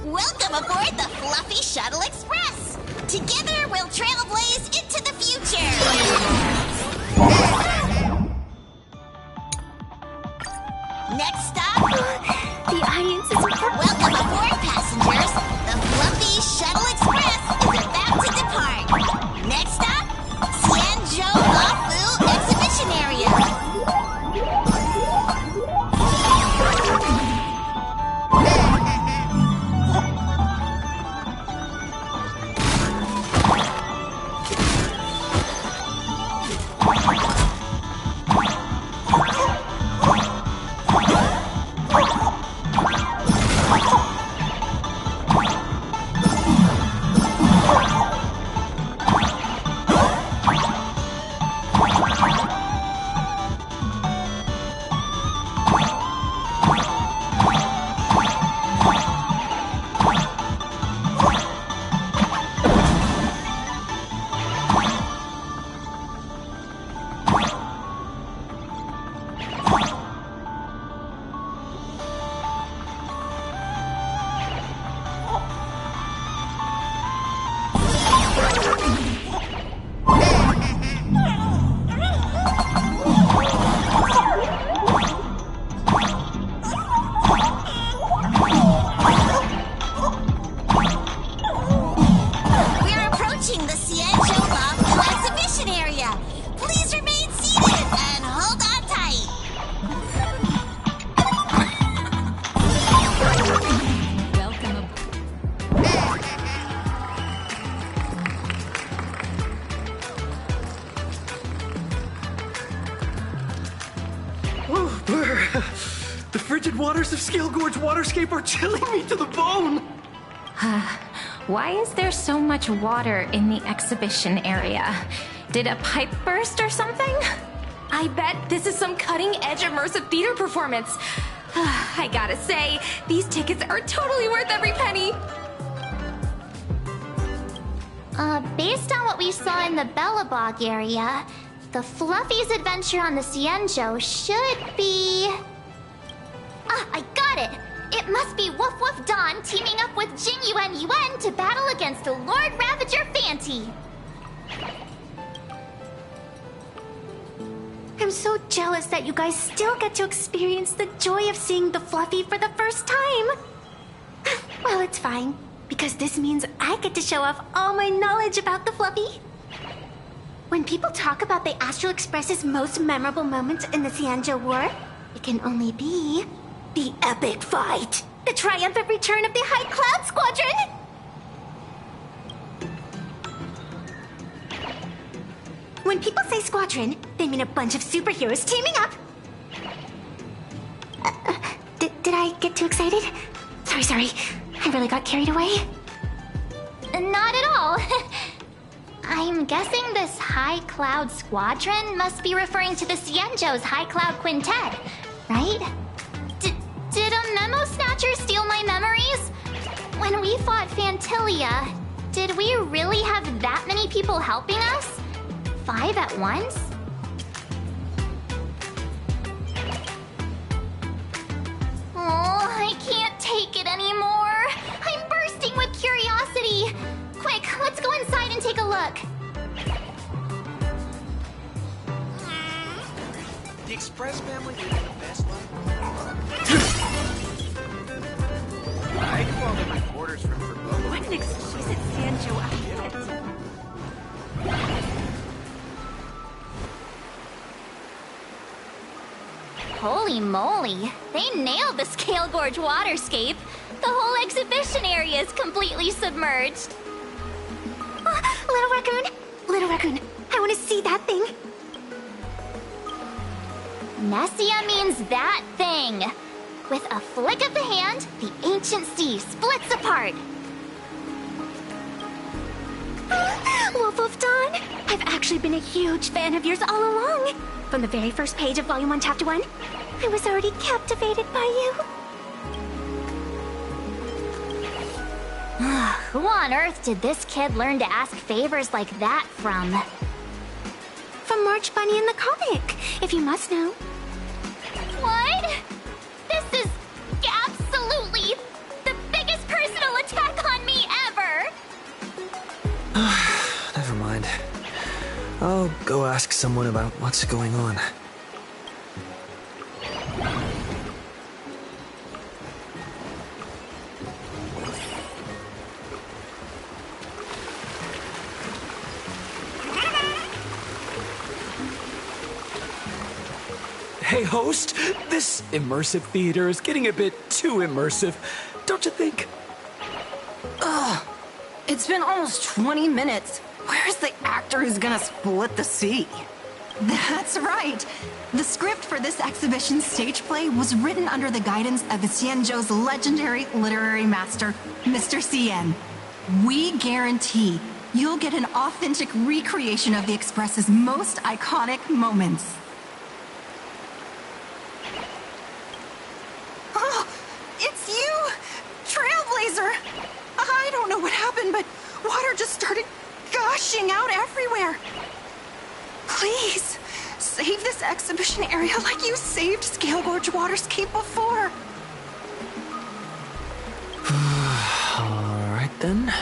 Welcome aboard the Fluffy Shuttle Express. Together, we'll trailblaze into the future. Next stop, the audience is... Welcome aboard, passengers. The Fluffy Shuttle Express is about to depart. Next stop, Xianzhou Luofu Exhibition Area. The frigid waters of Scale Gorge Waterscape are chilling me to the bone! Why is there so much water in the exhibition area? Did a pipe burst or something? I bet this is some cutting-edge immersive theater performance. I gotta say, these tickets are totally worth every penny. Based on what we saw in the Bellabog area, the Fluffy's adventure on the Xianzhou should be... Ah, I got it! It must be Woof Woof Dawn teaming up with Jing Yuan Yuan to battle against the Lord Ravager Fanti. I'm so jealous that you guys still get to experience the joy of seeing the Fluffy for the first time. Well, it's fine, because this means I get to show off all my knowledge about the Fluffy. When people talk about the Astral Express's most memorable moments in the Xianzhou War, it can only be the epic fight, the triumphant return of the High Cloud Squadron. When people say squadron, they mean a bunch of superheroes teaming up. Did I get too excited? Sorry. I really got carried away. Not at all. I'm guessing this High Cloud Squadron must be referring to the Xianzhou's High Cloud Quintet, right? Did a memo snatcher steal my memories? When we fought Fantilia, did we really have that many people helping us? 5 at once? Oh, I can't take it anymore. I'm bursting with curiosity. Quick, let's go inside and take a look. The Express family live the best life. I call them reporters from Verbo. What an exquisite Xianzhou outfit. Holy moly, they nailed the Scale Gorge waterscape. The whole exhibition area is completely submerged. Little raccoon, I want to see that thing. Nessia means that thing. With a flick of the hand, the ancient sea splits apart. Wolf of Dawn, I've actually been a huge fan of yours all along. From the very first page of Volume 1, Chapter 1, I was already captivated by you. Who on earth did this kid learn to ask favors like that from? From March Bunny in the comic, if you must know. What? This is absolutely the biggest personal attack on me ever! Never mind. I'll go ask someone about what's going on. Hey, host, this immersive theater is getting a bit too immersive, don't you think? Ugh. It's been almost 20 minutes. Where's the actor who's gonna split the sea? That's right. The script for this exhibition stage play was written under the guidance of the Xianzhou's legendary literary master, Mr. Xian. We guarantee you'll get an authentic recreation of the Express's most iconic moments. Oh, it's you! Trailblazer! I don't know what happened, but water just started gushing out everywhere. Please, save this exhibition area like you saved Scale Gorge Waterscape before. All right then.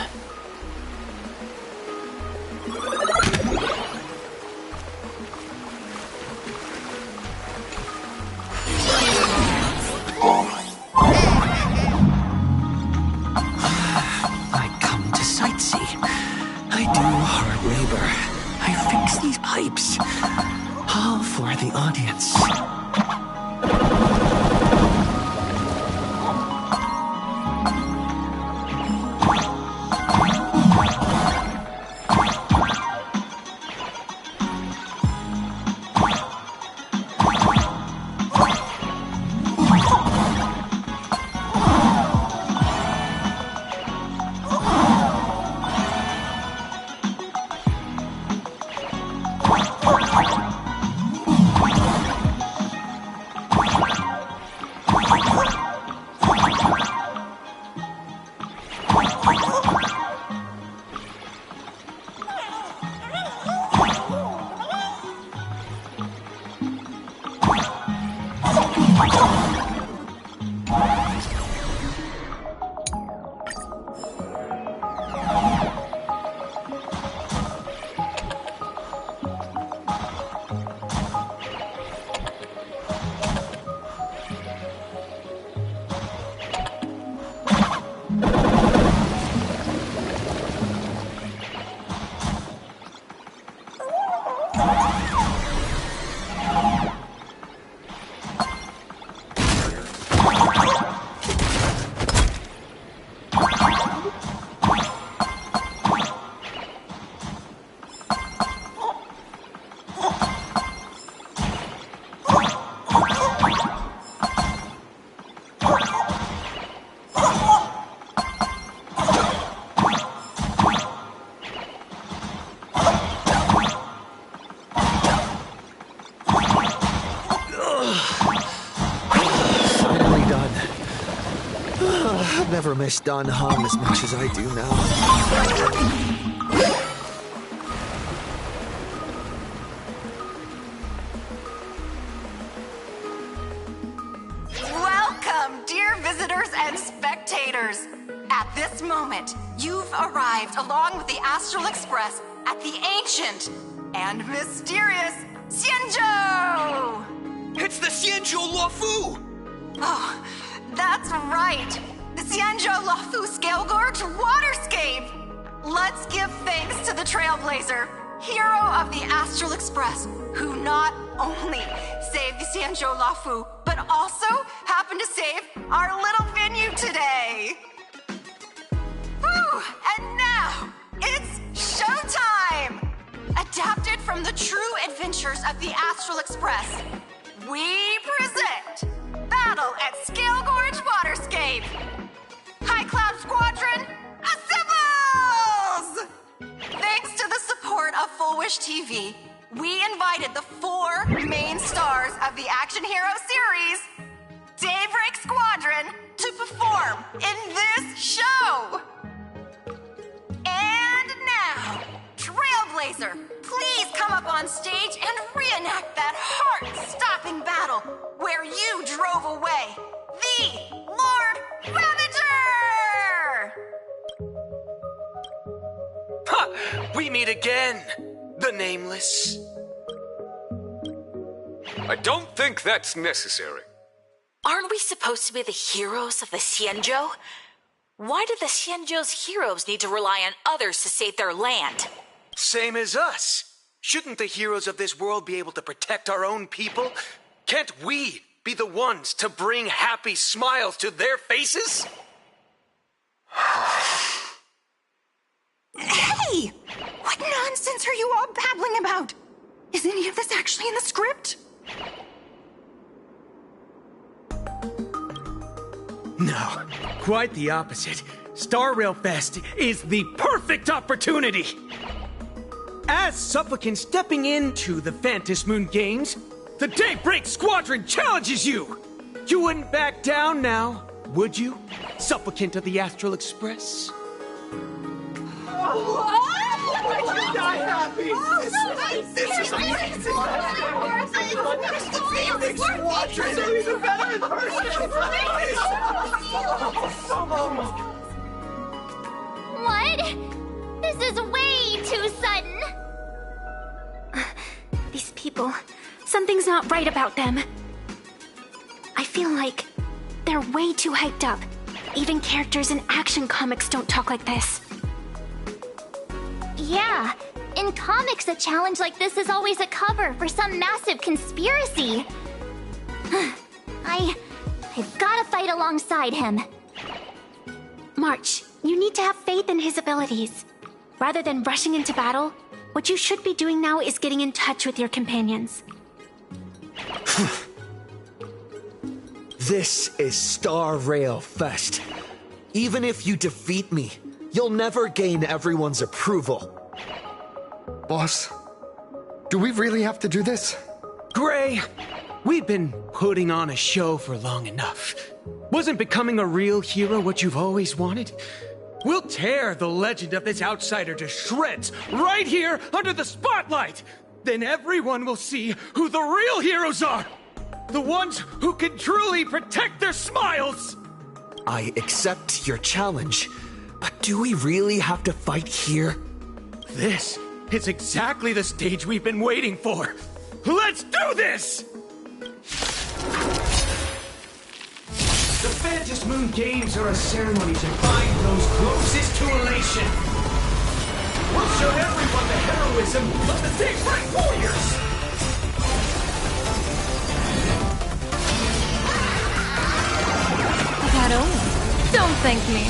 I come to sightsee. I do hard labor. I fix these pipes. All for the audience. Never miss Don Han as much as I do now. Welcome, dear visitors and spectators. At this moment, you've arrived along with the Astral Express at the ancient and mysterious Xianzhou! It's the Xianzhou Luofu! Oh, that's right. The Xianzhou Luofu Scale Gorge Waterscape! Let's give thanks to the Trailblazer, hero of the Astral Express, who not only saved the Xianzhou Luofu, but also happened to save our little venue today! Whew, and now, it's showtime! Adapted from the true adventures of the Astral Express, we present Battle at Scale Gorge Waterscape! High Cloud Squadron, assembles! Thanks to the support of Full Wish TV, we invited the 4 main stars of the action hero series, Daybreak Squadron, to perform in this show! And now, Trailblazer, please come up on stage and reenact that heart-stopping battle where you drove away the Lord Ravager! Ha! We meet again, the Nameless. I don't think that's necessary. Aren't we supposed to be the heroes of the Xianzhou? Why do the Xianzhou's heroes need to rely on others to save their land? Same as us. Shouldn't the heroes of this world be able to protect our own people? Can't we be the ones to bring happy smiles to their faces? Hey! What nonsense are you all babbling about? Is any of this actually in the script? No, quite the opposite. Star Rail Fest is the perfect opportunity! As supplicants stepping into the Phantom Moon Games, the Daybreak Squadron challenges you! You wouldn't back down now, would you, supplicant of the Astral Express? Die happy! This is amazing! Daybreak Squadron are even better in person! What? This is way too sudden! These people, something's not right about them. I feel like they're way too hyped up. Even characters in action comics don't talk like this. Yeah, in comics a challenge like this is always a cover for some massive conspiracy. I've gotta fight alongside him. March, you need to have faith in his abilities. Rather than rushing into battle, what you should be doing now is getting in touch with your companions. This is Star Rail Fest. Even if you defeat me, you'll never gain everyone's approval. Boss, do we really have to do this? Gray, we've been putting on a show for long enough. Wasn't becoming a real hero what you've always wanted? We'll tear the legend of this outsider to shreds right here under the spotlight. Then everyone will see who the real heroes are. The ones who can truly protect their smiles. I accept your challenge, but do we really have to fight here? This is exactly the stage we've been waiting for. Let's do this! The Phantom Moon Games are a ceremony to find those closest to elation. We'll show everyone the heroism of the Daybreak Warriors! Shadow, don't thank me.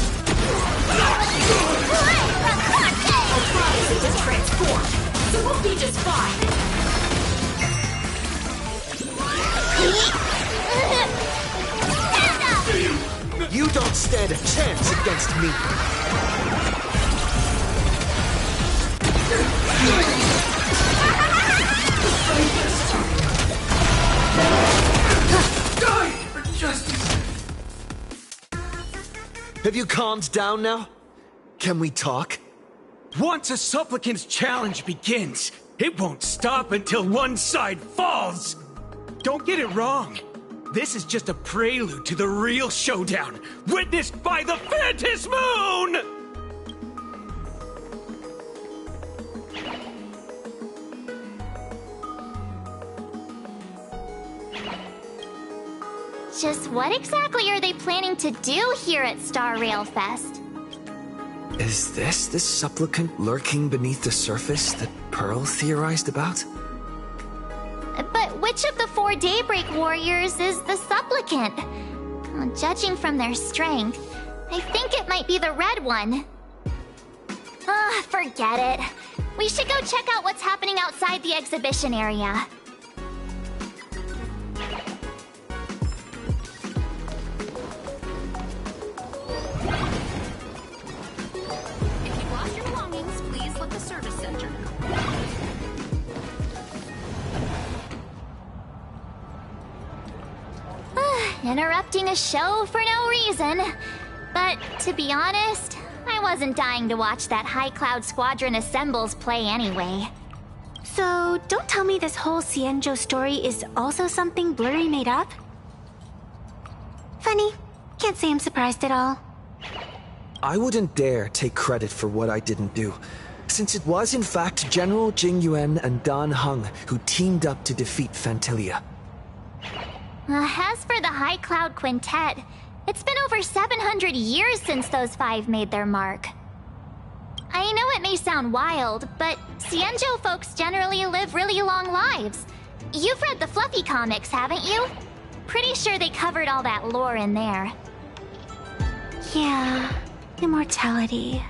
It just transformed, so we'll be just fine. You don't stand a chance against me. Die for justice! Have you calmed down now? Can we talk? Once a supplicant's challenge begins, it won't stop until one side falls. Don't get it wrong. This is just a prelude to the real showdown, witnessed by the Phantom Moon! Just what exactly are they planning to do here at Star Rail Fest? Is this the supplicant lurking beneath the surface that Pearl theorized about? But which of the 4 Daybreak Warriors is the supplicant? Well, judging from their strength, I think it might be the red one. Forget it. We should go check out what's happening outside the exhibition area. If you've lost your belongings, please let the service center know. Interrupting a show for no reason. But to be honest, I wasn't dying to watch that High Cloud Squadron Assembles play anyway. So, don't tell me this whole Cienjo story is also something Blurry made up? Funny. Can't say I'm surprised at all. I wouldn't dare take credit for what I didn't do, since it was in fact General Jing Yuan and Dan Heng who teamed up to defeat Fantilia. As for the High Cloud Quintet, it's been over 700 years since those 5 made their mark. I know it may sound wild, but Cienjo folks generally live really long lives. You've read the Fluffy comics, haven't you? Pretty sure they covered all that lore in there. Yeah, immortality.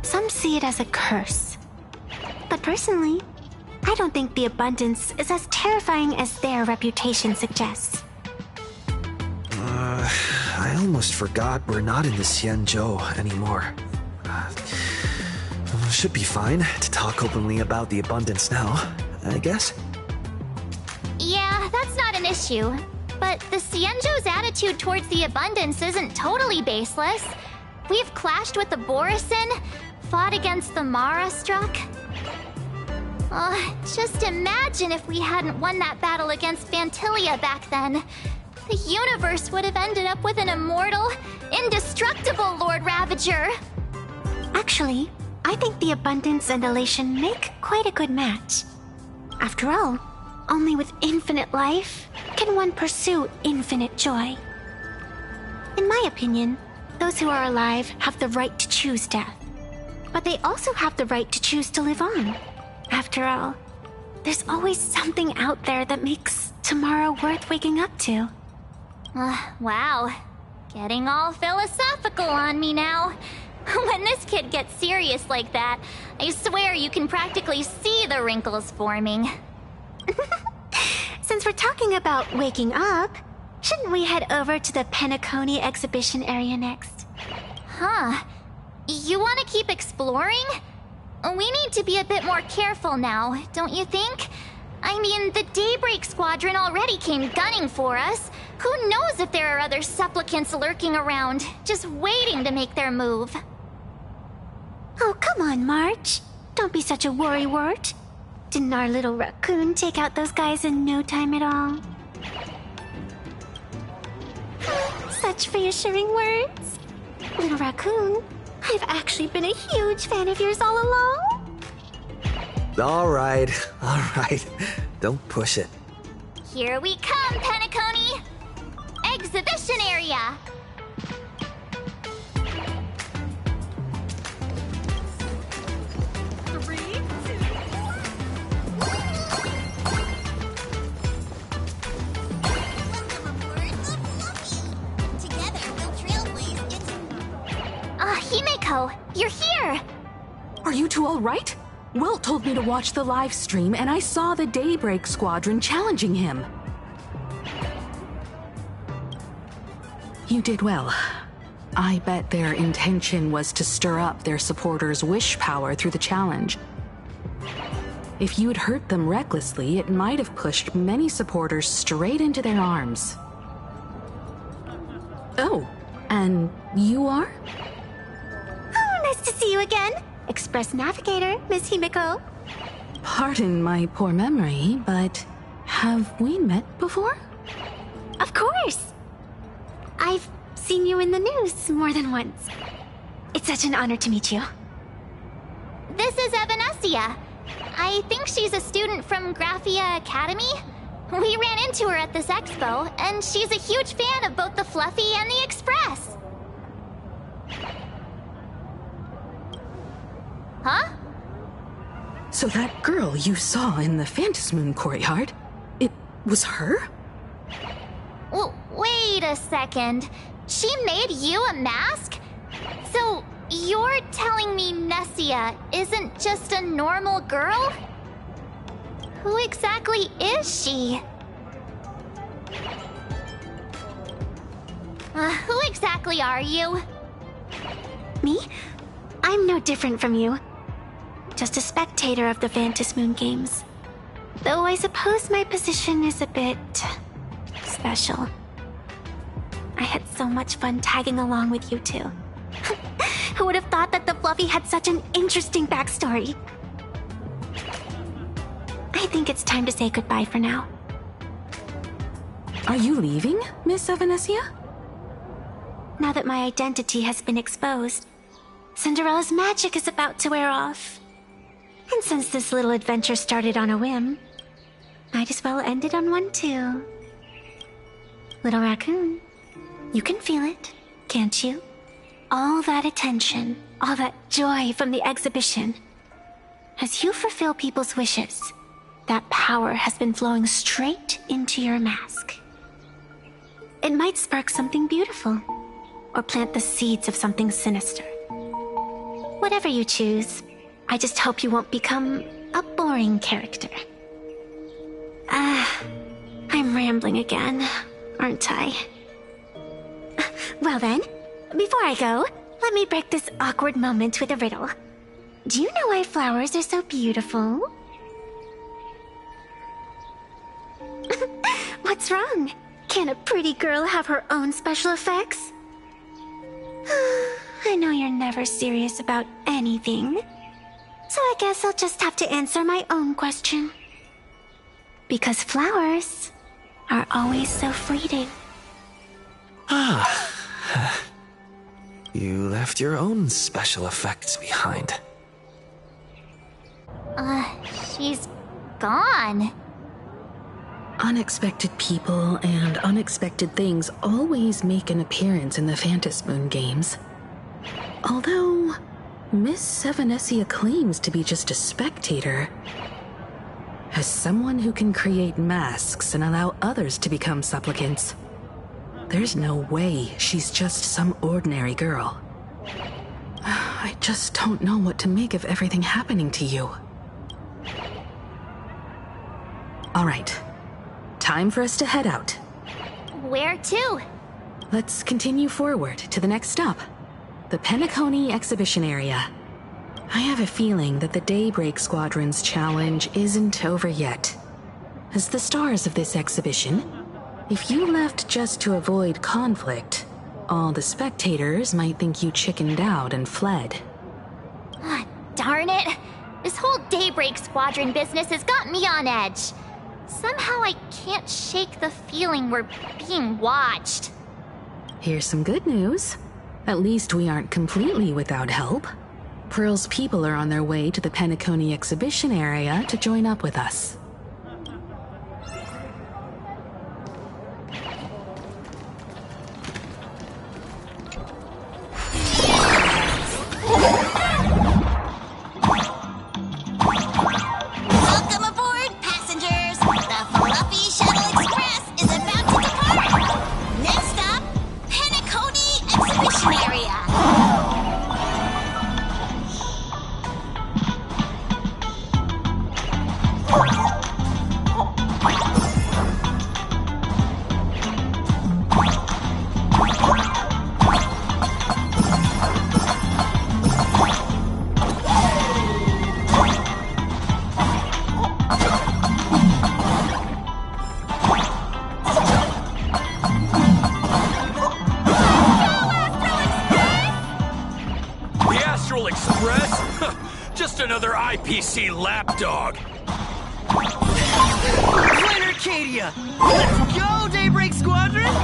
Some see it as a curse. But personally, I don't think the abundance is as terrifying as their reputation suggests. I almost forgot we're not in the Xianzhou anymore. Should be fine to talk openly about the abundance now, I guess. Yeah, that's not an issue. But the Xianzhou's attitude towards the abundance isn't totally baseless. We've clashed with the Borisin, fought against the Mara struck. Just imagine if we hadn't won that battle against Vantilia back then. The universe would have ended up with an immortal, indestructible Lord Ravager. Actually, I think the abundance and elation make quite a good match. After all, only with infinite life can one pursue infinite joy. In my opinion, those who are alive have the right to choose death. But they also have the right to choose to live on. After all, there's always something out there that makes tomorrow worth waking up to. Wow. Getting all philosophical on me now. When this kid gets serious like that, I swear you can practically see the wrinkles forming. Since we're talking about waking up, shouldn't we head over to the Penacony exhibition area next? Huh. You want to keep exploring? We need to be a bit more careful now, don't you think? I mean, the Daybreak Squadron already came gunning for us. Who knows if there are other supplicants lurking around, just waiting to make their move. Oh, come on, March. Don't be such a worrywart. Didn't our little raccoon take out those guys in no time at all? Such reassuring words. Little raccoon, I've actually been a huge fan of yours all along. All right. Don't push it. Here we come, Penacony! Exhibition area! Himeko, you're here! Are you two all right? Will told me to watch the live stream, and I saw the Daybreak Squadron challenging him. You did well. I bet their intention was to stir up their supporters' wish power through the challenge. If you'd hurt them recklessly, it might have pushed many supporters straight into their arms. Oh, and you are? Oh, nice to see you again. Express Navigator, Miss Himeko. Pardon my poor memory, but have we met before? Of course. I've seen you in the news more than once. It's such an honor to meet you. This is Evanescia. I think she's a student from Graphia Academy. We ran into her at this expo, and she's a huge fan of both the Fluffy and the Express. Huh? So that girl you saw in the Phantasmoon courtyard, it was her? Well, wait a second. She made you a mask? So, you're telling me Nessia isn't just a normal girl? Who exactly is she? Who exactly are you? Me? I'm no different from you. Just a spectator of the Phantasmoon games. Though I suppose my position is a bit special. I had so much fun tagging along with you two. Who would have thought that the Fluffy had such an interesting backstory? I think it's time to say goodbye for now. Are you leaving, Miss Evanescia? Now that my identity has been exposed, Cinderella's magic is about to wear off. And since this little adventure started on a whim, might as well end it on one too. Little raccoon, you can feel it, can't you? All that attention, all that joy from the exhibition. As you fulfill people's wishes, that power has been flowing straight into your mask. It might spark something beautiful, or plant the seeds of something sinister. Whatever you choose, I just hope you won't become a boring character. I'm rambling again, aren't I? Well then, before I go, let me break this awkward moment with a riddle. Do you know why flowers are so beautiful? What's wrong? Can a pretty girl have her own special effects? I know you're never serious about anything, so I guess I'll just have to answer my own question. Because flowers are always so fleeting. You left your own special effects behind. She's gone. Unexpected people and unexpected things always make an appearance in the Phantasmoon games. Although, Miss Sevenesia claims to be just a spectator. As someone who can create masks and allow others to become supplicants, there's no way she's just some ordinary girl. I just don't know what to make of everything happening to you. All right. Time for us to head out. Where to? Let's continue forward to the next stop, the Penacony exhibition area. I have a feeling that the Daybreak Squadron's challenge isn't over yet. As the stars of this exhibition, if you left just to avoid conflict, all the spectators might think you chickened out and fled. Darn it! This whole Daybreak Squadron business has got me on edge. Somehow I can't shake the feeling we're being watched. Here's some good news. At least we aren't completely without help. Pearl's people are on their way to the Penacony exhibition area to join up with us. Welcome aboard, passengers! The Fluffy Shuttle Express is about to depart! Next stop, Penacony Exhibition Area! The Astral Express? Just another IPC lapdog. Queen Arcadia! Let's go, Daybreak Squadron!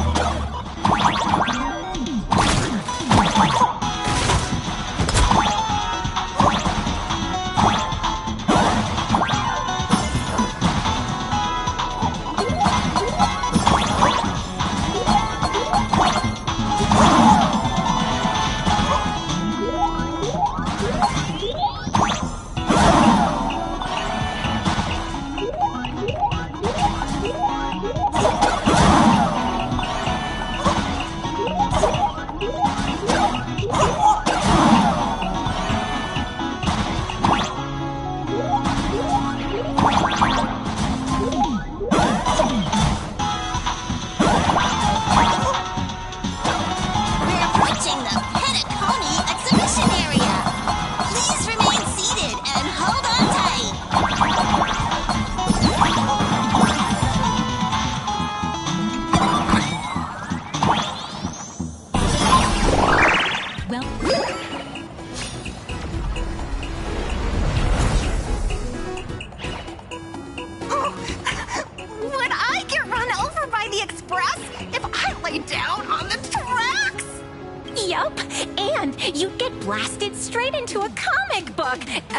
Yup, and you'd get blasted straight into a comic book.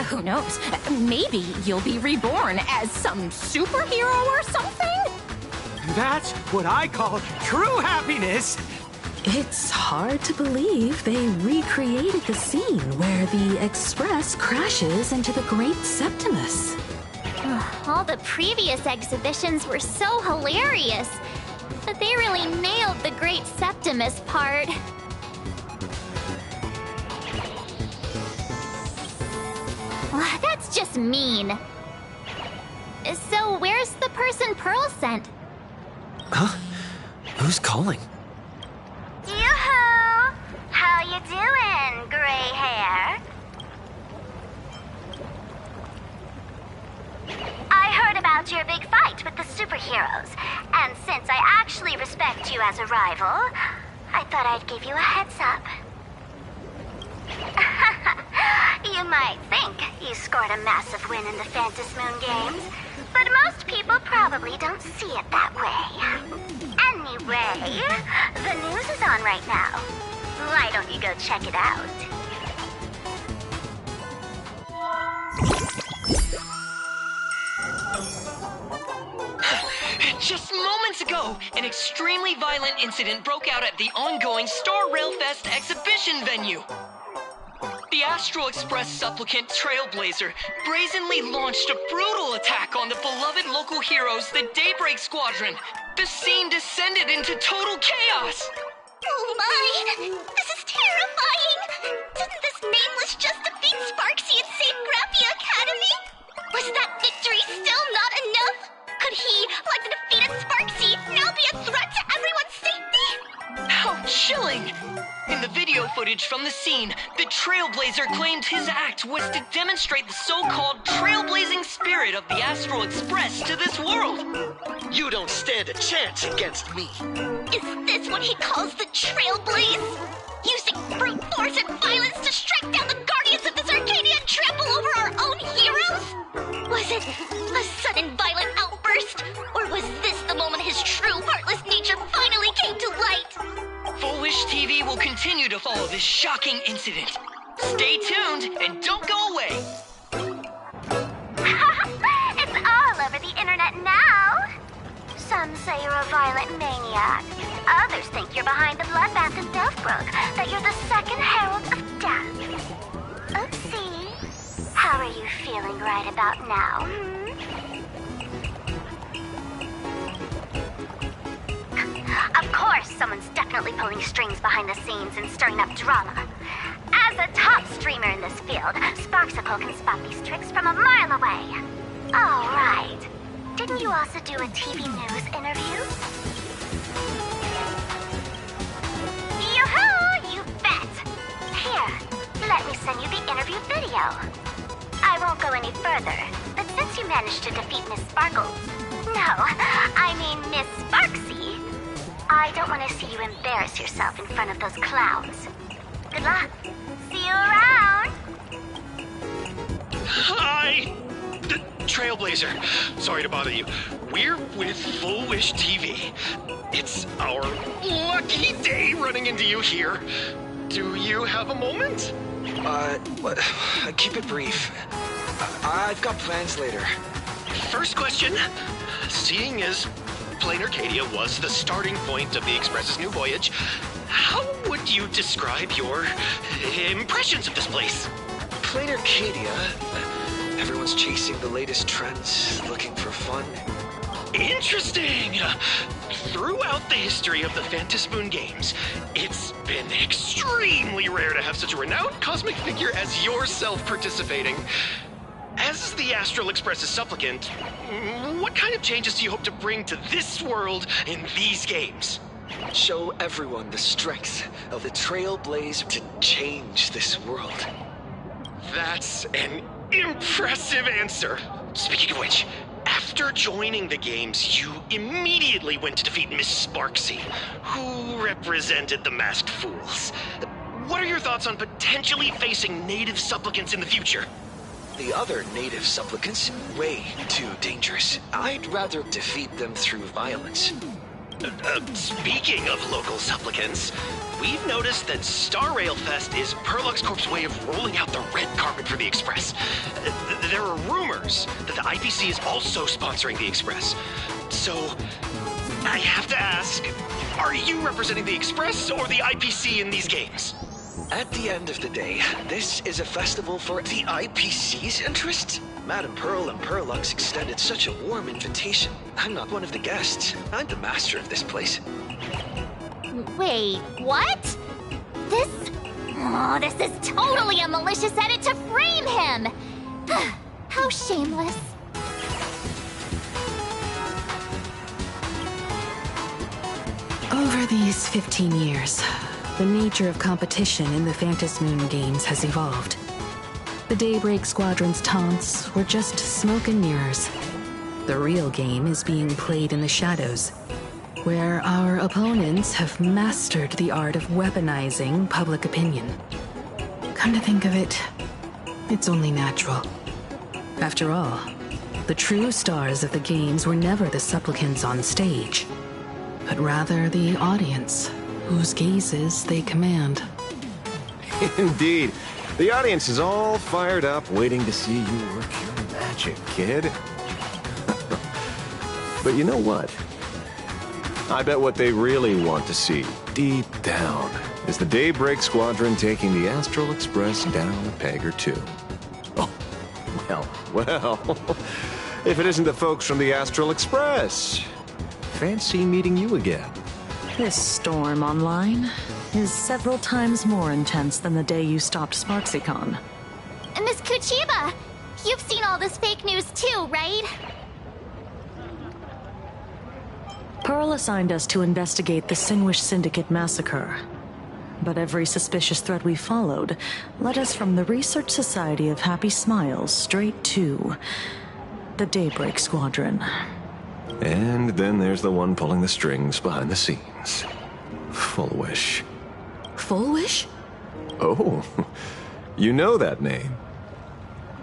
Who knows? Maybe you'll be reborn as some superhero or something? That's what I call true happiness! It's hard to believe they recreated the scene where the Express crashes into the Great Septimus. All the previous exhibitions were so hilarious, but they really nailed the Great Septimus part. That's just mean. So where's the person Pearl sent? Huh? Who's calling? Yoo-hoo! How you doing, gray hair? I heard about your big fight with the superheroes, and since I actually respect you as a rival, I thought I'd give you a heads up. You might think you scored a massive win in the Phantasmoon games, but most people probably don't see it that way. Anyway, the news is on right now. Why don't you go check it out? Just moments ago, an extremely violent incident broke out at the ongoing Star Rail Fest exhibition venue. The Astral Express supplicant Trailblazer brazenly launched a brutal attack on the beloved local heroes, the Daybreak Squadron. The scene descended into total chaos. Oh my! This is terrifying! Didn't this nameless just defeat Sparksy and save Grappia Academy? Was that victory still not enough? Could he, like the defeated Sparksy, now be a threat to everyone's safety? How chilling! In the video footage from the scene, the Trailblazer claimed his act was to demonstrate the so-called trailblazing spirit of the Astral Express to this world. You don't stand a chance against me. Is this what he calls the Trailblaze? Using brute force and violence to strike down the guardians of this Arcadia and trample over our own heroes? Was it a sudden violent outburst? Or was this the moment his true heartless nature finally came to light? Foolish TV will continue to follow this shocking incident. Stay tuned and don't go away. It's all over the internet now. Some say you're a violent maniac. Others think you're behind the bloodbath in Deathbrook, that you're the second herald of death. Oopsie. How are you feeling right about now, Of course, someone's definitely pulling strings behind the scenes and stirring up drama. As a top streamer in this field, Sparksicle can spot these tricks from a mile away. All right. Didn't you also do a TV news interview? Yoo-hoo! You bet! Here, let me send you the interview video. I won't go any further, but since you managed to defeat Miss Sparkles... No, I mean Miss Sparksy... I don't want to see you embarrass yourself in front of those clowns. Good luck. See you around. Hi! Trailblazer. Sorry to bother you. We're with Full Wish TV. It's our lucky day running into you here. Do you have a moment? Keep it brief. I've got plans later. First question. Seeing as Plain Arcadia was the starting point of the Express's new voyage, how would you describe your impressions of this place? Plain Arcadia? Everyone's chasing the latest trends, looking for fun. Interesting! Throughout the history of the Phantasmoon games, it's been extremely rare to have such a renowned cosmic figure as yourself participating. As the Astral Express's supplicant, what kind of changes do you hope to bring to this world in these games? Show everyone the strength of the Trailblaze to change this world. That's an impressive answer. Speaking of which, after joining the games, you immediately went to defeat Miss Sparksy, who represented the Masked Fools. What are your thoughts on potentially facing native supplicants in the future? The other native supplicants, way too dangerous. I'd rather defeat them through violence. Speaking of local supplicants, we've noticed that Star Rail Fest is Perlux Corp's way of rolling out the red carpet for the Express. There are rumors that the IPC is also sponsoring the Express. So, I have to ask, are you representing the Express or the IPC in these games? At the end of the day, this is a festival for the IPC's interests. Madame Pearl and Perlux extended such a warm invitation. I'm not one of the guests. I'm the master of this place. Wait, what? This is totally a malicious edit to frame him! How shameless. Over these 15 years, the nature of competition in the Phantasmoon games has evolved. The Daybreak Squadron's taunts were just smoke and mirrors. The real game is being played in the shadows, where our opponents have mastered the art of weaponizing public opinion. Come to think of it, it's only natural. After all, the true stars of the games were never the supplicants on stage, but rather the audience, whose gazes they command. Indeed. The audience is all fired up, waiting to see you work your magic, kid. But you know what? I bet what they really want to see, deep down, is the Daybreak Squadron taking the Astral Express down a peg or two. Oh, well, if it isn't the folks from the Astral Express. Fancy meeting you again. This storm online is several times more intense than the day you stopped SparksyCon. Miss Kuchiba, you've seen all this fake news too, right? Pearl assigned us to investigate the Sinwish Syndicate massacre. But every suspicious thread we followed led us from the Research Society of Happy Smiles straight to the Daybreak Squadron. And then there's the one pulling the strings behind the scenes. Full Wish. Full Wish? Oh, you know that name.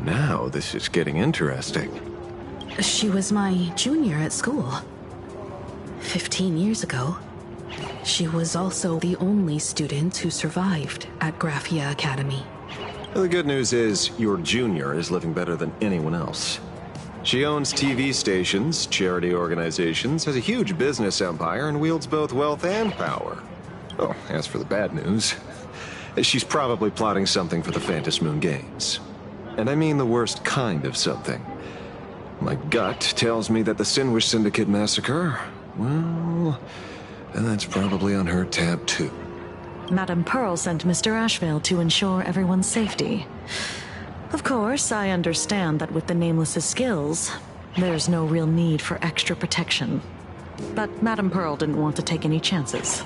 Now this is getting interesting. She was my junior at school. 15 years ago. She was also the only student who survived at Graphia Academy. The good news is, your junior is living better than anyone else. She owns TV stations, charity organizations, has a huge business empire, and wields both wealth and power. Oh, as for the bad news, she's probably plotting something for the Phantasmoon games. And I mean the worst kind of something. My gut tells me that the Sinwish Syndicate massacre, well, that's probably on her tab too. Madame Pearl sent Mr. Ashvale to ensure everyone's safety. Of course, I understand that with the Nameless's skills, there's no real need for extra protection. But Madame Pearl didn't want to take any chances.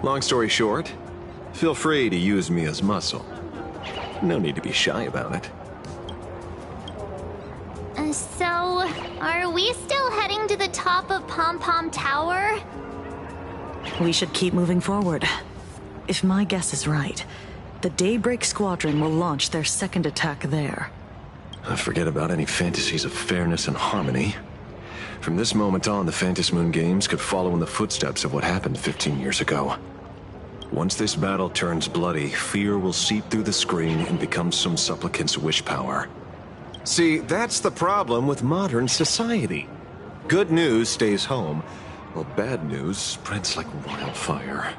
Long story short, feel free to use me as muscle. No need to be shy about it. So, are we still heading to the top of Pom Pom Tower? We should keep moving forward. If my guess is right, the Daybreak Squadron will launch their second attack there. Forget about any fantasies of fairness and harmony. From this moment on, the Phantasmoon games could follow in the footsteps of what happened 15 years ago. Once this battle turns bloody, fear will seep through the screen and become some supplicant's wish power. See, that's the problem with modern society. Good news stays home, while bad news spreads like wildfire.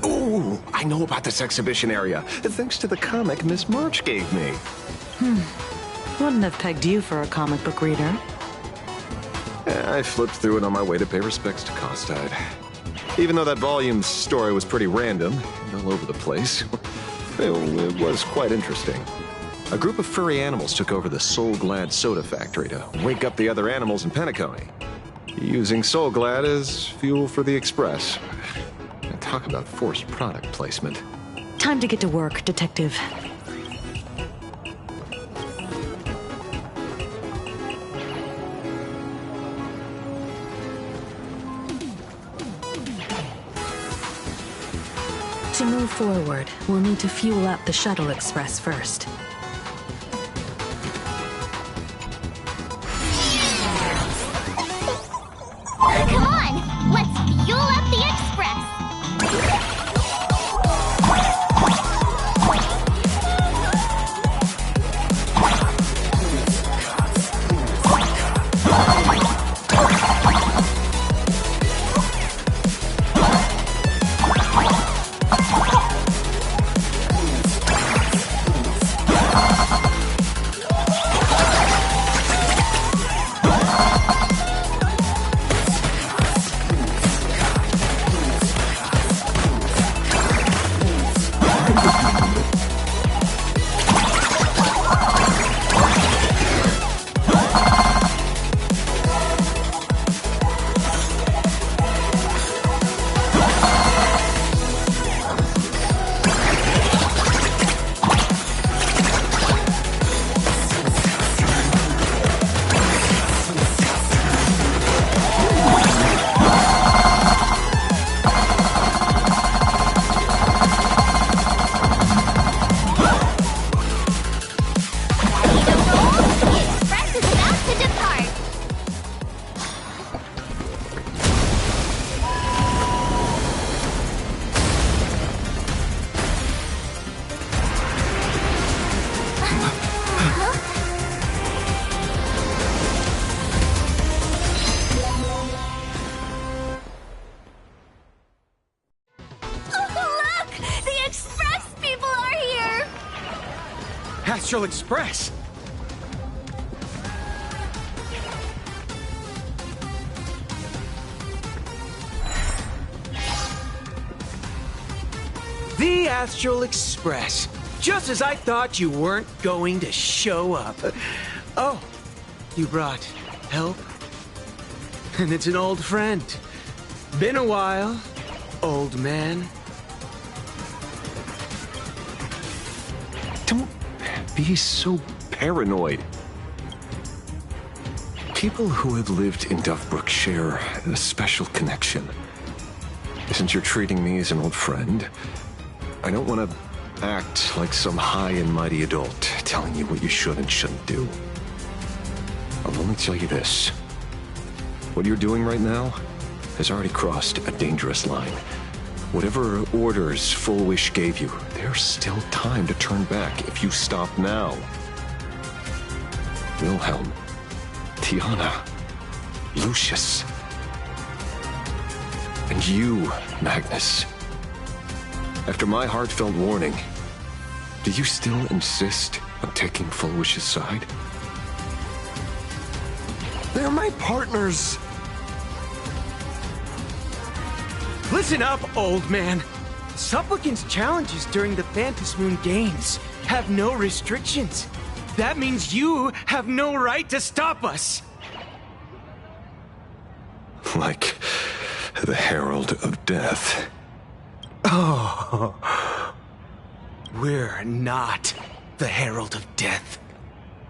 Ooh, I know about this exhibition area, thanks to the comic Miss March gave me. Wouldn't have pegged you for a comic book reader. I flipped through it on my way to pay respects to Costide. Even though that volume's story was pretty random and all over the place, it was quite interesting. A group of furry animals took over the Soul Glad soda factory to wake up the other animals in Penacony, using Soul Glad as fuel for the Express. Talk about forced product placement. Time to get to work, Detective. To move forward, we'll need to fuel up the Shuttle Express first. Come on! Let's fuel up the Express! Astral Express. The Astral Express. Just as I thought you weren't going to show up. Oh, you brought help? And it's an old friend. Been a while, old man. Don't be so paranoid. People who have lived in Duffbrook share a special connection. Since you're treating me as an old friend, I don't want to act like some high and mighty adult telling you what you should and shouldn't do. I'll only tell you this. What you're doing right now has already crossed a dangerous line. Whatever orders Full Wish gave you, there's still time to turn back if you stop now. Wilhelm, Tiana, Lucius, and you, Magnus. After my heartfelt warning, do you still insist on taking Full Wish's side? They're my partners. Listen up, old man. Supplicant's challenges during the Phantasmoon Games have no restrictions. That means you have no right to stop us. Like the Herald of Death. Oh. We're not the Herald of Death.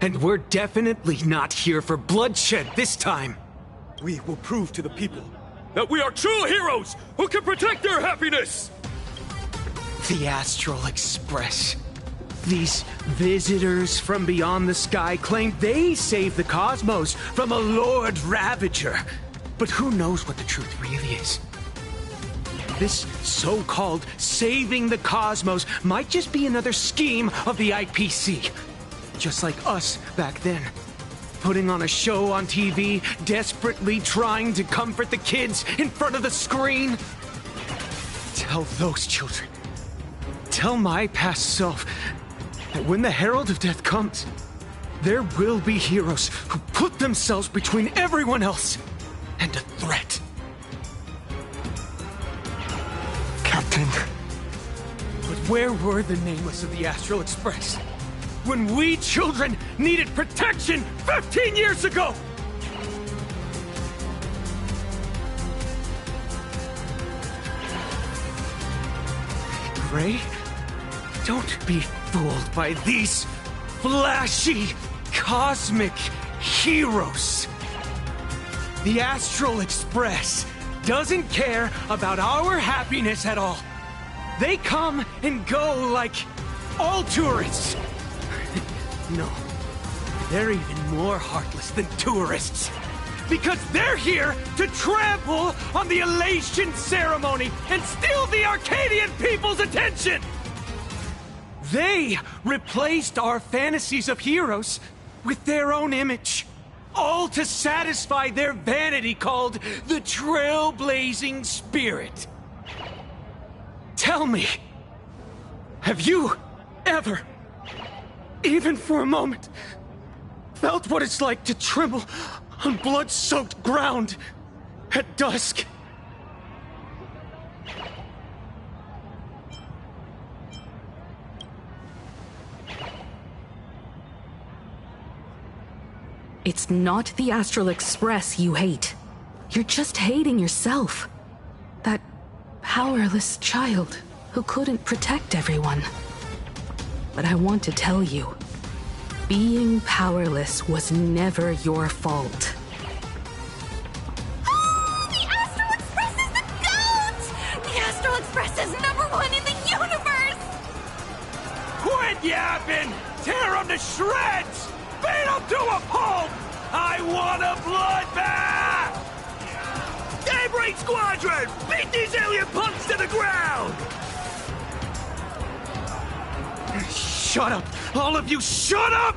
And we're definitely not here for bloodshed this time. We will prove to the people that we are true heroes who can protect their happiness! The Astral Express. These visitors from beyond the sky claim they saved the cosmos from a Lord Ravager. But who knows what the truth really is? This so-called saving the cosmos might just be another scheme of the IPC. Just like us back then. Putting on a show on TV, desperately trying to comfort the kids in front of the screen. Tell those children, tell my past self, that when the Herald of Death comes, there will be heroes who put themselves between everyone else and a threat. Captain. But where were the nameless of the Astral Express? When we children needed protection 15 years ago! Gray, don't be fooled by these flashy, cosmic heroes. The Astral Express doesn't care about our happiness at all. They come and go like all tourists. No, they're even more heartless than tourists. Because they're here to trample on the elation ceremony and steal the Arcadian people's attention! They replaced our fantasies of heroes with their own image. All to satisfy their vanity called the Trailblazing Spirit. Tell me, have you ever, even for a moment, felt what it's like to tremble on blood-soaked ground at dusk? It's not the Astral Express you hate. You're just hating yourself. That powerless child who couldn't protect everyone. But I want to tell you, being powerless was never your fault. The Astral Express is the GOAT! The Astral Express is #1 in the universe! Quit yapping! Tear them to shreds! Beat them to a pulp! I want a bloodbath! Daybreak Squadron! Beat these alien punks to the ground! Shut up! All of you, shut up!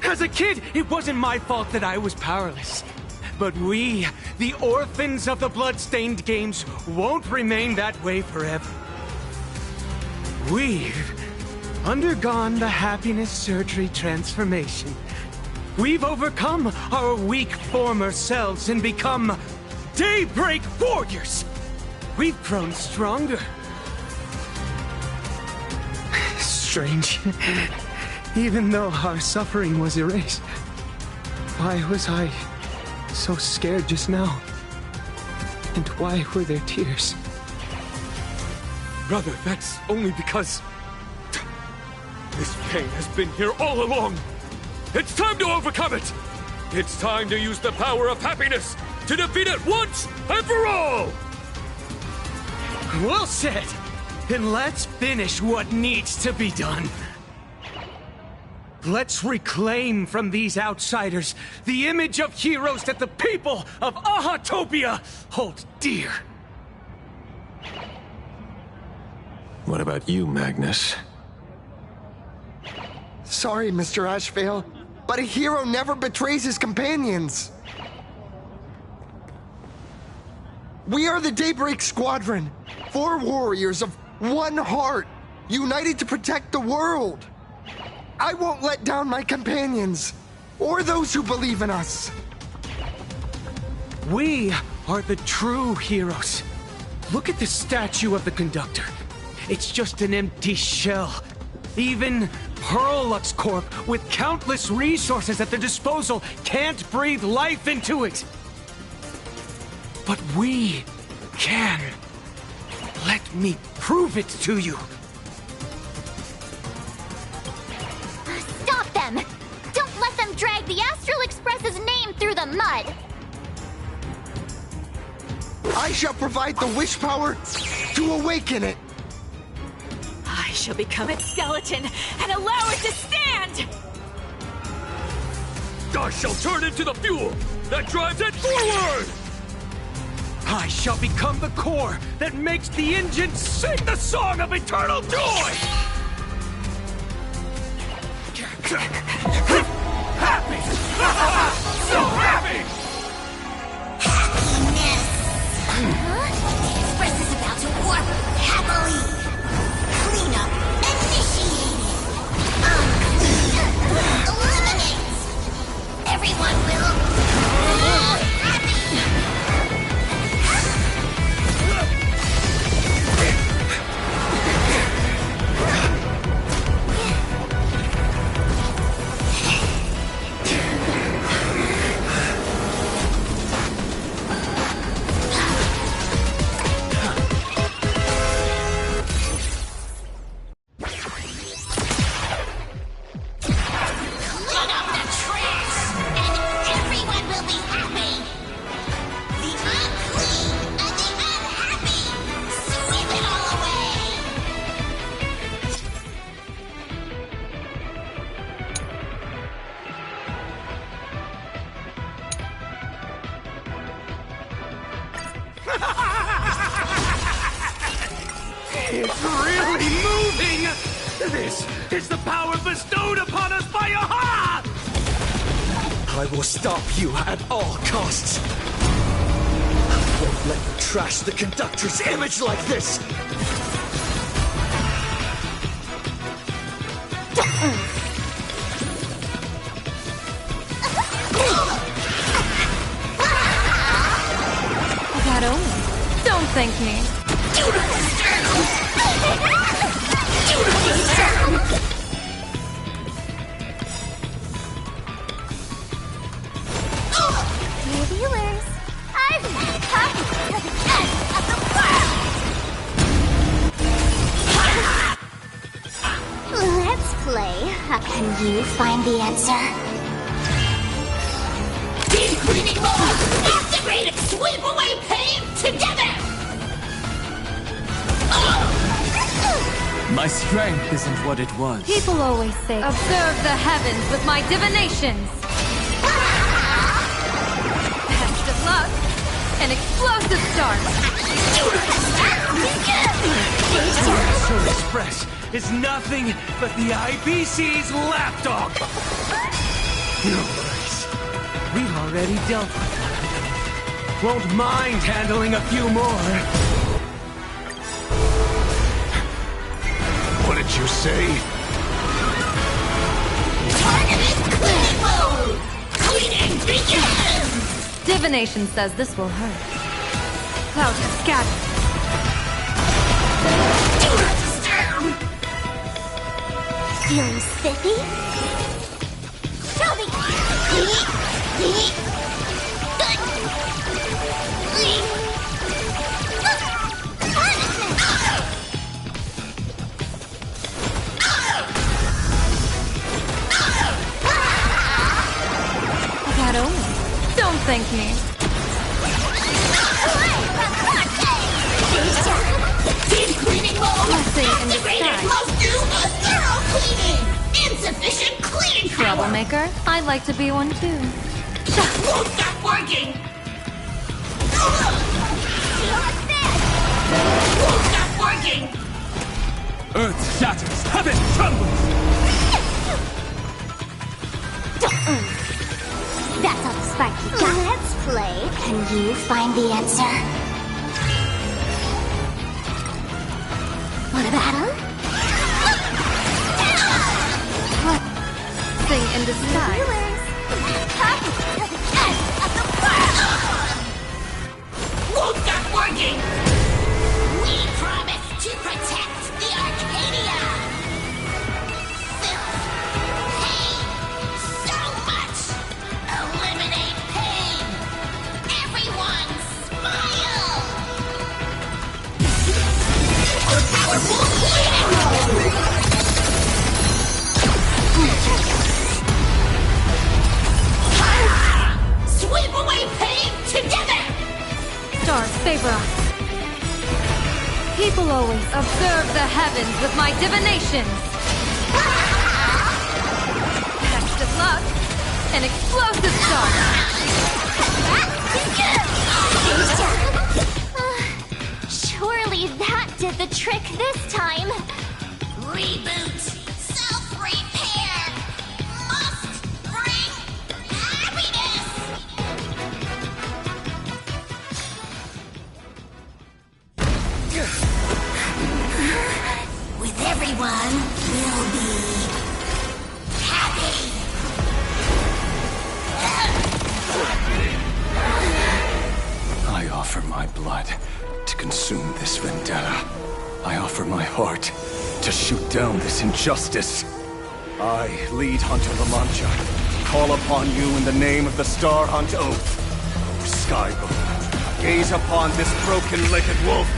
As a kid, it wasn't my fault that I was powerless. But we, the orphans of the Bloodstained Games, won't remain that way forever. We've undergone the happiness surgery transformation. We've overcome our weak former selves and become Daybreak Warriors. We've grown stronger. Strange. Even though our suffering was erased, why was I so scared just now? And why were there tears? Brother, that's only because this pain has been here all along. It's time to overcome it. It's time to use the power of happiness to defeat it once and for all. Well said. Then let's finish what needs to be done. Let's reclaim from these outsiders the image of heroes that the people of Ahatopia hold dear. What about you, Magnus? Sorry, Mr. Ashvale, but a hero never betrays his companions. We are the Daybreak Squadron, 4 warriors of one heart, united to protect the world. I won't let down my companions, or those who believe in us. We are the true heroes. Look at the statue of the conductor. It's just an empty shell. Even Perlux Corp, with countless resources at their disposal, can't breathe life into it. But we can. Let me prove it to you. Stop them! Don't let them drag the Astral Express's name through the mud! I shall provide the wish power to awaken it. I shall become its skeleton and allow it to stand! I shall turn into the fuel that drives it forward! I shall become the core that makes the engine sing the song of eternal joy! Happy! So happy! The Express is about to warp happily. Cleanup initiated. Unclean eliminates. Everyone will be happy. It's really moving! This is the power bestowed upon us by Aha! I will stop you at all costs. I won't let you trash the conductor's image like this! That only. Don't thank me. Dear viewers, I've come to the end of the world! Let's play. Can you find the answer? Deep cleaning mode! Activate it! Sweep away pain together! My strength isn't what it was. People always say, observe the heavens with my divinations. Best of luck. An explosive start. The Astral Express is nothing but the IBC's lapdog. No worries. We've already dealt with one. Won't mind handling a few more. What did you say? begins! Divination says this will hurt. Cloud has scattered. Do not disturb! Feeling spiffy? Show me! That only. Don't thank me. Deep cleaning mold! Blessing in Activated! disguise. Must do a thorough cleaning! Insufficient cleaning power! Troublemaker? I'd like to be one too. Won't stop working! Won't stop working! Earth shatters, heaven trembles! That's all the spark you got. Let's play. Can you find the answer? Want a battle? Blessing in disguise. Won't stop working! We promise to protect the Arcadia! Filth, pain, so much! Eliminate pain! Everyone, smile! A powerful cleaning Sweep away pain together! Stars favor us. People always observe the heavens with my divinations. Next of luck, an explosive star. Surely that did the trick this time. Reboot! Self-repair! Must bring happiness! With everyone, we'll be happy! I offer my blood to consume this vendetta. I offer my heart to shoot down this injustice. I, lead Hunter La Mancha, call upon you in the name of the Star Hunt Oath. Skybow, gaze upon this broken-legged wolf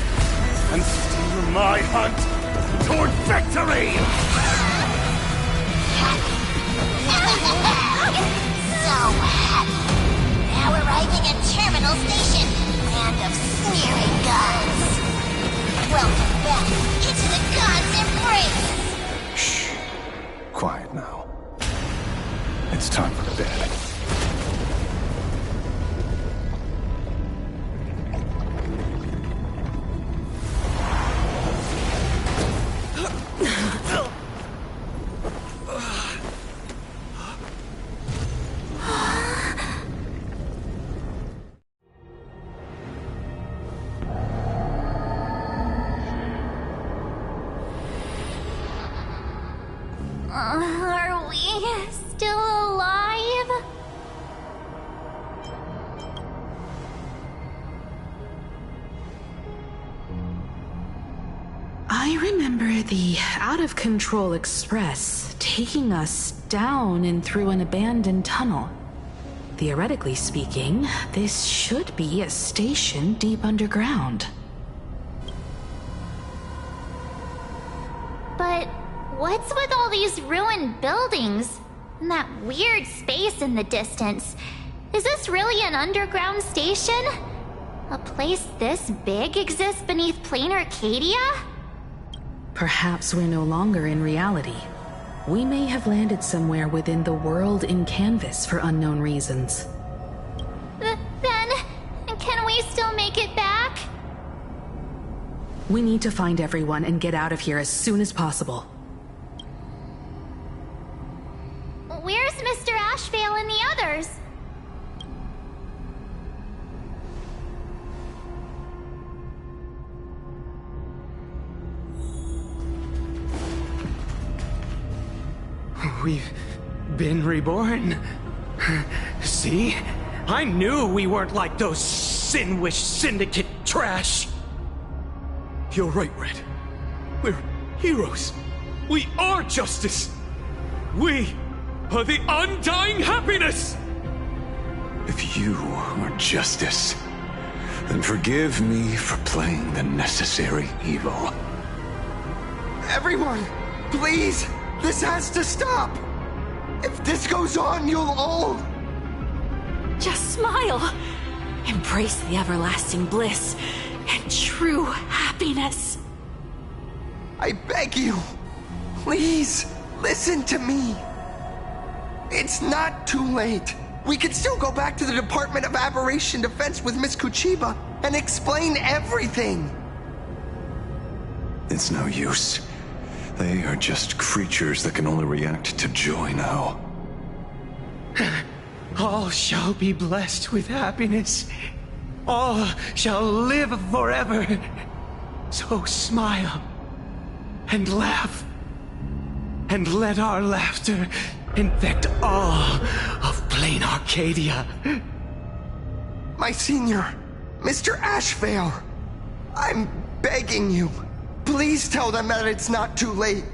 and steer my hunt toward victory! So happy! Now arriving at Terminal Station, land of sneering gods! Welcome back into the gods' embrace! Shh. Quiet now. It's time for bed. Are we still alive? I remember the out-of-control express taking us down and through an abandoned tunnel. Theoretically speaking, this should be a station deep underground. But what's with all these ruined buildings? And that weird space in the distance? Is this really an underground station? A place this big exists beneath plain Arcadia? Perhaps we're no longer in reality. We may have landed somewhere within the world in canvas for unknown reasons. Then, can we still make it back? We need to find everyone and get out of here as soon as possible. Where's Mr. Ashvale and the others? We've been reborn. See? I knew we weren't like those Sinwish Syndicate trash. You're right, Red. We're heroes. We are justice. We are the undying happiness! If you are justice, then forgive me for playing the necessary evil. Everyone, please! This has to stop! If this goes on, you'll all... Just smile. Embrace the everlasting bliss and true happiness. I beg you, please, listen to me. It's not too late. We could still go back to the Department of Aberration Defense with Miss Kuchiba and explain everything. It's no use. They are just creatures that can only react to joy now. All shall be blessed with happiness. All shall live forever. So smile and laugh. And let our laughter infect all of plain Arcadia. My senior, Mr. Ashvale, I'm begging you. Please tell them that it's not too late.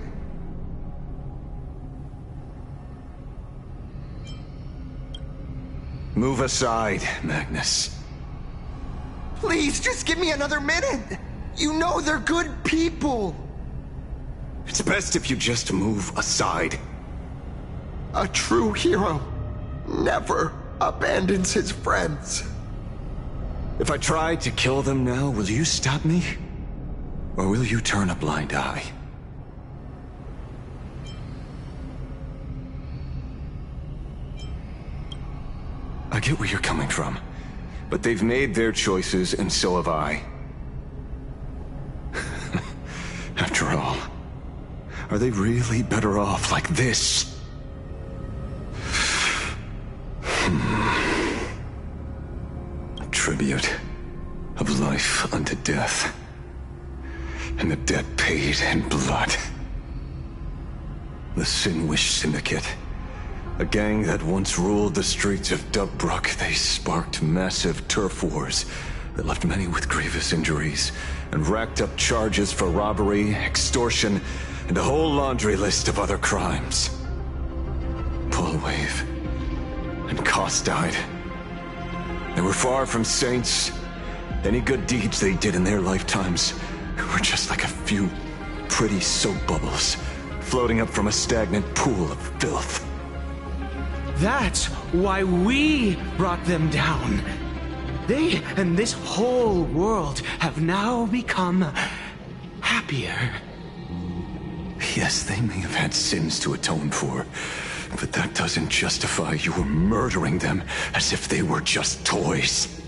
Move aside, Magnus. Please, just give me another minute. You know they're good people. It's best if you just move aside. A true hero never abandons his friends. If I try to kill them now, will you stop me? Or will you turn a blind eye? I get where you're coming from, but they've made their choices, and so have I. After all, are they really better off like this? A tribute of life unto death, and the debt paid in blood. The Sinwish Syndicate, a gang that once ruled the streets of Dubbrook. They sparked massive turf wars that left many with grievous injuries and racked up charges for robbery, extortion, and a whole laundry list of other crimes. Pullwave and Koss died. They were far from saints. Any good deeds they did in their lifetimes were just like a few pretty soap bubbles floating up from a stagnant pool of filth. That's why we brought them down. They and this whole world have now become happier. Yes, they may have had sins to atone for, but that doesn't justify your murdering them as if they were just toys.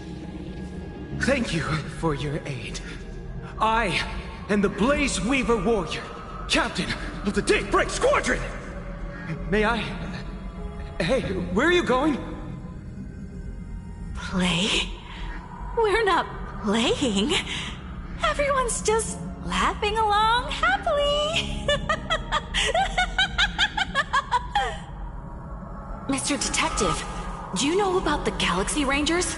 Thank you for your aid. I am the Blaze Weaver Warrior, captain of the Daybreak Squadron! May I... Hey, where are you going? Play? We're not playing. Everyone's just laughing along happily. Mr. Detective, do you know about the Galaxy Rangers?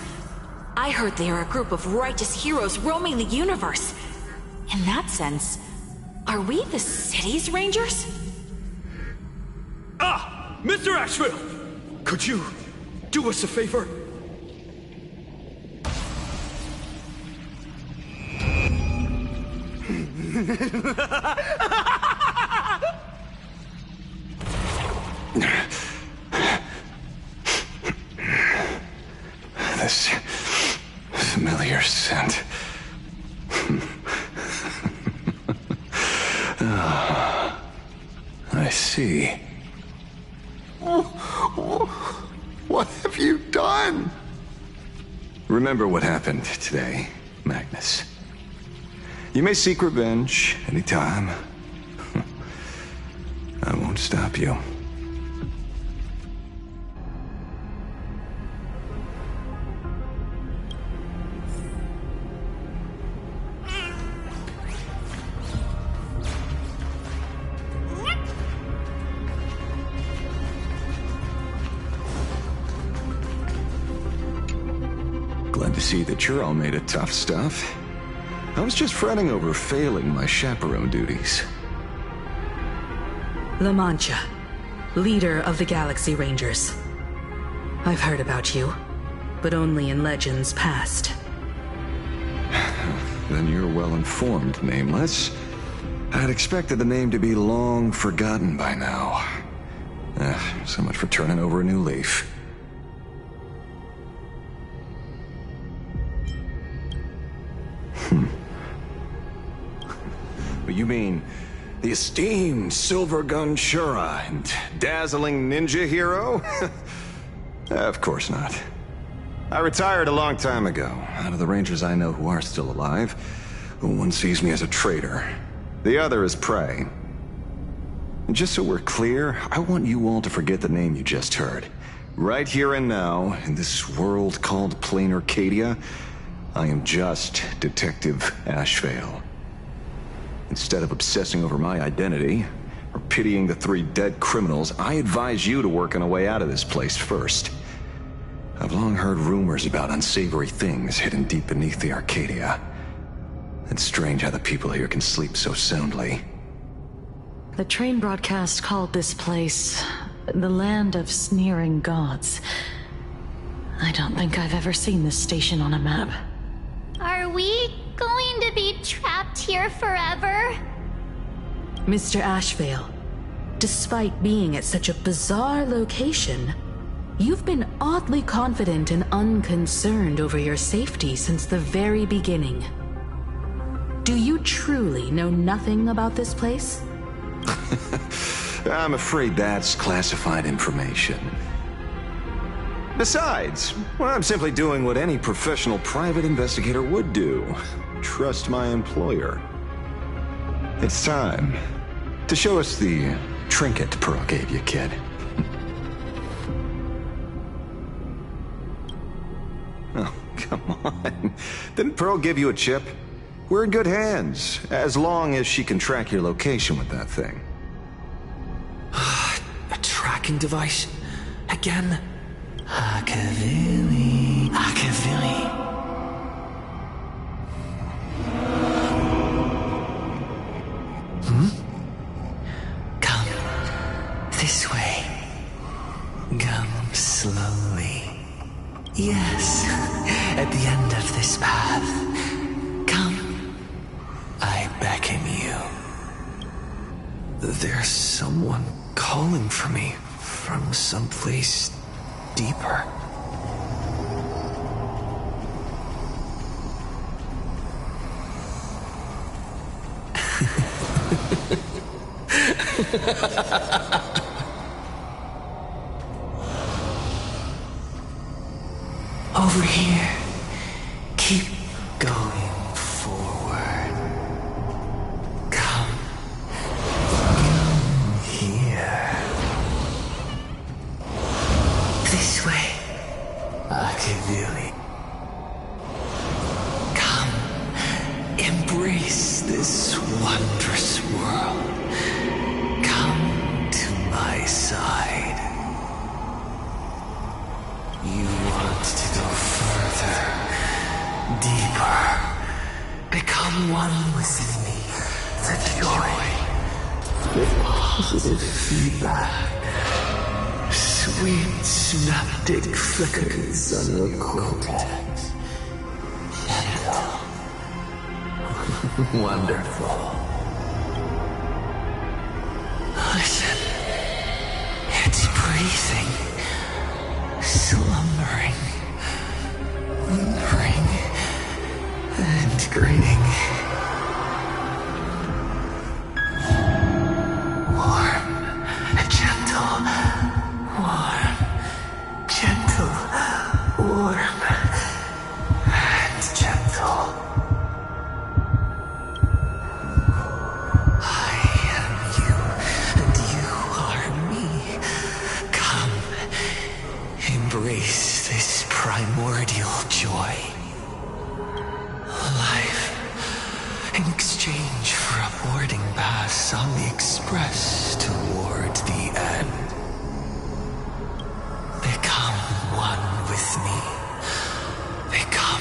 I heard they are a group of righteous heroes roaming the universe. In that sense, are we the city's rangers? Ah! Mr. Ashville! Could you do us a favor? This familiar scent. I see. What have you done? Remember what happened today, Magnus. You may seek revenge anytime. I won't stop you. Glad to see that you're all made of tough stuff. I was just fretting over failing my chaperone duties. La Mancha, leader of the Galaxy Rangers. I've heard about you, but only in legends past. Then you're well informed, Nameless. I'd expected the name to be long forgotten by now. So much for turning over a new leaf. But you mean the esteemed Silver Gun Shura and dazzling ninja hero? Of course not. I retired a long time ago. Out of the Rangers I know who are still alive, one sees me as a traitor. The other is prey. And just so we're clear, I want you all to forget the name you just heard. Right here and now, in this world called Plain Arcadia, I am just Detective Ashvale. Instead of obsessing over my identity, or pitying the 3 dead criminals, I advise you to work on a way out of this place first. I've long heard rumors about unsavory things hidden deep beneath the Arcadia. It's strange how the people here can sleep so soundly. The train broadcast called this place the Land of Sneering Gods. I don't think I've ever seen this station on a map. Are we going to be trapped here forever? Mr. Ashvale, despite being at such a bizarre location, you've been oddly confident and unconcerned over your safety since the very beginning. Do you truly know nothing about this place? I'm afraid that's classified information. Besides, well, I'm simply doing what any professional private investigator would do. Trust my employer. It's time to show us the trinket Pearl gave you, kid. Oh, come on. Didn't Pearl give you a chip? We're in good hands, as long as she can track your location with that thing. A tracking device? Again? Akavili. Akavili. Come. This way. Come slowly. Yes. At the end of this path. I beckon you. There's someone calling for me from someplace deeper. Over here. Keep going. This way. Akavili. Come. Embrace this wondrous world. Come to my side. You want to go further, deeper. Become one with me. The joy. The positive feedback. Sweet synaptic flickers on your cortex. Gentle. Wonderful. Listen. It's breathing. Slumbering. Whimpering. And grinning. Warm and gentle. I am you, and you are me. Come, embrace this primordial joy. Life, in exchange for a boarding pass on the express toward the end. Become one with me. Become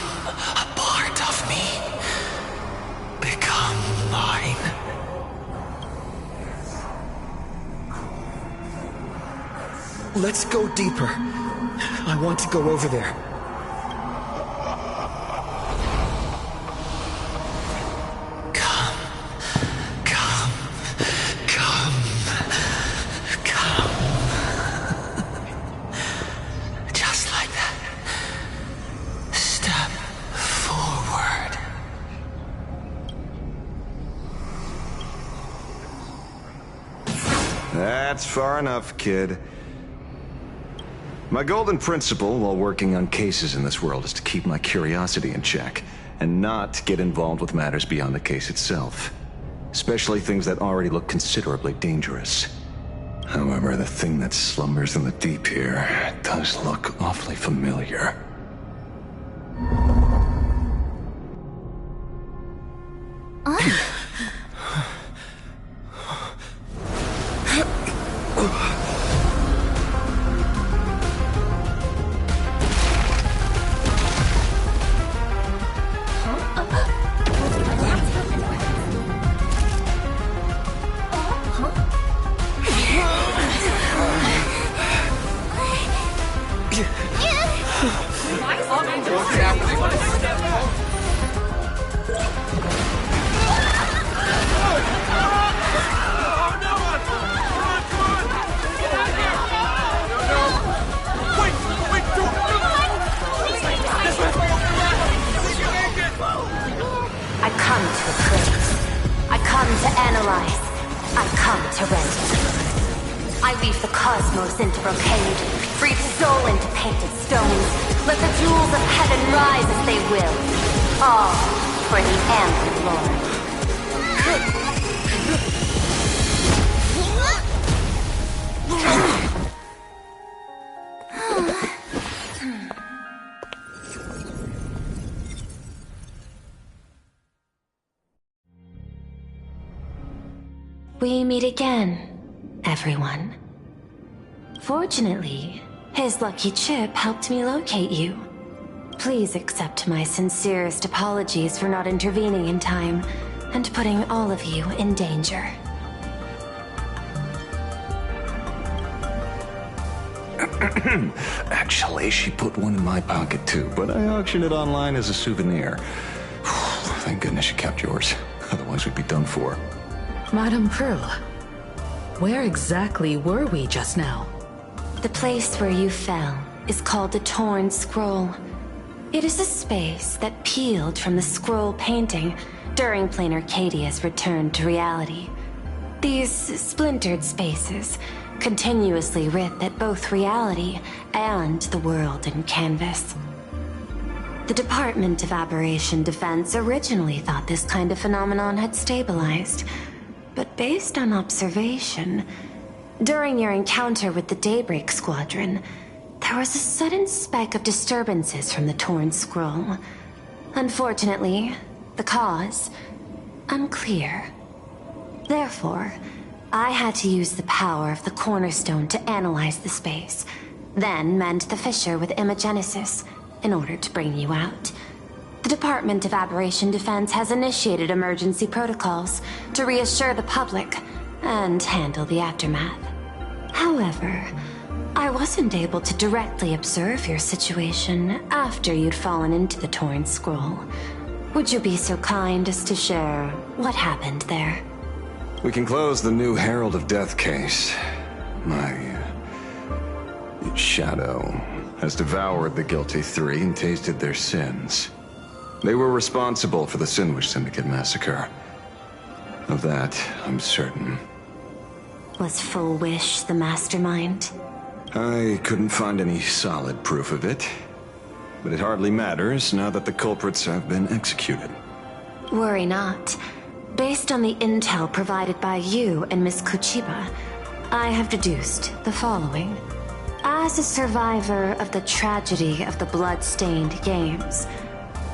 Let's go deeper. I want to go over there. That's far enough, kid. My golden principle while working on cases in this world is to keep my curiosity in check, and not get involved with matters beyond the case itself. Especially things that already look considerably dangerous. However, the thing that slumbers in the deep here does look awfully familiar. We meet again, everyone. Fortunately, his lucky chip helped me locate you. Please accept my sincerest apologies for not intervening in time and putting all of you in danger. Actually, she put one in my pocket too, but I auctioned it online as a souvenir. Thank goodness you kept yours. Otherwise we'd be done for. Madame Pearl, where exactly were we just now? The place where you fell is called the Torn Scroll. It is a space that peeled from the scroll painting during Plain Arcadia's return to reality. These splintered spaces continuously writ at both reality and the world in canvas. The Department of Aberration Defense originally thought this kind of phenomenon had stabilized, but based on observation, during your encounter with the Daybreak Squadron, there was a sudden spike of disturbances from the Torn Scroll. Unfortunately, the cause, unclear. Therefore, I had to use the power of the Cornerstone to analyze the space, then mend the fissure with Imagenesis in order to bring you out. The Department of Aberration Defense has initiated emergency protocols to reassure the public and handle the aftermath. However, I wasn't able to directly observe your situation after you'd fallen into the Torn Scroll. Would you be so kind as to share what happened there? We can close the new Herald of Death case. My shadow has devoured the guilty three and tasted their sins. They were responsible for the Sinwish Syndicate massacre. Of that, I'm certain. Was Full Wish the mastermind? I couldn't find any solid proof of it. But it hardly matters now that the culprits have been executed. Worry not. Based on the intel provided by you and Miss Kuchiba, I have deduced the following. As a survivor of the tragedy of the Blood-Stained Games,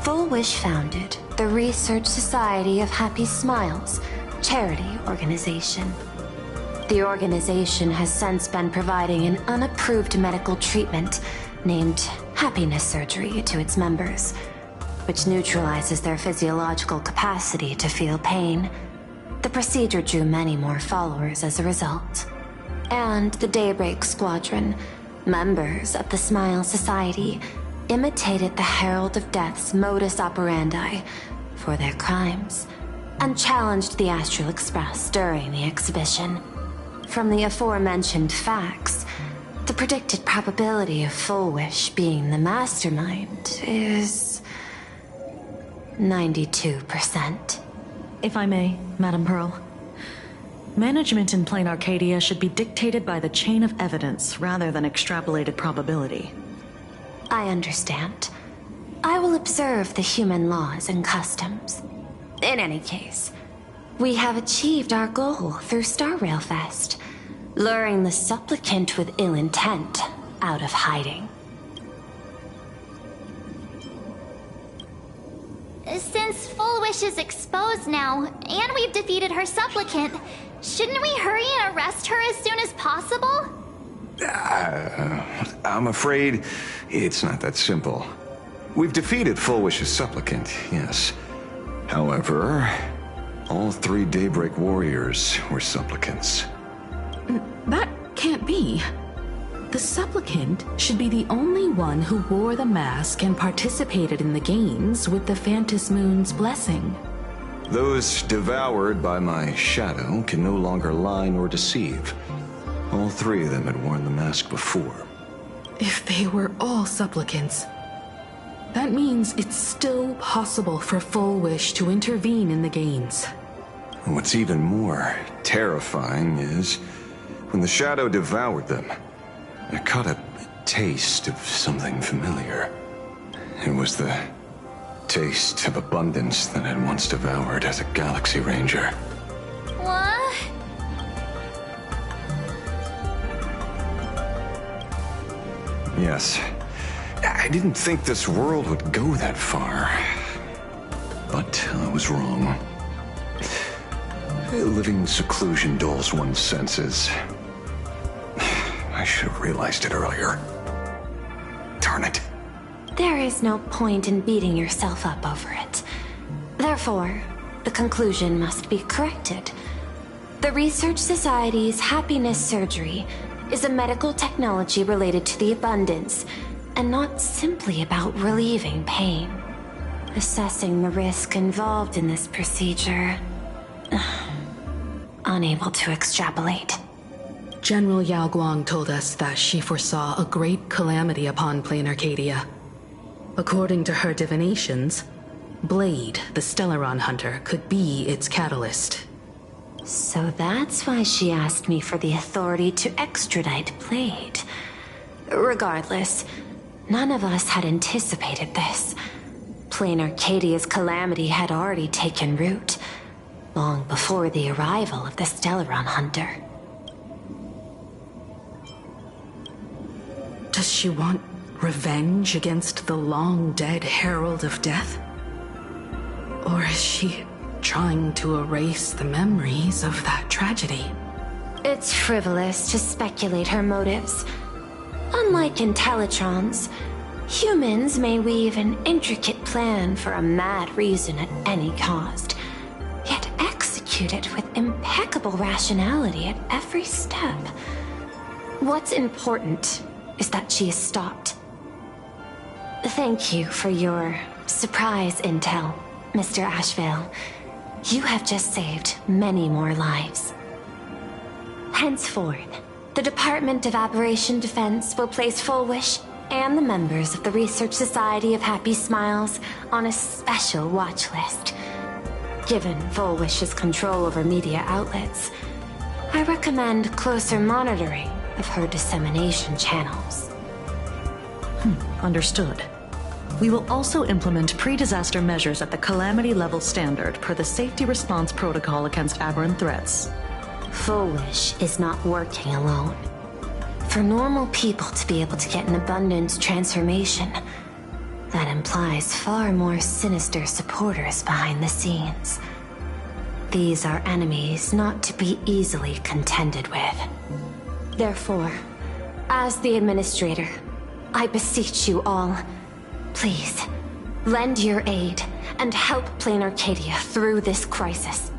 Full Wish founded the Research Society of Happy Smiles, charity organization. The organization has since been providing an unapproved medical treatment named happiness surgery to its members, which neutralizes their physiological capacity to feel pain. The procedure drew many more followers as a result. and the Daybreak Squadron, members of the Smile Society, imitated the Herald of Death's modus operandi for their crimes, and challenged the Astral Express during the exhibition. From the aforementioned facts, the predicted probability of Full Wish being the mastermind is 92%. If I may, Madam Pearl. Management in Plain Arcadia should be dictated by the chain of evidence rather than extrapolated probability. I understand. I will observe the human laws and customs. In any case, we have achieved our goal through Star Railfest, luring the supplicant with ill intent out of hiding. Since Full Wish is exposed now, and we've defeated her supplicant, shouldn't we hurry and arrest her as soon as possible? I'm afraid it's not that simple. We've defeated Full Wish's supplicant, yes. However, all 3 Daybreak warriors were supplicants. That can't be. The supplicant should be the only one who wore the mask and participated in the games with the Phantus Moon's blessing. Those devoured by my shadow can no longer lie nor deceive. All 3 of them had worn the mask before. If they were all supplicants, that means it's still possible for Full Wish to intervene in the games. What's even more terrifying is, when the shadow devoured them, I caught a taste of something familiar. It was the taste of abundance that I'd once devoured as a Galaxy Ranger. What? Yes. I didn't think this world would go that far. But I was wrong. Living seclusion dulls one's senses. I should have realized it earlier. Darn it. There is no point in beating yourself up over it. Therefore, the conclusion must be corrected. The Research Society's happiness surgery is a medical technology related to the abundance, and not simply about relieving pain. Assessing the risk involved in this procedure... unable to extrapolate. General Yao Guang told us that she foresaw a great calamity upon Plain Arcadia. According to her divinations, Blade, the Stellaron hunter, could be its catalyst. So that's why she asked me for the authority to extradite Blade. Regardless, none of us had anticipated this. Plain Arcadia's calamity had already taken root, long before the arrival of the Stellaron hunter. Does she want revenge against the long-dead Herald of Death? Or is she trying to erase the memories of that tragedy? It's frivolous to speculate her motives. Unlike Intellitrons, humans may weave an intricate plan for a mad reason at any cost, yet execute it with impeccable rationality at every step. What's important is that she is stopped. Thank you for your surprise intel, Mr. Ashvale. You have just saved many more lives. Henceforth, the Department of Aberration Defense will place Full Wish and the members of the Research Society of Happy Smiles on a special watch list. Given Full Wish's control over media outlets, I recommend closer monitoring of her dissemination channels. Understood. We will also implement pre-disaster measures at the calamity level standard per the safety response protocol against aberrant threats. Full Wish is not working alone. For normal people to be able to get an abundance transformation, that implies far more sinister supporters behind the scenes. These are enemies not to be easily contended with. Therefore, as the administrator, I beseech you all, please, lend your aid and help Plain Arcadia through this crisis.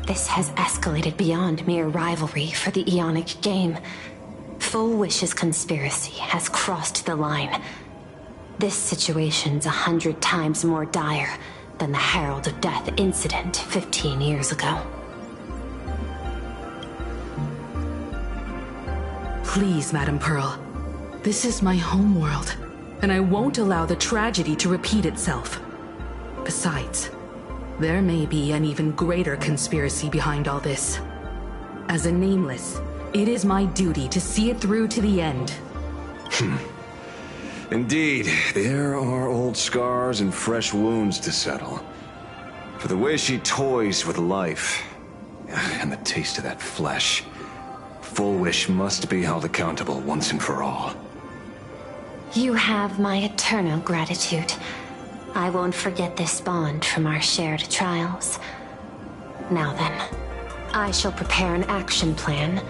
This has escalated beyond mere rivalry for the Eonic game. Full Wish's conspiracy has crossed the line. This situation's 100 times more dire than the Herald of Death incident 15 years ago. Please, Madam Pearl. This is my homeworld, and I won't allow the tragedy to repeat itself. Besides, there may be an even greater conspiracy behind all this. As a Nameless, it is my duty to see it through to the end. Indeed, there are old scars and fresh wounds to settle. For the way she toys with life, and the taste of that flesh, Full Wish must be held accountable once and for all. You have my eternal gratitude. I won't forget this bond from our shared trials. Now then, I shall prepare an action plan,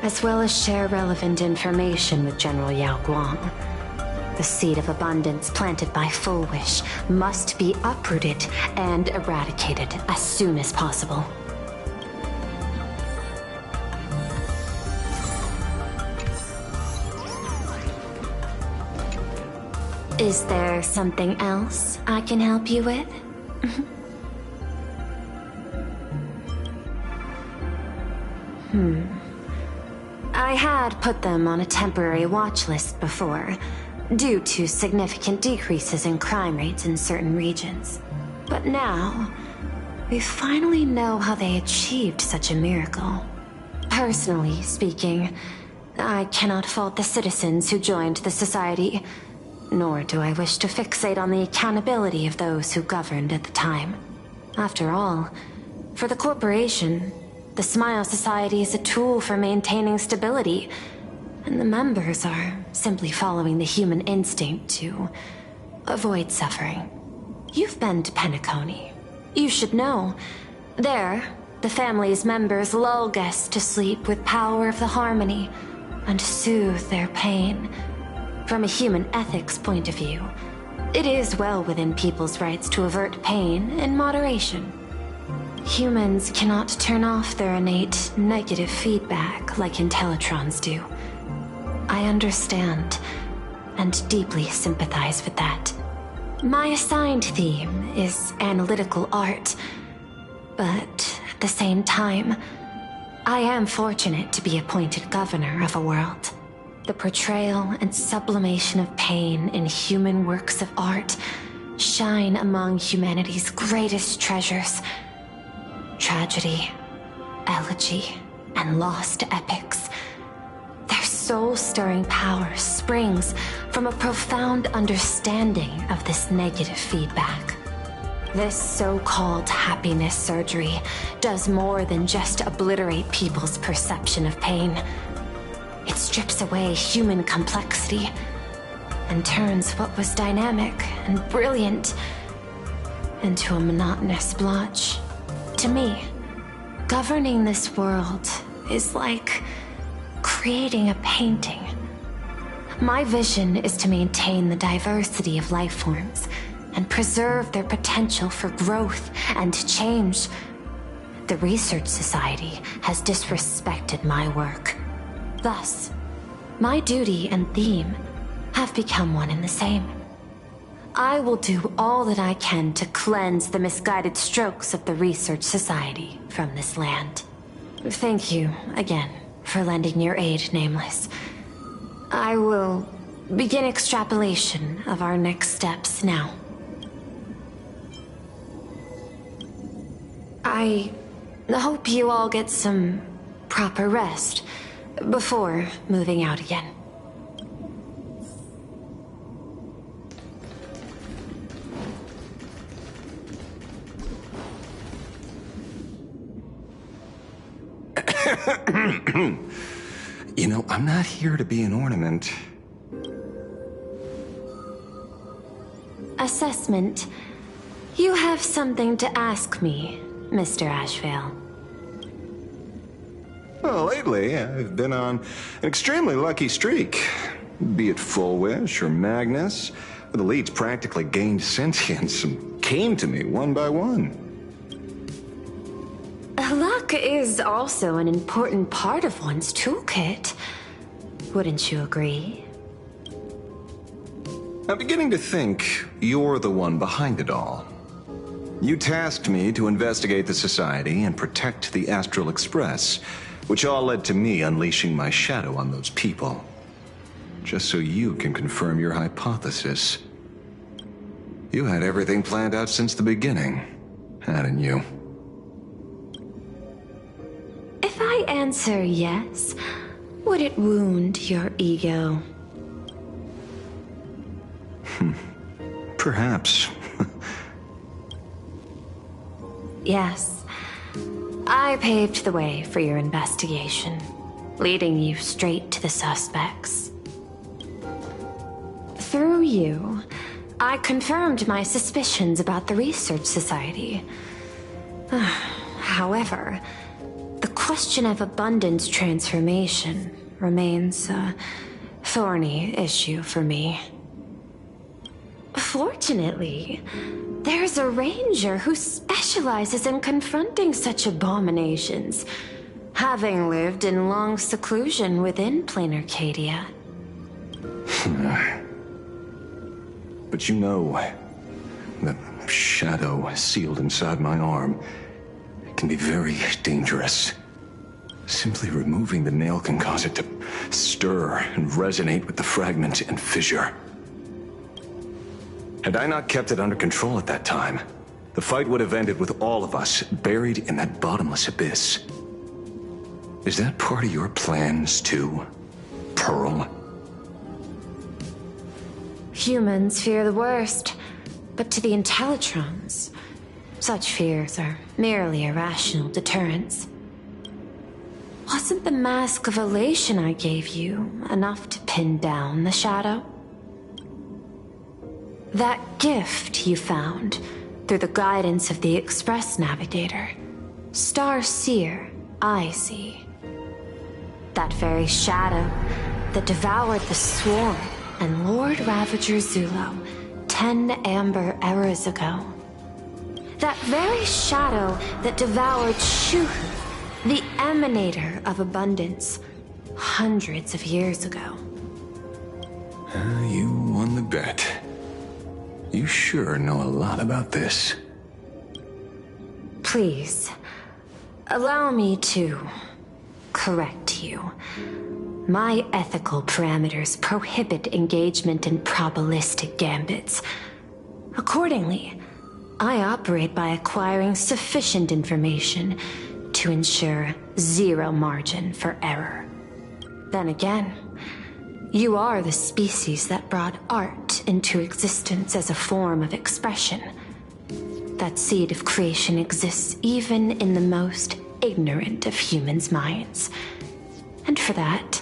as well as share relevant information with General Yao Guang. The seed of abundance planted by Full Wish must be uprooted and eradicated as soon as possible. Is there something else I can help you with? I had put them on a temporary watch list before, due to significant decreases in crime rates in certain regions. But now, we finally know how they achieved such a miracle. Personally speaking, I cannot fault the citizens who joined the society, nor do I wish to fixate on the accountability of those who governed at the time. After all, for the corporation, the Smile Society is a tool for maintaining stability, and the members are simply following the human instinct to avoid suffering. You've been to Penacony. You should know. There, the family's members lull guests to sleep with power of the harmony and soothe their pain. From a human ethics point of view, it is well within people's rights to avert pain in moderation. Humans cannot turn off their innate negative feedback like Intellitrons do. I understand and deeply sympathize with that. My assigned theme is analytical art, but at the same time, I am fortunate to be appointed governor of a world. The portrayal and sublimation of pain in human works of art shine among humanity's greatest treasures. Tragedy, elegy, and lost epics. Their soul-stirring power springs from a profound understanding of this negative feedback. This so-called happiness surgery does more than just obliterate people's perception of pain. It strips away human complexity and turns what was dynamic and brilliant into a monotonous blotch. To me, governing this world is like creating a painting. My vision is to maintain the diversity of life forms and preserve their potential for growth and change. The Research Society has disrespected my work. Thus, my duty and theme have become one and the same. I will do all that I can to cleanse the misguided strokes of the Research Society from this land. Thank you again for lending your aid, Nameless. I will begin extrapolation of our next steps now. I hope you all get some proper rest before moving out again. You know, I'm not here to be an ornament. Assessment. You have something to ask me, Mr. Ashvale. Well, lately, I've been on an extremely lucky streak. Be it Full Wish or Magnus, where the leads practically gained sentience and came to me one by one. Luck is also an important part of one's toolkit. Wouldn't you agree? I'm beginning to think you're the one behind it all. You tasked me to investigate the Society and protect the Astral Express, which all led to me unleashing my shadow on those people. Just so you can confirm your hypothesis. You had everything planned out since the beginning, hadn't you? If I answer yes, would it wound your ego? Perhaps. Yes. I paved the way for your investigation, leading you straight to the suspects. Through you, I confirmed my suspicions about the Research Society. However, the question of abundance transformation remains a thorny issue for me. Fortunately, there's a ranger who specializes in confronting such abominations, having lived in long seclusion within Plain Arcadia. But you know, the shadow sealed inside my arm can be very dangerous. Simply removing the nail can cause it to stir and resonate with the fragment and fissure. Had I not kept it under control at that time, the fight would have ended with all of us buried in that bottomless abyss. Is that part of your plans too, Pearl? Humans fear the worst, but to the Intellitrons, such fears are merely irrational deterrents. Wasn't the mask of elation I gave you enough to pin down the shadow? That gift you found through the guidance of the Express Navigator, Star Seer, I see. That very shadow that devoured the Swarm and Lord Ravager Zulo 10 amber eras ago. That very shadow that devoured Shuhu, the Emanator of Abundance, hundreds of years ago. You won the bet. You sure know a lot about this. Please, allow me to correct you. My ethical parameters prohibit engagement in probabilistic gambits. Accordingly, I operate by acquiring sufficient information to ensure zero margin for error. Then again, you are the species that brought art into existence as a form of expression. That seed of creation exists even in the most ignorant of humans' minds. And for that,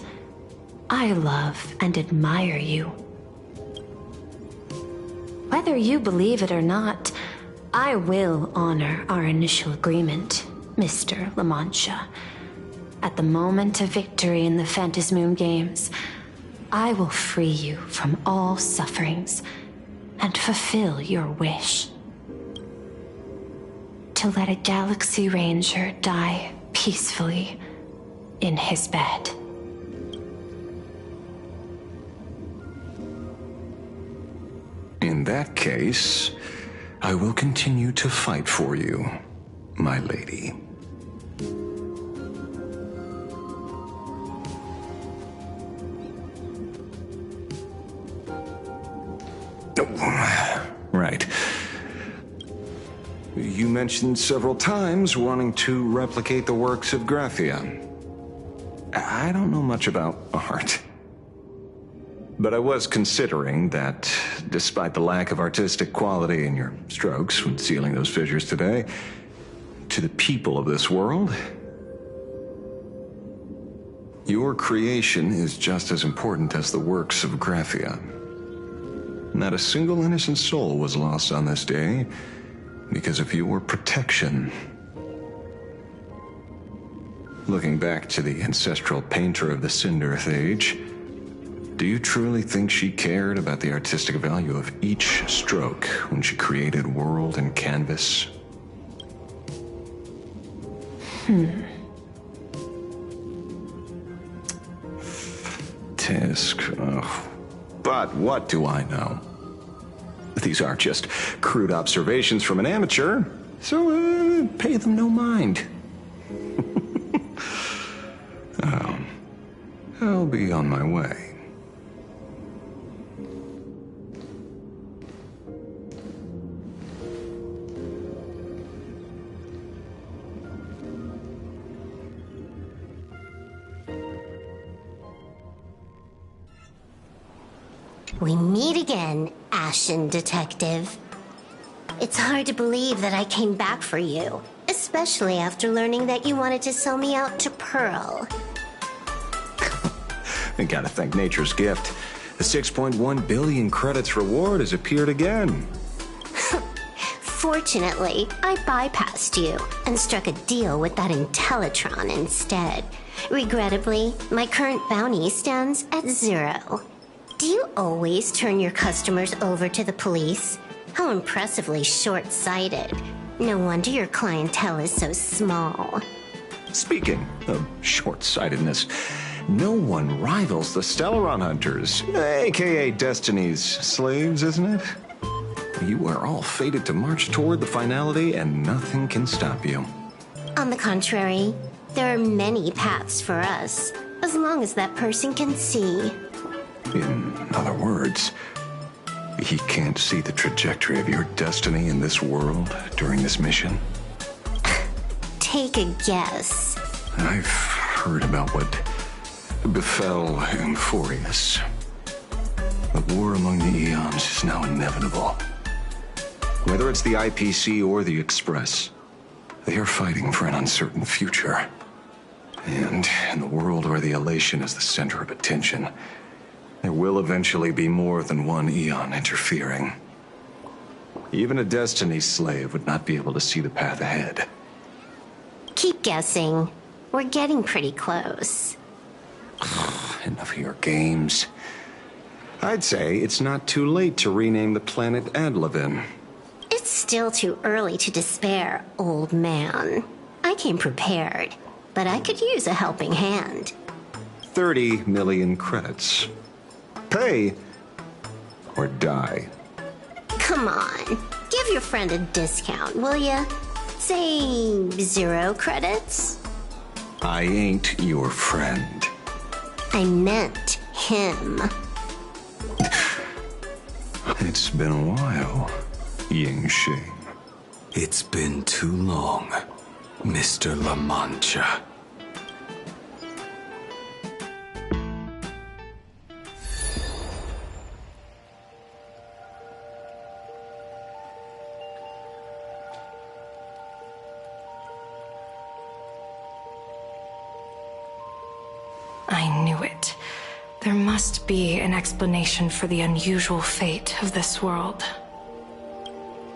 I love and admire you. Whether you believe it or not, I will honor our initial agreement, Mr. La Mancha. At the moment of victory in the Phantasmoon Games, I will free you from all sufferings and fulfill your wish. To let a Galaxy Ranger die peacefully in his bed. In that case, I will continue to fight for you, my lady. Oh, right. You mentioned several times wanting to replicate the works of Graphia. I don't know much about art. But I was considering that, despite the lack of artistic quality in your strokes when sealing those fissures today, to the people of this world, your creation is just as important as the works of Graphia. Not a single innocent soul was lost on this day because of your protection. Looking back to the ancestral painter of the Cinderth Age, do you truly think she cared about the artistic value of each stroke when she created world and canvas? Tisk. Ugh. But what do I know? These are just crude observations from an amateur, so pay them no mind. I'll be on my way. We meet again, Ashen Detective. It's hard to believe that I came back for you, especially after learning that you wanted to sell me out to Pearl. I gotta thank nature's gift. The 6.1 billion credits reward has appeared again. Fortunately, I bypassed you and struck a deal with that Intellitron instead. Regrettably, my current bounty stands at 0. Do you always turn your customers over to the police? How impressively short-sighted. No wonder your clientele is so small. Speaking of short-sightedness, no one rivals the Stellaron Hunters, aka Destiny's slaves, isn't it? You are all fated to march toward the finality, and nothing can stop you. On the contrary, there are many paths for us, as long as that person can see. In other words, he can't see the trajectory of your destiny in this world during this mission? Take a guess. I've heard about what befell Euphorius. The war among the eons is now inevitable. Whether it's the IPC or the Express, they are fighting for an uncertain future. And in the world where the elation is the center of attention, there will eventually be more than one eon interfering. even a Destiny slave would not be able to see the path ahead. Keep guessing. We're getting pretty close. Enough of your games. I'd say it's not too late to rename the planet Adlevin. It's still too early to despair, old man. I came prepared, but I could use a helping hand. 30 million credits. Pay or die. Come on, give your friend a discount, will ya? Say 0 credits? I ain't your friend. I meant him. It's been a while, Yingxing. It's been too long, Mr. La Mancha. I knew it. There must be an explanation for the unusual fate of this world.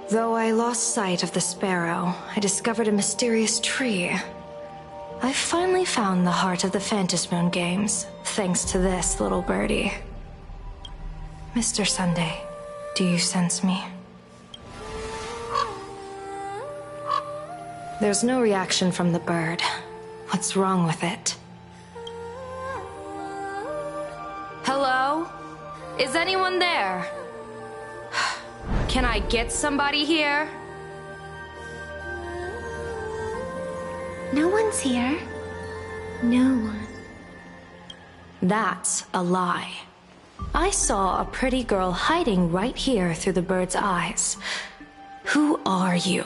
Though I lost sight of the sparrow, I discovered a mysterious tree. I finally found the heart of the Phantasmoon games, thanks to this little birdie. Mr. Sunday, do you sense me? There's no reaction from the bird. What's wrong with it? Hello? Is anyone there? Can I get somebody here? No one's here. No one. That's a lie. I saw a pretty girl hiding right here through the bird's eyes. Who are you?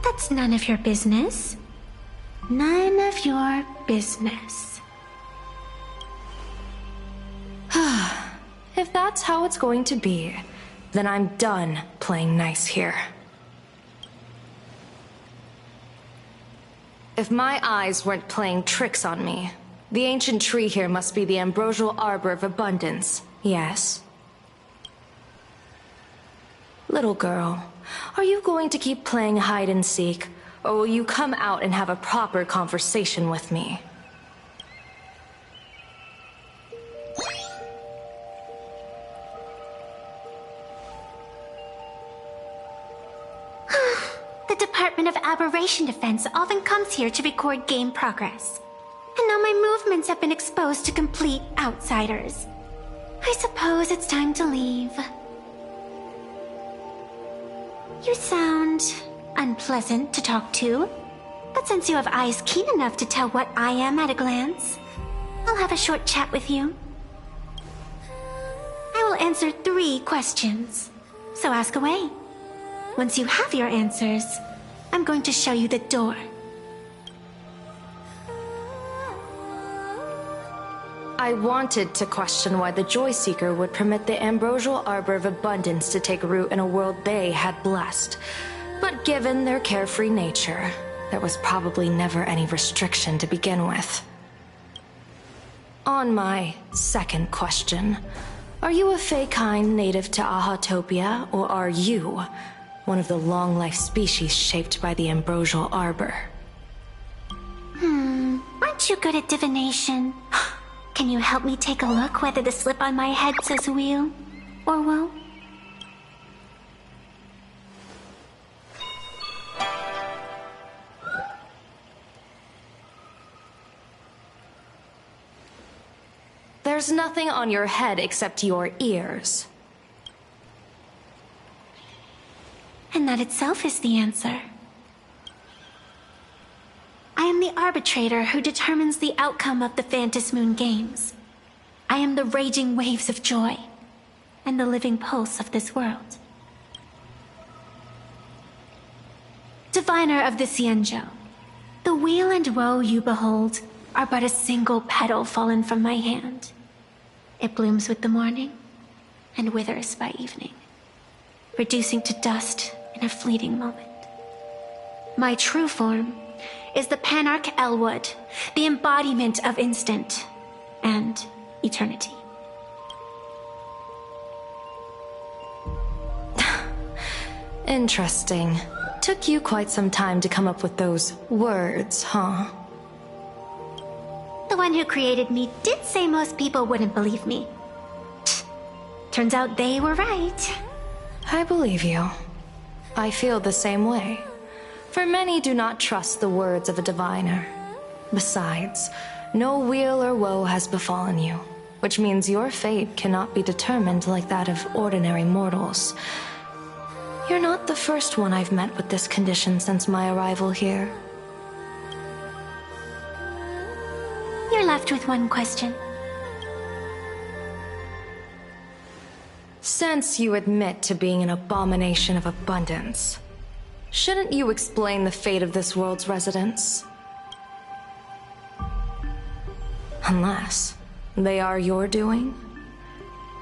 That's none of your business. None of your business. If that's how it's going to be, then I'm done playing nice here. If my eyes weren't playing tricks on me, the ancient tree here must be the ambrosial arbor of abundance, yes? Little girl, are you going to keep playing hide and seek, or will you come out and have a proper conversation with me? The Department of Aberration Defense often comes here to record game progress. And now my movements have been exposed to complete outsiders. I suppose it's time to leave. You sound unpleasant to talk to, but since you have eyes keen enough to tell what I am at a glance, I'll have a short chat with you. I will answer 3 questions, so ask away. Once you have your answers, I'm going to show you the door. I wanted to question why the Joyseeker would permit the Ambrosial Arbor of Abundance to take root in a world they had blessed. But given their carefree nature, there was probably never any restriction to begin with. On my second question, are you a Feykind native to Ahatopia, or are you one of the long-life species shaped by the Ambrosial Arbor? Aren't you good at divination? Can you help me take a look whether the slip on my head says wheel or woe? There's nothing on your head except your ears. And that itself is the answer. I am the arbitrator who determines the outcome of the Phantasmoon Games. I am the raging waves of joy, and the living pulse of this world. Diviner of the Xianzhou, the weal and woe you behold are but a single petal fallen from my hand. It blooms with the morning, and withers by evening, reducing to dust in a fleeting moment. My true form is the Panarch Elwood, the embodiment of instant and eternity. Interesting. Took you quite some time to come up with those words, huh? The one who created me did say most people wouldn't believe me. Turns out they were right. I believe you. I feel the same way. For many do not trust the words of a diviner. Besides, no weal or woe has befallen you, which means your fate cannot be determined like that of ordinary mortals. You're not the first one I've met with this condition since my arrival here. You're left with one question. Since you admit to being an abomination of abundance, shouldn't you explain the fate of this world's residents? Unless they are your doing?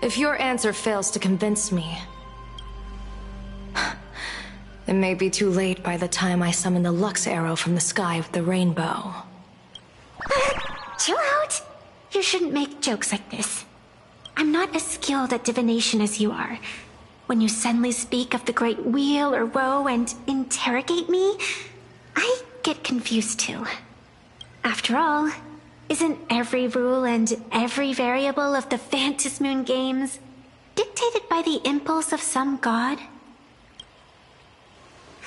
If your answer fails to convince me, it may be too late by the time I summon the Lux Arrow from the sky with the rainbow. Chill out! You shouldn't make jokes like this. I'm not as skilled at divination as you are. When you suddenly speak of the great wheel or woe and interrogate me, I get confused too. After all, isn't every rule and every variable of the Phantasmoon Games dictated by the impulse of some god?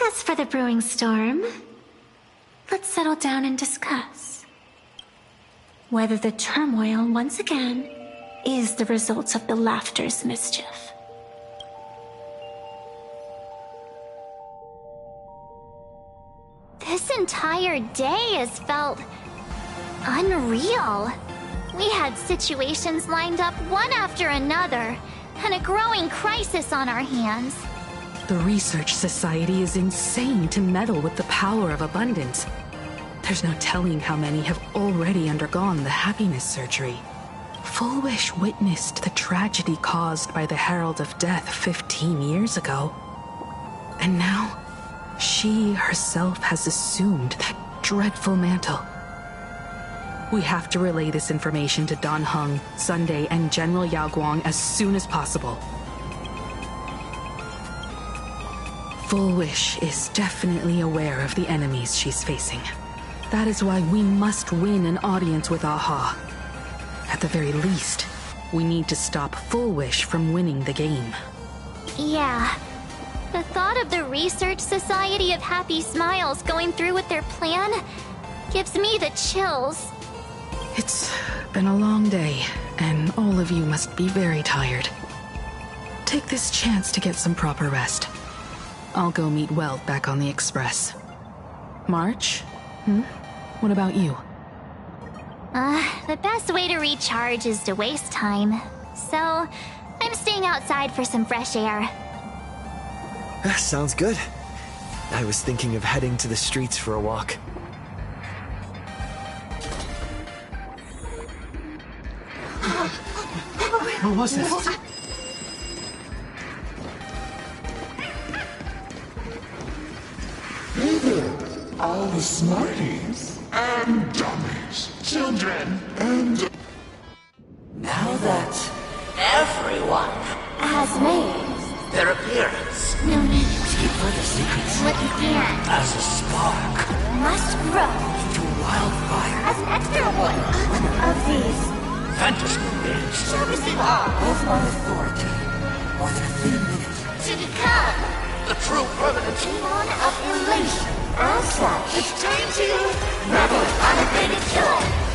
As for the brewing storm, let's settle down and discuss whether the turmoil, once again, is the result of the laughter's mischief. This entire day has felt unreal. We had situations lined up one after another, and a growing crisis on our hands. The Research Society is insane to meddle with the power of abundance. There's no telling how many have already undergone the happiness surgery. Full Wish witnessed the tragedy caused by the Herald of Death 15 years ago. And now, she herself has assumed that dreadful mantle. We have to relay this information to Dan Heng, Sunday, and General Yao Guang as soon as possible. Full Wish is definitely aware of the enemies she's facing. That is why we must win an audience with Aha. At the very least, we need to stop Full Wish from winning the game. Yeah, The thought of the Research Society of Happy Smiles going through with their plan gives me the chills. It's been a long day, and all of you must be very tired. Take this chance to get some proper rest. I'll go meet Weld back on the Express. March? What about you? The best way to recharge is to waste time. So, I'm staying outside for some fresh air. Sounds good. I was thinking of heading to the streets for a walk. What was that? Hey there, all the smarties and dummies, children and... Now that everyone has made their appearance, no need to keep further secrets what you can as a spark must grow into a wildfire as an extra one of these fantasy games shall receive all of my authority more than a thin minute to become the true permanent demon of elation. As such, it's time to revel in unabated joy.